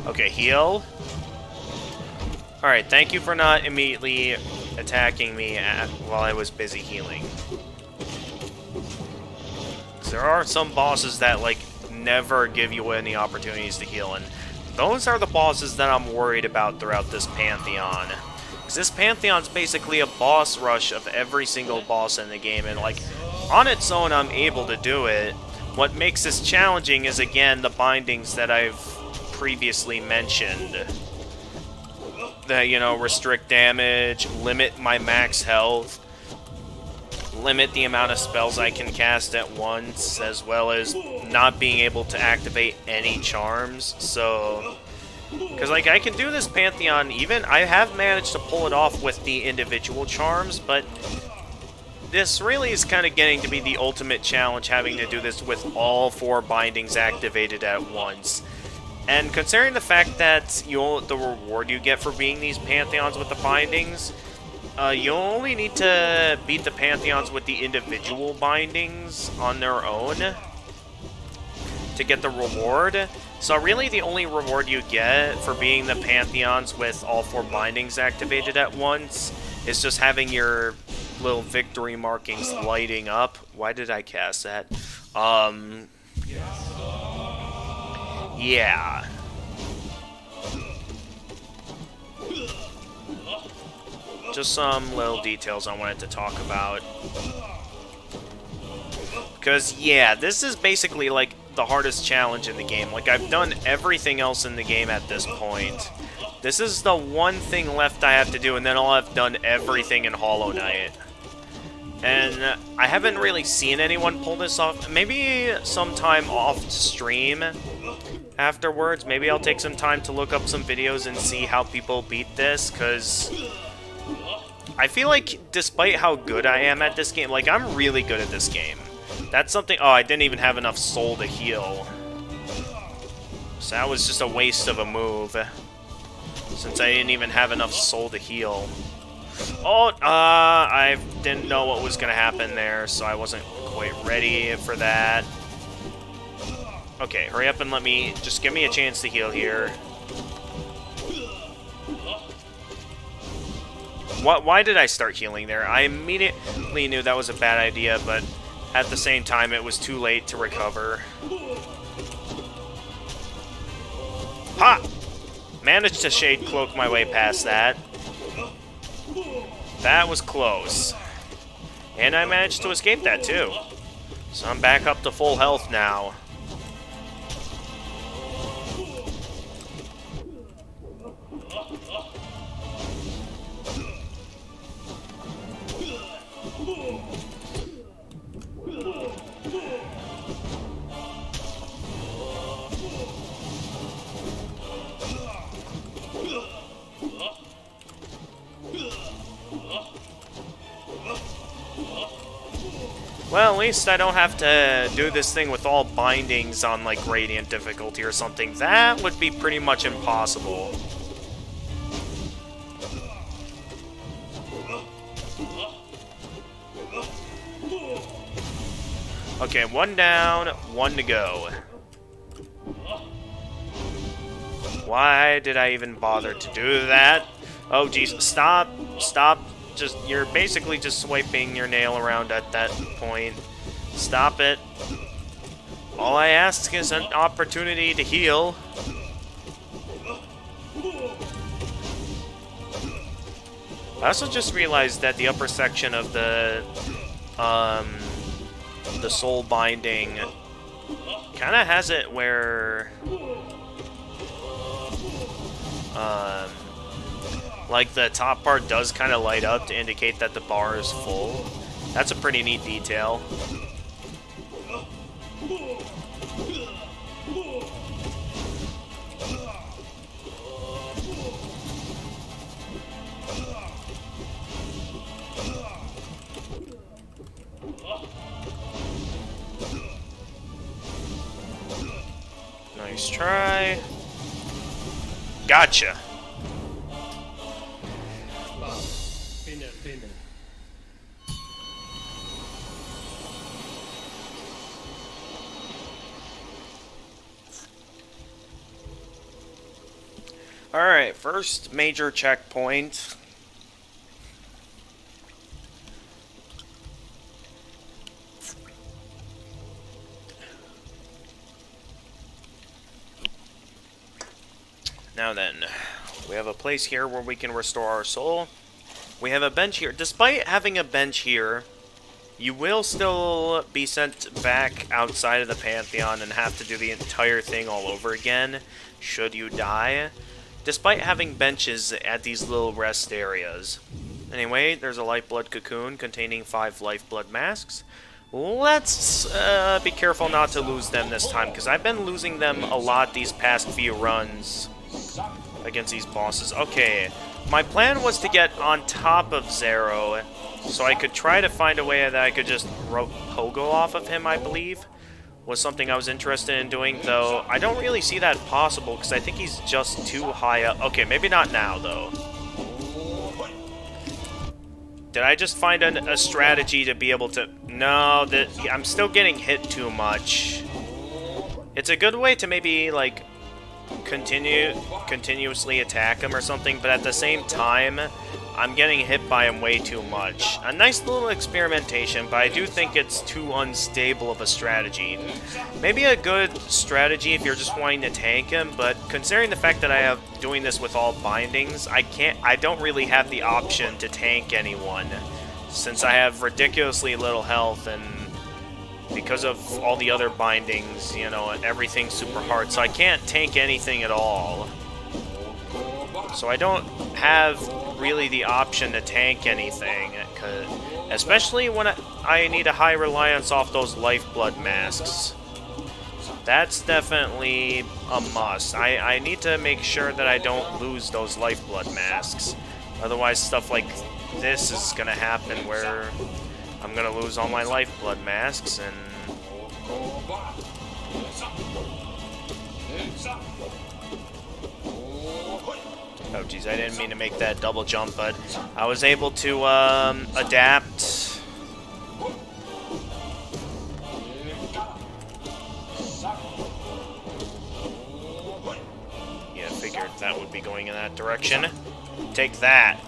Okay, heal. Alright, thank you for not immediately attacking me while I was busy healing. 'Cause there are some bosses that, like, never give you any opportunities to heal, and those are the bosses that I'm worried about throughout this Pantheon. Because this Pantheon's basically a boss rush of every single boss in the game, and, like, on its own I'm able to do it. What makes this challenging is, again, the bindings that I've previously mentioned. That, you know, restrict damage, limit my max health, limit the amount of spells I can cast at once, as well as not being able to activate any charms. So, because, like, I can do this Pantheon, even, I have managed to pull it off with the individual charms, but this really is kind of getting to be the ultimate challenge, having to do this with all 4 bindings activated at once. And considering the fact that the reward you get for being these Pantheons with the bindings, you only need to beat the Pantheons with the individual bindings on their own to get the reward. So really the only reward you get for being the Pantheons with all 4 bindings activated at once is just having your little victory markings lighting up. Why did I cast that? Yeah. Just some little details I wanted to talk about. Because, yeah, this is basically, like, the hardest challenge in the game. Like, I've done everything else in the game at this point. This is the one thing left I have to do, and then I'll have done everything in Hollow Knight. And I haven't really seen anyone pull this off. Maybe sometime off stream afterwards. Maybe I'll take some time to look up some videos and see how people beat this, because I feel like despite how good I am at this game, like, I'm really good at this game. That's something... Oh, I didn't even have enough soul to heal. So that was just a waste of a move, since I didn't even have enough soul to heal. Oh, I didn't know what was going to happen there, so I wasn't quite ready for that. Okay, hurry up and just give me a chance to heal here. Why did I start healing there? I immediately knew that was a bad idea, but at the same time, it was too late to recover. Ha! Managed to Shade Cloak my way past that. That was close. And I managed to escape that, too. So I'm back up to full health now. Well, at least I don't have to do this thing with all bindings on, like, Radiant difficulty or something. That would be pretty much impossible. Okay, 1 down, 1 to go. Why did I even bother to do that? Oh, jeez, stop, stop. You're basically just swiping your nail around at that point. Stop it. All I ask is an opportunity to heal. I also just realized that the upper section of the soul binding kind of has it where like the top part does kind of light up to indicate that the bar is full. That's a pretty neat detail. Nice try. Gotcha. Alright, first major checkpoint. Now then, we have a place here where we can restore our soul. We have a bench here. Despite having a bench here, you will still be sent back outside of the Pantheon and have to do the entire thing all over again, should you die. Despite having benches at these little rest areas. Anyway, there's a Lifeblood Cocoon containing 5 Lifeblood Masks. Let's be careful not to lose them this time, because I've been losing them a lot these past few runs against these bosses. Okay, my plan was to get on top of Zero, so I could try to find a way that I could just pogo off of him, I believe. Was something I was interested in doing, though I don't really see that possible because I think he's just too high up. Okay, maybe not now, though. Did I just find a strategy to be able to... No, I'm still getting hit too much. It's a good way to maybe, like, continuously attack him or something, but at the same time, I'm getting hit by him way too much. A nice little experimentation, but I do think it's too unstable of a strategy. Maybe a good strategy if you're just wanting to tank him, but considering the fact that I have doing this with all bindings, I don't really have the option to tank anyone, since I have ridiculously little health, and because of all the other bindings, you know, everything's super hard, so I can't tank anything at all. So I don't have really the option to tank anything, especially when I need a high reliance off those Lifeblood Masks. That's definitely a must. I need to make sure that I don't lose those Lifeblood Masks. Otherwise, stuff like this is going to happen where I'm going to lose all my Lifeblood Masks, and... Oh, geez, I didn't mean to make that double jump, but I was able to adapt that would be going in that direction. Take that.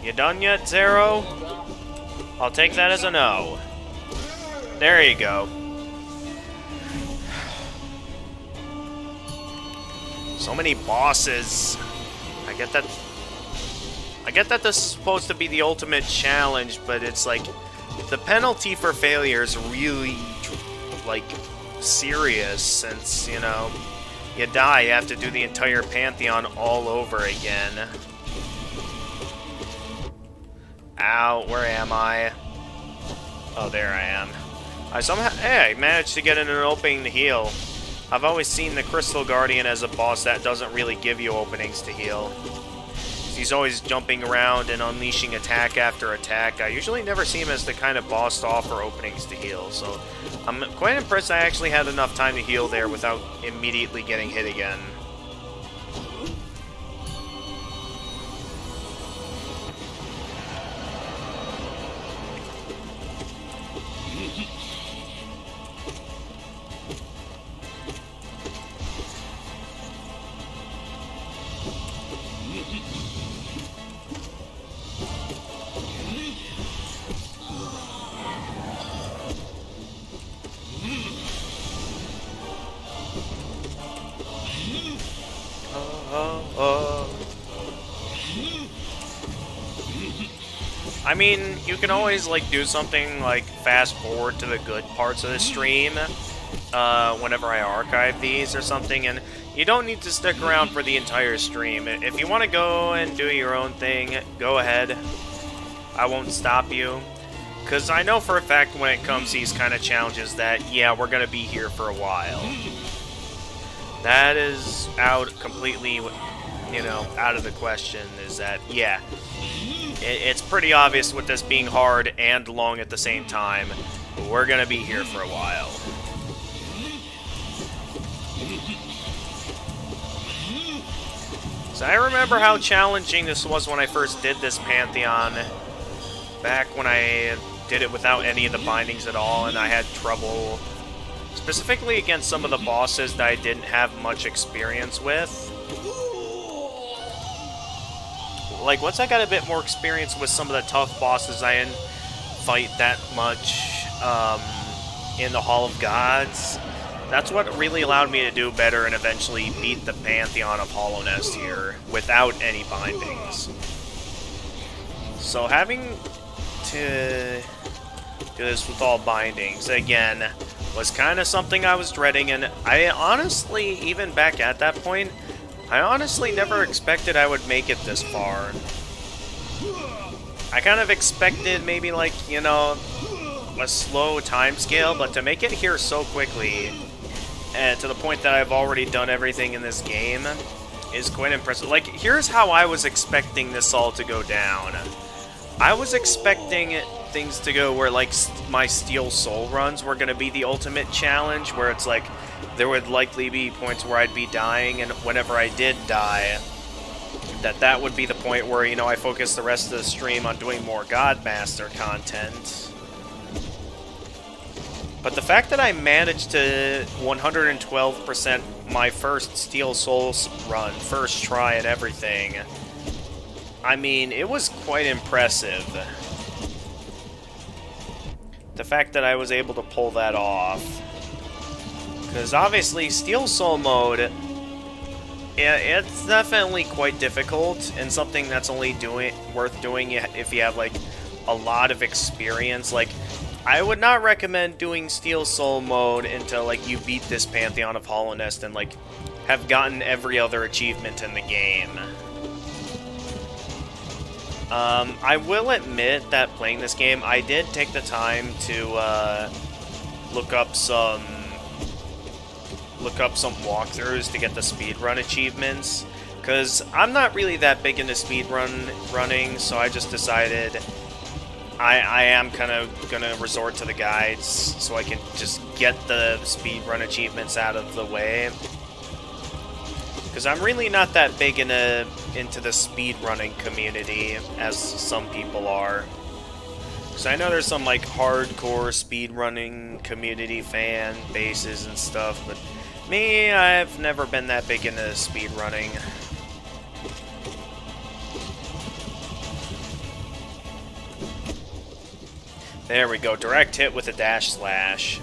You done yet, Zero? I'll take that as a no. There you go. So many bosses. I get that this is supposed to be the ultimate challenge, but it's like the penalty for failure is really like serious, since, you know, you die, you have to do the entire Pantheon all over again. Ow, where am I? Oh, there I am. I somehow, hey, I managed to get in an opening to heal. I've always seen the Crystal Guardian as a boss that doesn't really give you openings to heal. He's always jumping around and unleashing attack after attack. I usually never see him as the kind of boss to offer openings to heal, so I'm quite impressed I actually had enough time to heal there without immediately getting hit again. I mean, you can always, like, do something like fast forward to the good parts of the stream whenever I archive these or something, and you don't need to stick around for the entire stream. If you want to go and do your own thing, go ahead. I won't stop you. Because I know for a fact when it comes to these kind of challenges that, yeah, we're going to be here for a while. That is out completely, you know, out of the question, is that, yeah, it's pretty obvious with this being hard and long at the same time, we're going to be here for a while. So I remember how challenging this was when I first did this Pantheon, back when I did it without any of the bindings at all, and I had trouble specifically against some of the bosses that I didn't have much experience with. Like, once I got a bit more experience with some of the tough bosses, I didn't fight that much in the Hall of Gods. That's what really allowed me to do better and eventually beat the Pantheon of Hollownest here without any bindings. So having to do this with all bindings, again, was kind of something I was dreading, and I honestly, even back at that point, I honestly never expected I would make it this far. I kind of expected maybe, like, you know, a slow time scale, but to make it here so quickly, and to the point that I've already done everything in this game, is quite impressive. Like, here's how I was expecting this all to go down. I was expecting things to go where, like, my Steel Soul runs were going to be the ultimate challenge, where it's like, there would likely be points where I'd be dying, and whenever I did die, that would be the point where, you know, I focus the rest of the stream on doing more Godmaster content. But the fact that I managed to 112% my first Steel Souls run, first try and everything, I mean, it was quite impressive. The fact that I was able to pull that off. Because obviously, Steel Soul mode, it's definitely quite difficult, and something that's only worth doing if you have, like, a lot of experience. Like, I would not recommend doing Steel Soul mode until, like, you beat this Pantheon of Hollownest and, like, have gotten every other achievement in the game. I will admit that playing this game, I did take the time to look up some walkthroughs to get the speedrun achievements, because I'm not really that big into running, so I just decided I am kind of gonna resort to the guides so I can just get the speedrun achievements out of the way. Because I'm really not that big into the speedrunning community as some people are. Because I know there's some, like, hardcore speedrunning community fan bases and stuff, but Me, I've never been that big into speedrunning. There we go, direct hit with a dash slash.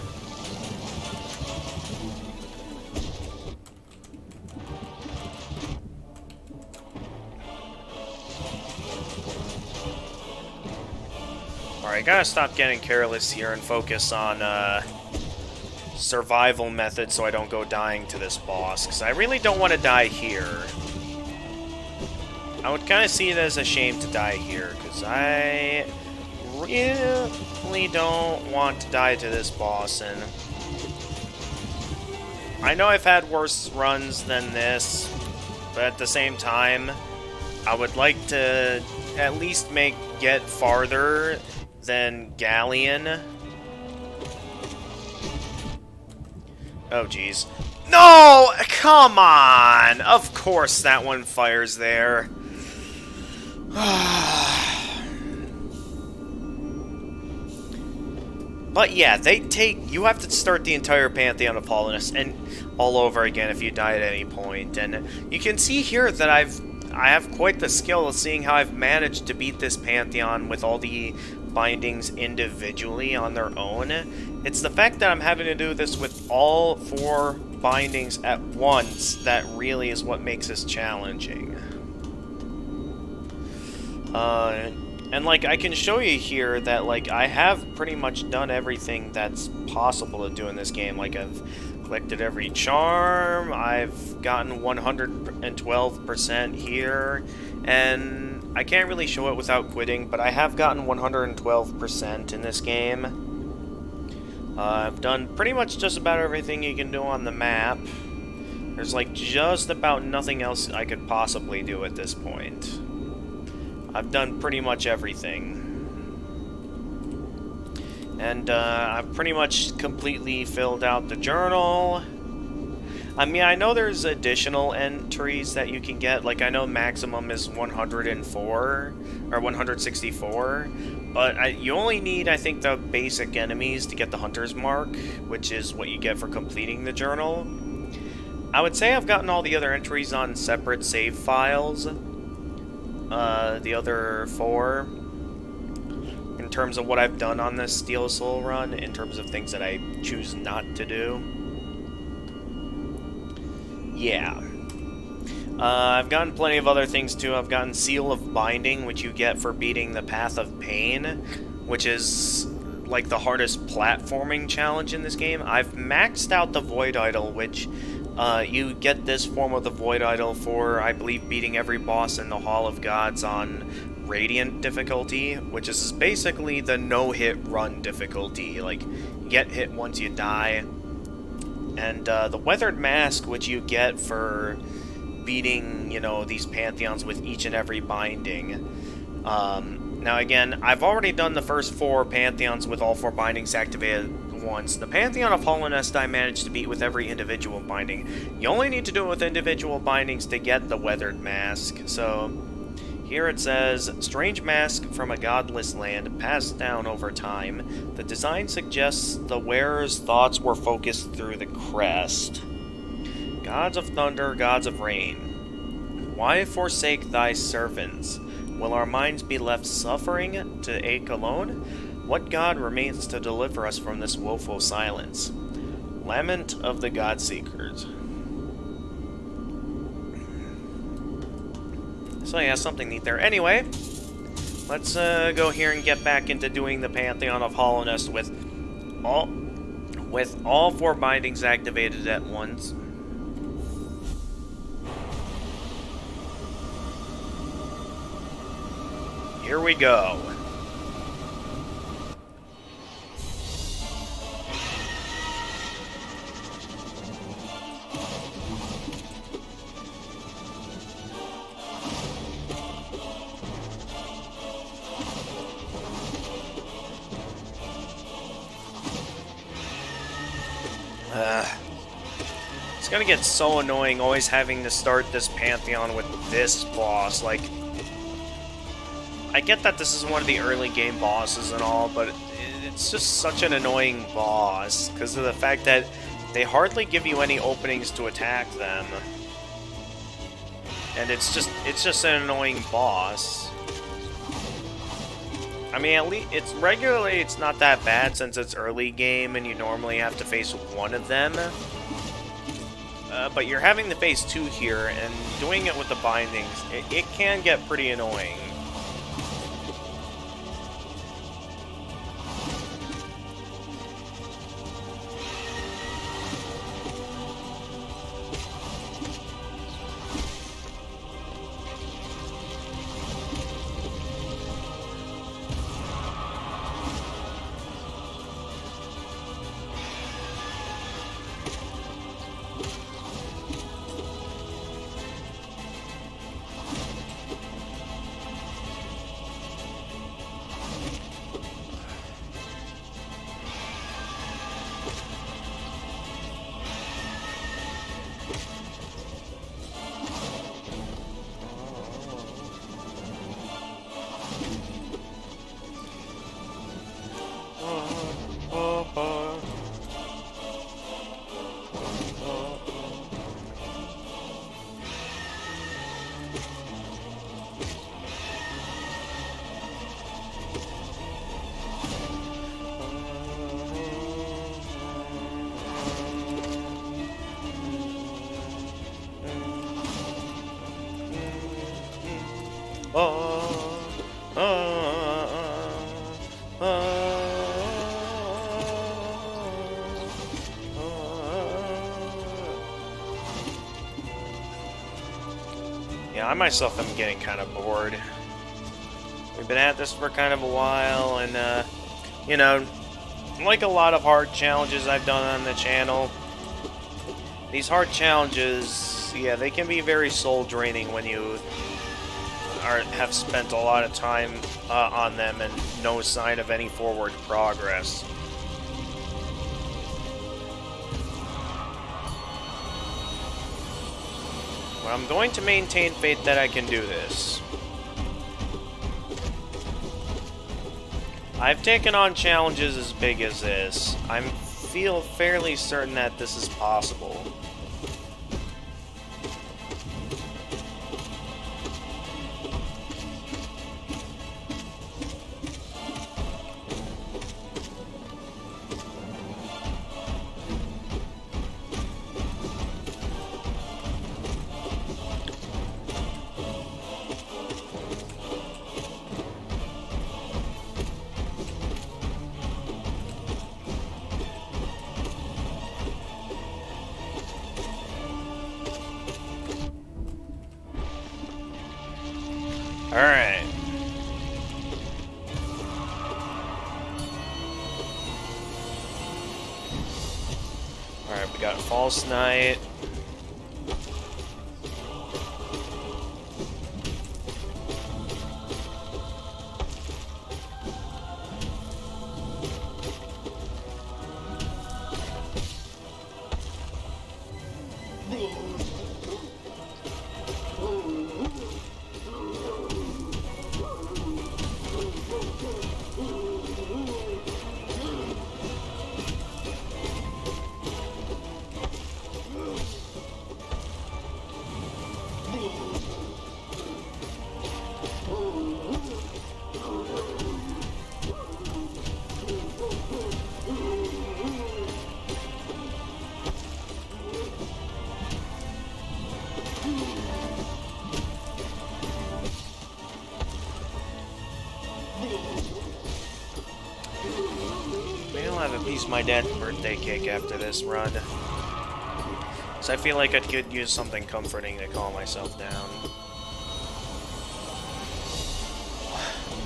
Alright, gotta stop getting careless here and focus on survival method so I don't go dying to this boss, because I really don't want to die here. I would kind of see it as a shame to die here, because I really don't want to die to this boss, and I know I've had worse runs than this, but at the same time, I would like to at least get farther than Galleon. Oh, jeez. No! Come on! Of course that one fires there. But yeah, you have to start the entire Pantheon of Hollownest and all over again if you die at any point. And you can see here that I have quite the skill of seeing how I've managed to beat this Pantheon with all the bindings individually on their own. It's the fact that I'm having to do this with all 4 bindings at once that really is what makes this challenging. And like, I can show you here that like I have pretty much done everything that's possible to do in this game. Like, I've collected every charm, I've gotten 112% here, and I can't really show it without quitting, but I have gotten 112% in this game. I've done pretty much just about everything you can do on the map. There's like just about nothing else I could possibly do at this point. I've done pretty much everything. And I've pretty much completely filled out the journal. I mean, I know there's additional entries that you can get. Like, I know maximum is 104 or 164, but you only need, I think, the basic enemies to get the Hunter's Mark, which is what you get for completing the journal. I would say I've gotten all the other entries on separate save files. The other 4, in terms of what I've done on this Steel Soul run, in terms of things that I choose not to do. Yeah. I've gotten plenty of other things too. I've gotten Seal of Binding, which you get for beating the Path of Pain, which is like the hardest platforming challenge in this game. I've maxed out the Void Idol, which you get this form of the Void Idol for, I believe, beating every boss in the Hall of Gods on Radiant difficulty, which is basically the no-hit run difficulty. Like, you get hit once you die. And the Weathered Mask, which you get for beating, you know, these Pantheons with each and every binding. Now again, I've already done the first 4 Pantheons with all 4 bindings activated once. The Pantheon of Hollownest I managed to beat with every individual binding. You only need to do it with individual bindings to get the Weathered Mask. So here it says, strange mask from a godless land passed down over time. The design suggests the wearer's thoughts were focused through the crest. Gods of thunder, gods of rain, why forsake thy servants? Will our minds be left suffering to ache alone? What god remains to deliver us from this woeful silence? Lament of the God-Seekers. So yeah, something neat there. Anyway, let's go here and get back into doing the Pantheon of Hollownest with all 4 bindings activated at once. Here we go. It's gonna get so annoying always having to start this Pantheon with this boss. Like, I get that this is one of the early game bosses and all, but it's just such an annoying boss because of the fact that They hardly give you any openings to attack them. And it's just an annoying boss. I mean, at least it's not that bad since it's early game and you normally have to face one of them. But you're having to face two here, and doing it with the bindings, it can get pretty annoying. Yeah, I myself am getting kind of bored. We've been at this for kind of a while, and, you know, like a lot of hard challenges I've done on the channel, these hard challenges, yeah, they can be very soul-draining when you have spent a lot of time on them and no sign of any forward progress. Well, I'm going to maintain faith that I can do this. I've taken on challenges as big as this. I feel fairly certain that this is possible. Alright. Alright, we got False Knight. Maybe I'll have a piece of my dad's birthday cake after this run. So I feel like I could use something comforting to calm myself down.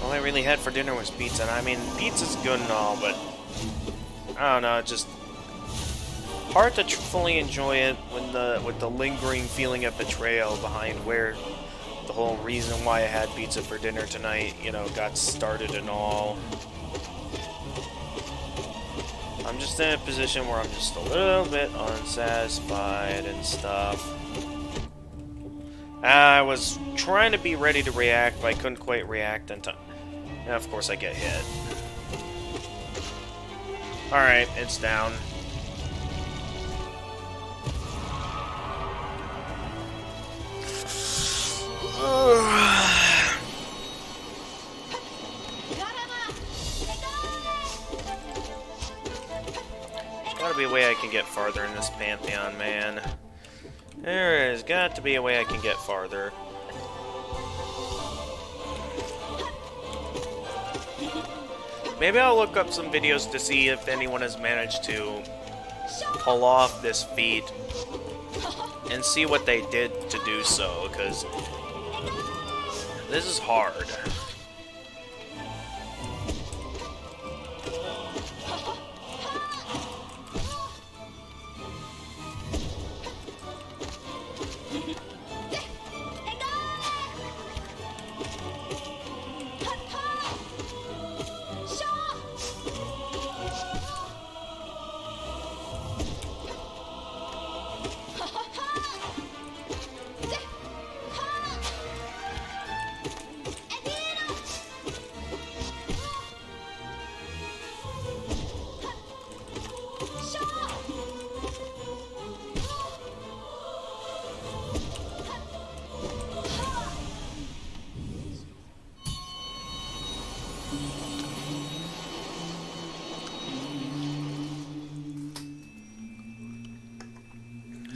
All I really had for dinner was pizza, and I mean, pizza's good and all, but I don't know, it's just hard to fully enjoy it when with the lingering feeling of betrayal behind where the whole reason why I had pizza for dinner tonight, you know, got started and all. I'm just in a position where I'm just a little bit unsatisfied and stuff. I was trying to be ready to react, but I couldn't quite react in time. And of course I get hit. Alright, it's down. Gotta be a way I can get farther in this Pantheon, man. There has got to be a way I can get farther. Maybe I'll look up some videos to see if anyone has managed to pull off this feat and see what they did to do so, because this is hard.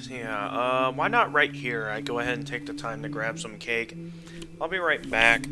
Yeah, why not right here? I go ahead and take the time to grab some cake. I'll be right back.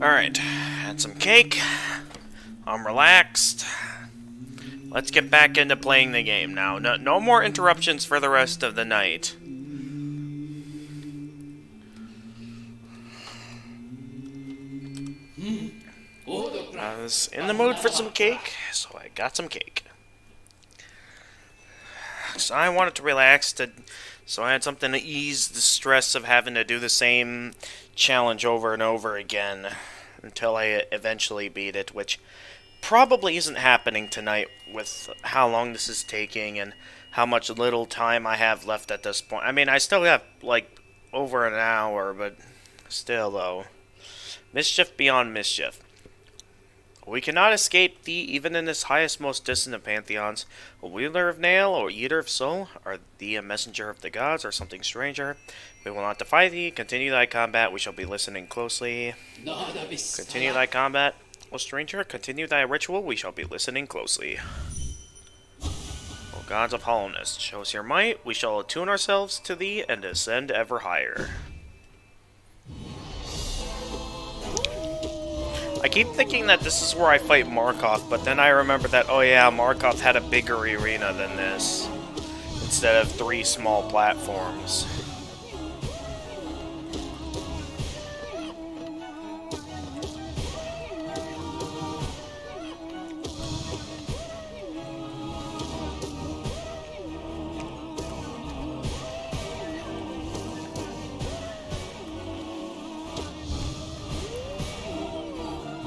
Alright, had some cake. I'm relaxed. Let's get back into playing the game now. No more interruptions for the rest of the night. I was in the mood for some cake, so I got some cake. So I wanted to relax, so I had something to ease the stress of having to do the same challenge over and over again until I eventually beat it, which probably isn't happening tonight with how long this is taking and how much little time I have left at this point. I mean, I still have, like, over an hour, but still, though. Mischief beyond mischief. We cannot escape thee even in this highest, most distant of pantheons. A wielder of nail or eater of soul? Are thee a messenger of the gods or something stranger? We will not defy thee. Continue thy combat. We shall be listening closely. Continue thy combat. O stranger, continue thy ritual. We shall be listening closely. O gods of Hollownest, show us your might. We shall attune ourselves to thee and ascend ever higher. I keep thinking that this is where I fight Markov, but then I remember that, oh yeah, Markov had a bigger arena than this, instead of 3 small platforms.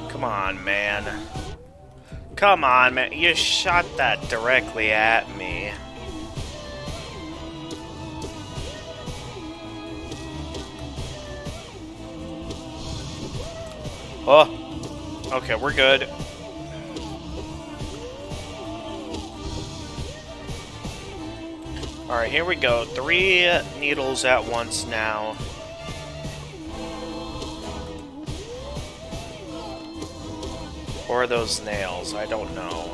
Come on, man. Come on, man. You shot that directly at me. Oh. Okay, we're good. Alright, here we go. 3 needles at once now. Or those nails, I don't know.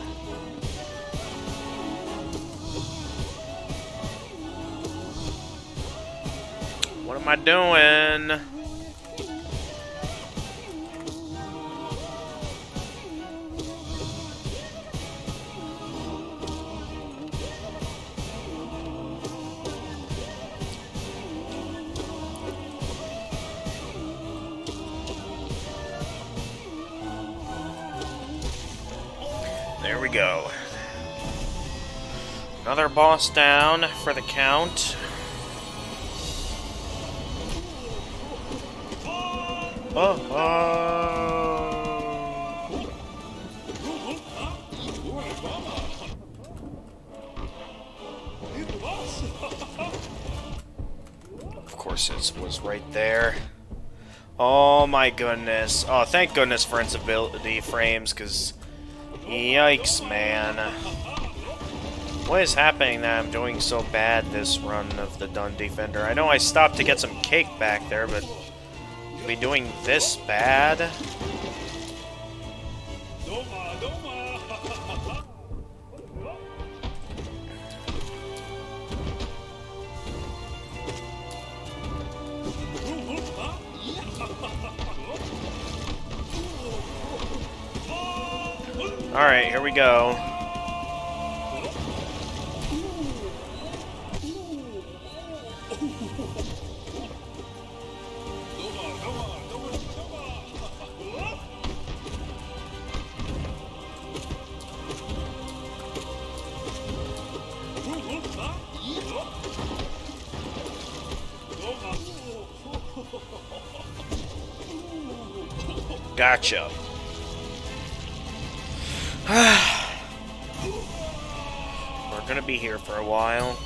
What am I doing? There we go. Another boss down for the count. Of course it was right there. Oh my goodness. Oh, thank goodness for invincibility frames, because yikes, man. What is happening that I'm doing so bad this run of the Dun Defender? I know I stopped to get some cake back there, but to be doing this bad? Alright, here we go. Gotcha. We're gonna be here for a while.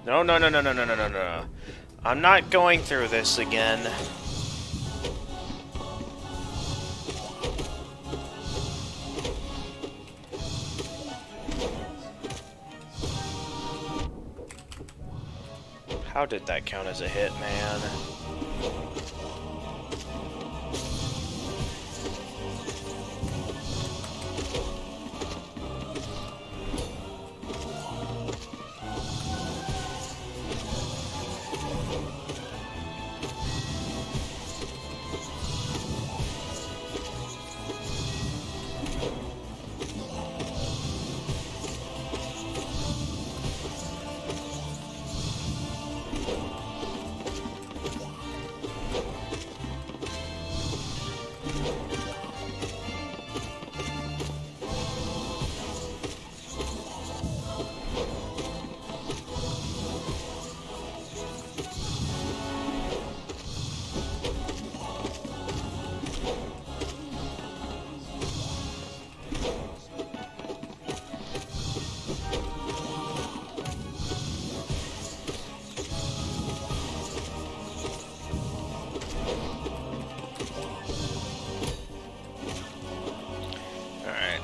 No, no, no, no, no, no, no, no, no. I'm not going through this again. How did that count as a hit, man?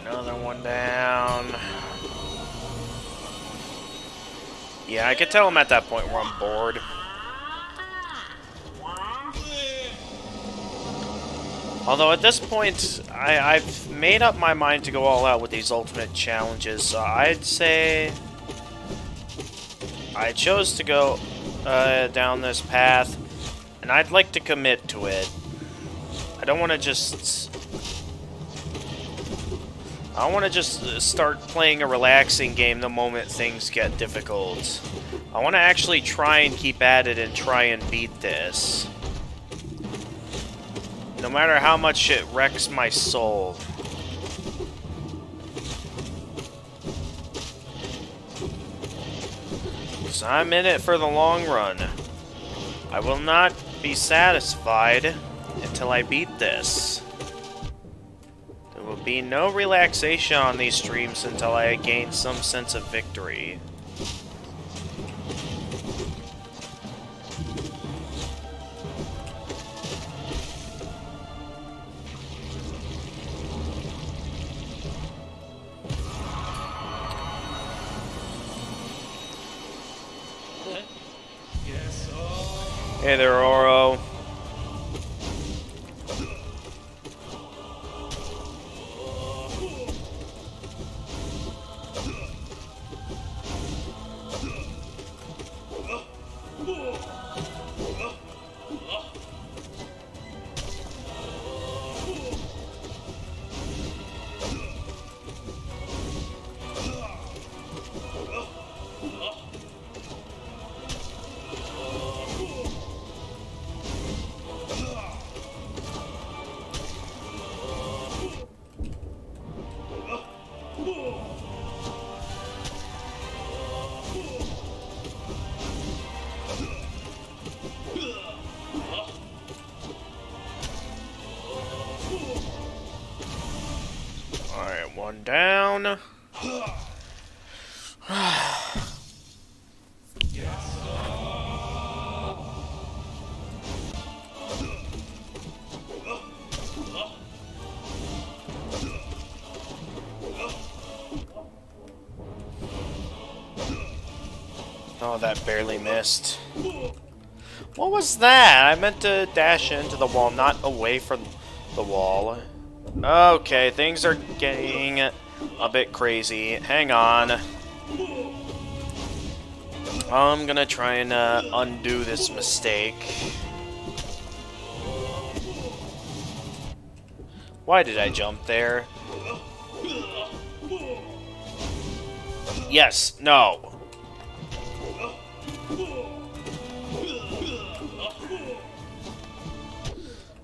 Another one down. Yeah, I can tell I'm at that point where I'm bored. Although at this point, I've made up my mind to go all out with these ultimate challenges, so I'd say I chose to go down this path, and I'd like to commit to it. I don't want to just start playing a relaxing game the moment things get difficult. I want to actually try and keep at it and try and beat this. No matter how much it wrecks my soul. So I'm in it for the long run. I will not be satisfied until I beat this. There will be no relaxation on these streams until I gain some sense of victory. Hey there, Oro. Alright, one down. Oh, that barely missed. What was that? I meant to dash into the wall, not away from the wall. Okay, things are getting a bit crazy. Hang on. I'm gonna try and undo this mistake. Why did I jump there? Yes, no.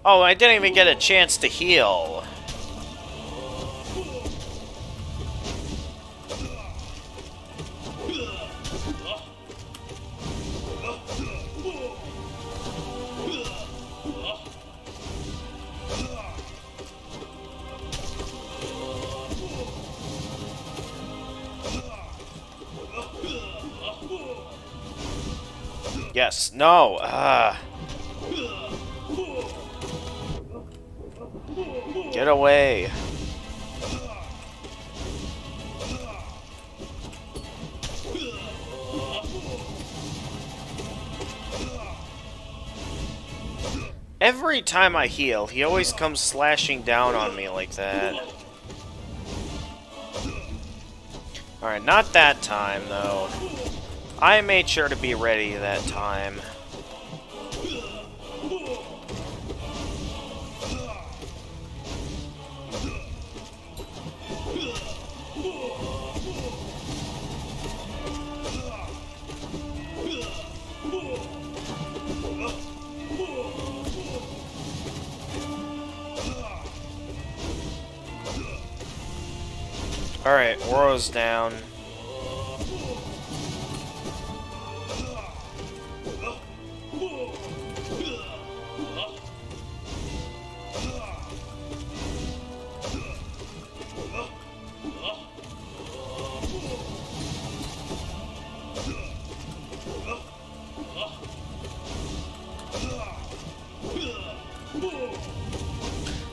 Oh, I didn't even get a chance to heal. Yes, no. Get away. Every time I heal, he always comes slashing down on me like that. Alright, not that time, though. I made sure to be ready that time. Alright, Oro's down.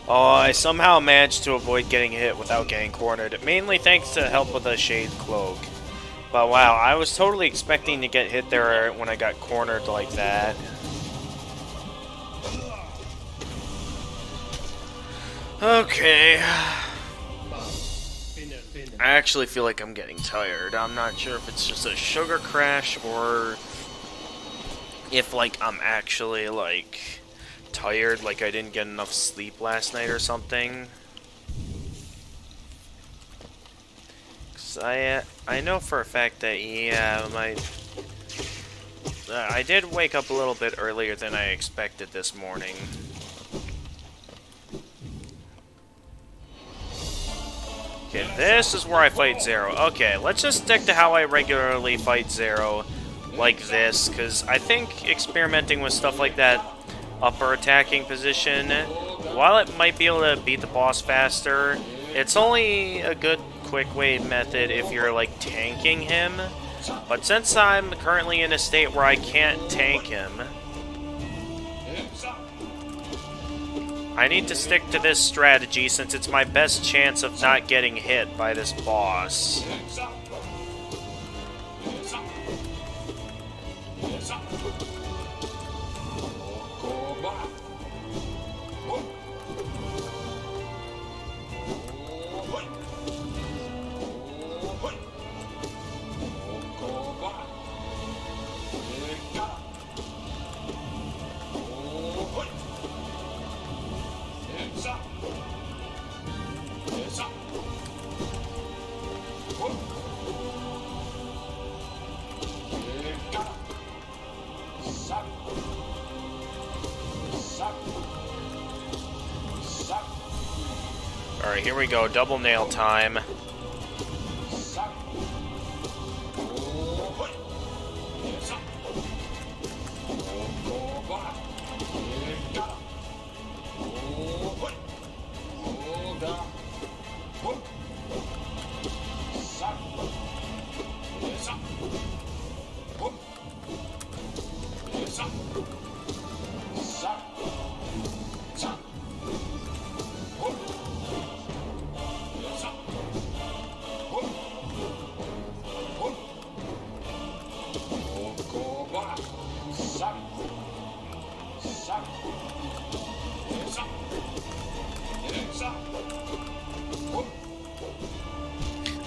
Oh, I somehow managed to avoid getting hit without getting cornered, mainly thanks to help with the Shade Cloak. But wow, I was totally expecting to get hit there when I got cornered like that. Okay. I actually feel like I'm getting tired. I'm not sure if it's just a sugar crash or if, like, I'm actually, like, tired, like I didn't get enough sleep last night or something. 'Cause I know for a fact that, yeah, I did wake up a little bit earlier than I expected this morning. Okay, this is where I fight Zero. Okay, let's just stick to how I regularly fight Zero, like this, because I think experimenting with stuff like that upper attacking position, while it might be able to beat the boss faster, it's only a good quick way method if you're like tanking him. But since I'm currently in a state where I can't tank him, I need to stick to this strategy since it's my best chance of not getting hit by this boss. Alright, here we go. Double nail time.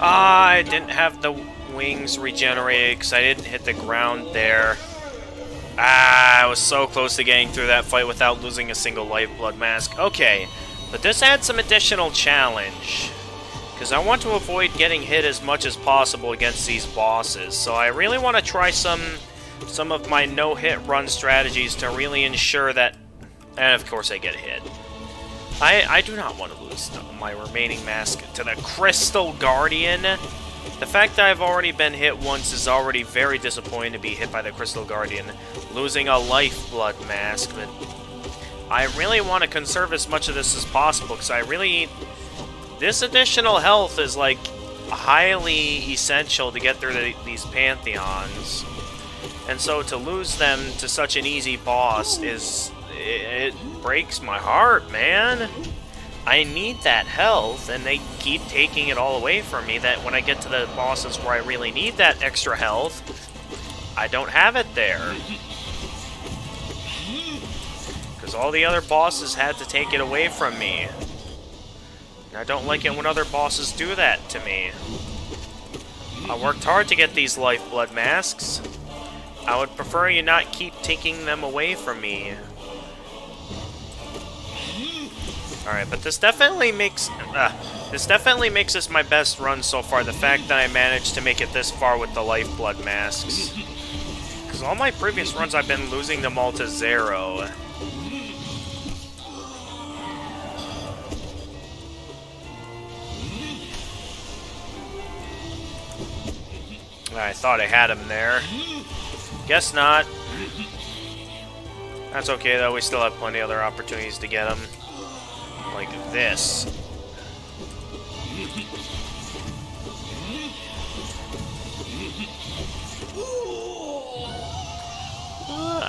I didn't have the wings regenerated because I didn't hit the ground there. I was so close to getting through that fight without losing a single lifeblood mask. Okay, but this adds some additional challenge, because I want to avoid getting hit as much as possible against these bosses. So I really want to try some of my no-hit run strategies to really ensure that, and of course I get hit. I do not want to lose my remaining mask to the Crystal Guardian. The fact that I've already been hit once is already very disappointing to be hit by the Crystal Guardian, losing a lifeblood mask, but I really want to conserve as much of this as possible, because I really... This additional health is, like, highly essential to get through these Pantheons. And so to lose them to such an easy boss is... It breaks my heart, man. I need that health, and they keep taking it all away from me, that when I get to the bosses where I really need that extra health, I don't have it there. Because all the other bosses had to take it away from me. And I don't like it when other bosses do that to me. I worked hard to get these lifeblood masks. I would prefer you not keep taking them away from me. Alright, but this definitely makes this my best run so far, the fact that I managed to make it this far with the lifeblood masks. Because all my previous runs I've been losing them all to zero. I thought I had him there. Guess not. That's okay though, we still have plenty of other opportunities to get him. Like this.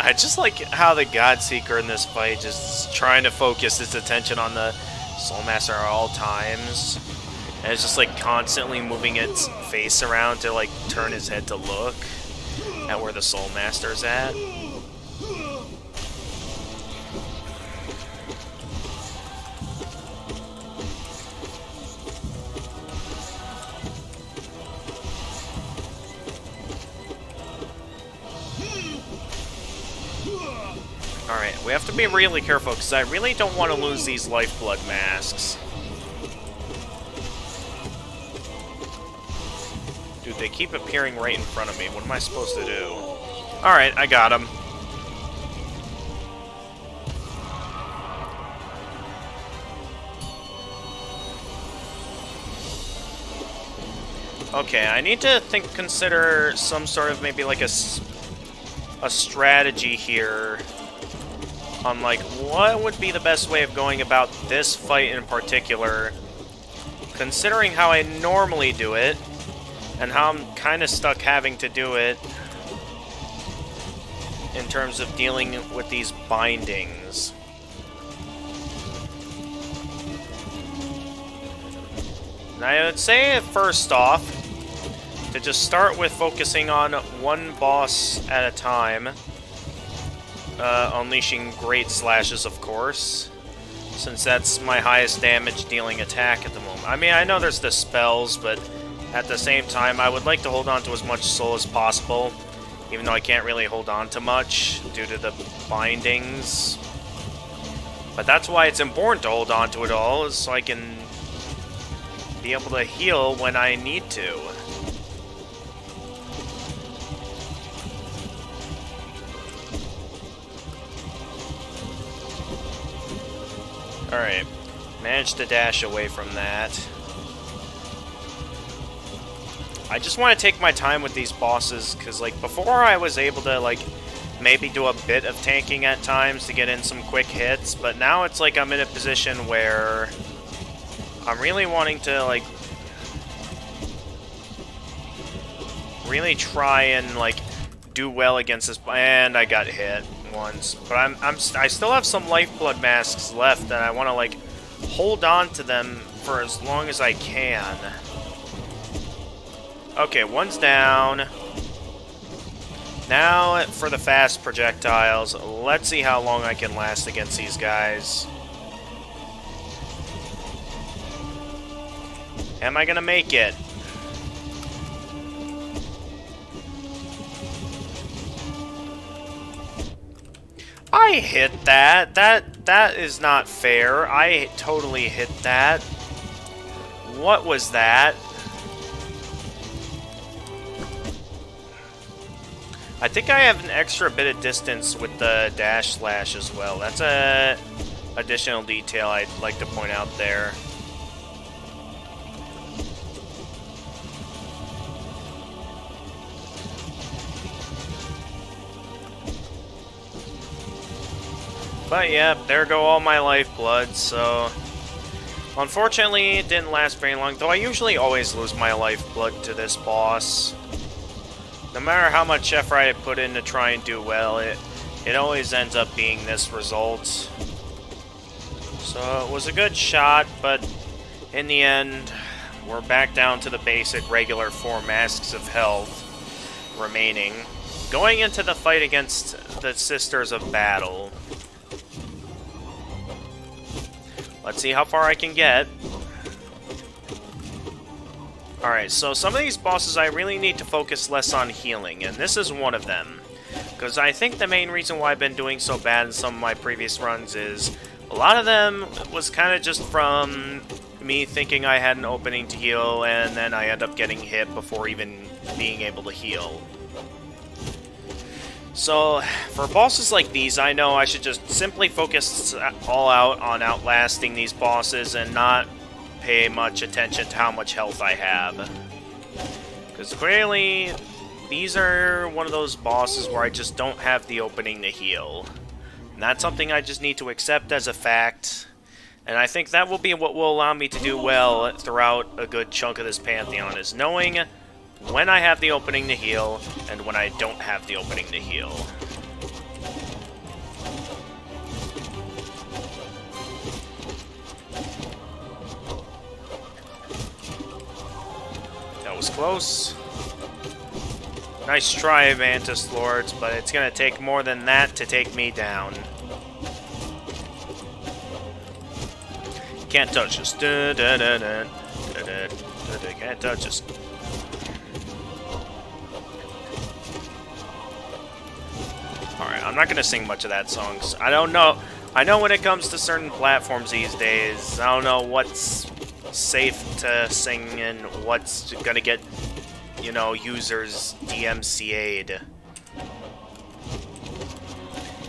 I just like how the Godseeker in this fight just trying to focus its attention on the Soulmaster at all times. And it's just like constantly moving its face around to like turn his head to look at where the Soulmaster's at. Alright, we have to be really careful because I really don't want to lose these lifeblood masks. Dude, they keep appearing right in front of me. What am I supposed to do? Alright, I got him. Okay, I need to consider some sort of maybe like a strategy here on like what would be the best way of going about this fight in particular, considering how I normally do it and how I'm kind of stuck having to do it in terms of dealing with these bindings. And I would say first off to just start with focusing on one boss at a time. Unleashing Great Slashes, of course, since that's my highest damage dealing attack at the moment. I mean, I know there's the spells, but at the same time, I would like to hold on to as much soul as possible, even though I can't really hold on to much due to the bindings. But that's why it's important to hold on to it all, is so I can be able to heal when I need to. Alright, managed to dash away from that. I just want to take my time with these bosses, because, like, before I was able to, like, maybe do a bit of tanking at times to get in some quick hits, but now it's like I'm in a position where I'm really wanting to, like, really try and, like, do well against this, and I got hit once, but I still have some lifeblood masks left, and I want to like hold on to them for as long as I can. Okay, one's down. Now for the fast projectiles. Let's see how long I can last against these guys. Am I gonna make it? I hit that. That is not fair. I totally hit that. What was that? I think I have an extra bit of distance with the dash slash as well. That's a additional detail I'd like to point out there. But yeah, there go all my lifeblood, so unfortunately it didn't last very long, though I usually always lose my lifeblood to this boss. No matter how much effort I put in to try and do well, it always ends up being this result. So it was a good shot, but in the end, we're back down to the basic regular 4 masks of health remaining, going into the fight against the Sisters of Battle. Let's see how far I can get. Alright, so some of these bosses I really need to focus less on healing, and this is one of them. Because I think the main reason why I've been doing so bad in some of my previous runs is a lot of them was kind of just from me thinking I had an opening to heal, and then I end up getting hit before even being able to heal. So, for bosses like these, I know I should just simply focus all out on outlasting these bosses and not pay much attention to how much health I have. Because clearly, these are one of those bosses where I just don't have the opening to heal. And that's something I just need to accept as a fact. And I think that will be what will allow me to do well throughout a good chunk of this Pantheon, is knowing when I have the opening to heal and when I don't have the opening to heal. That was close. Nice try, Mantis Lords, but it's gonna take more than that to take me down. Can't touch us. Can't touch us. Alright, I'm not gonna sing much of that song. I don't know. I know when it comes to certain platforms these days, I don't know what's safe to sing and what's gonna get, you know, users DMCA'd.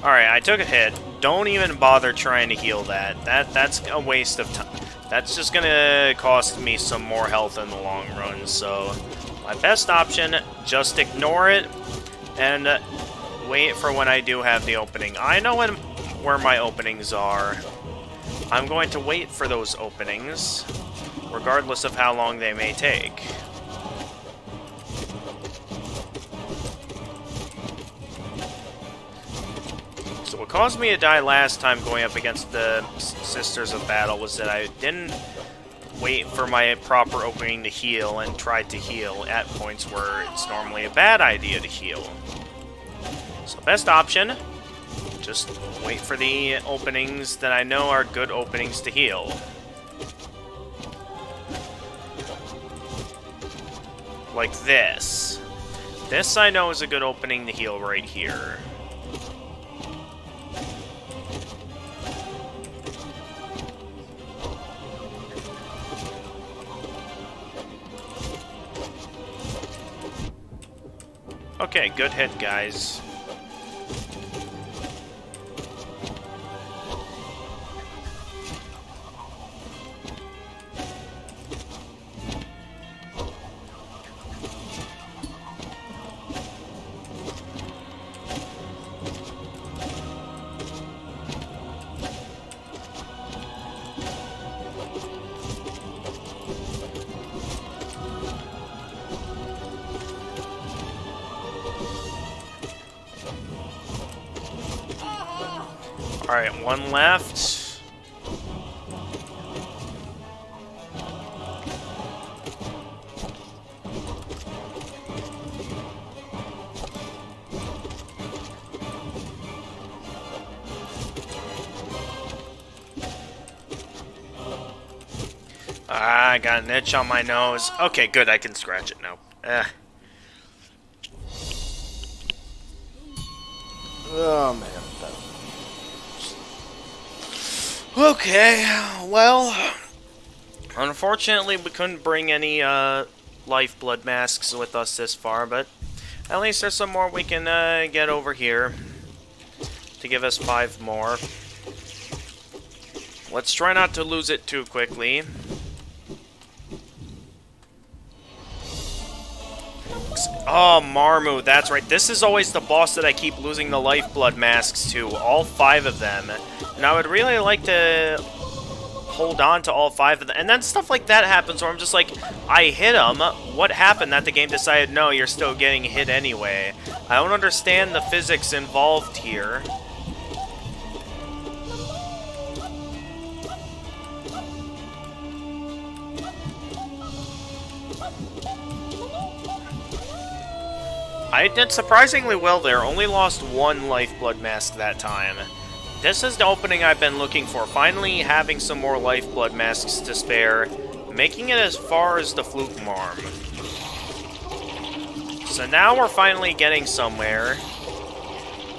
Alright, I took a hit. Don't even bother trying to heal that. That's a waste of time. That's just gonna cost me some more health in the long run, so my best option, just ignore it and wait for when I do have the opening. I know where my openings are. I'm going to wait for those openings, regardless of how long they may take. So what caused me to die last time going up against the Sisters of Battle was that I didn't wait for my proper opening to heal and tried to heal at points where it's normally a bad idea to heal. So best option, just wait for the openings that I know are good openings to heal. Like this. This I know is a good opening to heal right here. Okay, good hit, guys. Alright, one left. Ah, I got an itch on my nose. Okay, good, I can scratch it now. Oh, man. Okay, well, unfortunately we couldn't bring any lifeblood masks with us this far, but at least there's some more we can get over here to give us 5 more. Let's try not to lose it too quickly. Oh, Marmu, that's right. This is always the boss that I keep losing the lifeblood masks to, all 5 of them. And I would really like to hold on to all 5 of them. And then stuff like that happens where I'm just like, I hit him. What happened that the game decided, no, you're still getting hit anyway? I don't understand the physics involved here. I did surprisingly well there, only lost 1 lifeblood mask that time. This is the opening I've been looking for, finally having some more lifeblood masks to spare, making it as far as the Fluke Marm. So now we're finally getting somewhere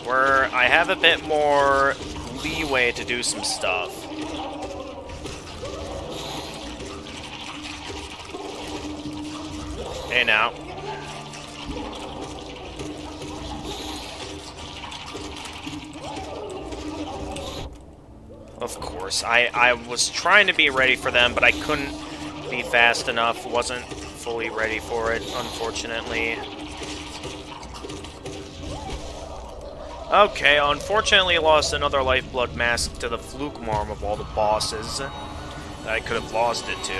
where I have a bit more leeway to do some stuff. Hey now. Of course, I was trying to be ready for them, but I couldn't be fast enough, wasn't fully ready for it, unfortunately. Okay, unfortunately I lost another Lifeblood Mask to the Fluke Marm of all the bosses that I could have lost it to.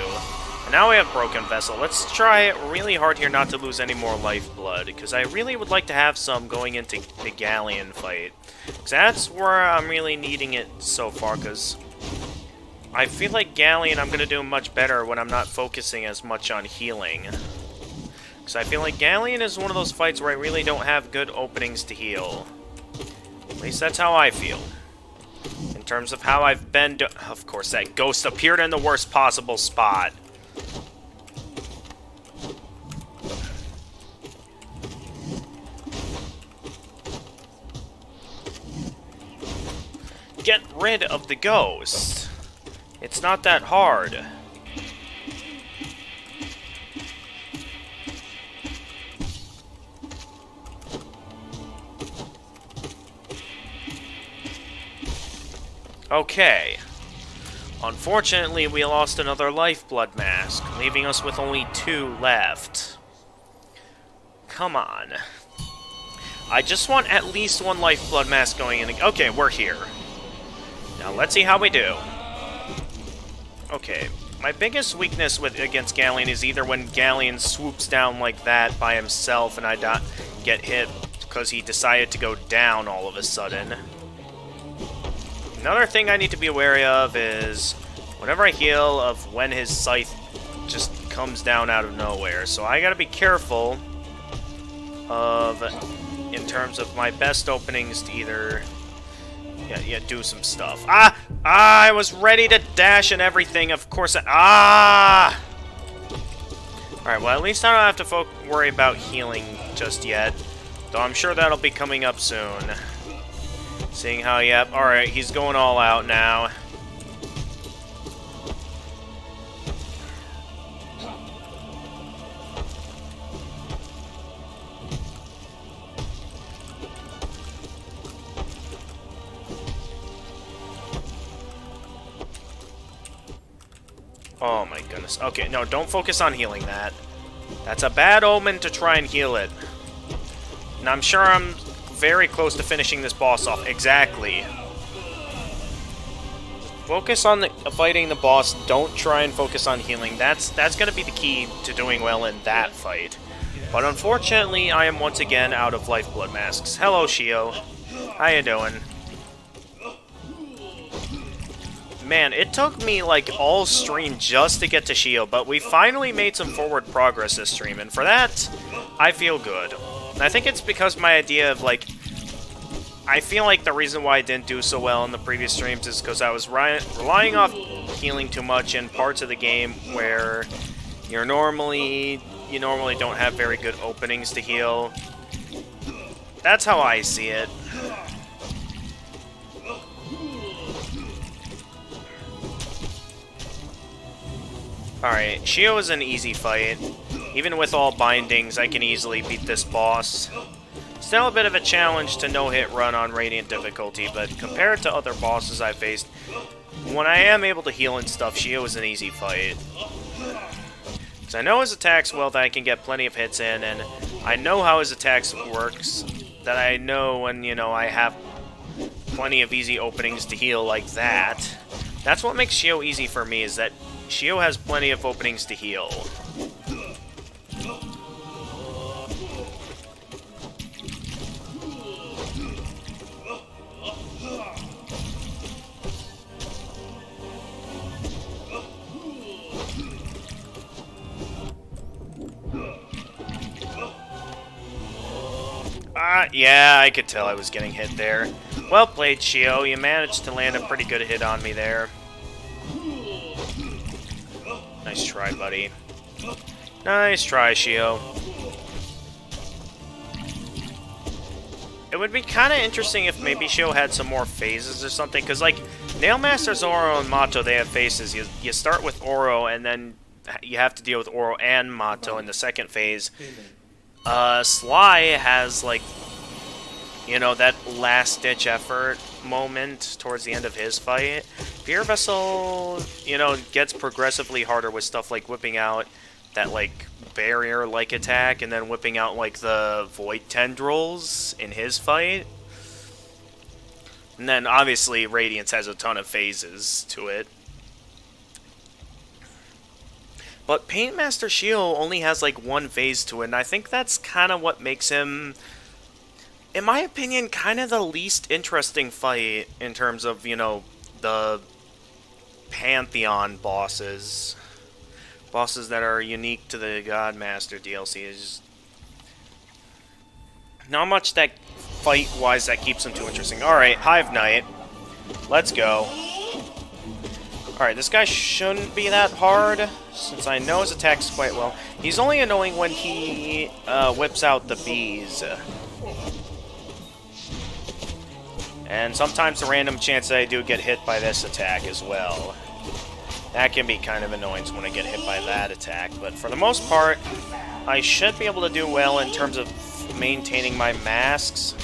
And now we have Broken Vessel. Let's try really hard here not to lose any more Lifeblood, because I really would like to have some going into the Galleon fight. Because that's where I'm really needing it so far, because I feel like Galleon I'm going to do much better when I'm not focusing as much on healing. Because I feel like Galleon is one of those fights where I really don't have good openings to heal. At least that's how I feel. In terms of how I've been of course, that ghost appeared in the worst possible spot. Get rid of the ghost. It's not that hard. Okay. Unfortunately, we lost another Lifeblood Mask, leaving us with only 2 left. Come on. I just want at least 1 Lifeblood Mask going in. Okay, we're here. Now let's see how we do. Okay, my biggest weakness against Galleon is either when Galleon swoops down like that by himself and I get hit because he decided to go down all of a sudden. Another thing I need to be aware of is whenever I heal of when his scythe just comes down out of nowhere. So I gotta be careful of, in terms of my best openings to either, do some stuff. I was ready to dash and everything, of course Alright, well at least I don't have to worry about healing just yet. Though I'm sure that'll be coming up soon. Seeing how, yep, alright, he's going all out now. Oh my goodness. Okay, no, don't focus on healing that. That's a bad omen to try and heal it. And I'm sure I'm very close to finishing this boss off. Exactly. Focus on fighting the boss. Don't try and focus on healing. That's going to be the key to doing well in that fight. But unfortunately, I am once again out of Lifeblood Masks. Hello, Shio. How you doing? Man, it took me like all stream just to get to Shio, but we finally made some forward progress this stream, and for that, I feel good. And I think it's because my idea of, like, I feel like the reason why I didn't do so well in the previous streams is because I was relying off healing too much in parts of the game where you normally don't have very good openings to heal. That's how I see it. Alright, Shio is an easy fight. Even with all bindings, I can easily beat this boss. Still a bit of a challenge to no-hit run on Radiant difficulty, but compared to other bosses I've faced, when I am able to heal and stuff, Shio is an easy fight. Because I know his attacks well that I can get plenty of hits in, and I know how his attacks works, that I know when, I have plenty of easy openings to heal like that. That's what makes Shio easy for me, is that Shio has plenty of openings to heal. Yeah, I could tell I was getting hit there. Well played, Shio. You managed to land a pretty good hit on me there. Nice try, buddy. Nice try, Shio. It would be kind of interesting if maybe Shio had some more phases or something, because, like, Nailmaster, Oro, and Mato, they have phases. You start with Oro, and then you have to deal with Oro and Mato in the second phase. Sly has, like, that last-ditch effort moment towards the end of his fight. Fear Vessel, gets progressively harder with stuff like whipping out that, like, barrier-like attack, and then whipping out, like, the Void Tendrils in his fight. And then, obviously, Radiance has a ton of phases to it. But Paintmaster Shio only has, like, one phase to it, and I think that's kind of what makes him, in my opinion, kind of the least interesting fight in terms of, you know, the Pantheon bosses. Bosses that are unique to the Godmaster DLC. Is just not much that fight-wise that keeps him too interesting. Alright, Hive Knight. Let's go. Alright, this guy shouldn't be that hard, since I know his attacks quite well. He's only annoying when he whips out the bees. And sometimes the random chance that I do get hit by this attack as well. That can be kind of annoying when I get hit by that attack, but for the most part, I should be able to do well in terms of maintaining my masks.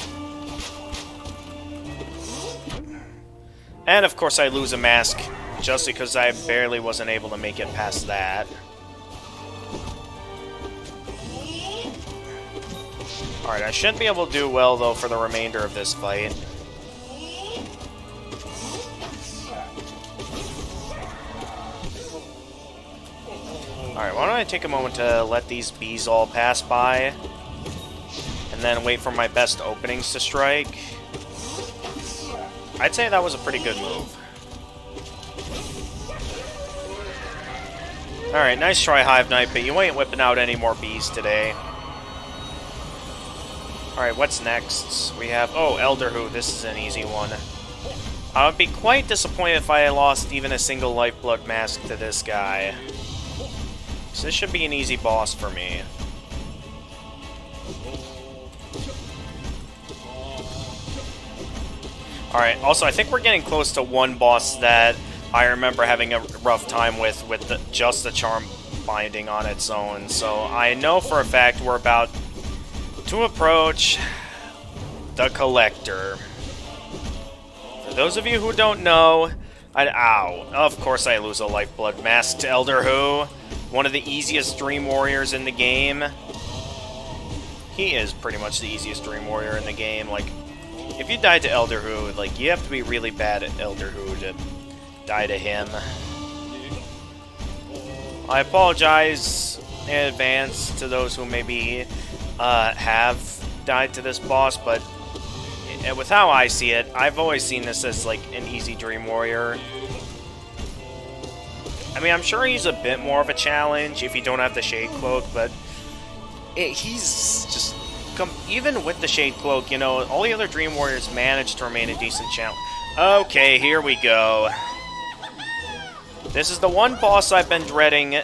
And of course I lose a mask just because I barely wasn't able to make it past that. Alright, I should be able to do well though for the remainder of this fight. Alright, why don't I take a moment to let these bees all pass by, and then wait for my best openings to strike. I'd say that was a pretty good move. Alright, nice try, Hive Knight, but you ain't whipping out any more bees today. Alright, what's next? We have... oh, Elderhu, this is an easy one. I would be quite disappointed if I lost even a single Lifeblood mask to this guy. So this should be an easy boss for me. Alright, also I think we're getting close to one boss that I remember having a rough time with just the charm binding on its own. So I know for a fact we're about to approach the Collector. For those of you who don't know, ow, of course I lose a Lifeblood mask to Elderhu. One of the easiest Dream Warriors in the game. He is pretty much the easiest Dream Warrior in the game. Like, if you die to Elderhu, like, you have to be really bad at Elderhu to die to him. I apologize in advance to those who maybe have died to this boss, but with how I see it, I've always seen this as, like, an easy Dream Warrior. I mean, I'm sure he's a bit more of a challenge if you don't have the Shade Cloak, but he's just... even with the Shade Cloak, you know, all the other Dream Warriors manage to remain a decent challenge. Okay, here we go. This is the one boss I've been dreading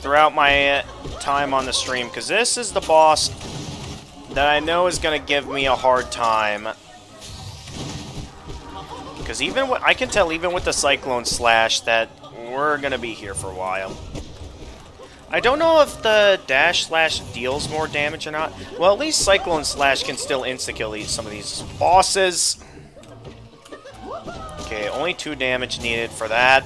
throughout my time on the stream, because this is the boss that I know is going to give me a hard time. Because even I can tell, even with the Cyclone Slash, that we're going to be here for a while. I don't know if the Dash Slash deals more damage or not. Well, at least Cyclone Slash can still insta-kill some of these bosses. Okay, only 2 damage needed for that.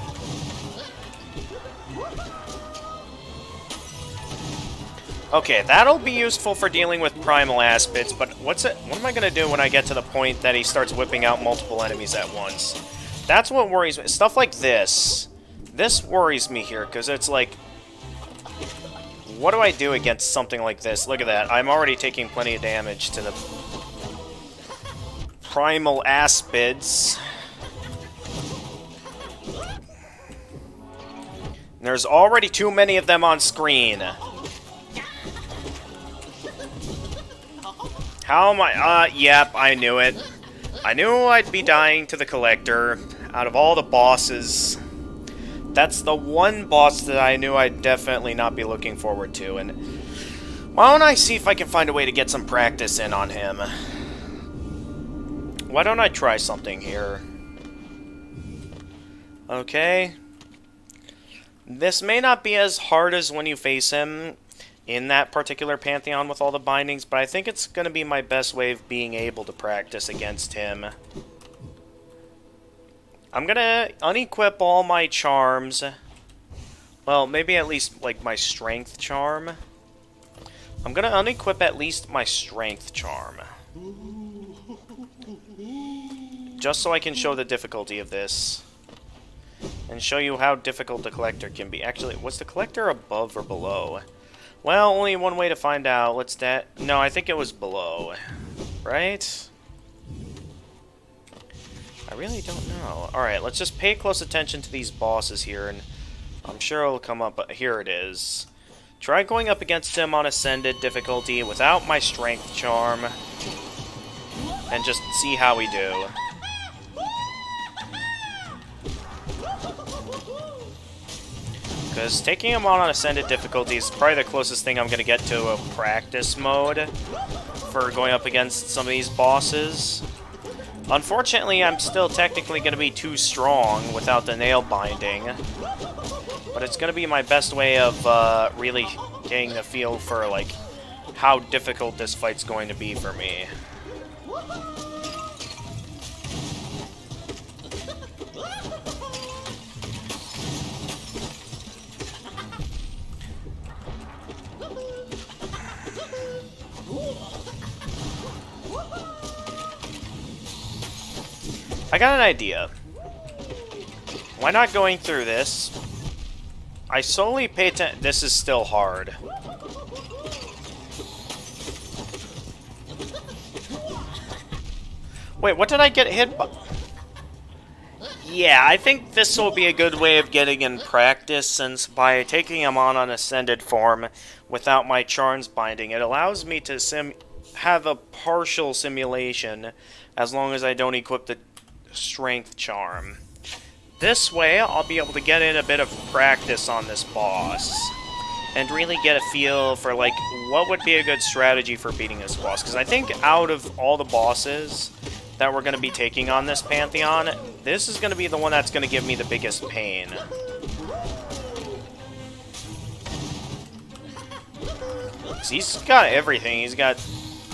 Okay, that'll be useful for dealing with Primal Aspids, but what am I going to do when I get to the point that he starts whipping out multiple enemies at once? That's what worries me. Stuff like this. This worries me here, because it's like... what do I do against something like this? Look at that. I'm already taking plenty of damage to the Primal Aspids. There's already too many of them on screen. How am I... yep, I knew it. I knew I'd be dying to the Collector. Out of all the bosses, that's the one boss that I knew I'd definitely not be looking forward to. And why don't I see if I can find a way to get some practice in on him? Why don't I try something here? Okay. This may not be as hard as when you face him in that particular Pantheon with all the bindings, but I think it's going to be my best way of being able to practice against him. I'm going to unequip all my charms. Well, maybe at least, like, my strength charm. I'm going to unequip at least my strength charm. just so I can show the difficulty of this. And show you how difficult the collector can be. Actually, was the collector above or below? Well, only one way to find out. No, I think it was below. Right? I really don't know. Alright, let's just pay close attention to these bosses here, and I'm sure it'll come up, but here it is. Try going up against him on Ascended difficulty without my Strength Charm, and just see how we do. Because taking him on Ascended difficulty is probably the closest thing I'm going to get to a practice mode for going up against some of these bosses. Unfortunately, I'm still technically going to be too strong without the nail binding. But it's going to be my best way of really getting the feel for, like, how difficult this fight's going to be for me. I got an idea. Why not going through this? I solely pay attention. This is still hard. Wait, what did I get hit by? Yeah, I think this will be a good way of getting in practice, since by taking him on Ascended form without my charms binding, it allows me to have a partial simulation as long as I don't equip the Strength Charm. This way, I'll be able to get in a bit of practice on this boss and really get a feel for, like, what would be a good strategy for beating this boss. Because I think out of all the bosses that we're going to be taking on this Pantheon, this is going to be the one that's going to give me the biggest pain. He's got everything. He's got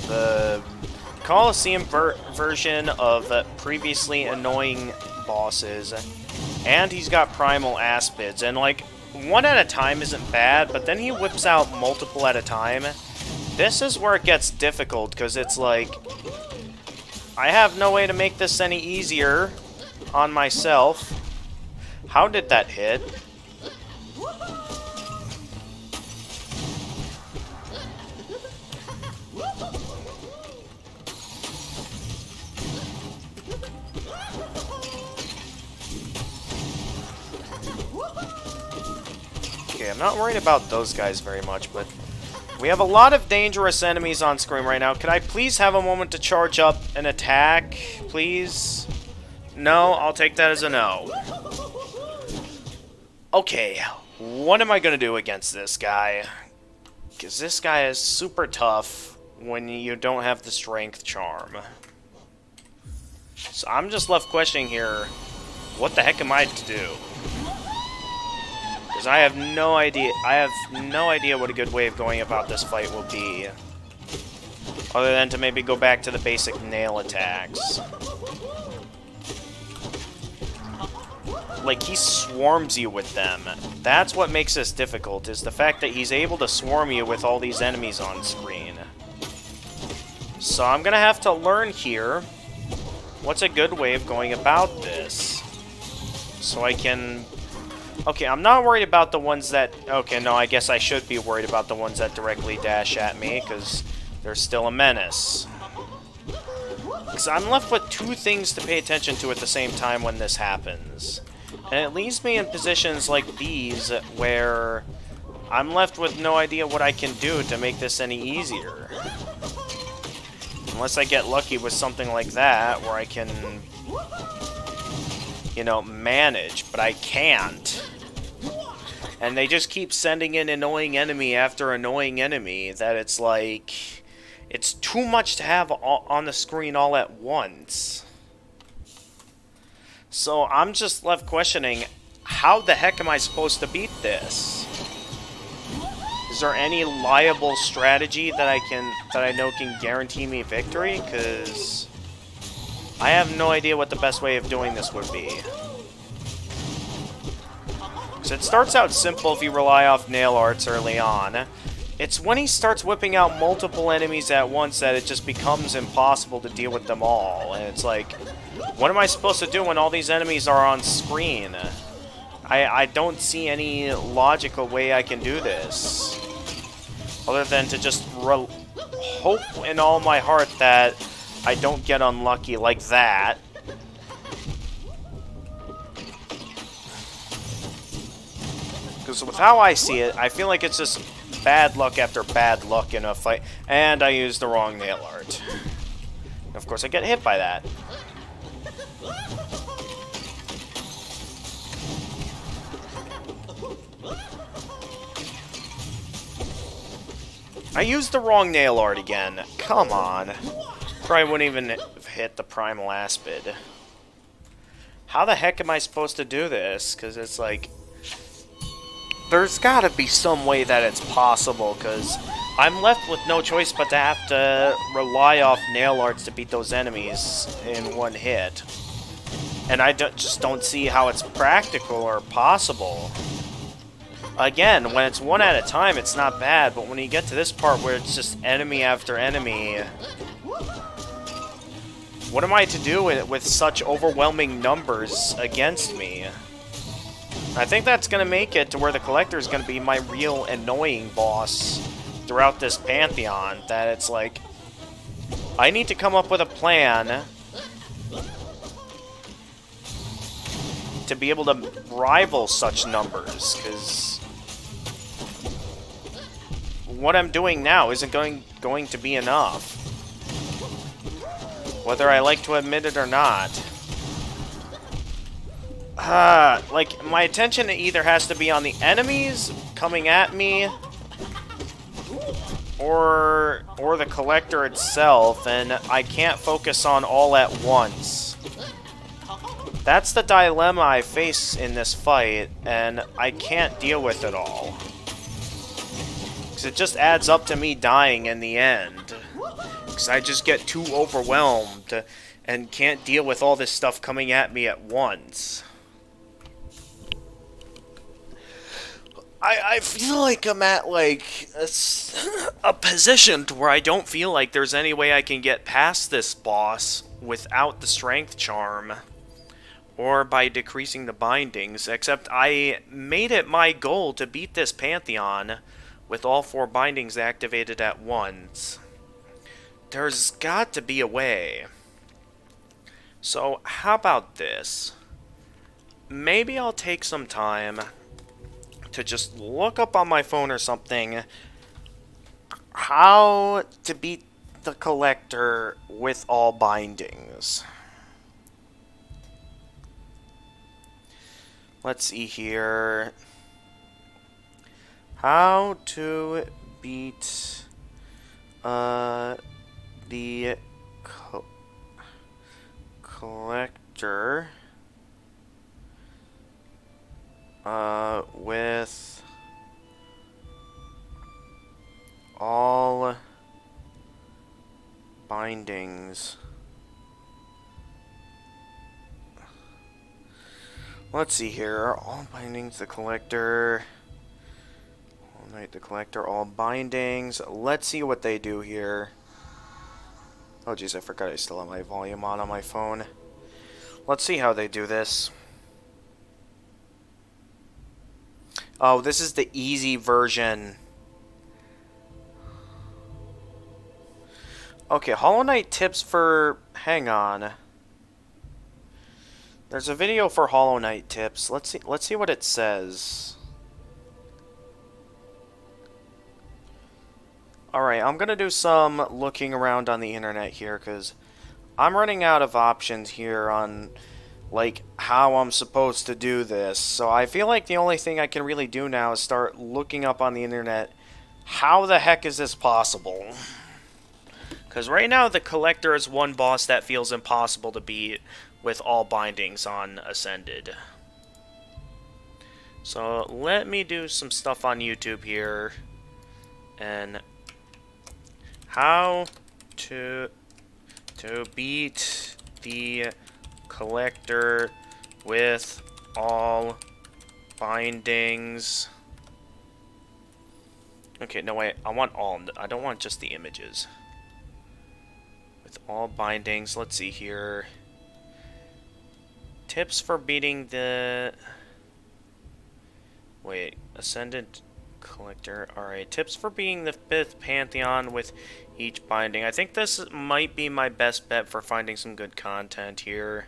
the Coliseum version of previously annoying bosses, and he's got Primal Aspids, and like, one at a time isn't bad, but then he whips out multiple at a time. This is where it gets difficult, because it's like, I have no way to make this any easier on myself. How did that hit? Okay, I'm not worried about those guys very much, but we have a lot of dangerous enemies on screen right now. Could I please have a moment to charge up an attack, please? No, I'll take that as a no. Okay, what am I going to do against this guy? Because this guy is super tough when you don't have the Strength Charm. So I'm just left questioning here, what the heck am I to do? Because I have no idea. I have no idea what a good way of going about this fight will be. Other than to maybe go back to the basic nail attacks. Like, he swarms you with them. That's what makes this difficult, is the fact that he's able to swarm you with all these enemies on screen. So I'm gonna have to learn here what's a good way of going about this. So I can... Okay, I'm not worried about the ones that... Okay, no, I guess I should be worried about the ones that directly dash at me, because they're still a menace. Because I'm left with two things to pay attention to at the same time when this happens. And it leaves me in positions like these, where I'm left with no idea what I can do to make this any easier. Unless I get lucky with something like that, where I can... you know, manage, but I can't. And they just keep sending in annoying enemy after annoying enemy that it's like, it's too much to have on the screen all at once. So I'm just left questioning, how the heck am I supposed to beat this? Is there any liable strategy that I know can guarantee me victory? Because I have no idea what the best way of doing this would be. So it starts out simple if you rely off nail arts early on. It's when he starts whipping out multiple enemies at once that it just becomes impossible to deal with them all. And it's like, What am I supposed to do when all these enemies are on screen? I don't see any logical way I can do this. Other than to just hope in all my heart that I don't get unlucky like that. Because with how I see it, I feel like it's just bad luck after bad luck in a fight. And I used the wrong nail art. And of course I get hit by that. I used the wrong nail art again. Come on. Probably wouldn't even have hit the primal aspid. How the heck am I supposed to do this? Because it's like... There's gotta be some way that it's possible, because I'm left with no choice but to have to rely off nail arts to beat those enemies in one hit. And I just don't see how it's practical or possible. Again, when it's one at a time, it's not bad, but when you get to this part where it's just enemy after enemy... What am I to do with such overwhelming numbers against me? I think that's going to make it to where the Collector is going to be my real annoying boss throughout this Pantheon. That it's like, I need to come up with a plan to be able to rival such numbers, because what I'm doing now isn't going to be enough. Whether I like to admit it or not. Like, my attention either has to be on the enemies coming at me, or the Collector itself, and I can't focus on all at once. That's the dilemma I face in this fight, and I can't deal with it all. Because it just adds up to me dying in the end. Because I just get too overwhelmed and can't deal with all this stuff coming at me at once. I feel like I'm at, like, a position to where I don't feel like there's any way I can get past this boss without the strength charm, or by decreasing the bindings, except I made it my goal to beat this Pantheon with all 4 bindings activated at once. There's got to be a way. So, how about this? Maybe I'll take some time to just look up on my phone or something how to beat the Collector with all bindings. Let's see here. How to beat the Collector with all bindings. Let's see here. All bindings, the Collector. All night, the Collector, all bindings. Let's see what they do here. Oh jeez, I forgot I still have my volume on my phone. Let's see how they do this. Oh, this is the easy version. Okay, Hollow Knight tips for... Hang on. There's a video for Hollow Knight tips. Let's see what it says. Alright, I'm gonna do some looking around on the internet here, because I'm running out of options here on, like, how I'm supposed to do this. So I feel like the only thing I can really do now is start looking up on the internet, how the heck is this possible? Because right now the Collector is one boss that feels impossible to beat with all bindings on Ascended. So let me do some stuff on YouTube here. And how to beat the Collector with all bindings. Okay, no wait, I want all. I don't want just the images. With all bindings, let's see here. Tips for beating the... Wait, Ascendant Collector. Alright, tips for beating the 5th Pantheon with each binding. I think this might be my best bet for finding some good content here.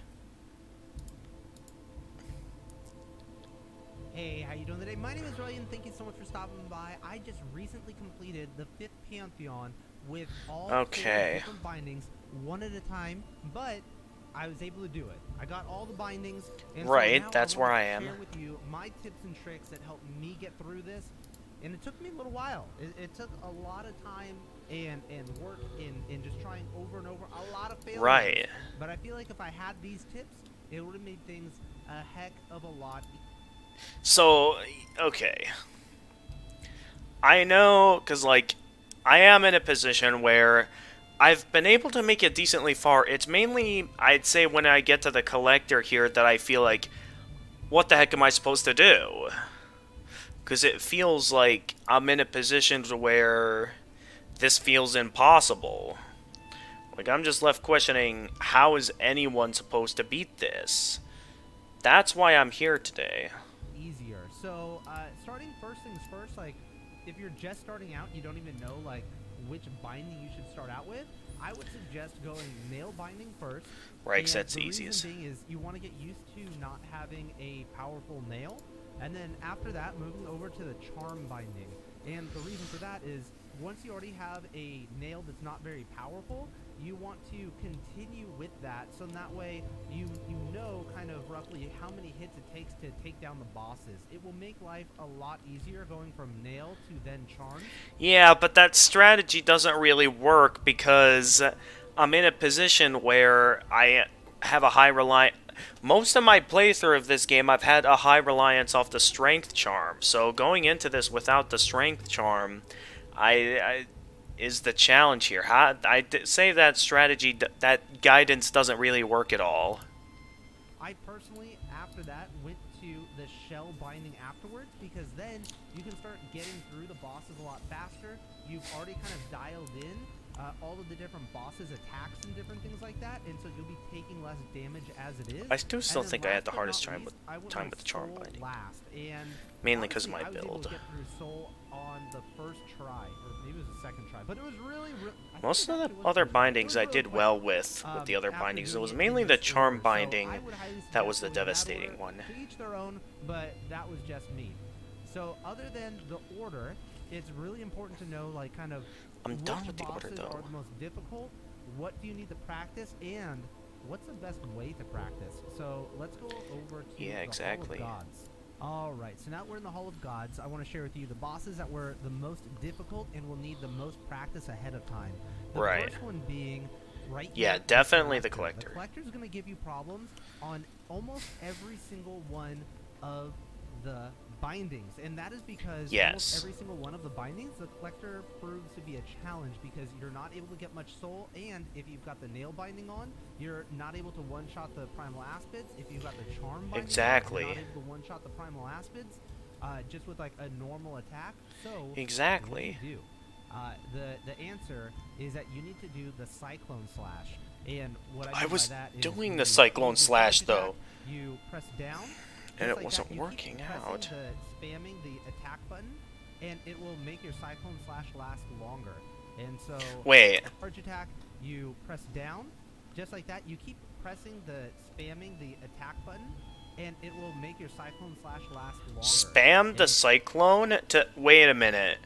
Hey, how you doing today? My name is Ryan. Thank you so much for stopping by. I just recently completed the 5th Pantheon with all 4 different bindings, one at a time, but I was able to do it. I got all the bindings, and right, so now that's where I am. Share with you my tips and tricks that helped me get through this, and it took me a little while. It took a lot of time and work in just trying over and over, a lot of failures. Right. But I feel like if I had these tips, it would have made things a heck of a lot easier. So, okay. I know, because, like, I am in a position where I've been able to make it decently far. It's mainly, I'd say, when I get to the Collector here that I feel like, what the heck am I supposed to do? Because it feels like I'm in a position where this feels impossible. Like, I'm just left questioning, how is anyone supposed to beat this? That's why I'm here today. Easier. So, starting first things first, like, if you're just starting out, you don't even know, like, which binding you should start out with, I would suggest going nail binding first. Right, because that's the easiest. The reason being is you want to get used to not having a powerful nail, and then after that, moving over to the charm binding. And the reason for that is, once you already have a nail that's not very powerful, you want to continue with that, so that way you know kind of roughly how many hits it takes to take down the bosses. It will make life a lot easier going from nail to then charm. Yeah, but that strategy doesn't really work because I'm in a position where I have a high reliance. Most of my playthrough of this game, I've had a high reliance off the strength charm. So going into this without the strength charm, I is the challenge here. Say that strategy, that guidance doesn't really work at all. I personally, after that, went to the shell binding afterwards, because then you can start getting through the bosses a lot faster. You've already kind of dialed in all of the different bosses' attacks and different things like that, and so you'll be taking less damage as it is. I still think I had the hardest time with the charm binding. Mainly because of my build. I was able to get through Soul on the first try, or maybe it was the second try, but it was really most of the other bindings I did well with the other bindings. It was mainly the charm binding that was the devastating one. To each their own, but that was just me. So other than the order, it's really important to know, like, kind of I'm done with the order, though. Are the most difficult, what do you need to practice, and what's the best way to practice? So let's go over to the Hall of Gods. Alright, so now we're in the Hall of Gods. I want to share with you the bosses that were the most difficult and will need the most practice ahead of time. The first one being definitely the Collector. The Collector is going to give you problems on almost every single one of the bindings, and that is because almost every single one of the bindings, the Collector proves to be a challenge, because you're not able to get much soul, and if you've got the nail binding on, you're not able to one-shot the primal aspids. If you've got the charm binding on, you're not able to one-shot the primal aspids just with, like, a normal attack. So what do you do? The answer is that you need to do the Cyclone Slash, and what I mean by that is doing the Cyclone Slash though. You press down, and it wasn't working out. Spamming the attack button, and it will make your Cyclone Slash last longer. And so, charge attack, you press down, just like that. You keep pressing spamming the attack button, and it will make your Cyclone Slash last longer. Spam the Cyclone to wait a minute.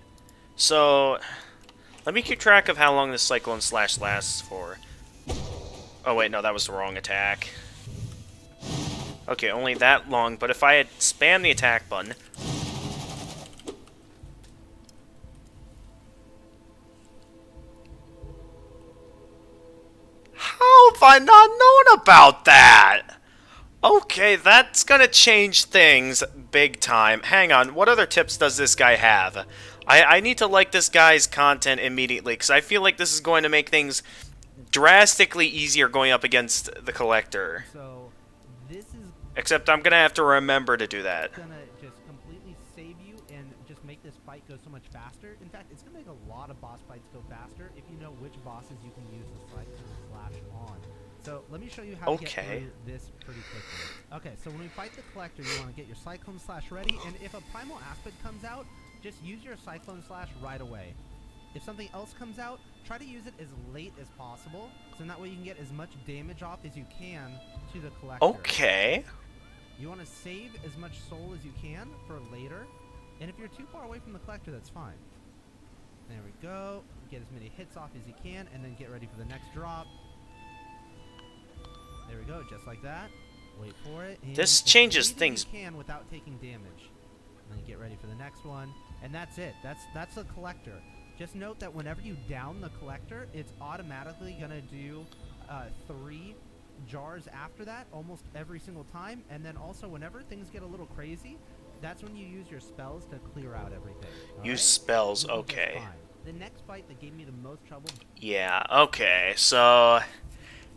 So, let me keep track of how long this Cyclone Slash lasts for. Oh wait, no, that was the wrong attack. Okay, only that long, but if I had spammed the attack button... How have I not known about that? Okay, that's gonna change things big time. Hang on, what other tips does this guy have? I need to like this guy's content immediately, because I feel like this is going to make things drastically easier going up against the Collector. So, this is... Except I'm gonna have to remember to do that. It's gonna just completely save you and just make this fight go so much faster. In fact, it's gonna make a lot of boss fights go faster if you know which bosses you can use the Cyclone Slash on. So let me show you how to get through this pretty quickly. Okay, so when we fight the Collector, you want to get your Cyclone Slash ready, and if a Primal Aspect comes out, just use your Cyclone Slash right away. If something else comes out, try to use it as late as possible, so that way you can get as much damage off as you can to the Collector. Okay. You want to save as much soul as you can for later, and if you're too far away from the Collector, that's fine. There we go. Get as many hits off as you can, and then get ready for the next drop. There we go, just like that. Wait for it. And this changes things. You can without taking damage. And then get ready for the next one, and that's it. That's the Collector. Just note that whenever you down the Collector, it's automatically gonna do 3 jars after that, almost every single time. And then also, whenever things get a little crazy, that's when you use your spells to clear out everything. Use spells, okay. The next fight that gave me the most trouble. Yeah, okay, so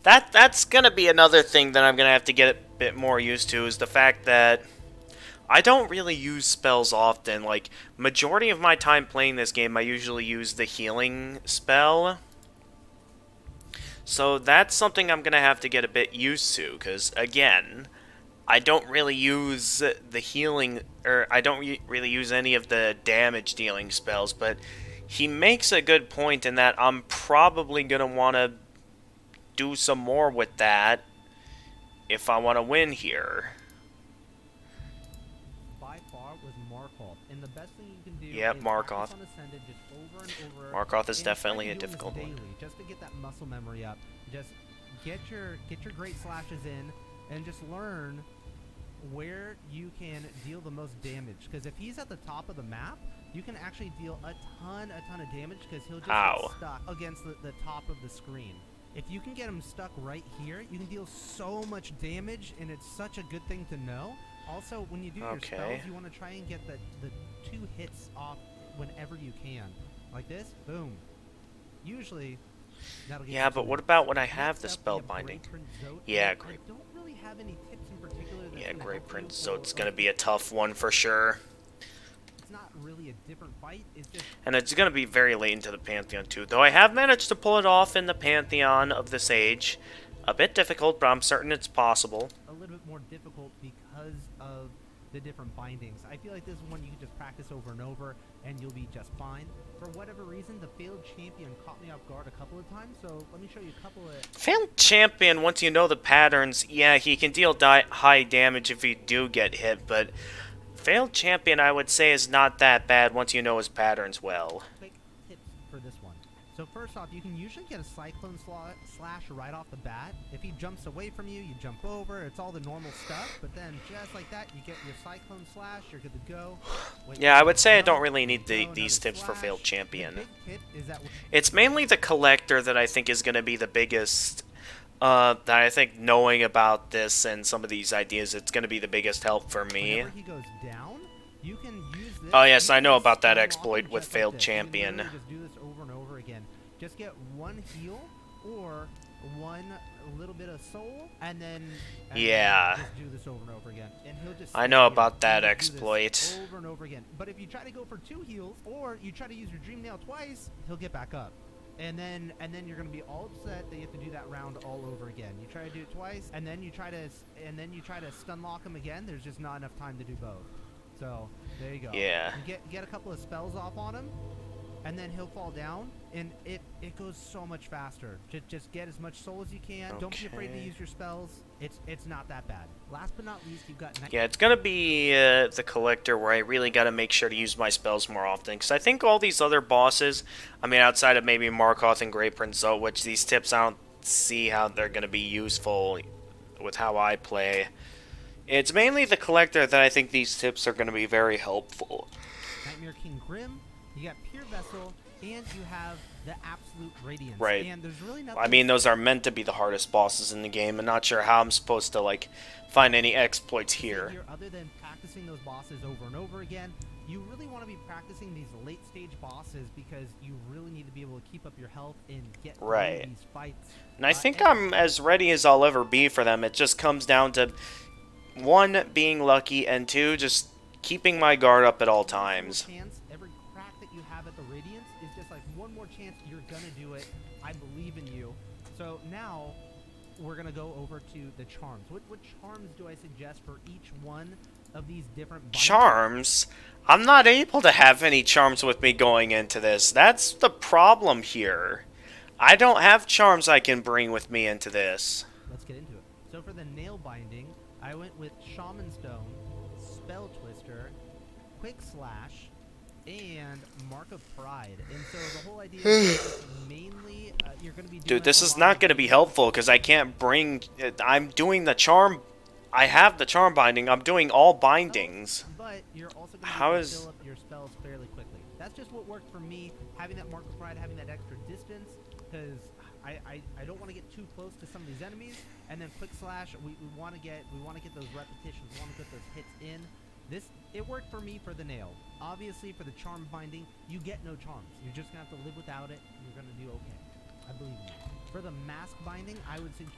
that's gonna be another thing that I'm gonna have to get a bit more used to, is the fact that I don't really use spells often. Like, majority of my time playing this game, I usually use the healing spell. So that's something I'm gonna have to get a bit used to, because again, I don't really use the healing, or I don't really use any of the damage dealing spells, but he makes a good point in that I'm probably going to want to do some more with that if I want to win here. By far was Markoth, and the best thing you can do is Markoth. on Ascended just over and over. Markoth is definitely a difficult one. Just to get that muscle memory up, just get your great slashes in, and just learn where you can deal the most damage. Because if he's at the top of the map, you can actually deal a ton of damage, because he'll just get stuck against the top of the screen. If you can get him stuck right here, you can deal so much damage, and it's such a good thing to know. Also, when you do your spells, you want to try and get the 2 hits off whenever you can. Like this, boom. Usually, that'll get yeah, but what about when I have the spell binding? Yeah, great. I don't really have any tips in particular. Yeah, Great Prince, so it's going to be a tough one for sure. It's not really a different fight, it's just... And it's going to be very late into the Pantheon too, though I have managed to pull it off in the Pantheon of this age. A bit difficult, but I'm certain it's possible. A little bit more difficult because of the different bindings. I feel like this is one you can just practice over and over, and you'll be just fine. For whatever reason, the Failed Champion caught me off guard a couple of times, so let me show you a couple of... Failed Champion, once you know the patterns, yeah, he can deal high damage if you do get hit, but Failed Champion, I would say, is not that bad once you know his patterns well. Quick tips for this one. So first off, you can usually get a Cyclone Slash right off the bat. If he jumps away from you, you jump over. It's all the normal stuff. But then just like that, you get your Cyclone Slash. You're good to go. Yeah, I would say I don't really need these tips for Failed Champion. It's mainly the Collector that I think is going to be the biggest... that I think knowing about this and some of these ideas, it's going to be the biggest help for me. Whenever he goes down, you can use this. Oh yes, I know about that exploit with Failed Champion. Just do this over and over again. Just get 1 heal or 1 little bit of soul, and then just do this over and over again. And he'll just. I know about that exploit. Over and over again. But if you try to go for 2 heals, or you try to use your Dream Nail twice, he'll get back up. And then you're gonna be all upset that you have to do that round all over again. You try to do it twice, and then you try to stun lock him again. There's just not enough time to do both. So there you go. Yeah. You get a couple of spells off on him, and then he'll fall down, and it goes so much faster. Just get as much soul as you can. Okay. Don't be afraid to use your spells. It's not that bad. Last but not least, you've got... Yeah, it's gonna be the Collector where I really gotta make sure to use my spells more often, because I think all these other bosses, I mean, outside of maybe Markoth and Great Prince, which these tips I don't see how they're gonna be useful with how I play. It's mainly the Collector that I think these tips are gonna be very helpful. Nightmare King Grim, you got Pure Vessel, and you have the Absolute Radiance. Right. And there's really nothing... I mean, those are meant to be the hardest bosses in the game. I'm not sure how I'm supposed to, like, find any exploits here. Other than practicing those bosses over and over again, you really want to be practicing these late-stage bosses, because you really need to be able to keep up your health and get through these fights. And I think I'm as ready as I'll ever be for them. It just comes down to, 1, being lucky, and 2, just keeping my guard up at all times. Every crack that you have at the Radiance is just like one more chance you're gonna do it. I believe in you. So now, we're going to go over to the charms. What charms do I suggest for each one of these different bindings? Charms? I'm not able to have any charms with me going into this. That's the problem here. I don't have charms I can bring with me into this. Let's get into it. So for the nail binding, I went with Shaman Stone, Spell Twister, Quick Slash, and Mark of Pride. And so the whole idea is mainly you're going to be doing... Dude, this is not going to be helpful because I can't bring... I'm doing the charm... I have the charm binding. I'm doing all bindings. But you're also going to fill up your spells fairly quickly. That's just what worked for me, having that Mark of Pride, having that extra distance, because I don't want to get too close to some of these enemies. And then Quick Slash, we want to get those repetitions, we want to get those hits in. It worked for me for the nail. Obviously, for the charm binding, you get no charms. You're just going to have to live without it. You're going to do okay. I believe in you. For the mask binding, I would suggest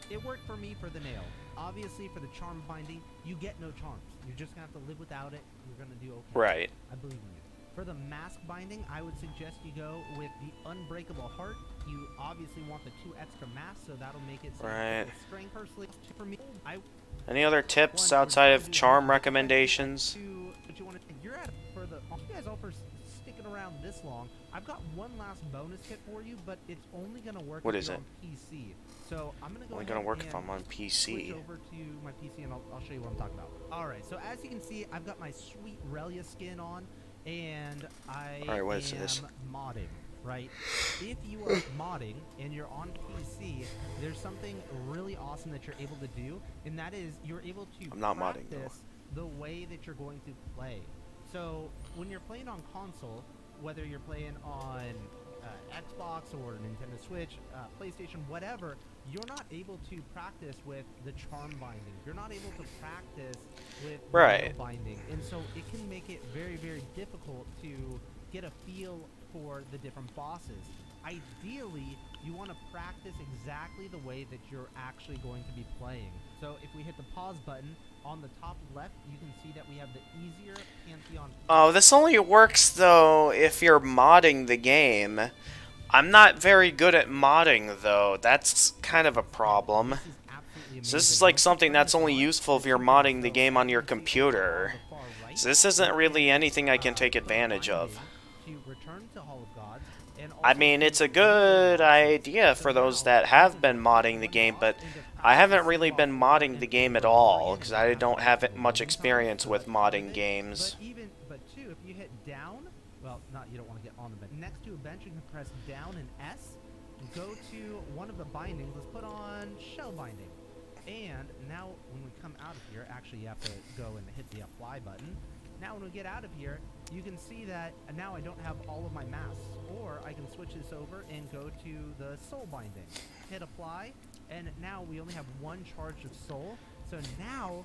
it worked for me for the nail. Obviously, for the charm binding, you get no charms. You're just going to have to live without it. You're going to do okay. Right. I believe in you. For the mask binding, I would suggest you go with the Unbreakable Heart. You obviously want the 2 extra masks, so that'll make it so right. String personally for me. Any other tips outside of charm recommendations? You're at for the. Thank you guys all for sticking around this long. I've got one last bonus kit for you, but it's only gonna work if you're on PC. So I'm gonna go. Only gonna work if I'm on PC. Switch over to my PC, and I'll show you what I'm talking about. All right. So as you can see, I've got my sweet Relia skin on, and I am modding. Right? If you are modding and you're on PC, there's something really awesome that you're able to do, and that is you're able to practice the way that you're going to play. So when you're playing on console, whether you're playing on Xbox or Nintendo Switch, PlayStation, whatever, you're not able to practice with the charm binding. You're not able to practice with the binding, and so it can make it very, very difficult to get a feel for the different bosses. Ideally, you want to practice exactly the way that you're actually going to be playing. So if we hit the pause button, on the top left, you can see that we have the easier Pantheon. Oh, this only works, though, if you're modding the game. I'm not very good at modding, though. That's kind of a problem. So this is like something that's only useful if you're modding the game on your computer. So this isn't really anything I can take advantage of. I mean, it's a good idea for those that have been modding the game, but I haven't really been modding the game at all, because I don't have much experience with modding games. But too, if you hit down, well, you don't want to get on the bench. Next to a bench, you can press down and S, go to one of the bindings. Let's put on shell binding. And now when we come out of here, actually you have to go and hit the apply button. Now when we get out of here, you can see that now I don't have all of my masks, or I can switch this over and go to the soul binding. Hit apply, and now we only have 1 charge of soul. So now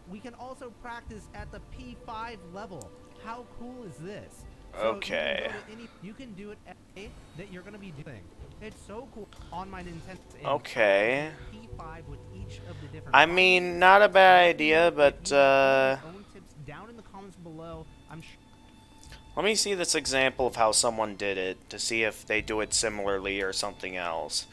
we can also practice at the P5 level. How cool is this? Okay. So you can do it at a that you're going to be doing. It's so cool on my Nintendo. Okay. P5 with each of the different. I mean, not a bad idea, but down in the comments below, I'm sure. Let me see this example of how someone did it, to see if they do it similarly or something else.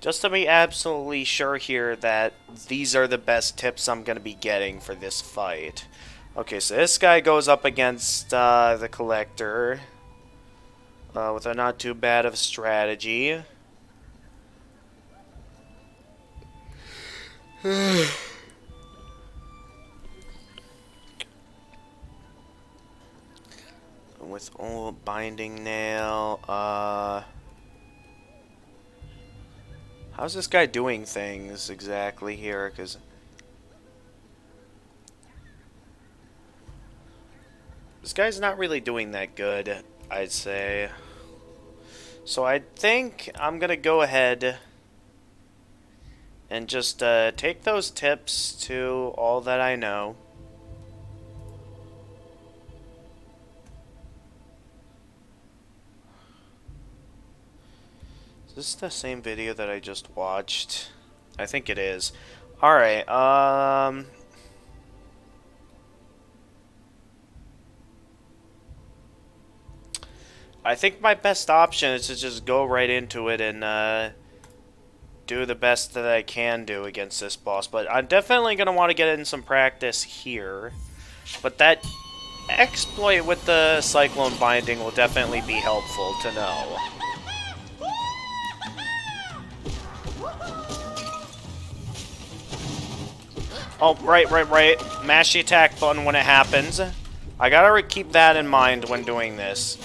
Just to be absolutely sure here that these are the best tips I'm going to be getting for this fight. Okay, so this guy goes up against the Collector with a not too bad of strategy. With old binding nail, how's this guy doing things exactly here? Because this guy's not really doing that good, I'd say. So I think I'm gonna go ahead and just take those tips to all that I know. Is this the same video that I just watched? I think it is. Alright, I think my best option is to just go right into it and do the best that I can do against this boss, but I'm definitely going to want to get in some practice here. But that exploit with the Cyclone Binding will definitely be helpful to know. Oh, right. Mash the attack button when it happens. I gotta keep that in mind when doing this.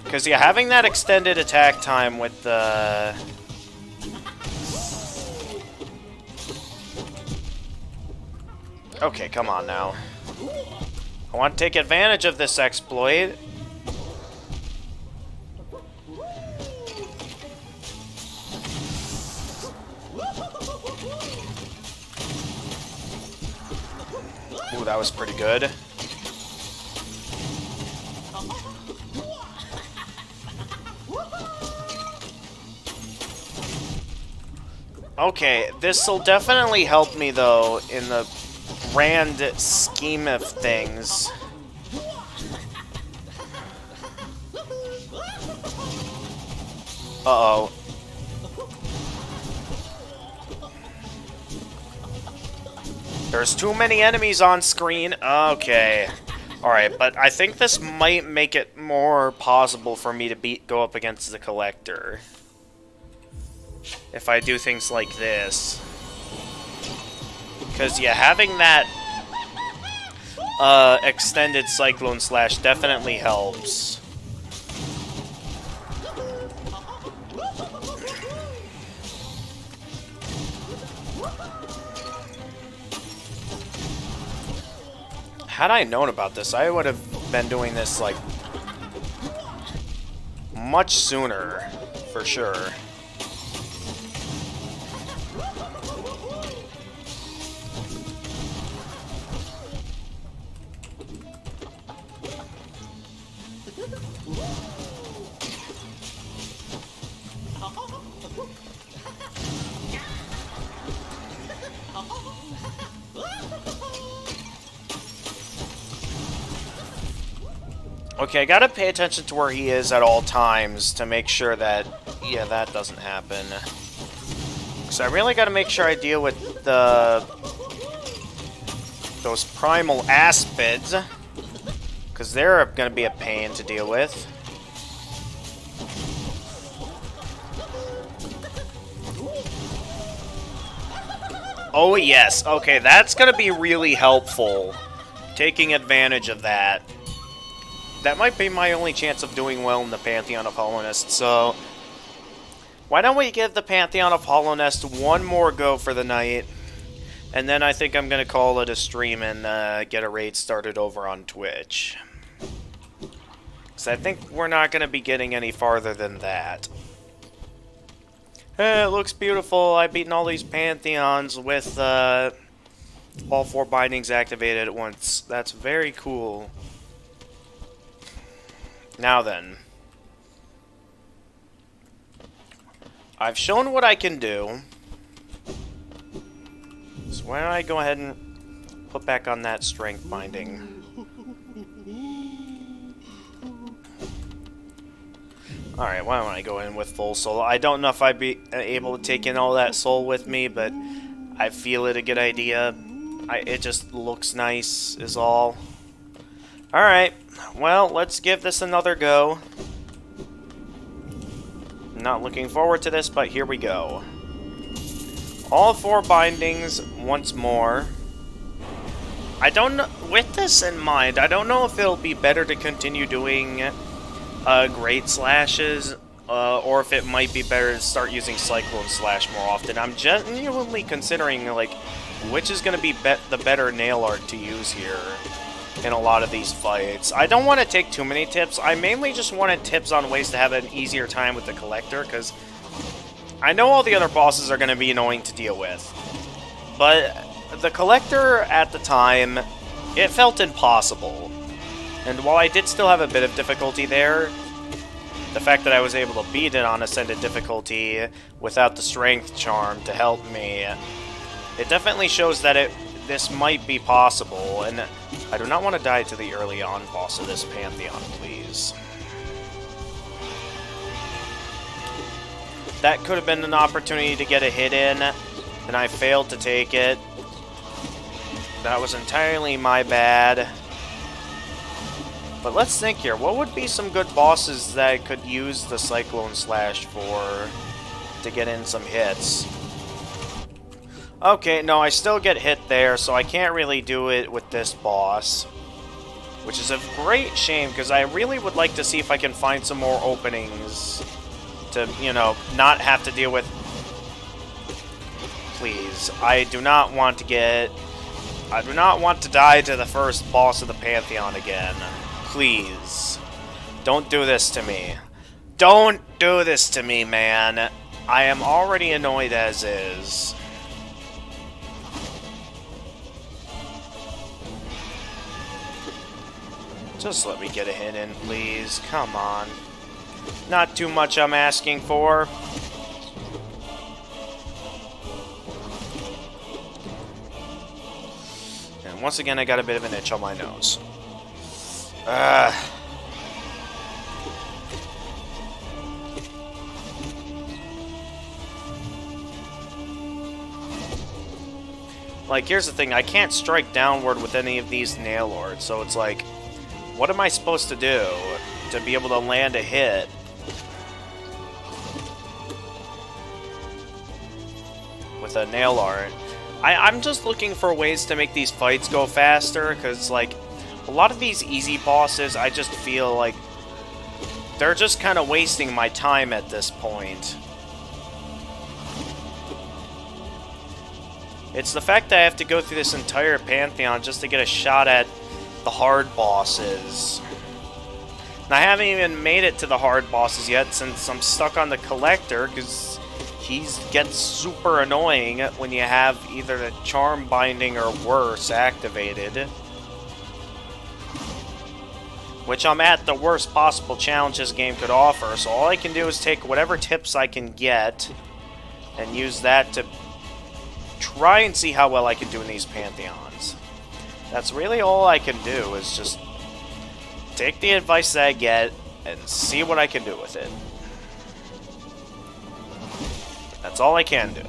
Because, yeah, having that extended attack time with the... Okay, come on now. I want to take advantage of this exploit. Ooh, that was pretty good. Okay, this'll definitely help me, though, in the grand scheme of things. Uh-oh. There's too many enemies on screen. Okay. Alright, but I think this might make it more possible for me to go up against the Collector. If I do things like this. Because, yeah, having that extended Cyclone Slash definitely helps. Had I known about this, I would have been doing this, like, much sooner, for sure. Okay, I gotta pay attention to where he is at all times to make sure that, yeah, that doesn't happen. So I really gotta make sure I deal with those primal aspids, because they're gonna be a pain to deal with. Oh yes, okay, that's gonna be really helpful, taking advantage of that. That might be my only chance of doing well in the Pantheon of Hollownest, so why don't we give the Pantheon of Hollownest one more go for the night, and then I think I'm going to call it a stream and get a raid started over on Twitch. Because I think we're not going to be getting any farther than that. It looks beautiful. I've beaten all these Pantheons with all 4 bindings activated at once. That's very cool. Now then, I've shown what I can do, so why don't I go ahead and put back on that strength binding. Alright, why don't I go in with full soul? I don't know if I'd be able to take in all that soul with me, but I feel it a good idea. It just looks nice, is all. Alright, well, let's give this another go. Not looking forward to this, but here we go. All 4 bindings once more. I don't know, with this in mind, I don't know if it'll be better to continue doing Great Slashes, or if it might be better to start using Cyclone Slash more often. I'm genuinely considering, like, which is going to be the better nail art to use here in a lot of these fights. I don't want to take too many tips. I mainly just wanted tips on ways to have an easier time with the Collector, because I know all the other bosses are going to be annoying to deal with. But the Collector, at the time, it felt impossible. And while I did still have a bit of difficulty there, the fact that I was able to beat it on Ascended difficulty without the Strength Charm to help me, it definitely shows that this might be possible, and I do not want to die to the early on boss of this Pantheon, please. that could have been an opportunity to get a hit in, and I failed to take it. That was entirely my bad. But let's think here. What would be some good bosses that I could use the Cyclone Slash for to get in some hits? Okay, no, I still get hit there, so I can't really do it with this boss. Which is a great shame, because I really would like to see if I can find some more openings to, you know, not have to deal with... Please, I do not want to die to the first boss of the Pantheon again. Please. Don't do this to me. Don't do this to me, man. I am already annoyed as is. Just let me get a hit in, please. Come on. Not too much I'm asking for. And once again, I got a bit of an itch on my nose. Like, here's the thing. I can't strike downward with any of these nail lords, so it's like... What am I supposed to do to be able to land a hit? With a nail art. I'm just looking for ways to make these fights go faster, because, like, a lot of these easy bosses, I just feel like they're just kind of wasting my time at this point. It's the fact that I have to go through this entire Pantheon just to get a shot at the hard bosses. And I haven't even made it to the hard bosses yet, since I'm stuck on the Collector, because he gets super annoying when you have either the Charm Binding or worse activated. Which I'm at the worst possible challenge this game could offer, so all I can do is take whatever tips I can get and use that to try and see how well I can do in these Pantheons. That's really all I can do, is just take the advice that I get and see what I can do with it. That's all I can do.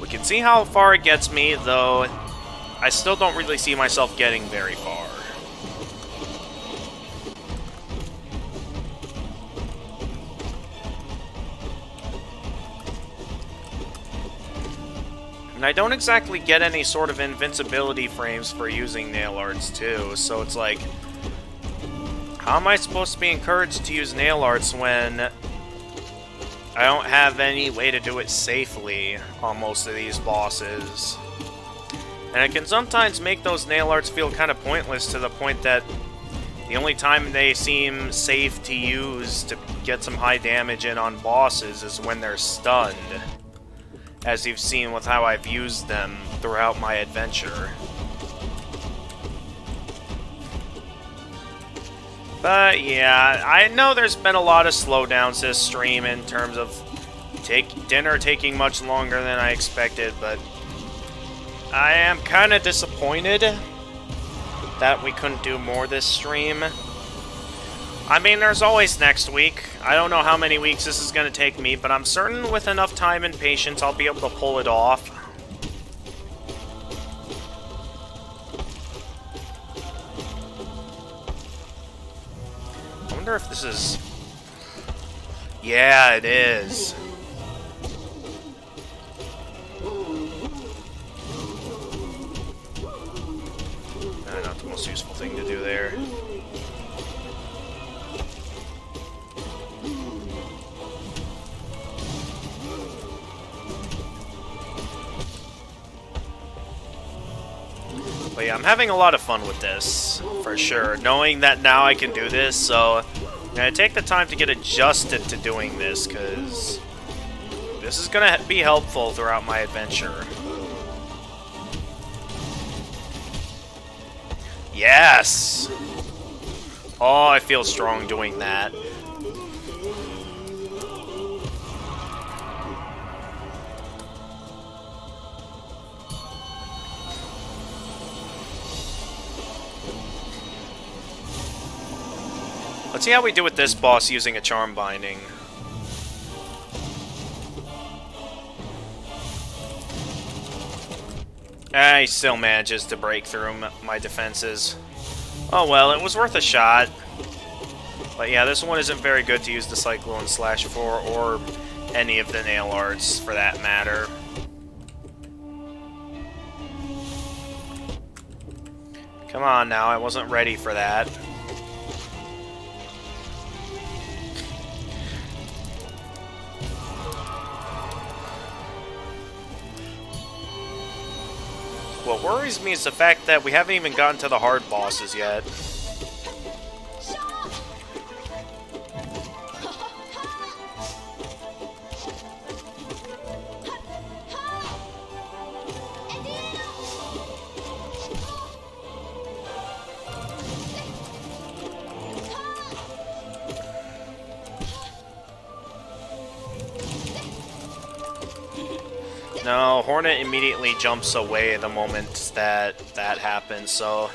We can see how far it gets me, though I still don't really see myself getting very far. And I don't exactly get any sort of invincibility frames for using nail arts too, so it's like, how am I supposed to be encouraged to use nail arts when I don't have any way to do it safely on most of these bosses? And it can sometimes make those nail arts feel kind of pointless, to the point that the only time they seem safe to use to get some high damage in on bosses is when they're stunned, as you've seen with how I've used them throughout my adventure. But yeah, I know there's been a lot of slowdowns this stream in terms of dinner taking much longer than I expected, but I am kind of disappointed that we couldn't do more this stream. I mean, there's always next week. I don't know how many weeks this is going to take me, but I'm certain with enough time and patience I'll be able to pull it off. I wonder if this is... Yeah, it is. Not the most useful thing to do there. But yeah, I'm having a lot of fun with this, for sure. Knowing that now I can do this, so I'm going to take the time to get adjusted to doing this, because this is going to be helpful throughout my adventure. Yes! Oh, I feel strong doing that. Let's see how we do with this boss using a Charm Binding. He still manages to break through my defenses. Oh well, it was worth a shot. But yeah, this one isn't very good to use the Cyclone Slash for, or any of the nail arts for that matter. Come on now, I wasn't ready for that. What worries me is the fact that we haven't even gotten to the hard bosses yet. No, Hornet immediately jumps away the moment that happens, so...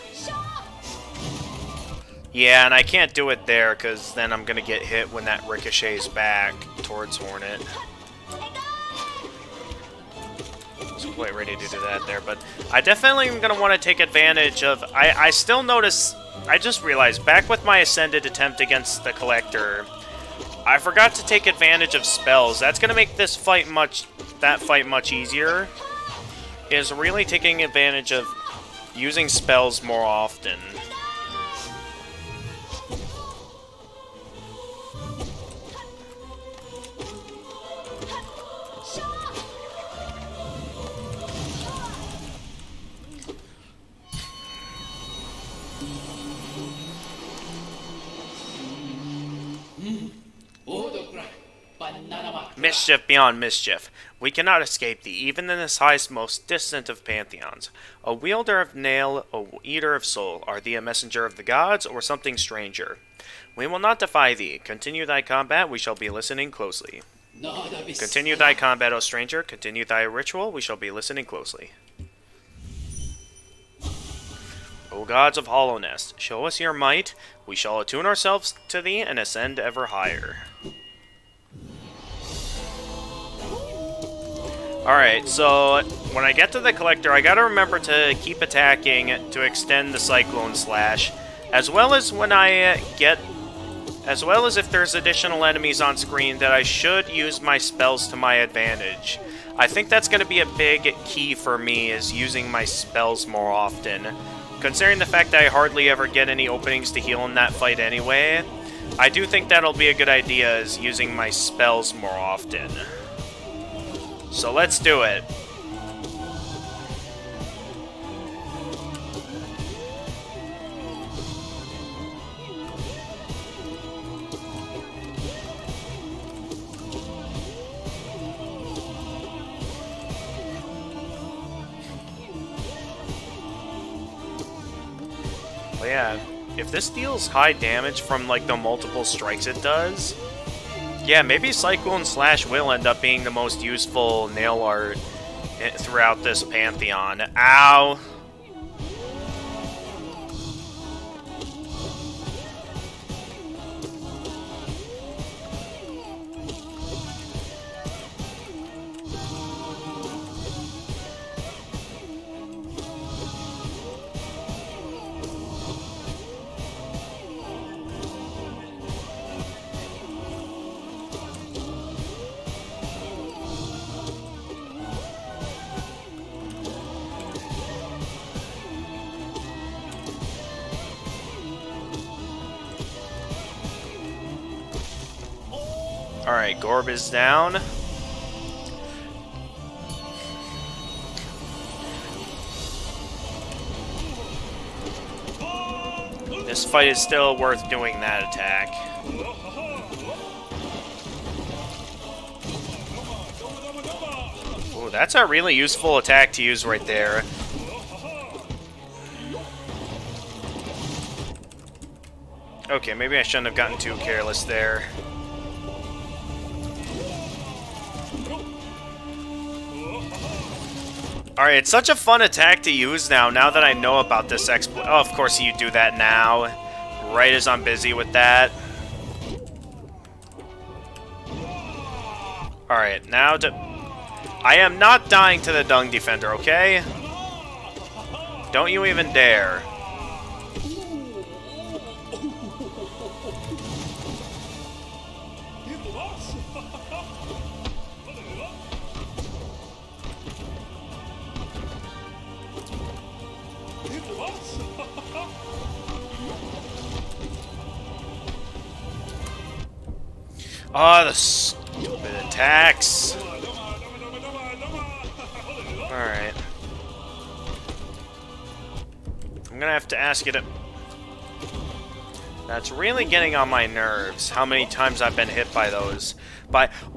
Yeah, and I can't do it there, because then I'm going to get hit when that ricochets back towards Hornet. I was quite ready to do that there, but I definitely am going to want to take advantage of... I still notice... I just realized, back with my Ascended attempt against the Collector, I forgot to take advantage of spells. That's going to make this fight much easier, is really taking advantage of using spells more often. Mischief beyond mischief. We cannot escape thee, even in this highest, most distant of pantheons. A wielder of nail, a eater of soul. Are thee a messenger of the gods, or something stranger? We will not defy thee. Continue thy combat, we shall be listening closely. Continue thy combat, O stranger. Continue thy ritual, we shall be listening closely. O gods of Hollownest, show us your might. We shall attune ourselves to thee and ascend ever higher. Alright, so when I get to the Collector, I gotta remember to keep attacking to extend the Cyclone Slash, as well as when I as well as if there's additional enemies on screen, that I should use my spells to my advantage. I think that's gonna be a big key for me, is using my spells more often. Considering the fact that I hardly ever get any openings to heal in that fight anyway, I do think that'll be a good idea, is using my spells more often. So let's do it. Well, yeah, if this deals high damage from like the multiple strikes it does, yeah, maybe Cyclone Slash will end up being the most useful nail art throughout this Pantheon. Ow! Alright, Gorb is down. This fight is still worth doing that attack. Ooh, that's a really useful attack to use right there. Okay, maybe I shouldn't have gotten too careless there. Alright, it's such a fun attack to use now that I know about this exploit. Oh, of course you do that now, right as I'm busy with that. Alright, now to... I am not dying to the Dung Defender, okay? Don't you even dare. Oh, the stupid attacks. Alright. I'm gonna have to ask you to... That's really getting on my nerves, how many times I've been hit by those.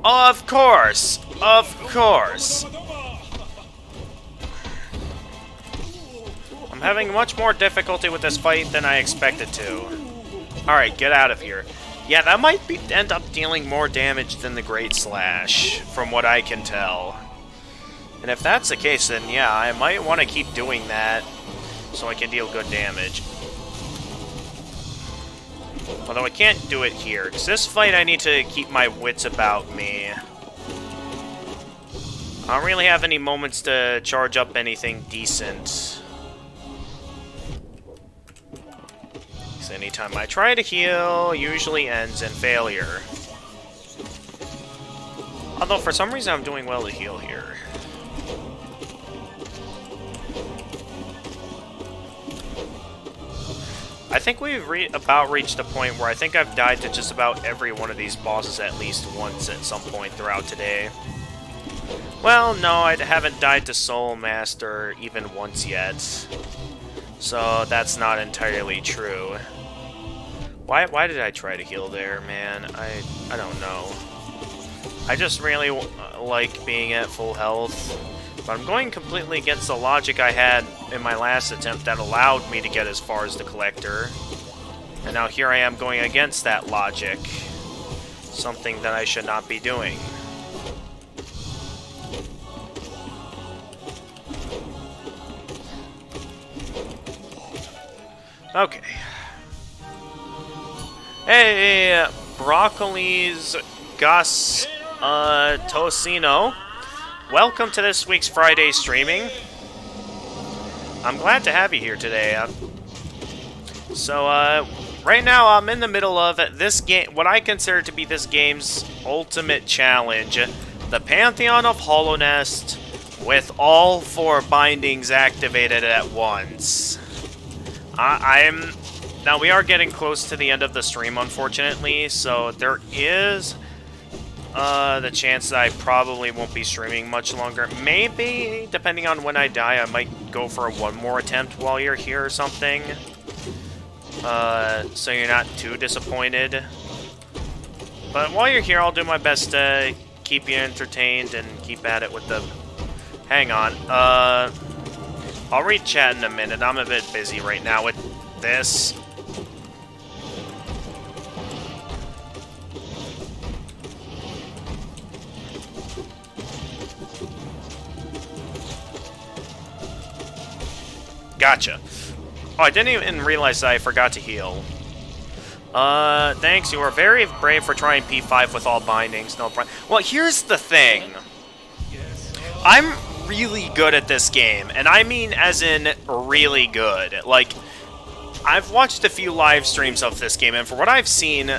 Of course! Of course! I'm having much more difficulty with this fight than I expected to. Alright, get out of here. Yeah, that might end up dealing more damage than the Great Slash, from what I can tell. And if that's the case, then yeah, I might want to keep doing that so I can deal good damage. Although I can't do it here, because this fight I need to keep my wits about me. I don't really have any moments to charge up anything decent. Anytime I try to heal, usually ends in failure. Although for some reason I'm doing well to heal here. I think we've about reached a point where I think I've died to just about every one of these bosses at least once at some point throughout today. Well, no, I haven't died to Soul Master even once yet. So that's not entirely true. Why did I try to heal there, man? I don't know. I just really like being at full health. But I'm going completely against the logic I had in my last attempt that allowed me to get as far as the Collector. And now here I am going against that logic. Something that I should not be doing. Okay. Hey, Broccoli's Gus Tocino. Welcome to this week's Friday streaming. I'm glad to have you here today. Right now I'm in the middle of this game, what I consider to be this game's ultimate challenge, the Pantheon of Hollownest, with all 4 bindings activated at once. Now, we are getting close to the end of the stream, unfortunately, so there is the chance that I probably won't be streaming much longer. Maybe, depending on when I die, I might go for one more attempt while you're here or something. So you're not too disappointed. But while you're here, I'll do my best to keep you entertained and keep at it with the... Hang on. I'll read chat in a minute. I'm a bit busy right now with this. Gotcha. Oh, I didn't even realize that I forgot to heal. Thanks. You are very brave for trying P5 with all bindings. No problem. Well, here's the thing. I'm really good at this game, and I mean as in really good. Like, I've watched a few live streams of this game, and for what I've seen,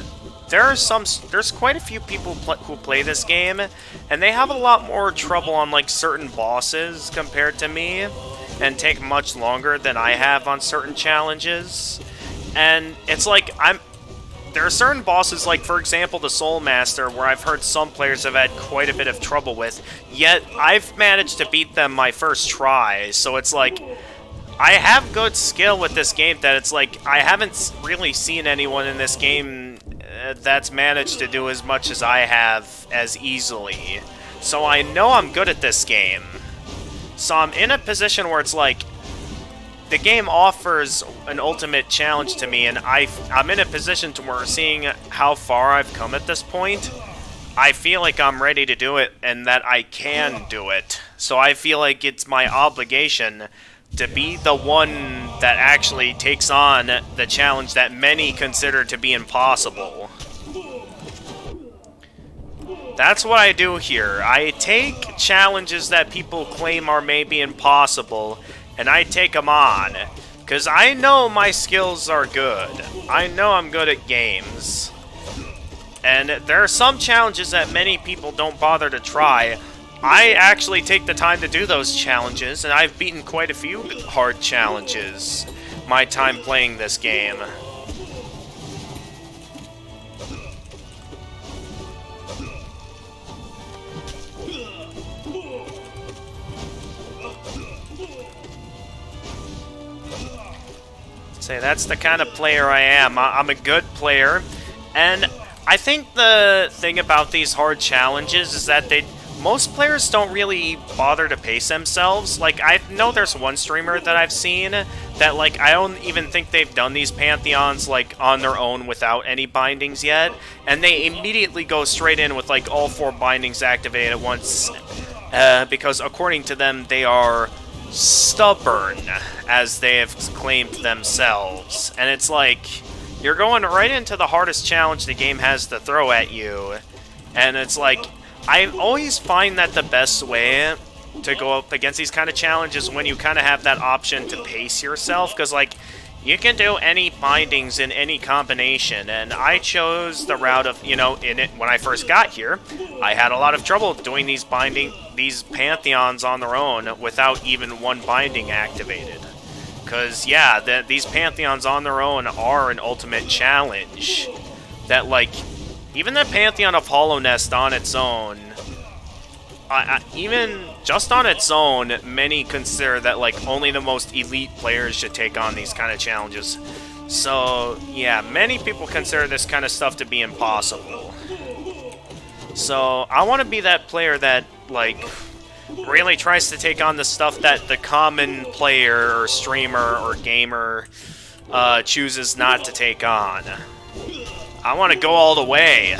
there's quite a few people who play this game, and they have a lot more trouble on, like, certain bosses compared to me, and take much longer than I have on certain challenges. And it's like, there are certain bosses, like, for example, the Soul Master, where I've heard some players have had quite a bit of trouble with, yet I've managed to beat them my first try, so it's like, I have good skill with this game that it's like, I haven't really seen anyone in this game that's managed to do as much as I have as easily. So I know I'm good at this game. So I'm in a position where it's like, the game offers an ultimate challenge to me, and I'm in a position to where, seeing how far I've come at this point, I feel like I'm ready to do it, and that I can do it. So I feel like it's my obligation to be the one that actually takes on the challenge that many consider to be impossible. That's what I do here. I take challenges that people claim are maybe impossible, and I take them on. Because I know my skills are good. I know I'm good at games. And there are some challenges that many people don't bother to try. I actually take the time to do those challenges, and I've beaten quite a few hard challenges my time playing this game. Say that's the kind of player I am. I'm a good player, and I think the thing about these hard challenges is that most players don't really bother to pace themselves. Like, I know there's one streamer that I've seen that, like, I don't even think they've done these Pantheons, like, on their own without any bindings yet, and they immediately go straight in with, like, all 4 bindings activated at once, because according to them, they are stubborn, as they have claimed themselves. And it's like, you're going right into the hardest challenge the game has to throw at you, and it's like, I always find that the best way to go up against these kind of challenges when you kind of have that option to pace yourself, because, like, you can do any bindings in any combination, and I chose the route of, you know, in it when I first got here, I had a lot of trouble doing these Pantheons on their own without even one binding activated. Because, yeah, these Pantheons on their own are an ultimate challenge. That, like, even the Pantheon of Hollownest on its own, even just on its own, many consider that, like, only the most elite players should take on these kind of challenges. So, yeah, many people consider this kind of stuff to be impossible. So, I want to be that player that, like, really tries to take on the stuff that the common player or streamer or gamer chooses not to take on. I want to go all the way.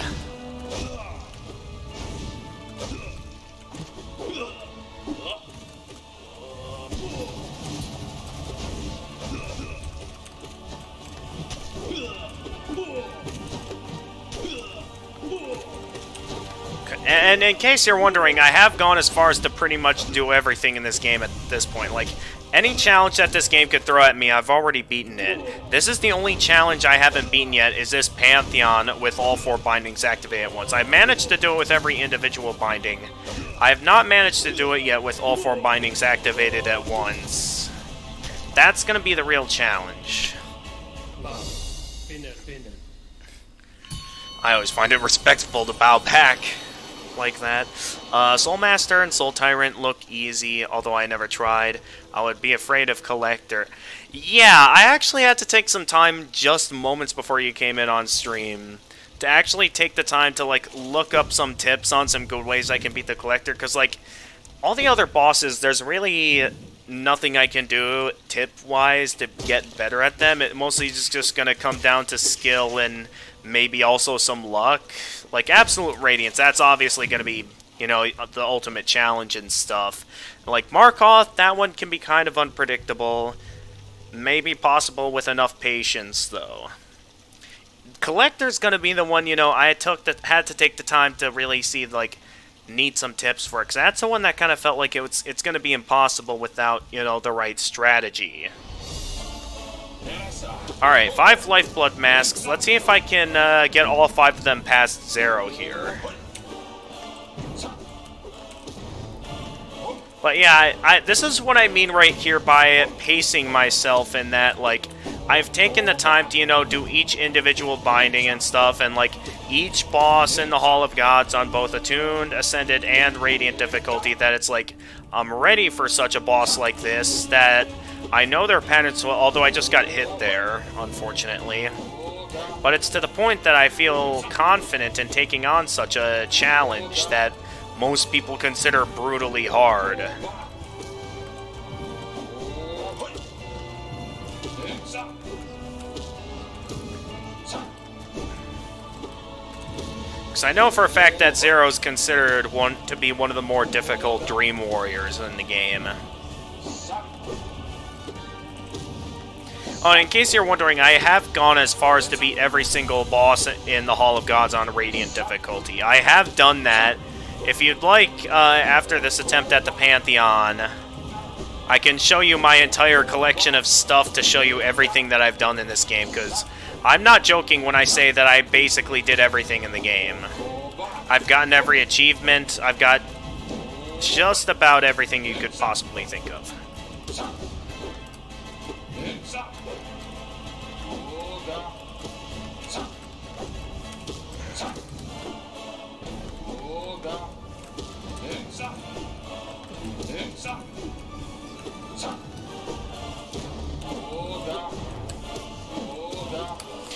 And in case you're wondering, I have gone as far as to pretty much do everything in this game at this point. Like, any challenge that this game could throw at me, I've already beaten it. This is the only challenge I haven't beaten yet, is this Pantheon with all 4 bindings activated at once. I've managed to do it with every individual binding. I have not managed to do it yet with all 4 bindings activated at once. That's going to be the real challenge. I always find it respectful to bow back like that. Soul Master and Soul Tyrant look easy, although I never tried. I would be afraid of Collector. Yeah, I actually had to take some time just moments before you came in on stream to actually take the time to, like, look up some tips on some good ways I can beat the Collector, because, like, all the other bosses, there's really nothing I can do tip-wise to get better at them. It mostly is just going to come down to skill and maybe also some luck. Like, Absolute Radiance, that's obviously going to be, you know, the ultimate challenge and stuff. Like, Markoth, that one can be kind of unpredictable. Maybe possible with enough patience, though. Collector's going to be the one, you know, I had to take the time to really see, like, need some tips for it. Because that's the one that kind of felt like it's going to be impossible without, you know, the right strategy. Alright, 5 Lifeblood Masks. Let's see if I can get all 5 of them past 0 here. But yeah, this is what I mean right here by pacing myself, in that, like, I've taken the time to, you know, do each individual binding and stuff, and, like, each boss in the Hall of Gods on both Attuned, Ascended, and Radiant difficulty, that it's like, I'm ready for such a boss like this, that I know their patterns well, although I just got hit there, unfortunately. But it's to the point that I feel confident in taking on such a challenge that most people consider brutally hard. Because I know for a fact that Zero is considered to be one of the more difficult Dream Warriors in the game. Oh, in case you're wondering, I have gone as far as to beat every single boss in the Hall of Gods on Radiant difficulty. I have done that. If you'd like, after this attempt at the Pantheon, I can show you my entire collection of stuff to show you everything that I've done in this game, because I'm not joking when I say that I basically did everything in the game. I've gotten every achievement. I've got just about everything you could possibly think of.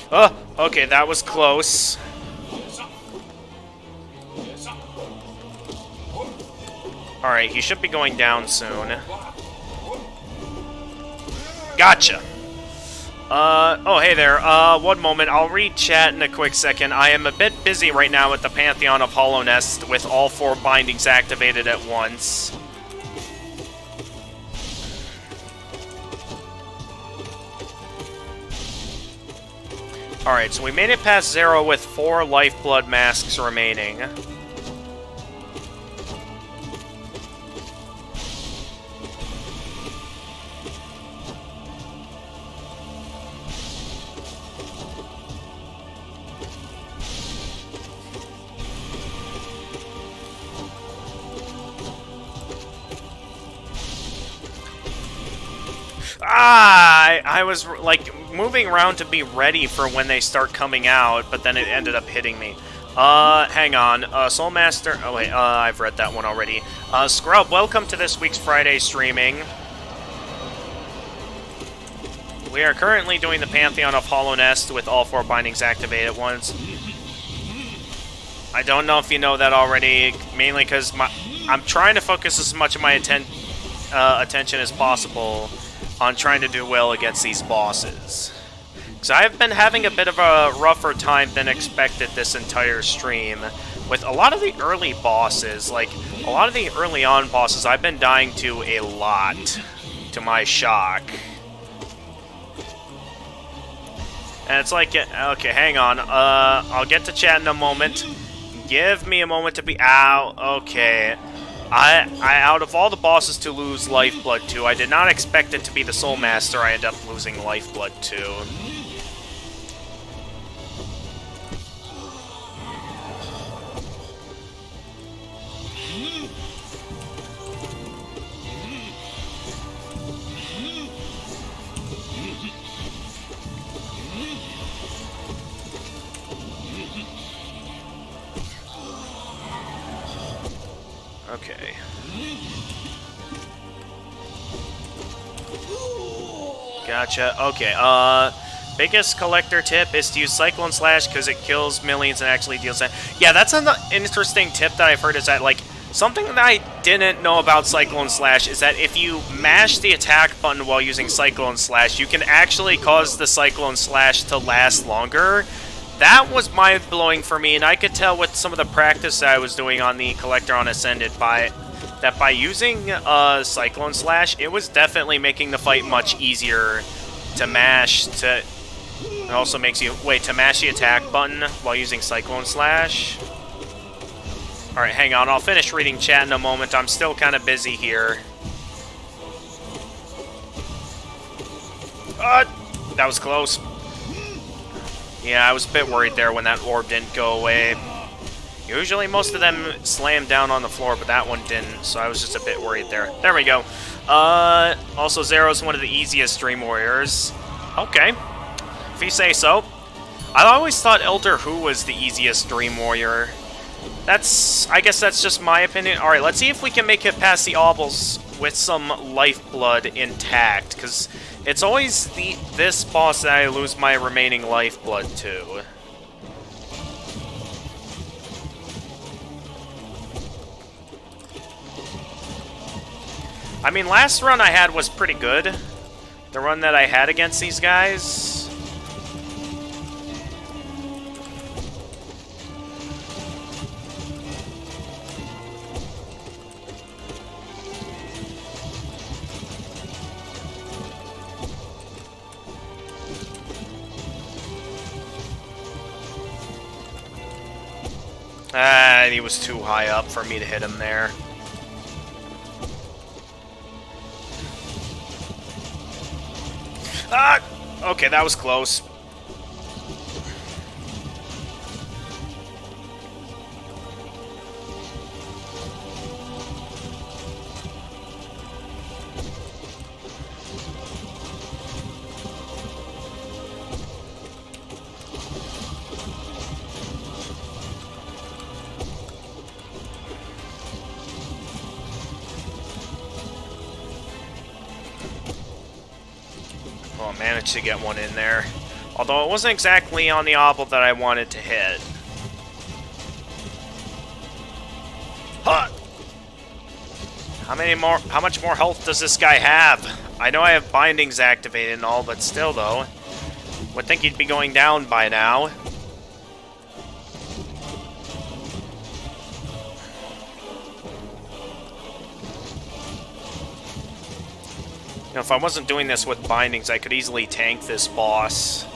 Oh, okay, that was close. Alright, he should be going down soon. Gotcha! Oh, hey there. One moment. I'll read chat in a quick second. I am a bit busy right now with the Pantheon of Hollownest with all 4 bindings activated at once. Alright, so we made it past 0 with 4 lifeblood masks remaining. I was, like, moving around to be ready for when they start coming out, but then it ended up hitting me. Hang on. Soulmaster... Oh, wait, I've read that one already. Scrub, welcome to this week's Friday streaming. We are currently doing the Pantheon of Hollownest with all 4 bindings activated at once. I don't know if you know that already, mainly because I'm trying to focus as much of my attention as possible on trying to do well against these bosses. Because I've been having a bit of a rougher time than expected this entire stream. With a lot of the early bosses, like, a lot of the early on bosses, I've been dying to a lot, to my shock. And it's like, okay, hang on, I'll get to chat in a moment. Give me a moment to be out. Okay. I out of all the bosses to lose lifeblood to, I did not expect it to be the Soulmaster I end up losing lifeblood to. Okay. Gotcha. Okay, biggest collector tip is to use Cyclone Slash because it kills millions and actually deals that. Yeah, that's an interesting tip that I've heard, is that, like, something that I didn't know about Cyclone Slash is that if you mash the attack button while using Cyclone Slash, you can actually cause the Cyclone Slash to last longer. That was mind-blowing for me, and I could tell with some of the practice that I was doing on the Collector on Ascended by using Cyclone Slash, it was definitely making the fight much easier to mash. It also makes you to mash the attack button while using Cyclone Slash. Alright, hang on, I'll finish reading chat in a moment. I'm still kind of busy here. That was close. Yeah, I was a bit worried there when that orb didn't go away. Usually most of them slam down on the floor, but that one didn't, so I was just a bit worried there. There we go. Also, Zero's one of the easiest Dream Warriors. Okay, if you say so. I always thought Elder Hu was the easiest Dream Warrior. I guess that's just my opinion. Alright, let's see if we can make it past the Obels with some lifeblood intact, because it's always this boss that I lose my remaining lifeblood to. I mean, last run I had was pretty good. The run that I had against these guys. He was too high up for me to hit him there. Ah! Okay, that was close. Well, I managed to get one in there. Although it wasn't exactly on the obel that I wanted to hit. Huh! How much more health does this guy have? I know I have bindings activated and all, but still though. Would think he'd be going down by now. You know, if I wasn't doing this with bindings, I could easily tank this boss.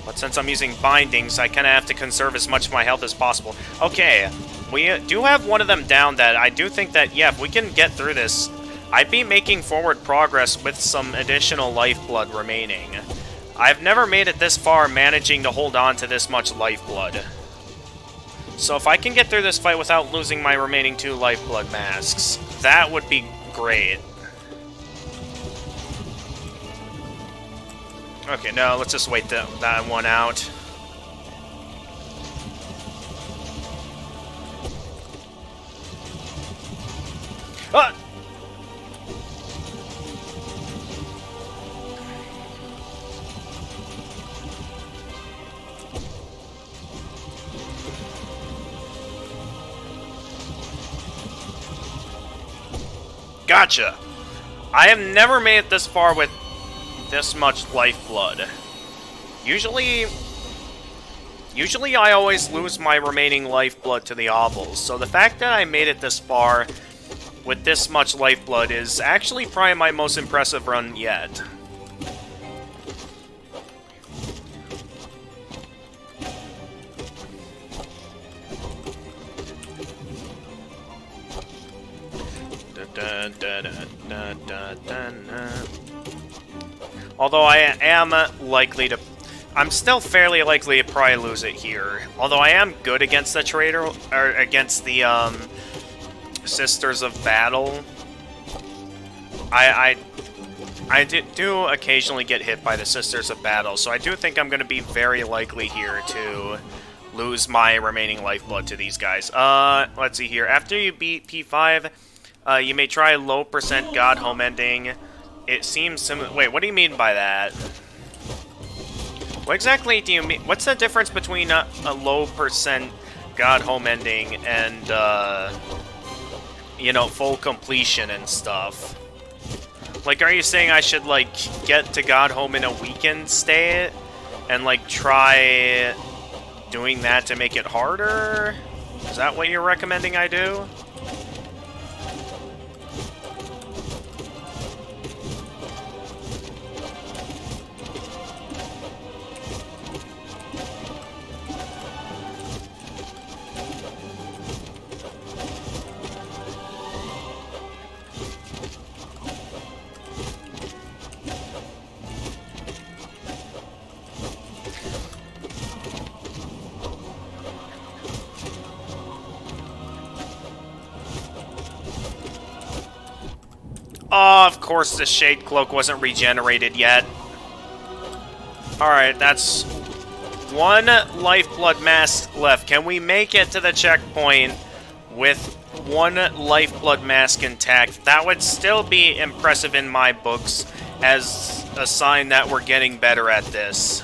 But since I'm using bindings, I kind of have to conserve as much of my health as possible. Okay, we do have one of them down that I do think that, yeah, if we can get through this, I'd be making forward progress with some additional lifeblood remaining. I've never made it this far managing to hold on to this much lifeblood. So if I can get through this fight without losing my remaining 2 lifeblood masks, that would be great. Okay, no, let's just wait that one out. Ah! Gotcha! I have never made it this far with this much lifeblood. Usually I always lose my remaining lifeblood to the obels, so the fact that I made it this far with this much lifeblood is actually probably my most impressive run yet. Although I am likely to... I'm still fairly likely to probably lose it here. Although I am good against the traitor... or against the, Sisters of Battle. I do occasionally get hit by the Sisters of Battle, so I do think I'm going to be very likely here to lose my remaining lifeblood to these guys. Let's see here. After you beat P5, you may try low % God Home Ending. It seems similar. Wait, what do you mean by that? What exactly do you mean? What's the difference between a low % God Home Ending and, you know, full completion and stuff? Like, are you saying I should, like, get to God Home in a weekend state and, like, try doing that to make it harder? Is that what you're recommending I do? Oh, of course the Shade Cloak wasn't regenerated yet. Alright, that's 1 Lifeblood Mask left. Can we make it to the checkpoint with 1 Lifeblood Mask intact? That would still be impressive in my books as a sign that we're getting better at this.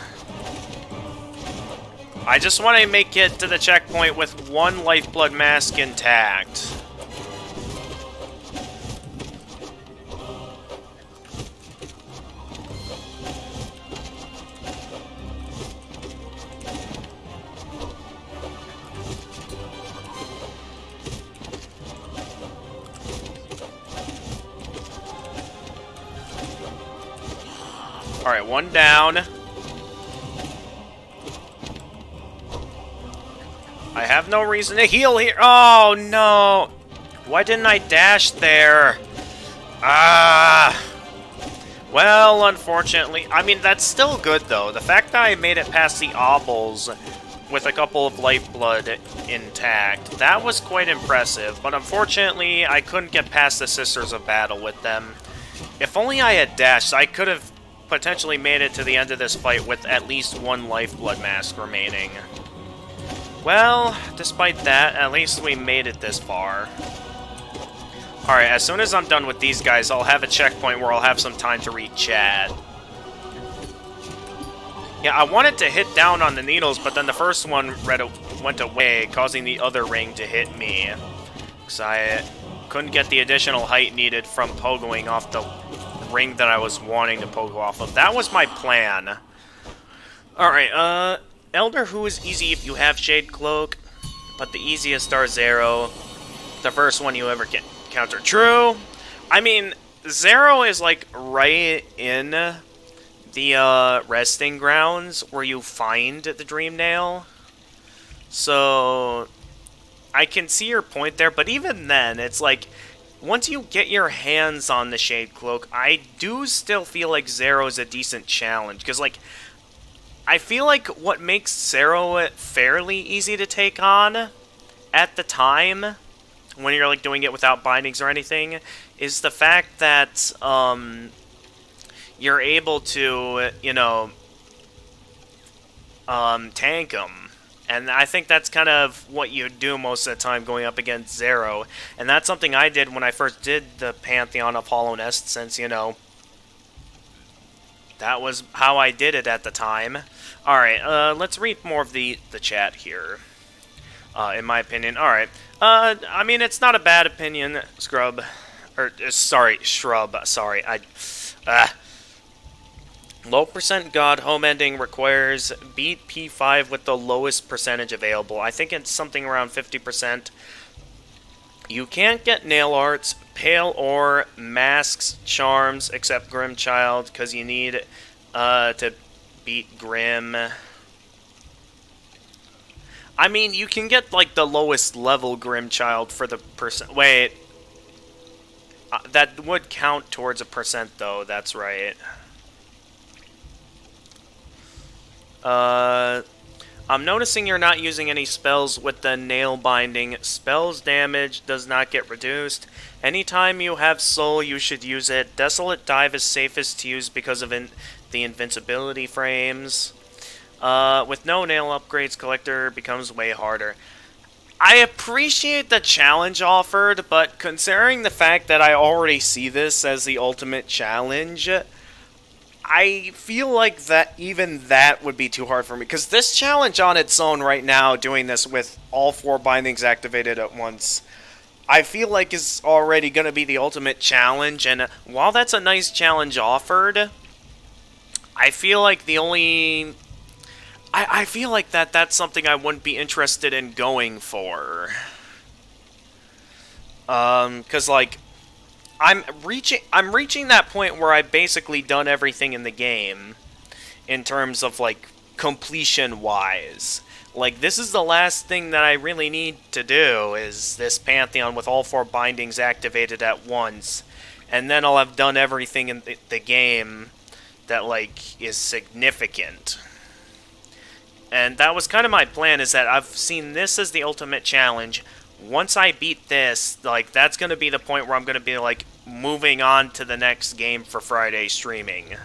I just want to make it to the checkpoint with 1 Lifeblood Mask intact. Alright, 1 down. I have no reason to heal here. Oh, no. Why didn't I dash there? Ah. Well, unfortunately, I mean, that's still good, though. The fact that I made it past the obels with a couple of lifeblood intact, that was quite impressive. But unfortunately, I couldn't get past the Sisters of Battle with them. If only I had dashed, I could have potentially made it to the end of this fight with at least one lifeblood mask remaining. Well, despite that, at least we made it this far. Alright, as soon as I'm done with these guys, I'll have a checkpoint where I'll have some time to read chat. Yeah, I wanted to hit down on the needles, but then the first one went away, causing the other ring to hit me. Because I couldn't get the additional height needed from pogoing off the ring that I was wanting to pogo off of. That was my plan. Alright, Elder Who is easy if you have Shade Cloak, but the easiest are Zero. The first one you ever get. Counter true. I mean, Zero is like right in the resting grounds where you find the Dream Nail. So I can see your point there, but even then, it's like once you get your hands on the Shade Cloak, I do still feel like Zero is a decent challenge. Because like I feel like what makes Zero fairly easy to take on at the time, when you're like doing it without bindings or anything, is the fact that you're able to, you know, tank them. And I think that's kind of what you do most of the time going up against Zero. And that's something I did when I first did the Pantheon of Hollownest, since, you know, that was how I did it at the time. Alright, let's read more of the chat here. In my opinion. Alright. I mean, it's not a bad opinion, Scrub. Or, sorry, Shrub. Sorry, low percent God home ending requires beat P5 with the lowest percentage available. I think it's something around 50%. You can't get nail arts, pale or masks, charms, except Grim Child, because you need to beat Grim. I mean, you can get, like, the lowest level Grim Child for the percent. Wait. That would count towards a percent, though. That's right. I'm noticing you're not using any spells with the nail binding. Spells damage does not get reduced. Anytime you have soul, you should use it. Desolate Dive is safest to use because of the invincibility frames. With no nail upgrades, Collector becomes way harder. I appreciate the challenge offered, but considering the fact that I already see this as the ultimate challenge, I feel like that even that would be too hard for me. Because this challenge on its own right now, doing this with all 4 bindings activated at once, I feel like is already going to be the ultimate challenge. And while that's a nice challenge offered, I feel like the only... I feel like that's something I wouldn't be interested in going for. Because, like, I'm reaching that point where I've basically done everything in the game in terms of, like, completion-wise. Like, this is the last thing that I really need to do, is this Pantheon with all 4 bindings activated at once. And then I'll have done everything in the game that, like, is significant. And that was kind of my plan, is that I've seen this as the ultimate challenge. Once I beat this, like, that's going to be the point where I'm going to be, like, moving on to the next game for Friday streaming.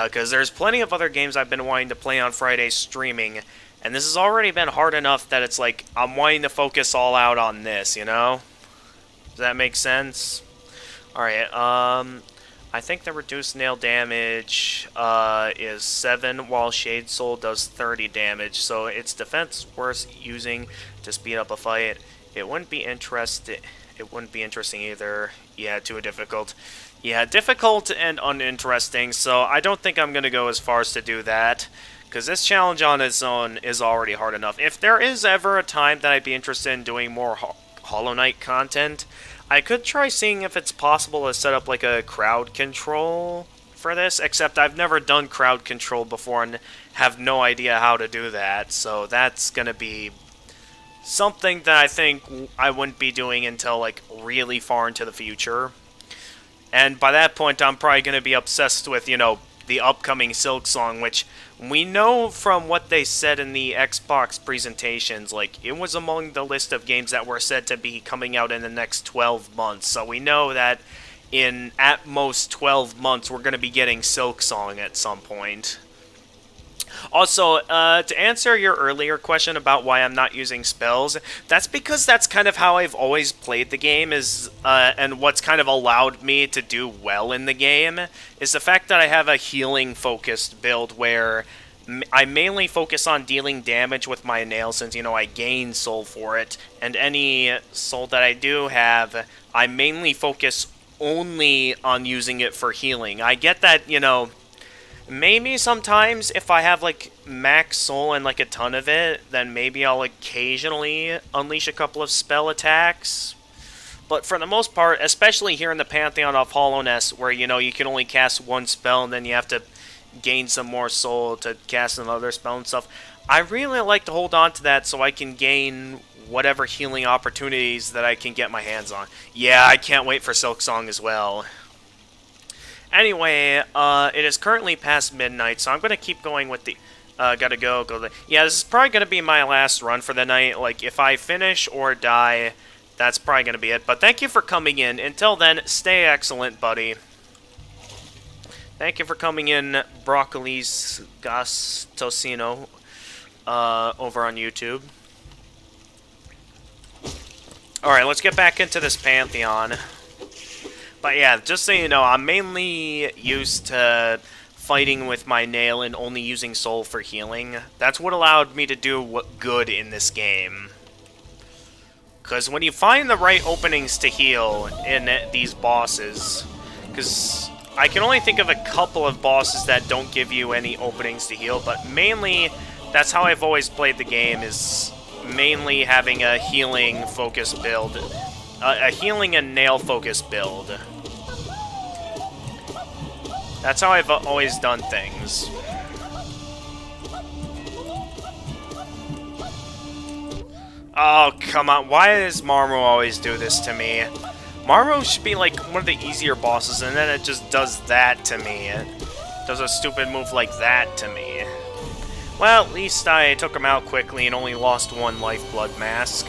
Because there's plenty of other games I've been wanting to play on Friday streaming, and this has already been hard enough that it's like, I'm wanting to focus all out on this, you know? Does that make sense? Alright, I think the reduced nail damage is 7, while Shade Soul does 30 damage, so its defense worth using to speed up a fight. It wouldn't be interesting either. Yeah, too difficult. Yeah, difficult and uninteresting, so I don't think I'm going to go as far as to do that, because this challenge on its own is already hard enough. If there is ever a time that I'd be interested in doing more Hollow Knight content, I could try seeing if it's possible to set up like a crowd control for this, except I've never done crowd control before and have no idea how to do that, so that's going to be something that I think I wouldn't be doing until like really far into the future. And by that point, I'm probably going to be obsessed with, you know, the upcoming Silk Song, which we know from what they said in the Xbox presentations, like, it was among the list of games that were said to be coming out in the next 12 months. So we know that in at most 12 months, we're going to be getting Silk Song at some point. Also, to answer your earlier question about why I'm not using spells, that's because that's kind of how I've always played the game, and what's kind of allowed me to do well in the game, is the fact that I have a healing-focused build where I mainly focus on dealing damage with my nail since, you know, I gain soul for it, and any soul that I do have, I mainly focus only on using it for healing. I get that, you know, maybe sometimes if I have, like, max soul and, like, a ton of it, then maybe I'll occasionally unleash a couple of spell attacks. But for the most part, especially here in the Pantheon of Hollownest, where, you know, you can only cast one spell and then you have to gain some more soul to cast another spell and stuff, I really like to hold on to that so I can gain whatever healing opportunities that I can get my hands on. Yeah, I can't wait for Silk Song as well. Anyway, it is currently past midnight, so I'm going to keep going with the... gotta go. Yeah, this is probably going to be my last run for the night. Like, if I finish or die, that's probably going to be it. But thank you for coming in. Until then, stay excellent, buddy. Thank you for coming in, Broccoli's Gastosino, over on YouTube. Alright, let's get back into this Pantheon. But yeah, just so you know, I'm mainly used to fighting with my nail and only using soul for healing. That's what allowed me to do good in this game. Because when you find the right openings to heal in these bosses, because I can only think of a couple of bosses that don't give you any openings to heal, but mainly that's how I've always played the game, is mainly having a healing focus build. A healing and nail focus build. That's how I've always done things. Oh, come on. Why does Marmo always do this to me? Marmo should be like one of the easier bosses, and then it just does that to me. It does a stupid move like that to me. Well, at least I took him out quickly and only lost one lifeblood mask.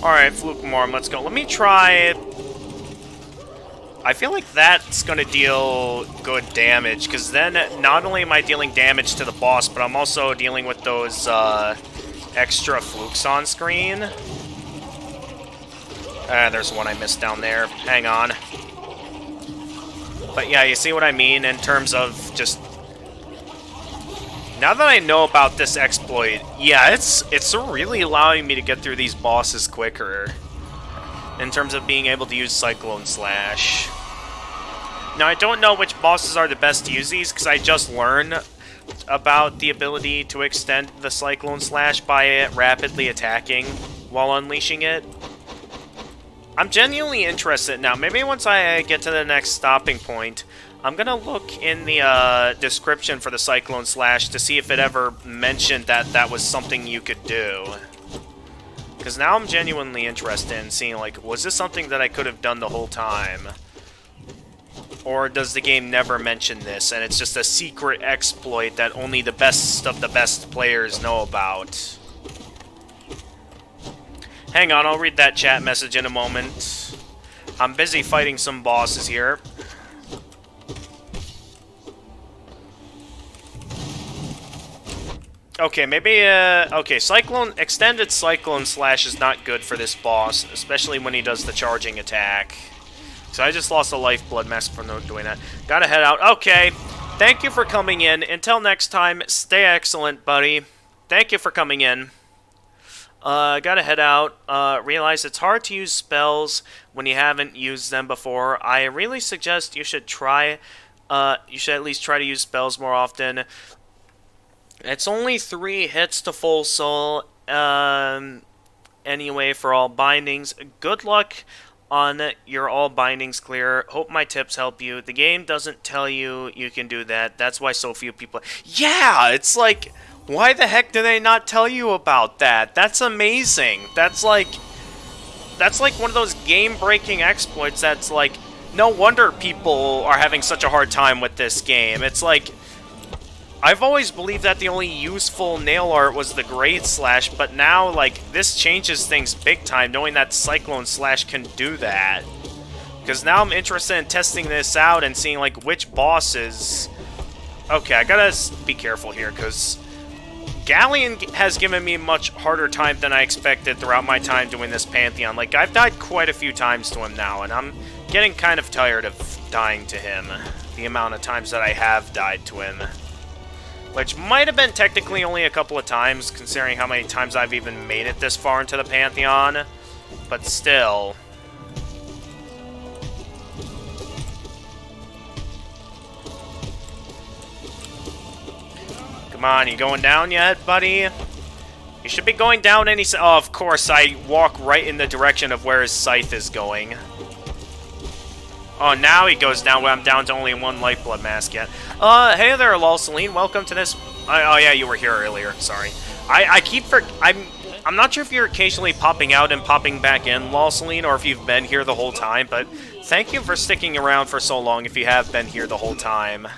Alright, Fluke Morm, let's go. Let me try... I feel like that's gonna deal good damage, because then not only am I dealing damage to the boss, but I'm also dealing with those extra flukes on screen. There's one I missed down there. Hang on. But yeah, you see what I mean in terms of just... Now that I know about this exploit, yeah, it's really allowing me to get through these bosses quicker. In terms of being able to use Cyclone Slash. Now, I don't know which bosses are the best to use these, because I just learned about the ability to extend the Cyclone Slash by rapidly attacking while unleashing it. I'm genuinely interested now. Maybe once I get to the next stopping point, I'm gonna look in the description for the Cyclone Slash to see if it ever mentioned that that was something you could do. Because now I'm genuinely interested in seeing, like, was this something that I could have done the whole time? Or does the game never mention this, and it's just a secret exploit that only the best of the best players know about? Hang on, I'll read that chat message in a moment. I'm busy fighting some bosses here. Okay, maybe, okay, Extended Cyclone Slash is not good for this boss, especially when he does the charging attack. So I just lost a lifeblood mask from doing that. Gotta head out. Okay, thank you for coming in. Until next time, stay excellent, buddy. Thank you for coming in. Gotta head out. Realize it's hard to use spells when you haven't used them before. I really suggest you should try, you should at least try to use spells more often. It's only 3 hits to full soul, anyway, for all bindings. Good luck on your all bindings clear. Hope my tips help you. The game doesn't tell you you can do that. That's why so few people... Yeah, it's like, why the heck do they not tell you about that? That's amazing. That's like one of those game-breaking exploits that's like, no wonder people are having such a hard time with this game. It's like, I've always believed that the only useful nail art was the Great Slash, but now, like, this changes things big time, knowing that Cyclone Slash can do that. Because now I'm interested in testing this out and seeing, like, which bosses... Okay, I gotta be careful here, because Galleon has given me a much harder time than I expected throughout my time doing this Pantheon. Like, I've died quite a few times to him now, and I'm getting kind of tired of dying to him. The amount of times that I have died to him. Which might have been technically only a couple of times, considering how many times I've even made it this far into the Pantheon. But still. Come on, you going down yet, buddy? You should be going down any... Oh, of course, I walk right in the direction of where his scythe is going. Oh, now he goes down when I'm down to only one Lifeblood Mask yet. Hey there, Lulsaline. Welcome to this... Oh, yeah, you were here earlier. Sorry. I keep I'm not sure if you're occasionally popping out and popping back in, Lulsaline, or if you've been here the whole time, but thank you for sticking around for so long if you have been here the whole time.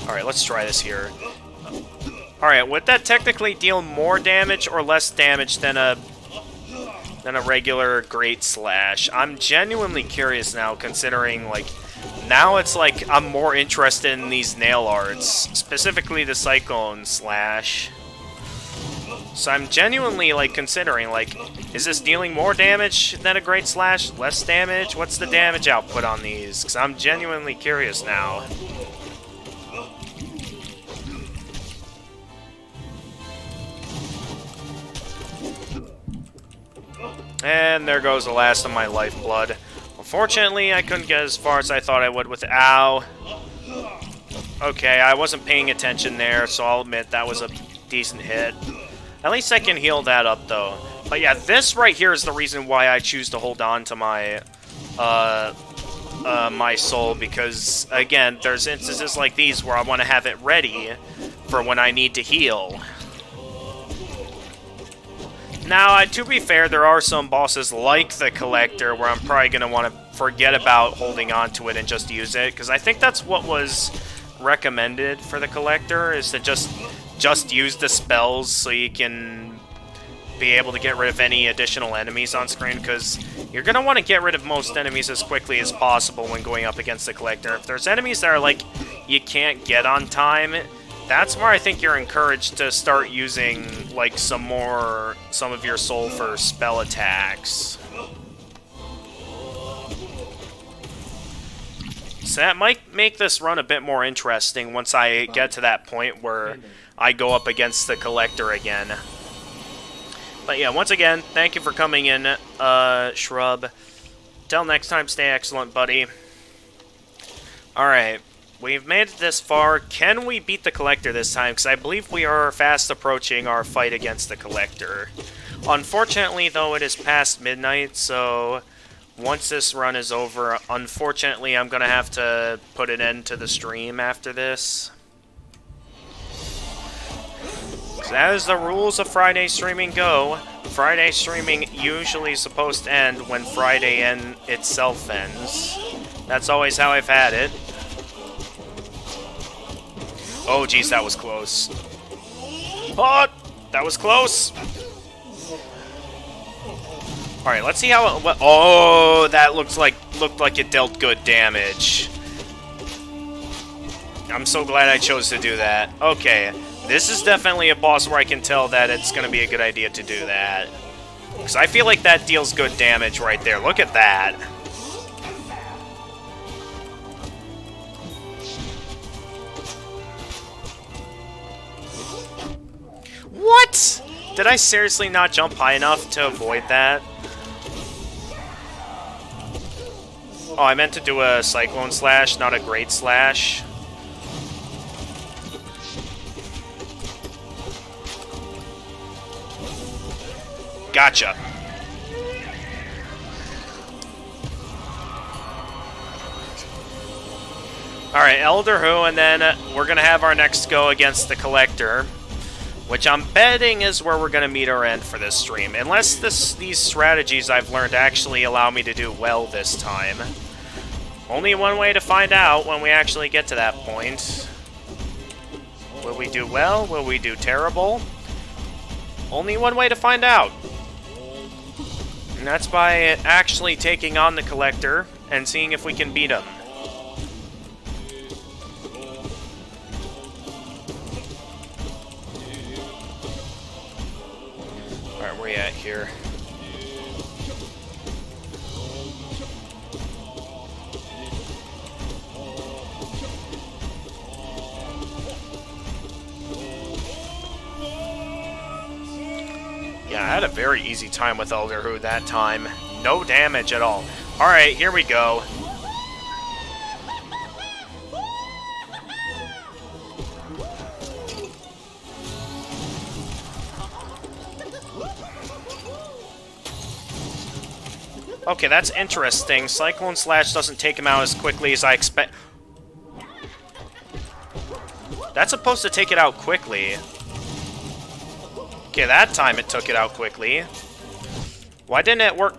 Alright, let's try this here. Alright, would that technically deal more damage or less damage than a regular Great Slash? I'm genuinely curious now, considering, like, now it's like I'm more interested in these nail arts, specifically the Cyclone Slash. So I'm genuinely, like, considering, like, is this dealing more damage than a Great Slash? Less damage? What's the damage output on these? Because I'm genuinely curious now. And there goes the last of my lifeblood. Unfortunately, I couldn't get as far as I thought I would with... Ow. Okay, I wasn't paying attention there, so I'll admit that was a decent hit. At least I can heal that up, though. But yeah, this right here is the reason why I choose to hold on to my... my soul, because, again, there's instances like these where I want to have it ready for when I need to heal. Now, to be fair, there are some bosses like the Collector where I'm probably going to want to forget about holding on to it and just use it, because I think that's what was recommended for the Collector, is to just use the spells so you can be able to get rid of any additional enemies on screen, because you're going to want to get rid of most enemies as quickly as possible when going up against the Collector. If there's enemies that are like, you can't get on time, that's where I think you're encouraged to start using, like, some of your soul for spell attacks. So that might make this run a bit more interesting once I get to that point where I go up against the Collector again. But yeah, once again, thank you for coming in, Shrub. Till next time, stay excellent, buddy. Alright. We've made it this far. Can we beat the Collector this time? Because I believe we are fast approaching our fight against the Collector. Unfortunately, though, it is past midnight, so once this run is over, unfortunately, I'm going to have to put an end to the stream after this. So as the rules of Friday streaming go, Friday streaming usually is supposed to end when Friday itself ends. That's always how I've had it. Oh, geez, that was close. Oh, that was close. All right, let's see how it... Oh, that looked like it dealt good damage. I'm so glad I chose to do that. Okay, this is definitely a boss where I can tell that it's going to be a good idea to do that. Because I feel like that deals good damage right there. Look at that. What? Did I seriously not jump high enough to avoid that? Oh, I meant to do a Cyclone Slash, not a Great Slash. Gotcha. Alright, Elder Who, and then we're going to have our next go against the Collector, which I'm betting is where we're going to meet our end for this stream. Unless these strategies I've learned actually allow me to do well this time. Only one way to find out when we actually get to that point. Will we do well? Will we do terrible? Only one way to find out. And that's by actually taking on the Collector and seeing if we can beat him. Alright, where you at here? Yeah, I had a very easy time with Elder Who that time. No damage at all. Alright, here we go. Okay, that's interesting. Cyclone Slash doesn't take him out as quickly as I expect. That's supposed to take it out quickly. Okay, that time it took it out quickly. Why didn't it work?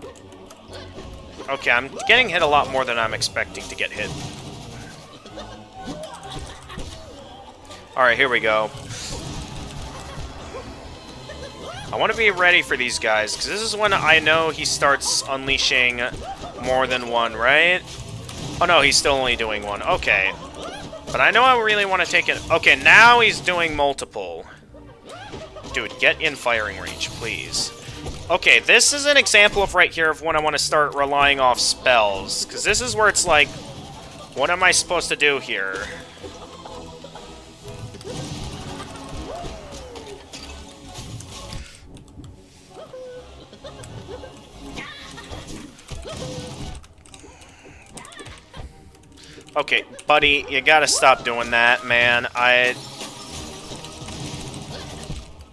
Okay, I'm getting hit a lot more than I'm expecting to get hit. Alright, here we go. I want to be ready for these guys, because this is when I know he starts unleashing more than one, right? Oh no, he's still only doing one. Okay. But I know I really want to take it... Okay, now he's doing multiple. Dude, get in firing range, please. Okay, this is an example of right here of when I want to start relying off spells. Because this is where it's like, what am I supposed to do here? Okay, buddy, you gotta stop doing that, man.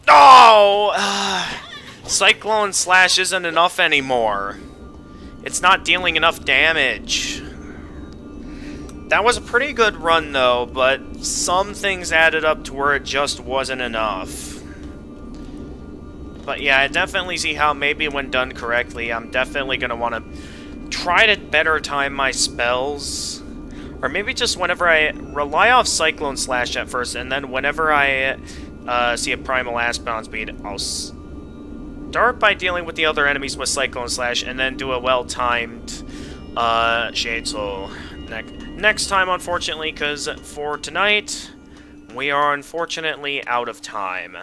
Oh! Cyclone Slash isn't enough anymore. It's not dealing enough damage. That was a pretty good run, though, but some things added up to where it just wasn't enough. But yeah, I definitely see how maybe when done correctly, I'm definitely going to want to try to better time my spells. Or maybe just whenever I rely off Cyclone Slash at first, and then whenever I see a Primal Aspon speed, I'll start by dealing with the other enemies with Cyclone Slash, and then do a well-timed Shade Soul next time, unfortunately, because for tonight, we are unfortunately out of time.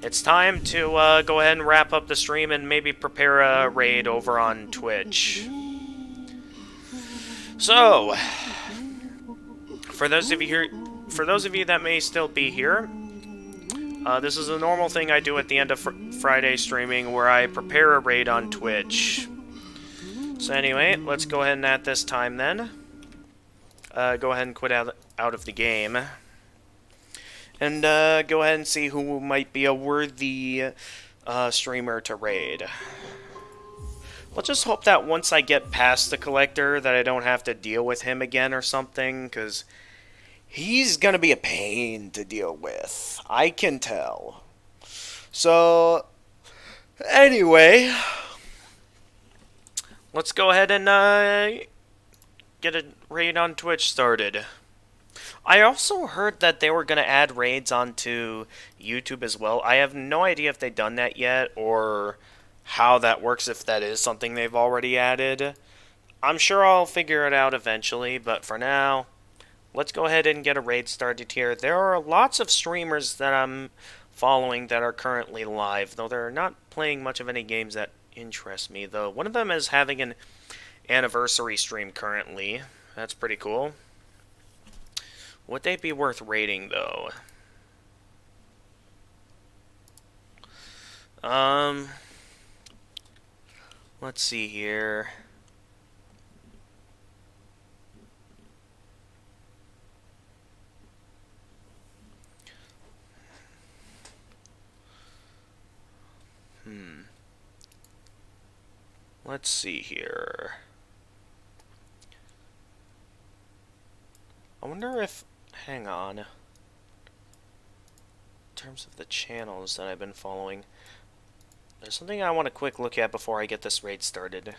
It's time to go ahead and wrap up the stream and maybe prepare a raid over on Twitch. So, for those of you that may still be here, this is a normal thing I do at the end of Friday streaming where I prepare a raid on Twitch. So anyway, let's go ahead and at this time then, go ahead and quit out of the game. And go ahead and see who might be a worthy streamer to raid. Let's just hope that once I get past the Collector that I don't have to deal with him again or something, because he's going to be a pain to deal with. I can tell. So, anyway, let's go ahead and get a raid on Twitch started. I also heard that they were going to add raids onto YouTube as well. I have no idea if they've done that yet, or how that works, if that is something they've already added. I'm sure I'll figure it out eventually, but for now, let's go ahead and get a raid started here. There are lots of streamers that I'm following that are currently live, though they're not playing much of any games that interest me, though. One of them is having an anniversary stream currently. That's pretty cool. Would they be worth raiding, though? Let's see here. Let's see here. I wonder if... Hang on. In terms of the channels that I've been following, there's something I want to quick look at before I get this raid started.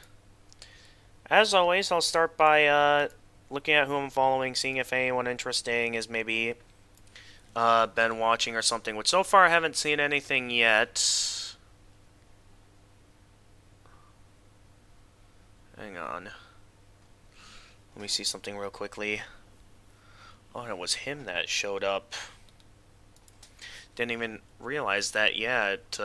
As always, I'll start by looking at who I'm following, seeing if anyone interesting is maybe been watching or something, which so far I haven't seen anything yet. Hang on. Let me see something real quickly. Oh, it was him that showed up. Didn't even realize that yet.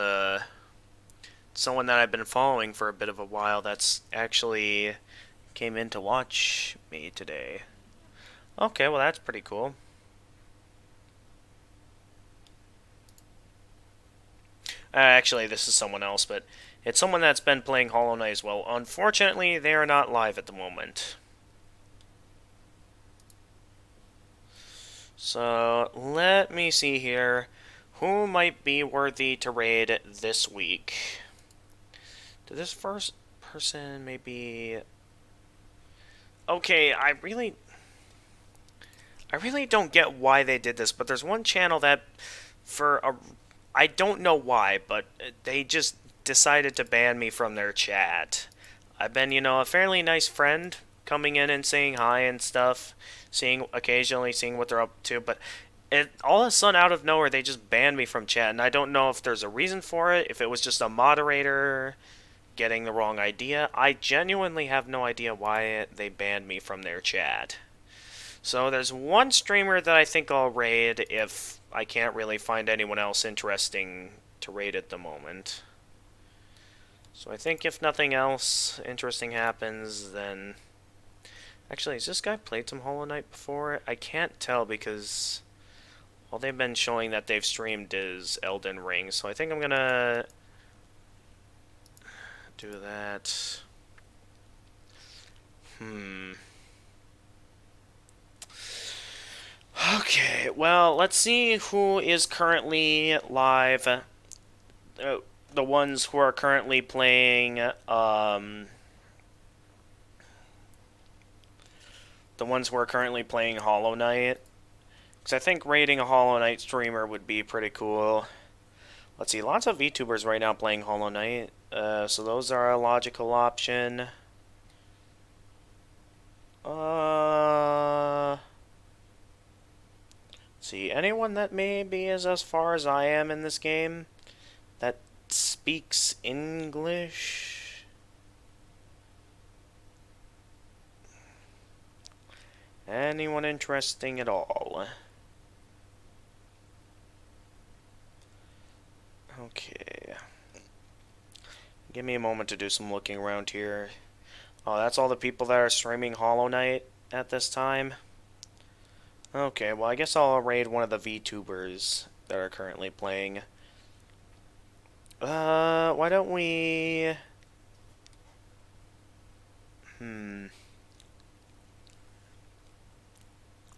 Someone that I've been following for a bit of a while that's actually came in to watch me today. Okay, well that's pretty cool. Actually, this is someone else, but it's someone that's been playing Hollow Knight as well. Unfortunately, they are not live at the moment. So, let me see here. Who might be worthy to raid this week? Did this first person maybe... Okay, I really don't get why they did this, but there's one channel that, I don't know why, but they just decided to ban me from their chat. I've been, a fairly nice friend, coming in and saying hi and stuff, occasionally seeing what they're up to, but all of a sudden, out of nowhere, they just banned me from chat, and I don't know if there's a reason for it, if it was just a moderator getting the wrong idea. I genuinely have no idea why they banned me from their chat. So there's one streamer that I think I'll raid if I can't really find anyone else interesting to raid at the moment. So I think if nothing else interesting happens, then... Actually, has this guy played some Hollow Knight before? I can't tell because all they've been showing that they've streamed is Elden Ring. So I think I'm gonna do that. Okay, well, let's see who is currently live. The ones who are currently playing, the ones who are currently playing Hollow Knight. Because I think raiding a Hollow Knight streamer would be pretty cool. Let's see, lots of VTubers right now playing Hollow Knight. So those are a logical option. See, anyone that maybe is as far as I am in this game that speaks English? Anyone interesting at all? Okay. Give me a moment to do some looking around here. Oh, that's all the people that are streaming Hollow Knight at this time? Okay, well I guess I'll raid one of the VTubers that are currently playing. Why don't we...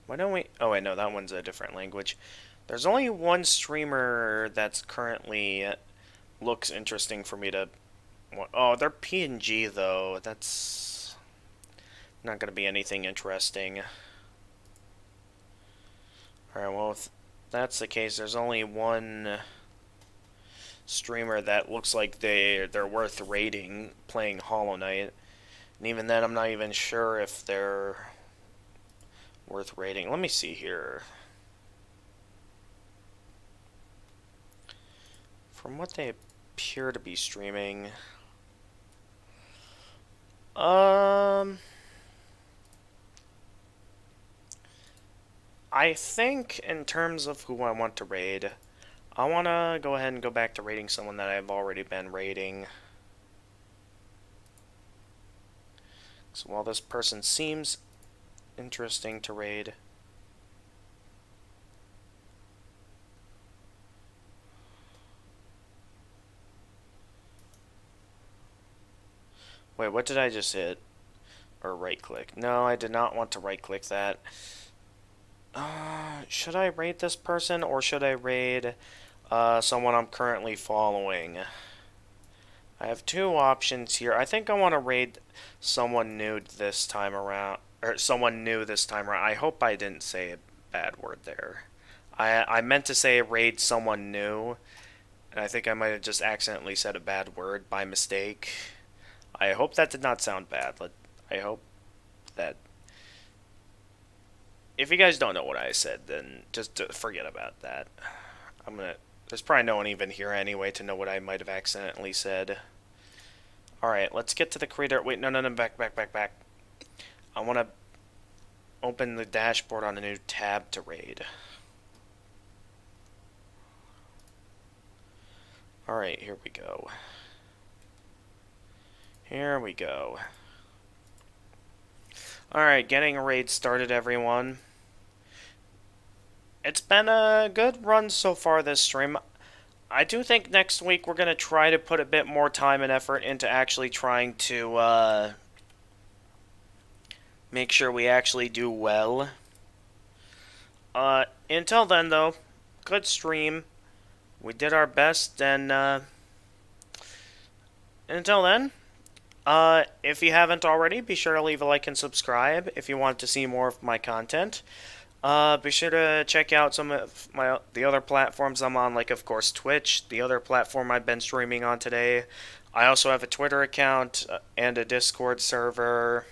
Why don't we... Oh wait, no, that one's a different language. There's only one streamer that's currently looks interesting for me to... Oh, they're PNG though. That's not going to be anything interesting. Alright, well, if that's the case, there's only one streamer that looks like they're worth rating playing Hollow Knight. And even then, I'm not even sure if they're worth rating. Let me see here. From what they appear to be streaming... I think in terms of who I want to raid, I want to go ahead and go back to raiding someone that I've already been raiding. So while this person seems interesting to raid... Wait, what did I just hit? Or right-click? No, I did not want to right-click that. Should I raid this person, or should I raid someone I'm currently following? I have two options here. I think I want to raid someone new this time around. or someone new this time around. I hope I didn't say a bad word there. I meant to say raid someone new, and I think I might have just accidentally said a bad word by mistake. I hope that did not sound bad. I hope that... If you guys don't know what I said, then just forget about that. There's probably no one even here anyway to know what I might have accidentally said. Alright, let's get to the creator. Wait, no, back. I want to open the dashboard on a new tab to raid. Alright, here we go. Alright, getting a raid started, everyone. It's been a good run so far this stream. I do think next week we're going to try to put a bit more time and effort into actually trying to make sure we actually do well. Until then, though, good stream. We did our best, and until then, if you haven't already, be sure to leave a like and subscribe if you want to see more of my content. Be sure to check out some of the other platforms I'm on, like, of course, Twitch, the other platform I've been streaming on today. I also have a Twitter account and a Discord server.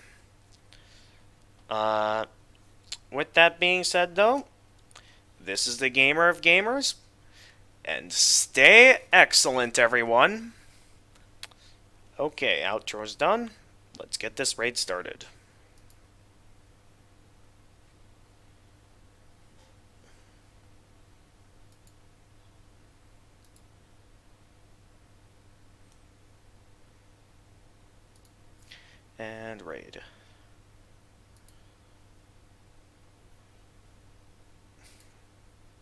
With that being said, though, this is the Gamer of Gamers, and stay excellent, everyone. Okay, outro's done. Let's get this raid started. And raid.